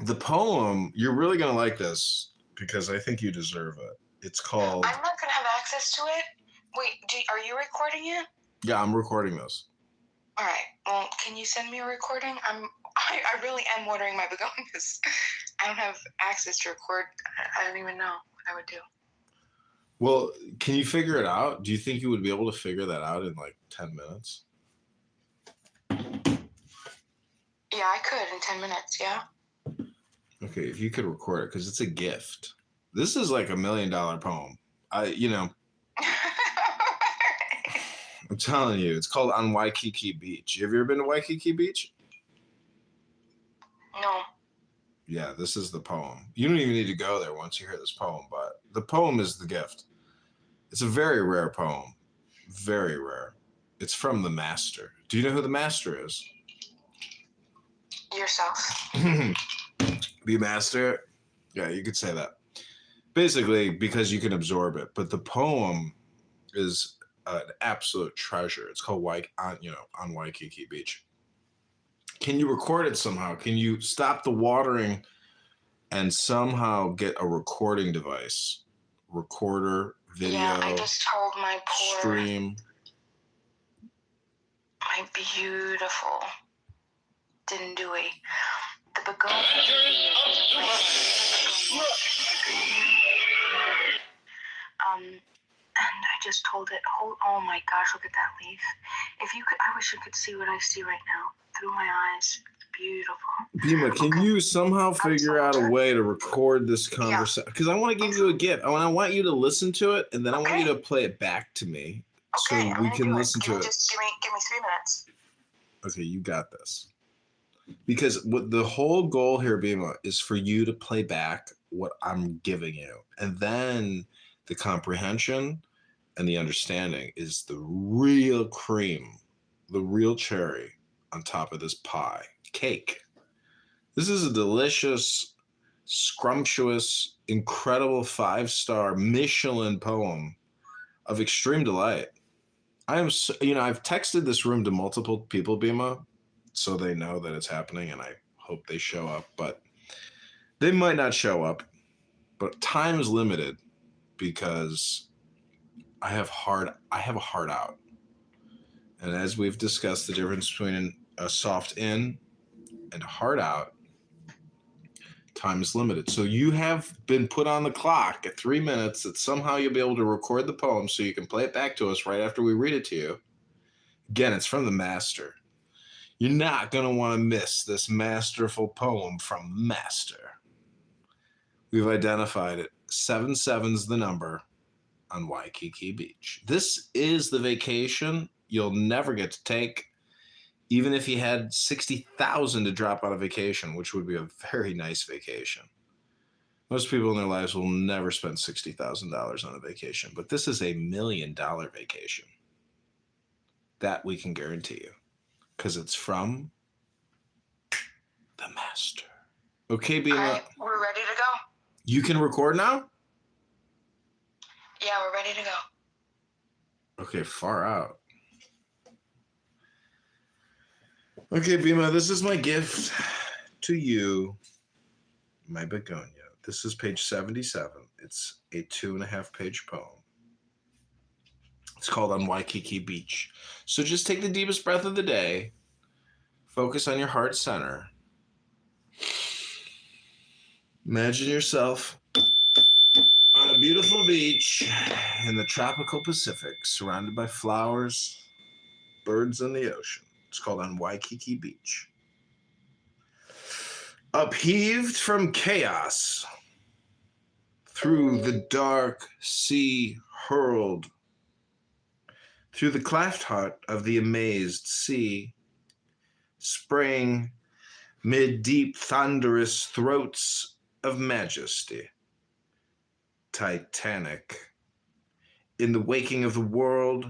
The poem, you're really going to like this because I think you deserve it. It's called... I'm not going to have access to it. Wait, are you recording it? Yeah, I'm recording this. All right. Well, can you send me a recording? I really am watering my begonias. I don't have access to record. I don't even know what I would do. Well, can you figure it out? Do you think you would be able to figure that out in like 10 minutes? Yeah, I could in 10 minutes, yeah. Okay, if you could record it, because it's a gift. This is like $1 million poem. I'm telling you, it's called On Waikiki Beach. Have you ever been to Waikiki Beach? No. Yeah, this is the poem. You don't even need to go there once you hear this poem, but the poem is the gift. It's a very rare poem. Very rare. It's from the master. Do you know who the master is? Yourself. The master? Yeah, you could say that. Basically, because you can absorb it. But the poem is an absolute treasure. It's called On Waikiki Beach. Can you record it somehow? Can you stop the watering and somehow get a recording device? Recorder, video, Yeah, I just told my poor... stream. My beautiful Dindui. The begonia. And I just told it, oh my gosh, look at that leaf. If you could, I wish you could see what I see right now through my eyes. It's beautiful. Bima, can you somehow figure out a way to record this conversation? Because I want to give you a gift. I want you to listen to it, and then I want you to play it back to me so we can listen to it. Just give me 3 minutes. Okay, you got this. Because what the whole goal here, Bima, is for you to play back what I'm giving you. And then the comprehension and the understanding is the real cream, the real cherry on top of this pie. Cake. This is a delicious, scrumptious, incredible 5-star Michelin poem of extreme delight. I've texted this room to multiple people, Bima, so they know that it's happening, and I hope they show up, but they might not show up. But time is limited because I have a hard out. And as we've discussed the difference between a soft in and a hard out, time is limited. So you have been put on the clock at 3 minutes that somehow you'll be able to record the poem so you can play it back to us right after we read it to you. Again, it's from the master. You're not going to want to miss this masterful poem from Master. We've identified it. 77's the number on Waikiki Beach. This is the vacation you'll never get to take, even if you had $60,000 to drop on a vacation, which would be a very nice vacation. Most people in their lives will never spend $60,000 on a vacation, but this is $1 million vacation. That we can guarantee you, because it's from the master. Okay, Bima. All right, we're ready to go. You can record now? Yeah, we're ready to go. Okay, far out. Okay, Bima, this is my gift to you, my begonia. This is page 77. It's a 2.5-page poem. It's called On Waikiki Beach. So just take the deepest breath of the day. Focus on your heart center. Imagine yourself on a beautiful beach in the tropical Pacific, surrounded by flowers, birds, and the ocean. It's called On Waikiki Beach. Upheaved from chaos, through the dark sea hurled, through the cleft heart of the amazed sea, sprang mid deep thunderous throats of majesty. Titanic, in the waking of the world,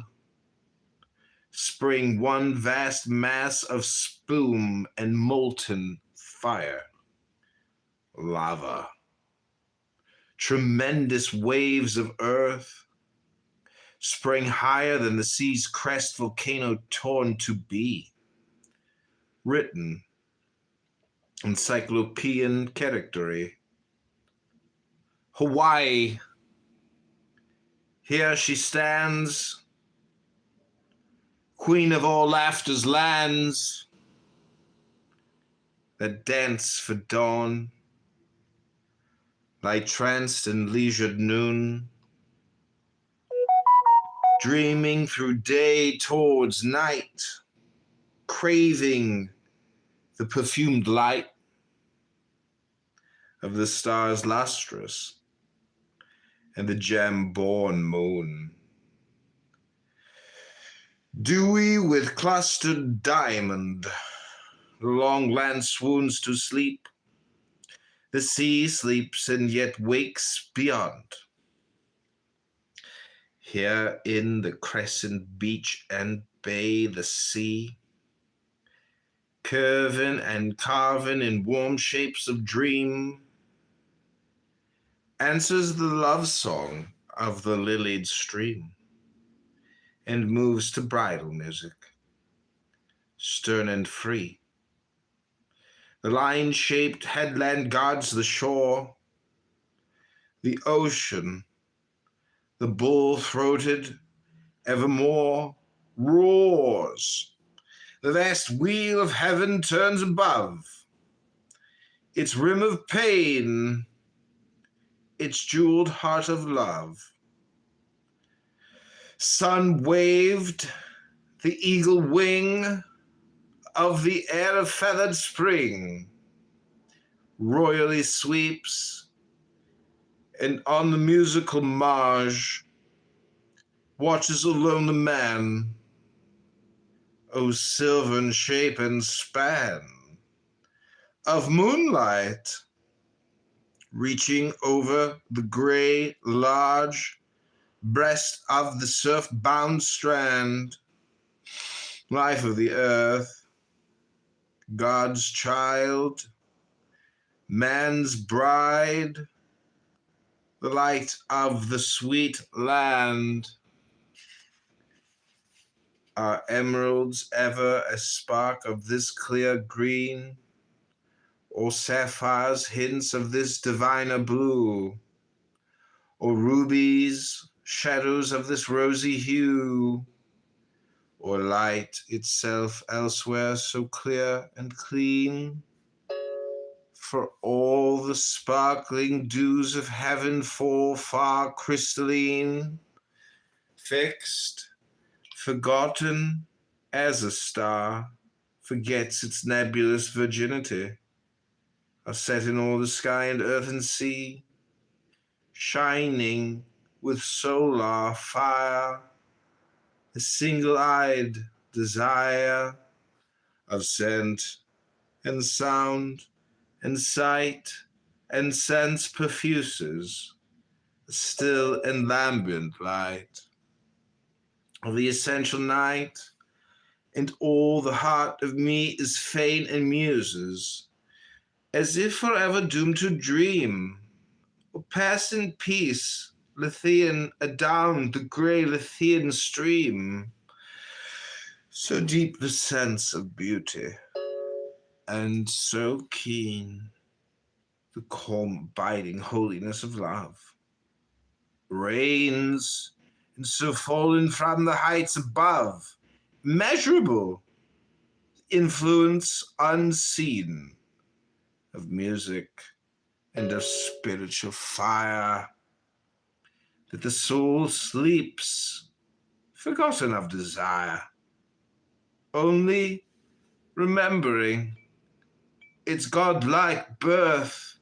sprang one vast mass of spume and molten fire. Lava. Tremendous waves of earth sprang higher than the sea's crest, volcano torn to be. Written encyclopedian character. Hawaii. Here she stands, queen of all laughter's lands, that dance for dawn, lie tranced in leisured noon, dreaming through day towards night, craving the perfumed light of the stars lustrous and the gem-born moon. Dewy with clustered diamond, the long land swoons to sleep. The sea sleeps and yet wakes beyond. Here in the crescent beach and bay, the sea, curving and carving in warm shapes of dream, answers the love song of the lilied stream, and moves to bridal music, stern and free. The lion-shaped headland guards the shore, the ocean, the bull-throated, evermore roars. The vast wheel of heaven turns above, its rim of pain, its jeweled heart of love. Sun waved, the eagle wing of the air of feathered spring royally sweeps, and on the musical marge watches alone the man, O silvern shape and span of moonlight, reaching over the gray, large breast of the surf-bound strand, life of the earth, God's child, man's bride, the light of the sweet land. Are emeralds ever a spark of this clear green, or sapphires hints of this diviner blue, or rubies shadows of this rosy hue, or light itself elsewhere so clear and clean? For all the sparkling dews of heaven fall far crystalline, fixed, forgotten as a star forgets its nebulous virginity, are set in all the sky and earth and sea, shining with solar fire, a single-eyed desire of scent and sound and sight and sense perfuses, a still and lambent light of the essential night, and all the heart of me is fain and muses, as if forever doomed to dream, or pass in peace, Lethean, adown the grey Lethean stream. So deep the sense of beauty, and so keen the calm abiding holiness of love, reigns, and so fallen from the heights above, measurable, influence unseen of music and of spiritual fire, that the soul sleeps, forgotten of desire, only remembering its godlike birth,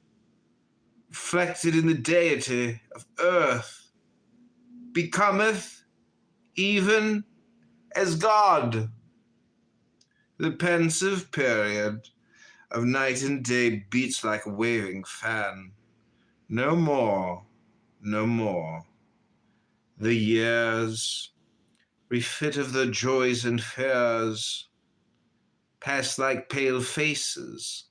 reflected in the deity of earth, becometh even as God. The pensive period of night and day beats like a waving fan. No more, no more. The years, refit of their joys and fears, pass like pale faces,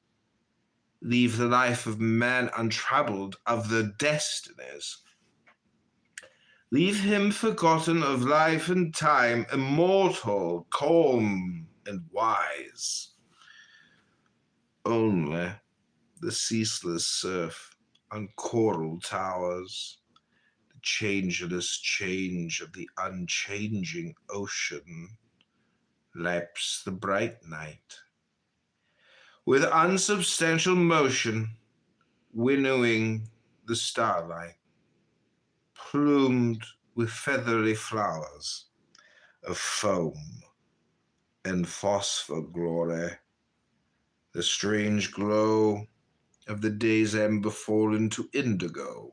leave the life of man untroubled of their destinies. Leave him forgotten of life and time, immortal, calm, and wise. Only the ceaseless surf on coral towers, the changeless change of the unchanging ocean, laps the bright night. With unsubstantial motion, winnowing the starlight, plumed with feathery flowers of foam and phosphor glory, the strange glow of the day's ember fallen to indigo,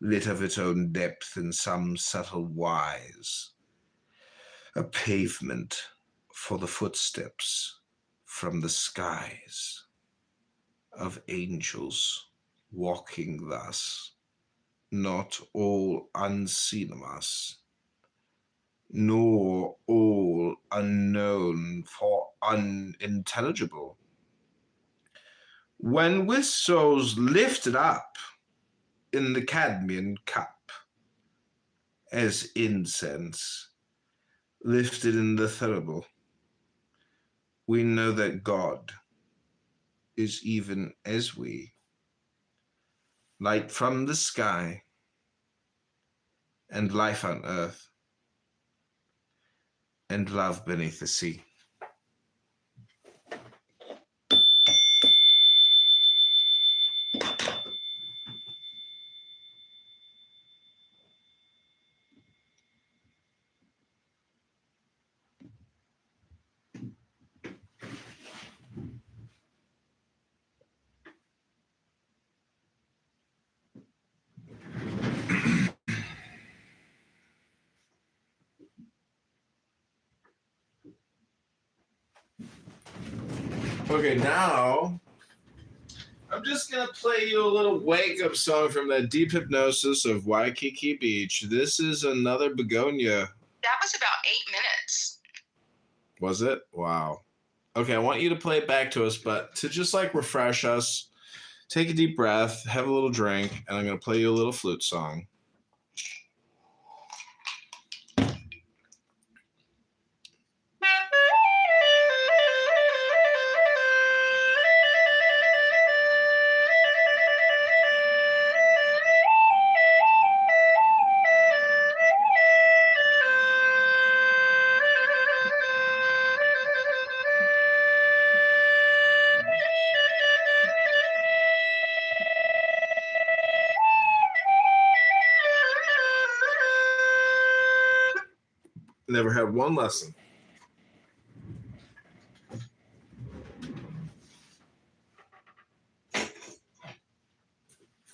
lit of its own depth in some subtle wise, a pavement for the footsteps from the skies of angels walking thus, not all unseen of us, nor all unknown for unintelligible. When with souls lifted up in the Cadmean cup, as incense lifted in the thurible, we know that God is even as we, light from the sky and life on earth and love beneath the sea. Okay, now I'm just gonna play you a little wake-up song from that deep hypnosis of Waikiki Beach. This is another begonia. That was about 8 minutes. Was it? Wow. Okay, I want you to play it back to us, but to just like refresh us, take a deep breath, have a little drink, and I'm gonna play you a little flute song. Never had one lesson.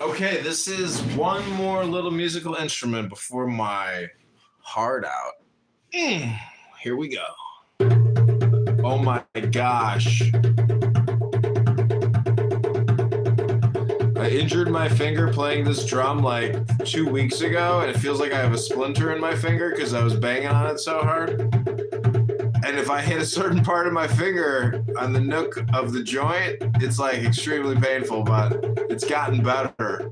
Okay, this is one more little musical instrument before my heart out. Here we go. Oh my gosh. I injured my finger playing this drum like 2 weeks ago, and it feels like I have a splinter in my finger because I was banging on it so hard. And if I hit a certain part of my finger on the nook of the joint, it's like extremely painful, but it's gotten better.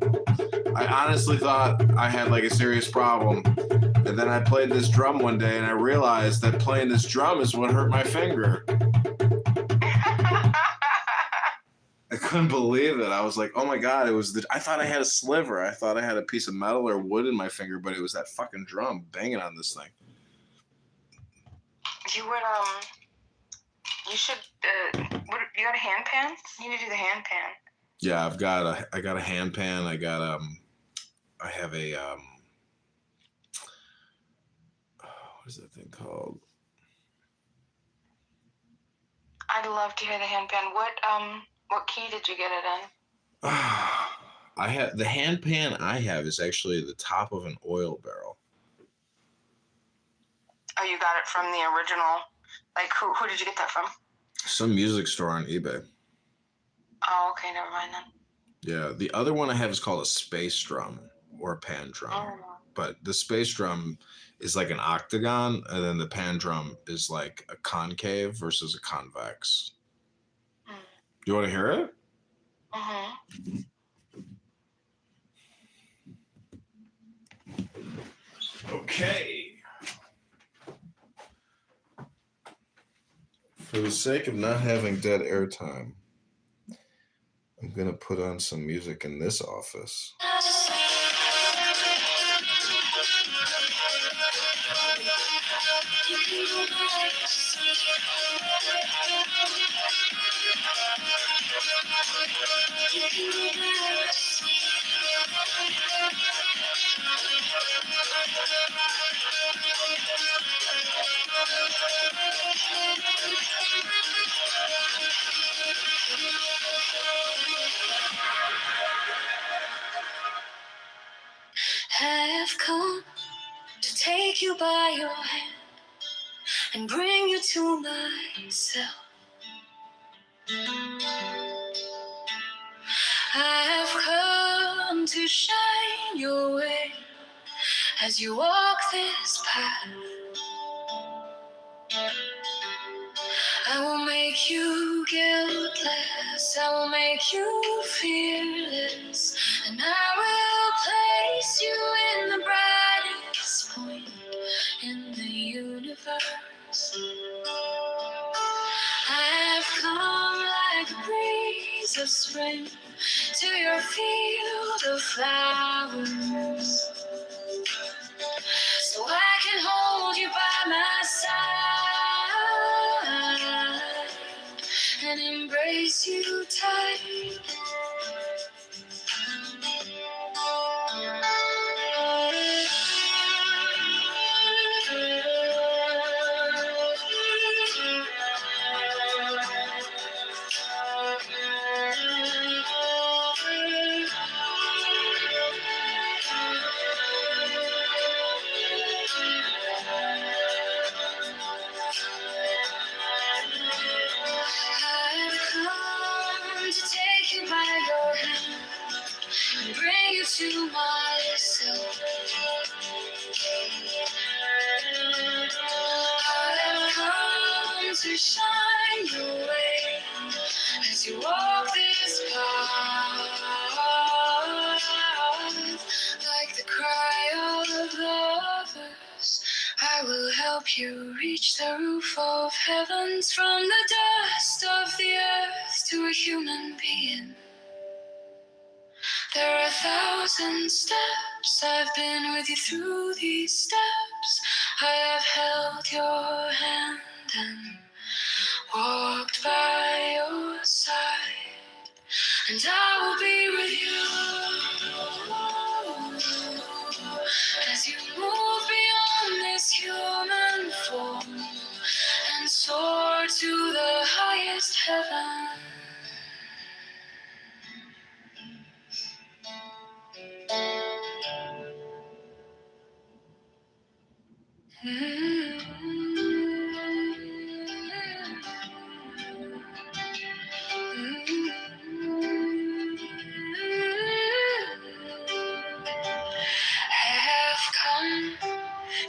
I honestly thought I had like a serious problem. And then I played this drum one day and I realized that playing this drum is what hurt my finger. I couldn't believe it. I was like, oh my God, I thought I had a sliver. I thought I had a piece of metal or wood in my finger, but it was that fucking drum banging on this thing. You would, you should, you got a hand pan? You need to do the hand pan. Yeah, I got a hand pan. I have a, what is that thing called? I'd love to hear the hand pan. What key did you get it in? The hand pan I have is actually the top of an oil barrel. Oh, you got it from the original. Like, who did you get that from? Some music store on eBay. Oh, okay, never mind then. Yeah, the other one I have is called a space drum or a pan drum. Oh. But the space drum is like an octagon, and then the pan drum is like a concave versus a convex. Do you want to hear it? Mm-hmm. Okay. For the sake of not having dead air time, gonna put on some music in this office. Have come to take you by your hand and bring you to myself. I have come to shine your way as you walk this path. I will make you guiltless, I will make you fearless, and I will place you in the brightest point in the universe. I have come like a breeze of spring to your field of flowers, so I can hold you by my side and embrace you tight. I've come to take you by your hand and bring you to myself. I've come to shine your way as you walk this path, like the cry of lovers. I will help you reach the roof of heavens, from the dust of the earth to a human being. There are 1,000 steps, I've been with you through these steps. I have held your hand and walked by your side, and I will be with you as you move beyond this human form and soar to the highest heaven. I have come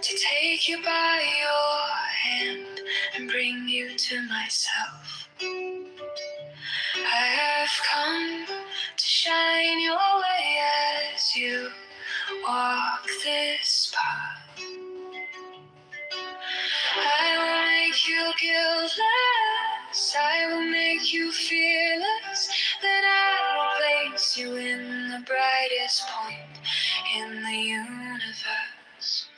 to take you by your hand and bring you to myself. I have come to shine your way as you walk this path. I will make you guiltless, I will make you fearless, then I will place you in the brightest point in the universe.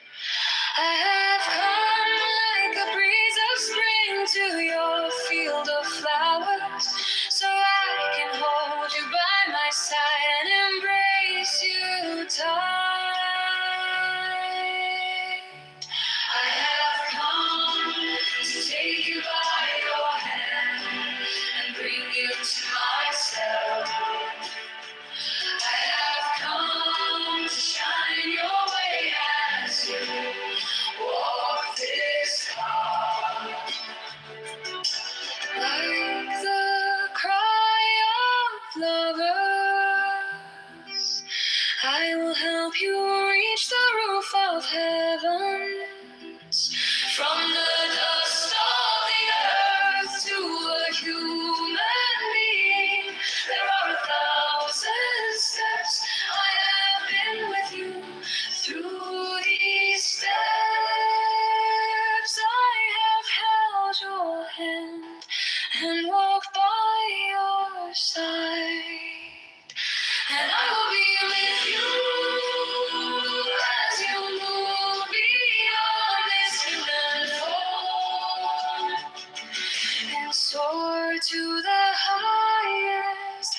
I have come like a breeze of spring to your field of flowers, so I can hold you by my side and embrace you tight. I have come to take you by your hand and bring you to myself. I have come to shine your and I will be with you as you move beyond this human form and soar to the highest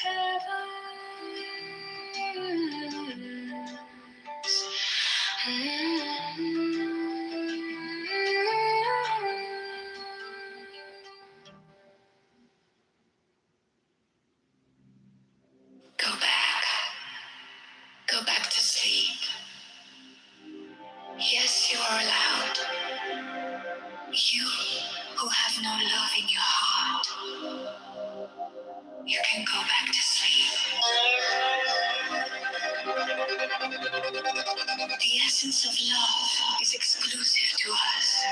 Go back. Go back to sleep. Yes, you are allowed. You who have no love in your heart. You can go back to sleep. The essence of love is exclusive to us.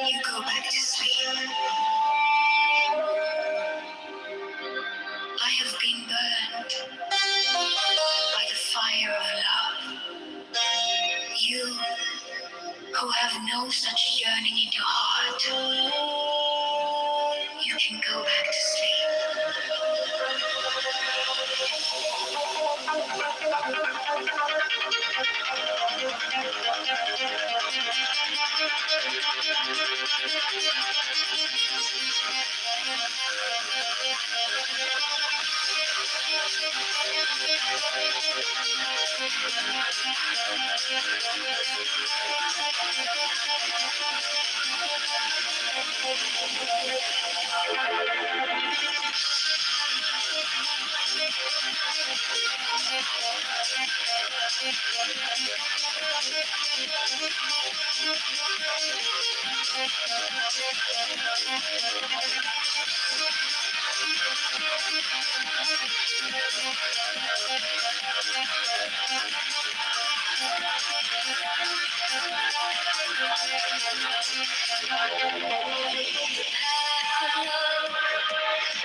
You go back to sleep. I have been burned by the fire of love. You who have no such yearning in your heart, you can go back to sleep.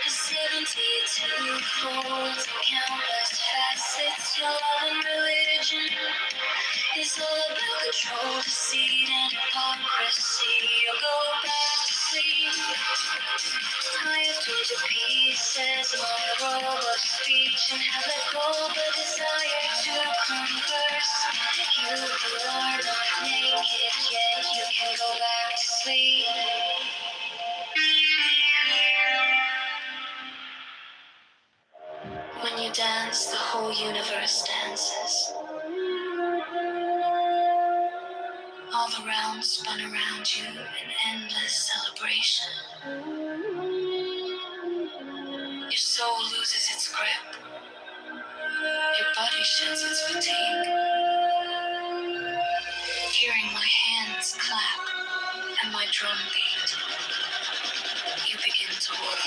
The 72 folds and countless facets, your love and religion is all about control, deceit, and hypocrisy. You go back to sleep. I have torn to pieces my robe of speech and have let go of the desire to converse. You who are not naked yet, you can go back to sleep. When you dance, the whole universe dances. All the realms spun around you in endless celebration. Your soul loses its grip. Your body sheds its fatigue. Hearing my hands clap and my drum beat, you begin to whirl.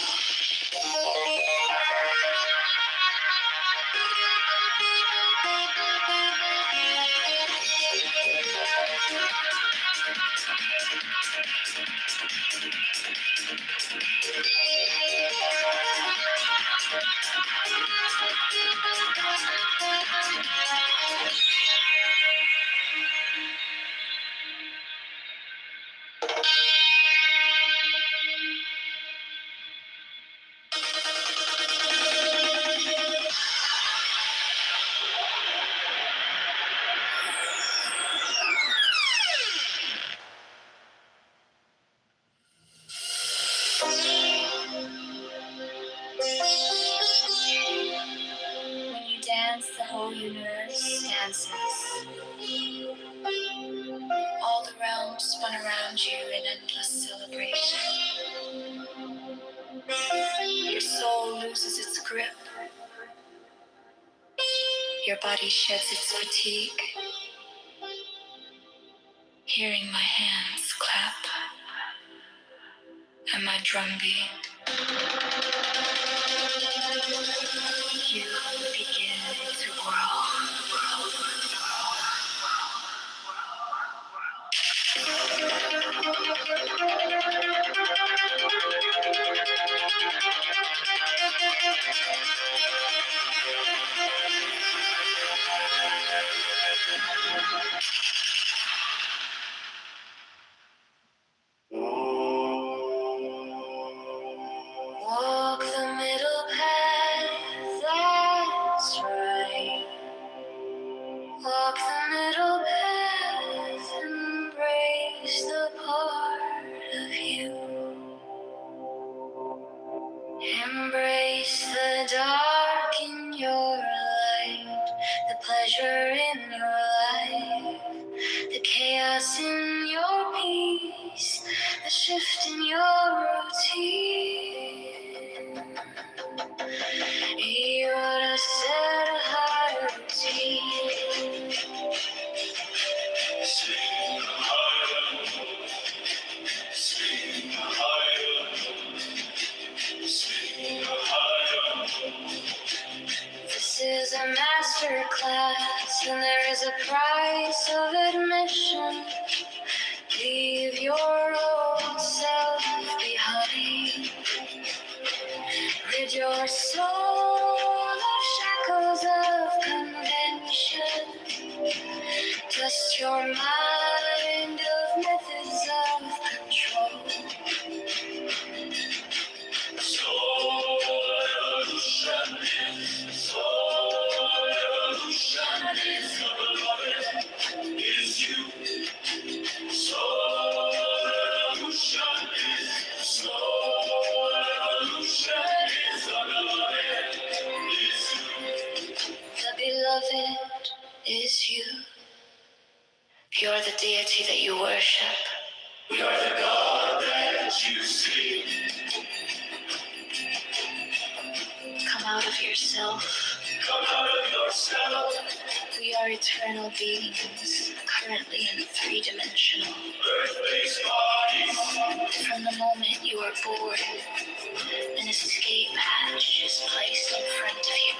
When you dance, the whole universe dances. All the realms spun around you in endless celebration. Your soul loses its grip. Your body sheds its fatigue. Hearing my hands clap and my drum beat, you begin to whirl. Walk pleasure in your life, the chaos in your peace, the shift in your routine. You ought to set a higher routine. Sing higher, sing higher, sing higher. This is a master class, and there is a price of admission. Leave your old self behind. Rid your soul of shackles of convention. Dust your mind of methods of control. Soul evolution is the beloved, is you. Soul evolution is the beloved, is you. The beloved is you. You're the deity that you worship. You're the God that you see. Come out of yourself. Come out of yourself. We are eternal beings, currently in three-dimensional. Earth-based bodies. From the moment you are born, an escape hatch is placed in front of you.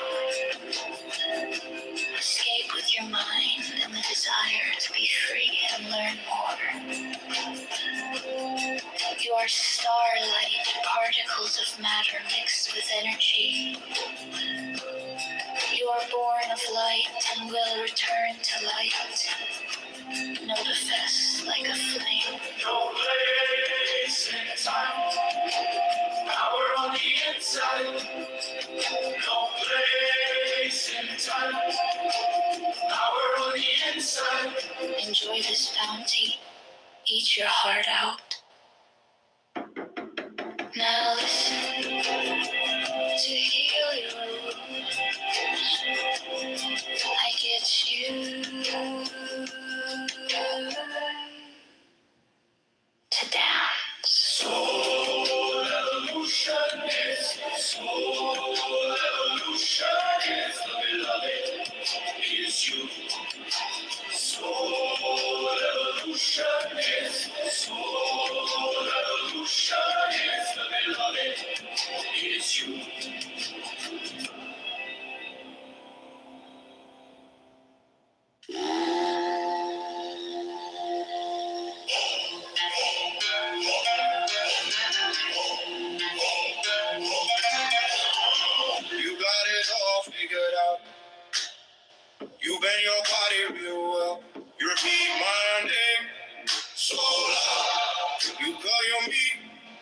Escape with your mind and the desire to be free and learn more. You are starlight, particles of matter mixed with energy. You are born of light and will return to light. Manifest like a flame. No place in time. Power on the inside. No place in time. Power on the inside. Enjoy this bounty. Eat your heart out. Now listen to heal your wounds. I get you to dance. Soul evolution is the beloved is you. Soul evolution is the beloved is you. You got it all figured out. You bend your body real well. You repeat my name so loud. You call your meat.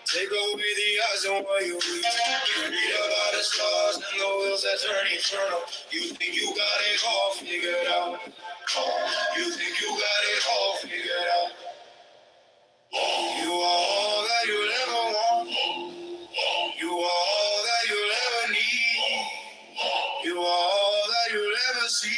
Take away the eyes and what you read. You read about the stars and the wheels that turn eternal. You think you got it all figured out. You think you got it all figured out. You are all that you'll ever want. You are all that you'll ever need. You are all that you'll ever see.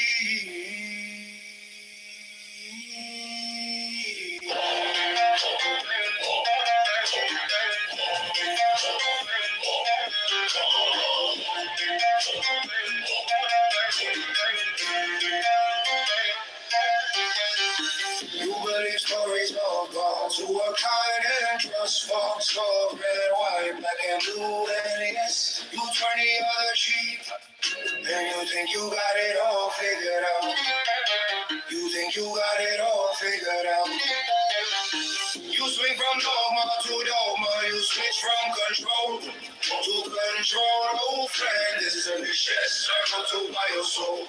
You believe stories of gods who are kind and trustful, so red and white, black and blue, and yes, you turn the other cheek, and you think you got it all figured out. You think you got it all figured out. You swing from dogma to dogma, you switch from control to control. Oh friend, this is a vicious circle to buy your soul.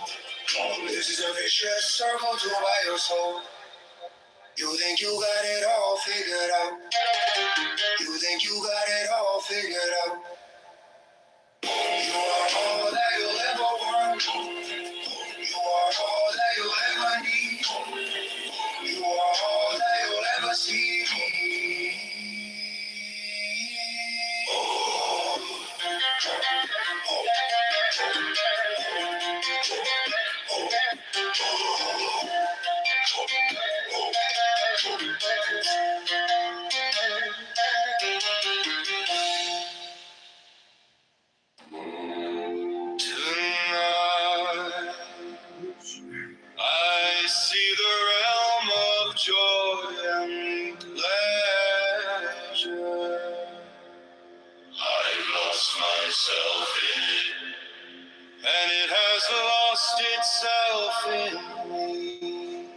This is a vicious circle to buy your soul. You think you got it all figured out. You think you got it all figured out. You are all that you'll ever want. You are all that you'll ever need. You are all that you'll ever see. and it has lost itself in me.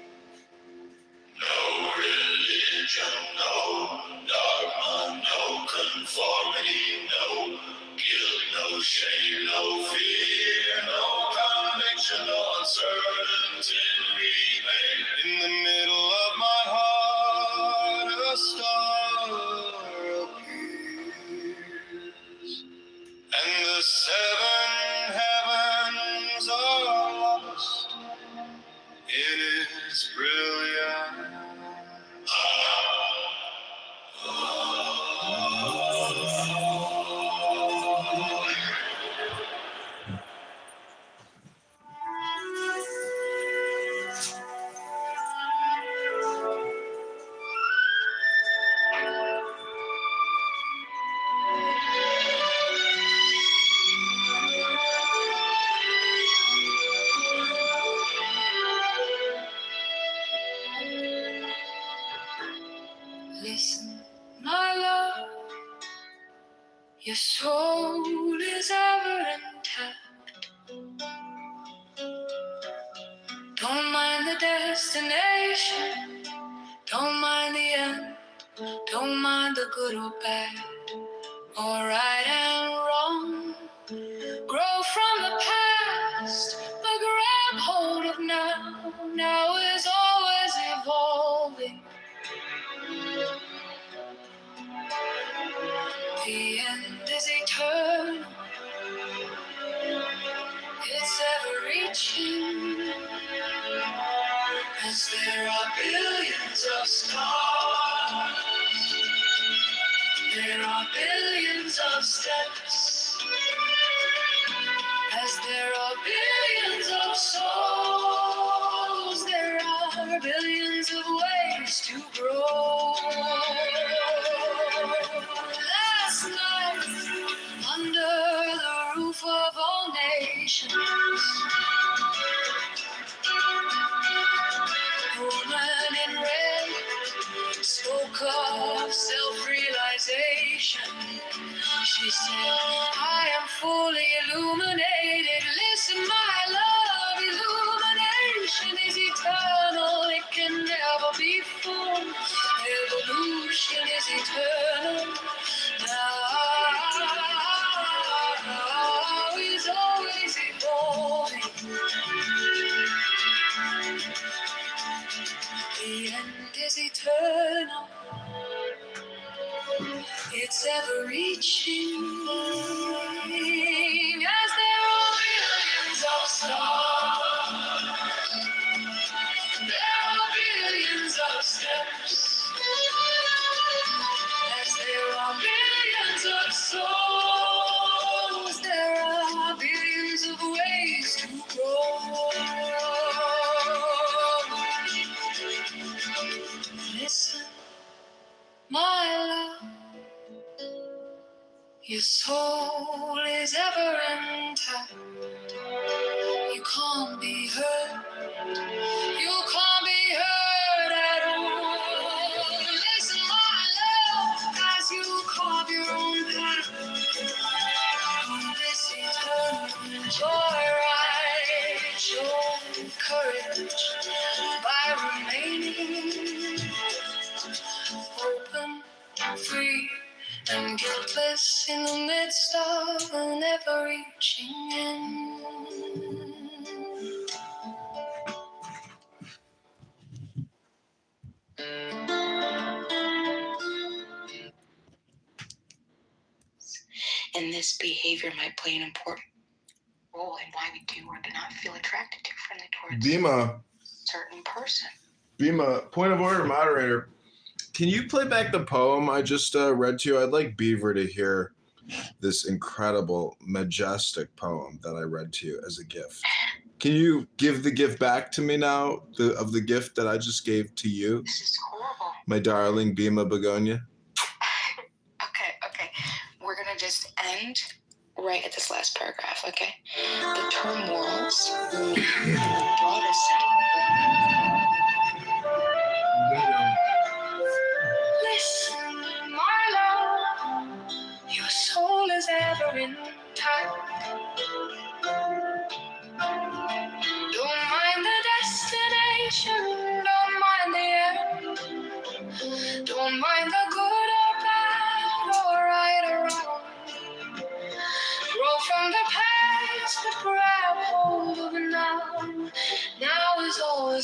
No religion, no dogma, no conformity, no guilt, no shame, no fear, no conviction, no uncertainty remain. In the middle of my heart, a star appears, and the seven heavens are lost in its brilliance. Listen, my love, your soul is ever intact. Don't mind the destination, don't mind the end, don't mind the good or bad, or right and wrong. Grow from the past, but grab hold of now. Now is always evolving. The end is eternal, it's ever reaching. As there are billions of stars, there are billions of steps. As there are billions of souls, there are billions of ways to grow. Last night, under the roof of all nations, a woman in red spoke of self-realization. She said, I am fully illuminated. Listen, my love, illumination is eternal. It can never be full. Evolution is eternal. Now is always evolving. The end is eternal. It's ever reaching. As there are billions of stars, there are billions of steps. As there are billions of souls, there are billions of ways to grow. Listen, my love, your soul is ever intact. You can't be hurt. You can't be hurt at all. Listen, my love, as you carve your own path on this eternal joyride. Show courage by remaining open, free, and guiltless in the midst of an ever-reaching end. And this behavior might play an important role in why we do or do not feel attracted to, friendly towards Bima, a certain person. Bima, point of order, moderator. Can you play back the poem I just read to you? I'd like Beaver to hear this incredible, majestic poem that I read to you as a gift. Can you give the gift back to me now, of the gift that I just gave to you? This is horrible. My darling Bima Begonia. Okay. We're going to just end right at this last paragraph, okay? The term morals in the broadest sense. Listen, my love, your soul is ever intact.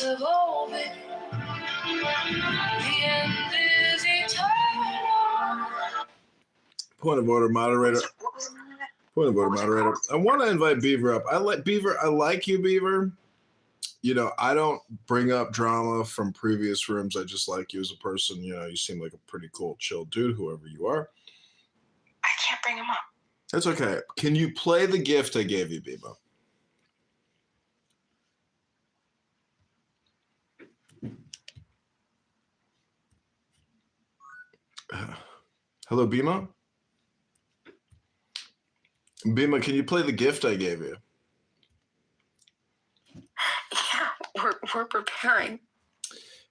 is evolving. The end is eternal. Point of order, moderator. Point of order, moderator. I want to invite Beaver up. I like you, Beaver. You know, I don't bring up drama from previous rooms. I just like you as a person. You know, you seem like a pretty cool, chill dude, whoever you are. I can't bring him up. That's okay. Can you play the gift I gave you, Bima? Hello, Bima? Bima, can you play the gift I gave you? Yeah, we're preparing.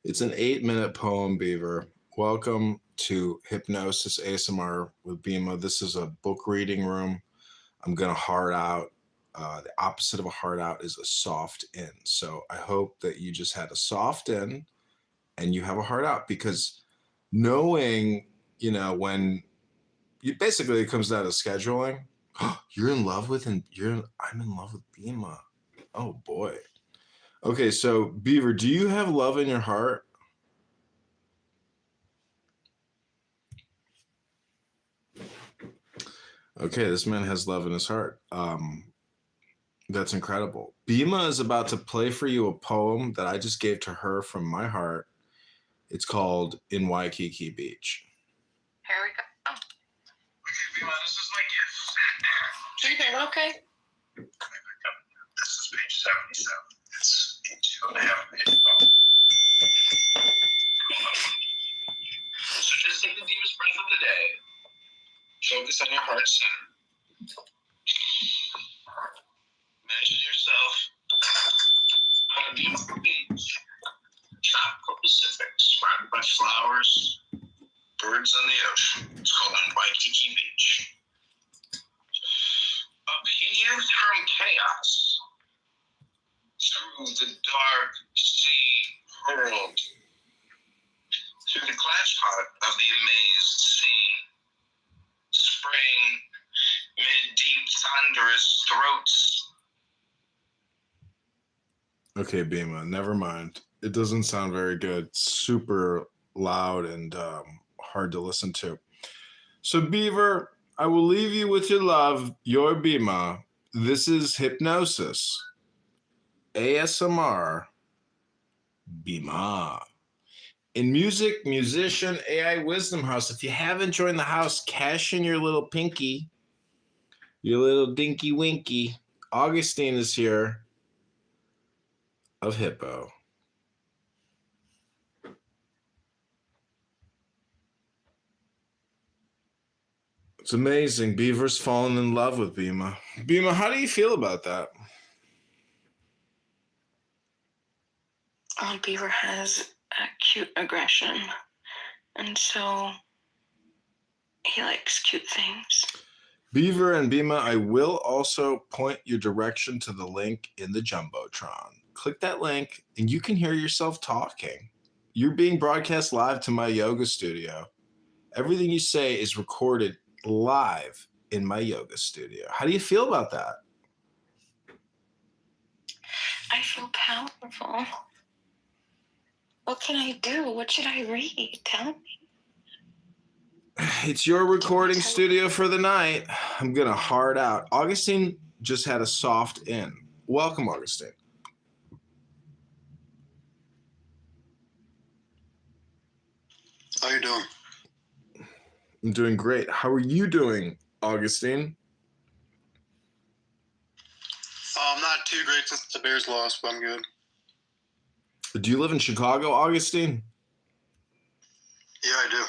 It's an 8-minute poem, Beaver. Welcome to Hypnosis ASMR with Bima. This is a book reading room. I'm going to hard out. The opposite of a hard out is a soft in. So I hope that you just had a soft in and you have a hard out, because knowing, you know, when you basically it comes down to scheduling. You're in love with, and I'm in love with Bima. Oh boy. Okay, so Beaver, do you have love in your heart? Okay, this man has love in his heart. That's incredible. Bima is about to play for you a poem that I just gave to her from my heart. It's called In Waikiki Beach. Here we go. Oh. Bima, this is my gift. Breathing, okay? This is page 77. It's a 2.5-page poem. So just take the deepest breath of the day. Focus on your heart center. Imagine yourself on a beautiful beach, tropical Pacific, surrounded by flowers, birds on the ocean. It's called Waikiki Beach. Upheaved from chaos, through the dark sea hurled, through the glass-pot of the amazed sea, spraying mid-deep thunderous throats. Okay, Bima, never mind. It doesn't sound very good. It's super loud and hard to listen to. So, Beaver, I will leave you with your love, your Bima. This is Hypnosis ASMR Bima. In music, musician, AI Wisdom House. If you haven't joined the house, cash in your little pinky, your little dinky winky. Augustine is here of Hippo. It's amazing. Beaver's fallen in love with Bima. Bima, how do you feel about that? Beaver has acute aggression, and so he likes cute things. Beaver and Bima, I will also point your direction to the link in the Jumbotron. Click that link and you can hear yourself talking. You're being broadcast live to my yoga studio. Everything you say is recorded live in my yoga studio. How do you feel about that? I feel powerful. What can I do? What should I read? Tell me. It's your recording studio for the night. I'm going to hard out. Augustine just had a soft in. Welcome, Augustine. How you doing? I'm doing great. How are you doing, Augustine? I'm not too great since the Bears lost, but I'm good. Do you live in Chicago, Augustine? Yeah, I do.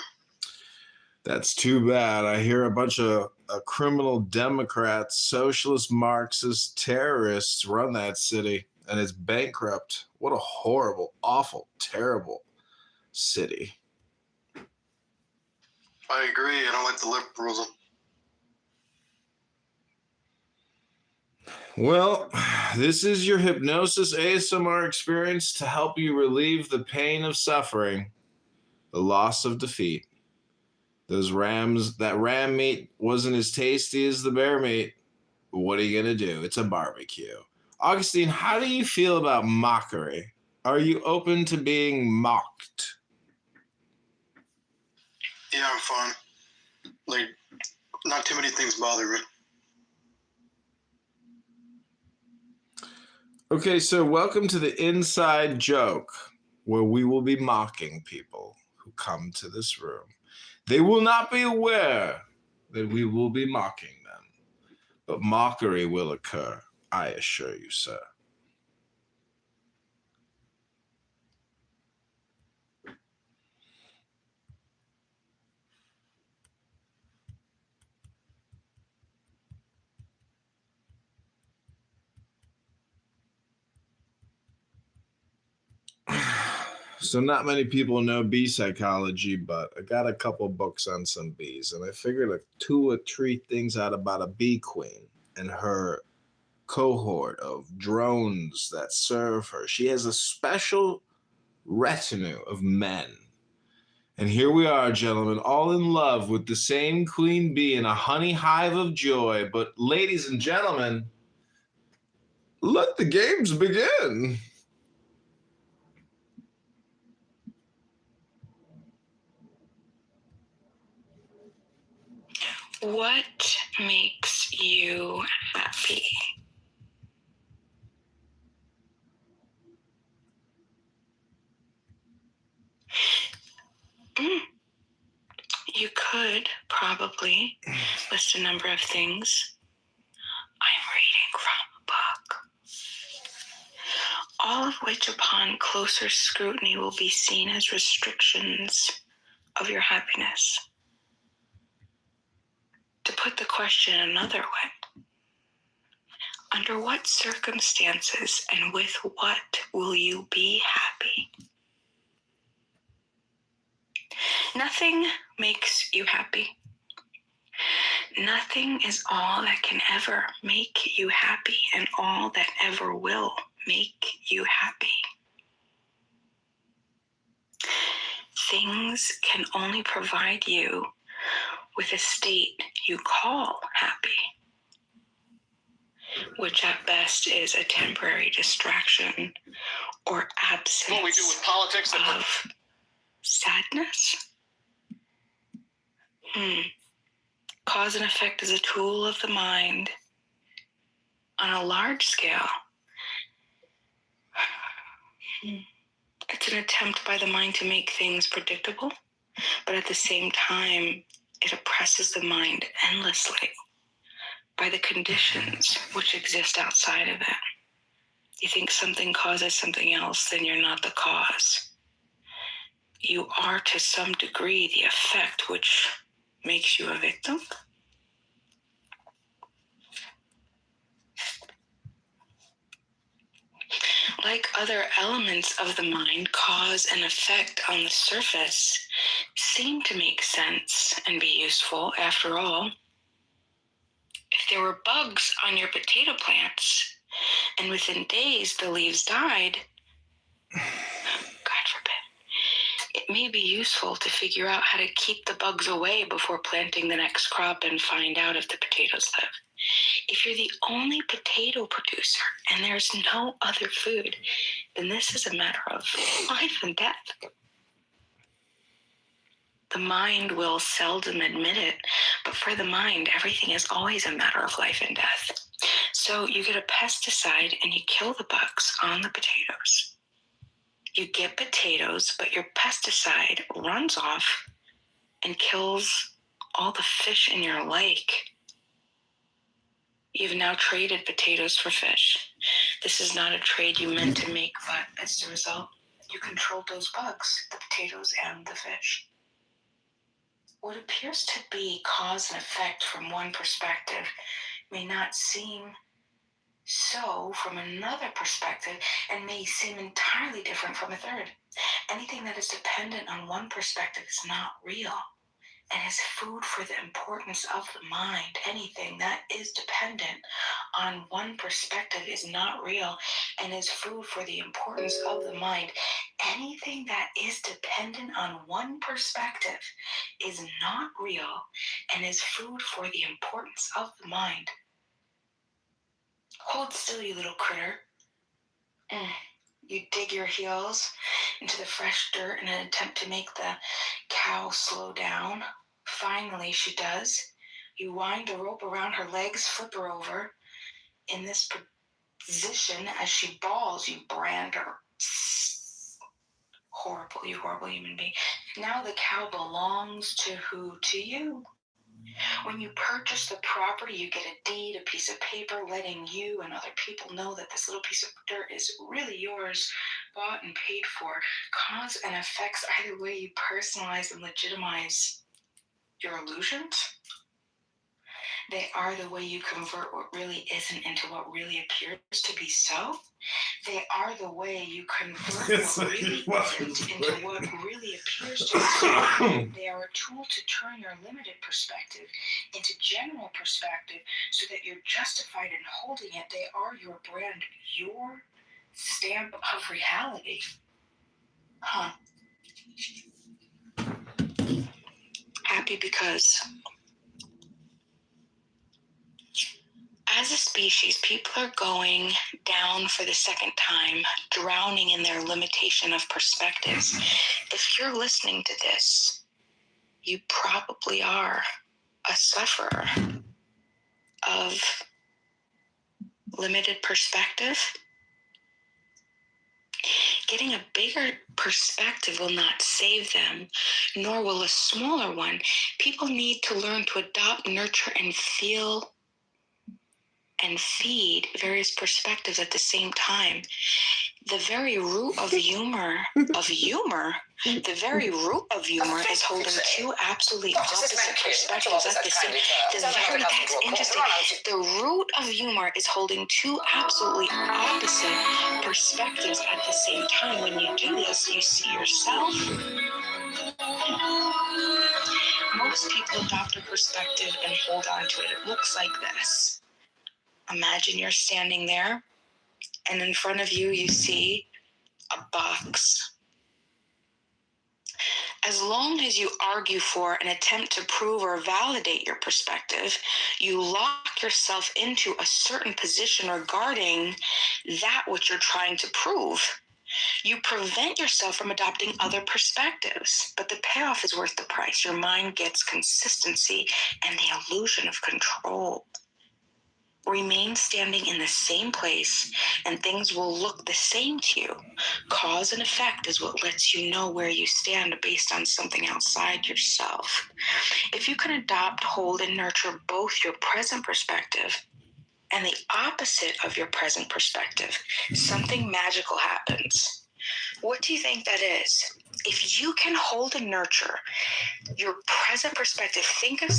That's too bad. I hear a bunch of criminal Democrats, socialist, Marxist, terrorists run that city, and it's bankrupt. What a horrible, awful, terrible city. I agree. I don't like the liberalism. Well, this is your hypnosis ASMR experience to help you relieve the pain of suffering, the loss of defeat. That ram meat wasn't as tasty as the bear meat. What are you going to do? It's a barbecue. Augustine, how do you feel about mockery? Are you open to being mocked? Yeah, I'm fine. Like, not too many things bother me. Okay, so welcome to the inside joke, where we will be mocking people who come to this room. They will not be aware that we will be mocking them, but mockery will occur, I assure you, sir. So not many people know bee psychology, but I got a couple books on some bees, and I figured 2 or 3 things out about a bee queen and her cohort of drones that serve her. She has a special retinue of men. And here we are, gentlemen, all in love with the same queen bee in a honey hive of joy. But ladies and gentlemen, let the games begin. What makes you happy? You could probably list a number of things. I'm reading from a book. All of which, upon closer scrutiny, will be seen as restrictions of your happiness. To put the question another way, under what circumstances and with what will you be happy? Nothing makes you happy. Nothing is all that can ever make you happy and all that ever will make you happy. Things can only provide you with a state you call happy, which at best is a temporary distraction or absence What we do with politics of sadness. Cause and effect is a tool of the mind on a large scale. It's an attempt by the mind to make things predictable, but at the same time, it oppresses the mind endlessly by the conditions which exist outside of it. You think something causes something else, then you're not the cause. You are to some degree the effect which makes you a victim. Like other elements of the mind, cause and effect on the surface seem to make sense and be useful. After all, if there were bugs on your potato plants and within days the leaves died, God forbid, it may be useful to figure out how to keep the bugs away before planting the next crop and find out if the potatoes live. If you're the only potato producer and there's no other food, then this is a matter of life and death. The mind will seldom admit it, but for the mind, everything is always a matter of life and death. So you get a pesticide and you kill the bugs on the potatoes. You get potatoes, but your pesticide runs off and kills all the fish in your lake. You've now traded potatoes for fish. This is not a trade you meant to make, but as a result, you controlled those bugs, the potatoes and the fish. What appears to be cause and effect from one perspective may not seem so from another perspective and may seem entirely different from a third. Anything that is dependent on one perspective is not real and is food for the importance of the mind. Anything that is dependent on one perspective is not real and is food for the importance of the mind. Anything that is dependent on one perspective is not real and is food for the importance of the mind. Hold still, you little critter. You dig your heels into the fresh dirt in an attempt to make the cow slow down. Finally, she does. You wind a rope around her legs, flip her over. In this position, as she bawls, you brand her. Horrible, you horrible human being. Now the cow belongs to who? To you. When you purchase the property, you get a deed, a piece of paper letting you and other people know that this little piece of dirt is really yours, bought and paid for. Cause and effects, either way you personalize and legitimize your illusions. They are the way you convert what really isn't into what really appears to be so. They are the way you convert what really isn't into what really appears to be so. They are a tool to turn your limited perspective into general perspective so that you're justified in holding it. They are your brand, your stamp of reality. Huh. Happy because as a species, people are going down for the second time, drowning in their limitation of perspectives. If you're listening to this, you probably are a sufferer of limited perspective. Getting a bigger perspective will not save them, nor will a smaller one. People need to learn to adopt, nurture, and feel and feed various perspectives at the same time. The very root of humor, the very root of humor is holding two absolutely opposite perspectives at the same time. That's interesting. The root of humor is holding two absolutely opposite perspectives at the same time. When you do this, you see yourself. Most people adopt a perspective and hold on to it. It looks like this. Imagine you're standing there, and in front of you, you see a box. As long as you argue for and attempt to prove or validate your perspective, you lock yourself into a certain position regarding that which you're trying to prove. You prevent yourself from adopting other perspectives, but the payoff is worth the price. Your mind gets consistency and the illusion of control. Remain standing in the same place and things will look the same to you. Cause and effect is what lets you know where you stand based on something outside yourself. If you can adopt, hold, and nurture both your present perspective and the opposite of your present perspective, something magical happens. What do you think that is? If you can hold and nurture your present perspective, think of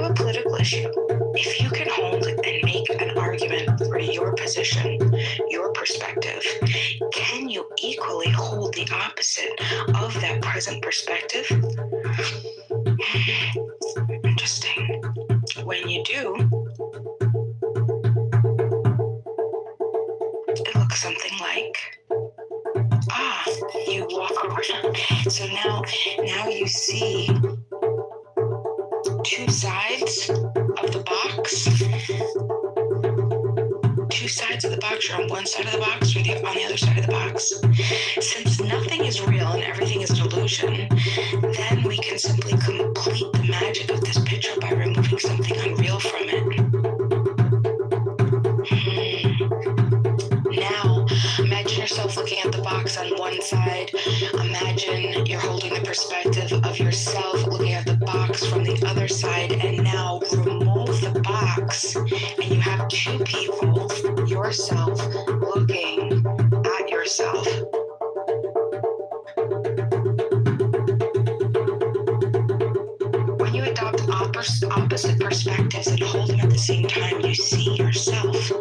a political issue. If you can hold and make an argument for your position, your perspective, can you equally hold the opposite of that present perspective? Interesting. When you do, it looks something like, you walk around. So now you see two sides of the box. Two sides of the box. You're on one side of the box or on the other side of the box. Since nothing is real and everything is an illusion, then we can simply complete the magic of this picture by removing something unreal from it. Now, imagine yourself looking at the box on one side. Imagine you're holding the perspective of yourself looking at the box from the other side, and now remove the box, and you have two people, yourself, looking at yourself. When you adopt opposite perspectives and hold them at the same time, you see yourself.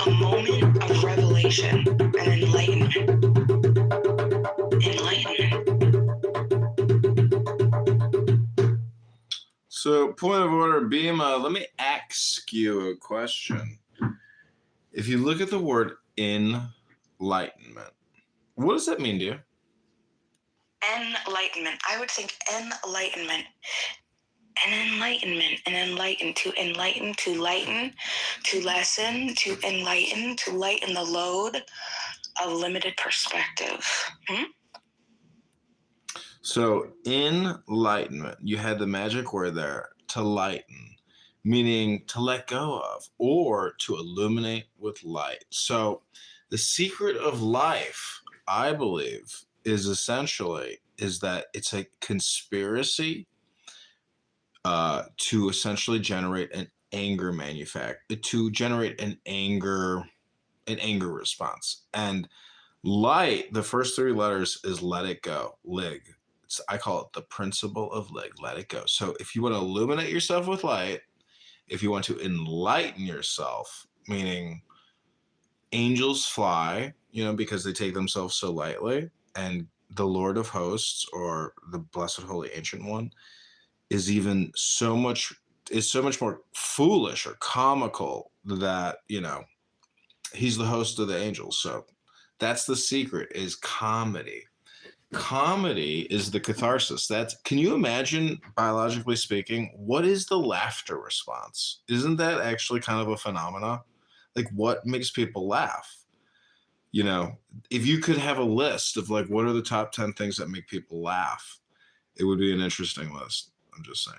A moment of revelation and enlightenment. So, point of order, Bima, let me ask you a question. If you look at the word enlightenment, what does that mean to you? Enlightenment. I would think enlightenment. An enlightenment, an enlighten, to enlighten, to lighten, to lessen, to enlighten, to lighten the load a limited perspective. So enlightenment, you had the magic word there, to lighten, meaning to let go of or to illuminate with light. So the secret of life, I believe, is that it's a conspiracy to essentially generate an anger response. And light, the first three letters is let it go, lig. I call it the principle of lig, let it go. So if you want to illuminate yourself with light, if you want to enlighten yourself, meaning angels fly, because they take themselves so lightly, and the Lord of Hosts, or the Blessed Holy Ancient One, is so much more foolish or comical that, he's the host of the angels. So that's the secret, is comedy. Comedy is the catharsis. Can you imagine, biologically speaking, what is the laughter response? Isn't that actually kind of a phenomena? Like, what makes people laugh? If you could have a list of like, what are the top 10 things that make people laugh, it would be an interesting list. I'm just saying.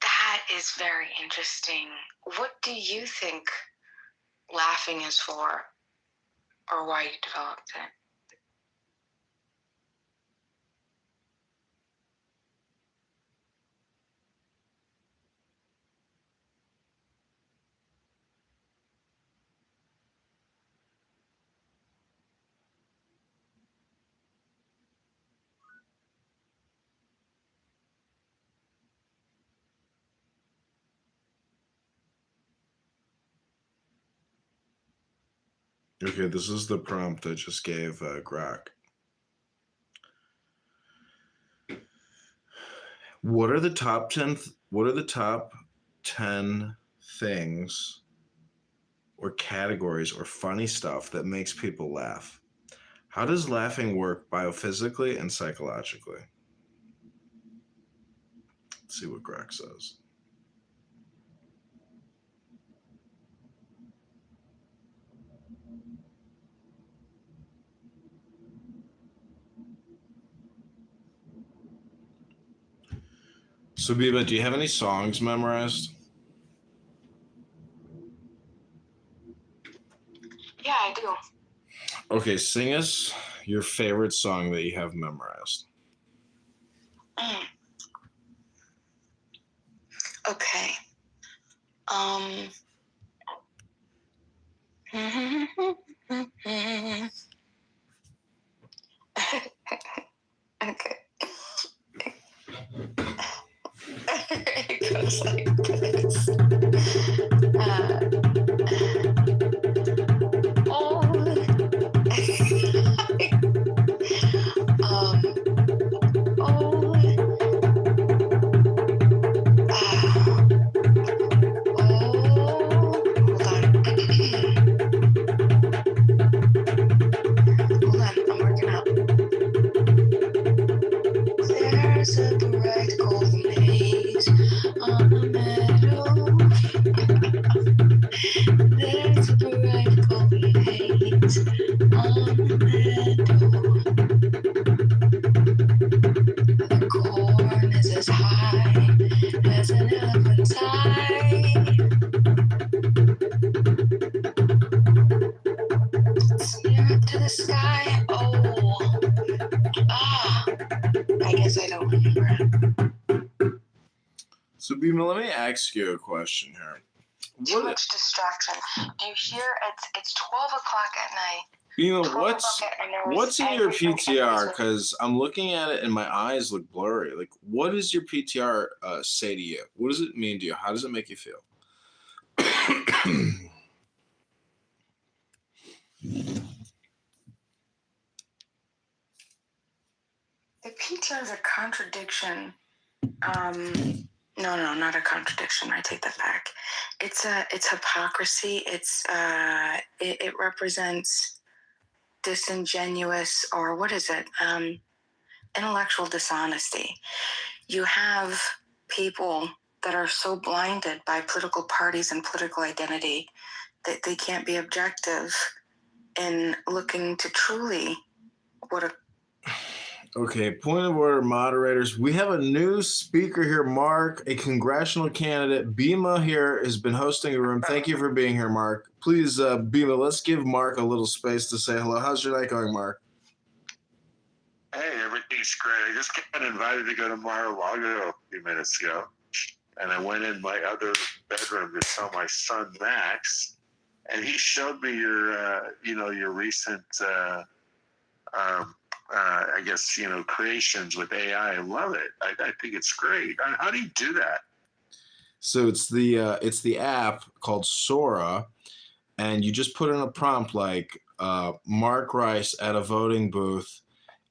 That is very interesting. What do you think laughing is for, or why you developed it? Okay, this is the prompt I just gave Grok. What are the top 10 things or categories or funny stuff that makes people laugh? How does laughing work biophysically and psychologically? Let's see what Grok says. So, Biba, do you have any songs memorized? Yeah, I do. Okay, sing us your favorite song that you have memorized. Okay. Okay. It goes like this. There's a bright golden haze on the meadow. There's a bright golden haze on the meadow. The corn is as high as an elephant's eye. It's near up to the sky. I guess I don't remember it. So, Bima, let me ask you a question here. Too much distraction. Do you hear? It's 12 o'clock at night. Bima, what's in your PTR? Because I'm looking at it and my eyes look blurry. Like, what does your PTR say to you? What does it mean to you? How does it make you feel? The PTR is a contradiction. No, not a contradiction. I take that back. It's hypocrisy. It represents disingenuous, or what is it? Intellectual dishonesty. You have people that are so blinded by political parties and political identity that they can't be objective in looking to truly what a... Okay, point of order, moderators. We have a new speaker here, Mark, a congressional candidate. Bima here has been hosting a room. Thank you for being here, Mark. Please, Bima, let's give Mark a little space to say hello. How's your night going, Mark? Hey, everything's great. I just got invited to go to Mar-a-Lago a few minutes ago, and I went in my other bedroom to tell my son Max, and he showed me your recent, I guess, creations with AI. I love it. I think it's great. How do you do that? So it's the app called Sora, and you just put in a prompt like Mark Rice at a voting booth,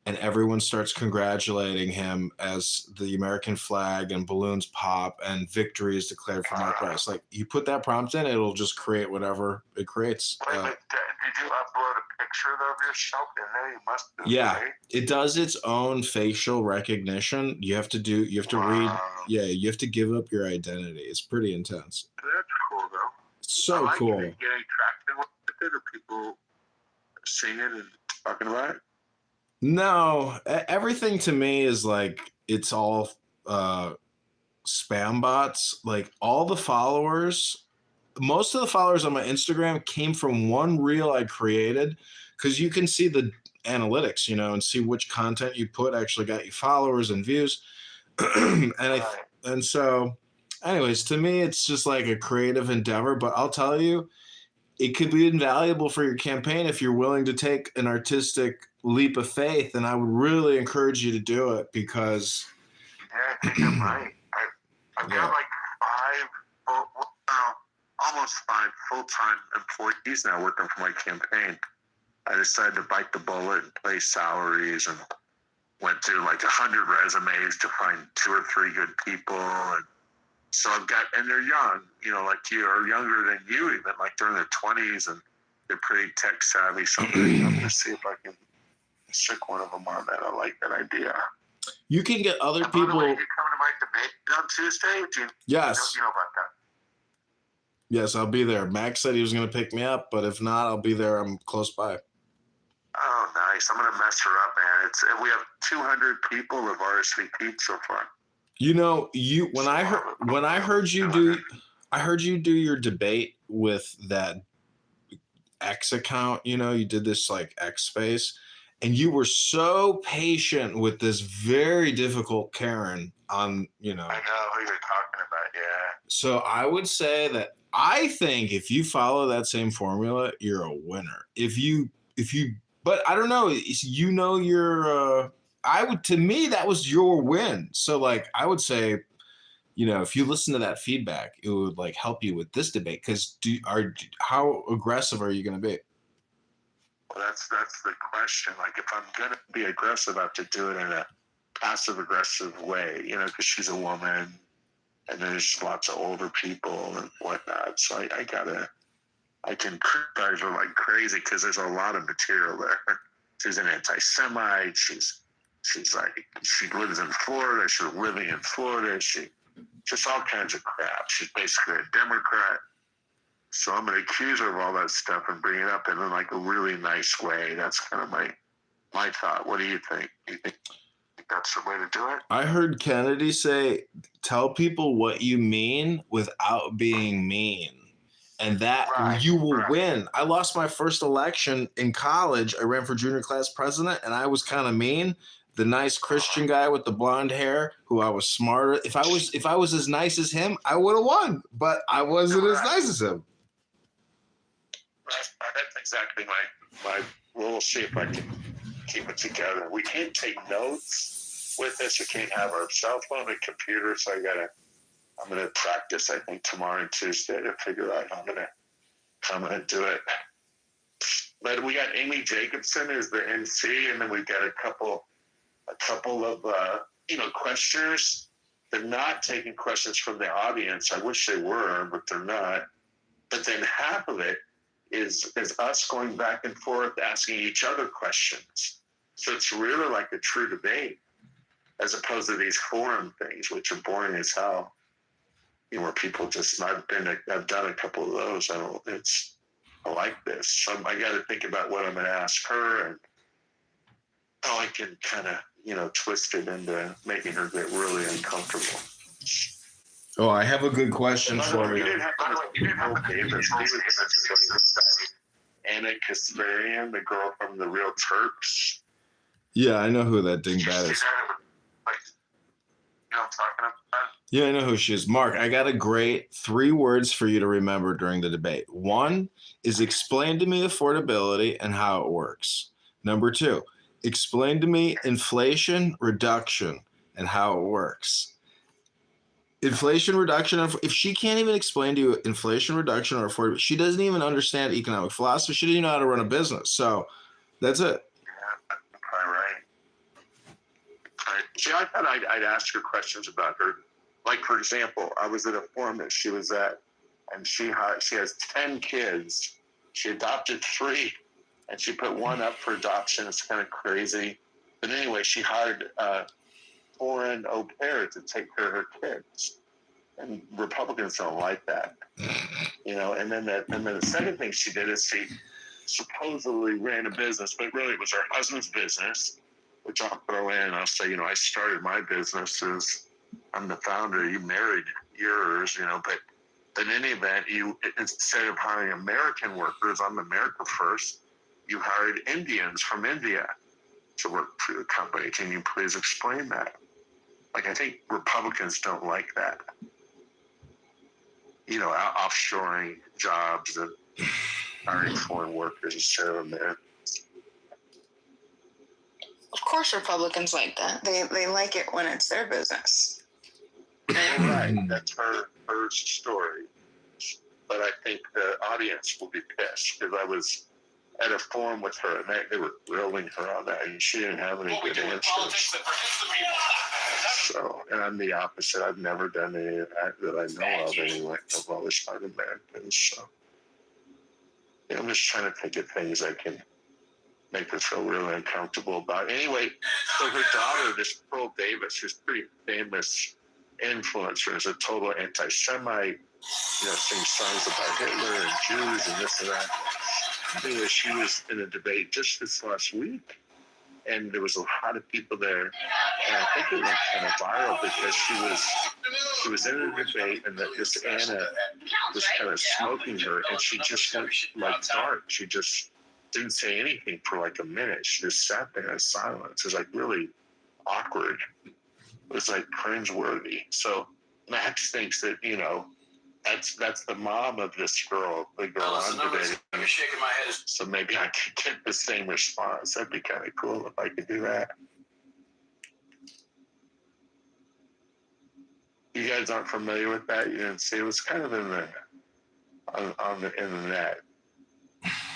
and everyone starts congratulating him as the American flag and balloons pop and victory is declared for Mark Rice. Like, you put that prompt in, it'll just create whatever it creates. Did you upload a picture of yourself in there? You must have. Yeah, right? it does its own facial recognition. You have to read. Yeah, you have to give up your identity. It's pretty intense. That's cool, though. So I like cool. it. Getting traction with it, or people seeing it and talking about it? No, everything to me is like, it's all spam bots. Like, all the followers, most of the followers on my Instagram came from one reel I created, because you can see the analytics, and see which content you put actually got you followers and views. And so, anyways, to me, it's just like a creative endeavor. But I'll tell you, it could be invaluable for your campaign if you're willing to take an artistic leap of faith. And I would really encourage you to do it, because Yeah, I think I might. I've got like almost 5 full-time employees now working for my campaign. I decided to bite the bullet and pay salaries, and went through like 100 resumes to find 2 or 3 good people. And so I've got, and they're young, like you, or younger than you even, like they're in their 20s, and they're pretty tech savvy. So I'm going to see if I can stick one of them on that. I like that idea. you can get other By the way, people. you coming to my debate on Tuesday? Yes. You know about that? Yes, I'll be there. Max said he was going to pick me up, but if not, I'll be there. I'm close by. Oh, nice. I'm going to mess her up, man. We have 200 people have RSVP'd so far. When I heard you do your debate with that X account, you did this like X space, and you were so patient with this very difficult Karen on, I know who you're talking about, yeah. So I would say that I think if you follow that same formula, you're a winner. But I don't know, to me, that was your win. So like, I would say, if you listen to that feedback, it would like help you with this debate. Because how aggressive are you going to be? Well, that's the question. Like, if I'm going to be aggressive, I have to do it in a passive aggressive way, because she's a woman, and there's lots of older people and whatnot. So I can criticize her like crazy, because there's a lot of material there. She's an anti-Semite. She's like, she lives in Florida. She's living in Florida. She just all kinds of crap. She's basically a Democrat. So I'm going to accuse her of all that stuff and bring it up in like a really nice way. That's kind of my thought. What do you think? Do you think that's the way to do it? I heard Kennedy say, tell people what you mean without being mean. And that you will win. I lost my first election in college. I ran for junior class president, and I was kind of mean. The nice Christian guy with the blonde hair, who I was smarter. If I was as nice as him, I would have won. But I wasn't as nice as him. That's exactly my. We'll see if I can keep it together. We can't take notes with this. We can't have our cell phone and computer. So I'm gonna practice. I think tomorrow and Tuesday to figure out how I'm gonna do it. But we got Amy Jacobson as the MC, and then we got a couple of questioners. They're not taking questions from the audience. I wish they were, but they're not. But then half of it is us going back and forth asking each other questions. So it's really like a true debate, as opposed to these forum things, which are boring as hell. where people just, I've done a couple of those. I like this. So I got to think about what I'm going to ask her and how I can kind of, twist it into making her get really uncomfortable. Oh, I have a good question for You you. didn't have to Davis. He was Anna Kasparian, the girl from The Real Turks. Yeah, I know who that dingbat is. You know what I'm talking about? Yeah, I know who she is. Mark, I got a great 3 words for you to remember during the debate. 1 is explain to me affordability and how it works. Number 2, explain to me inflation reduction and how it works. Inflation reduction, if she can't even explain to you inflation reduction or affordability, she doesn't even understand economic philosophy. She doesn't even know how to run a business. So that's it. Yeah, probably right. See, I thought I'd ask her questions about her. Like, for example, I was at a forum that she was at, and she has 10 kids. She adopted 3, and she put 1 up for adoption. It's kind of crazy. But anyway, she hired a foreign au pair to take care of her kids. And Republicans don't like that. And then the second thing she did is she supposedly ran a business, but really it was her husband's business, which I'll throw in. I'll say, I started my business as I'm the founder. You married yours, but in any event, you, instead of hiring American workers on America First, you hired Indians from India to work for the company. Can you please explain that? Like, I think Republicans don't like that. Offshoring jobs and hiring foreign workers instead of Americans. Of course, Republicans like that. They like it when it's their business. Right, that's her story. But I think the audience will be pissed because I was at a forum with her and they were grilling her on that, and she didn't have any good answers. So, and I'm the opposite. I've never done any of that I know of anyway. I've always hired Americans. So, I'm just trying to think of things I can make her feel really uncomfortable about. Anyway, so her daughter, this Pearl Davis, who's a pretty famous influencer, is a total anti-Semite, sings songs about Hitler and Jews and this and that. Anyway, she was in a debate just this last week, and there was a lot of people there, and I think it went kind of viral because she was in a debate, and this Anna was kind of smoking her, and she just went like dark. She just didn't say anything for like a minute. She just sat there in silence. It was like really awkward. It was like cringeworthy. So Max thinks that, that's the mom of this girl, the girl I'm debating. I'm shaking my head. So maybe I could get the same response. That'd be kind of cool if I could do that. You guys aren't familiar with that? You didn't see? It was kind of in the on the internet.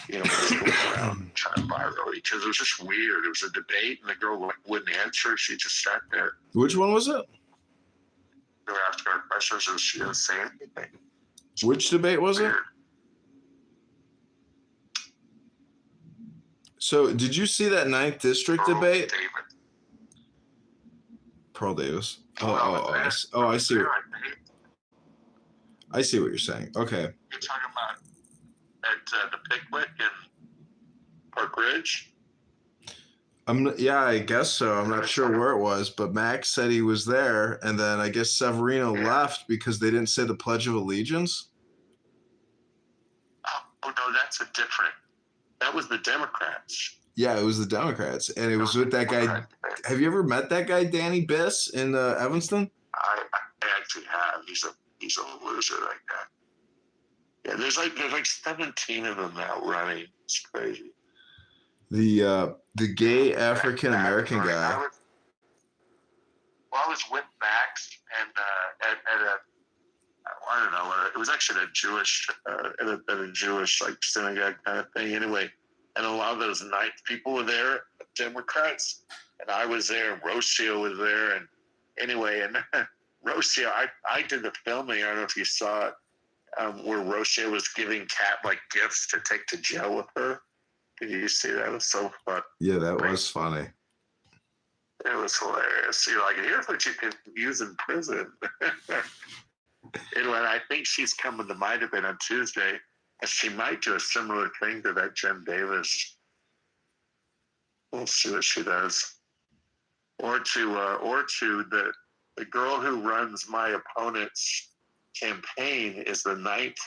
It's going around trying to viral because it was just weird. It was a debate, and the girl wouldn't answer. She just sat there. Which one was it? They were asking her questions, and she didn't say anything. Which debate was it? So, did you see that 9th District debate? Pearl Davis. I see. I see what you're saying. Okay. You're talking about at the Pickwick in Park Ridge? Yeah, I guess so. I'm not sure where it was, but Max said he was there, and then I guess Severino left because they didn't say the Pledge of Allegiance. Oh no, that's a different. That was the Democrats. Yeah, it was the Democrats, and it was with that guy. Have you ever met that guy, Danny Biss, in Evanston? I actually have. He's a loser like that. Yeah, there's like 17 of them now running. It's crazy. The gay African American guy. I was with Max and at a, I don't know, it was actually at a Jewish like synagogue kind of thing. Anyway, and a lot of those ninth people were there, Democrats, and I was there, and Rocio was there, and anyway, and Rocio, I did the filming. I don't know if you saw it, where Rocio was giving Kat like gifts to take to jail with her. Did you see that? It was so fun. Yeah, that was funny. It was hilarious. You're like, here's what you can use in prison. And I think she's coming to Might Have Been on Tuesday, and she might do a similar thing to that Jen Davis. We'll see what she does. Or to the girl who runs my opponent's campaign is the ninth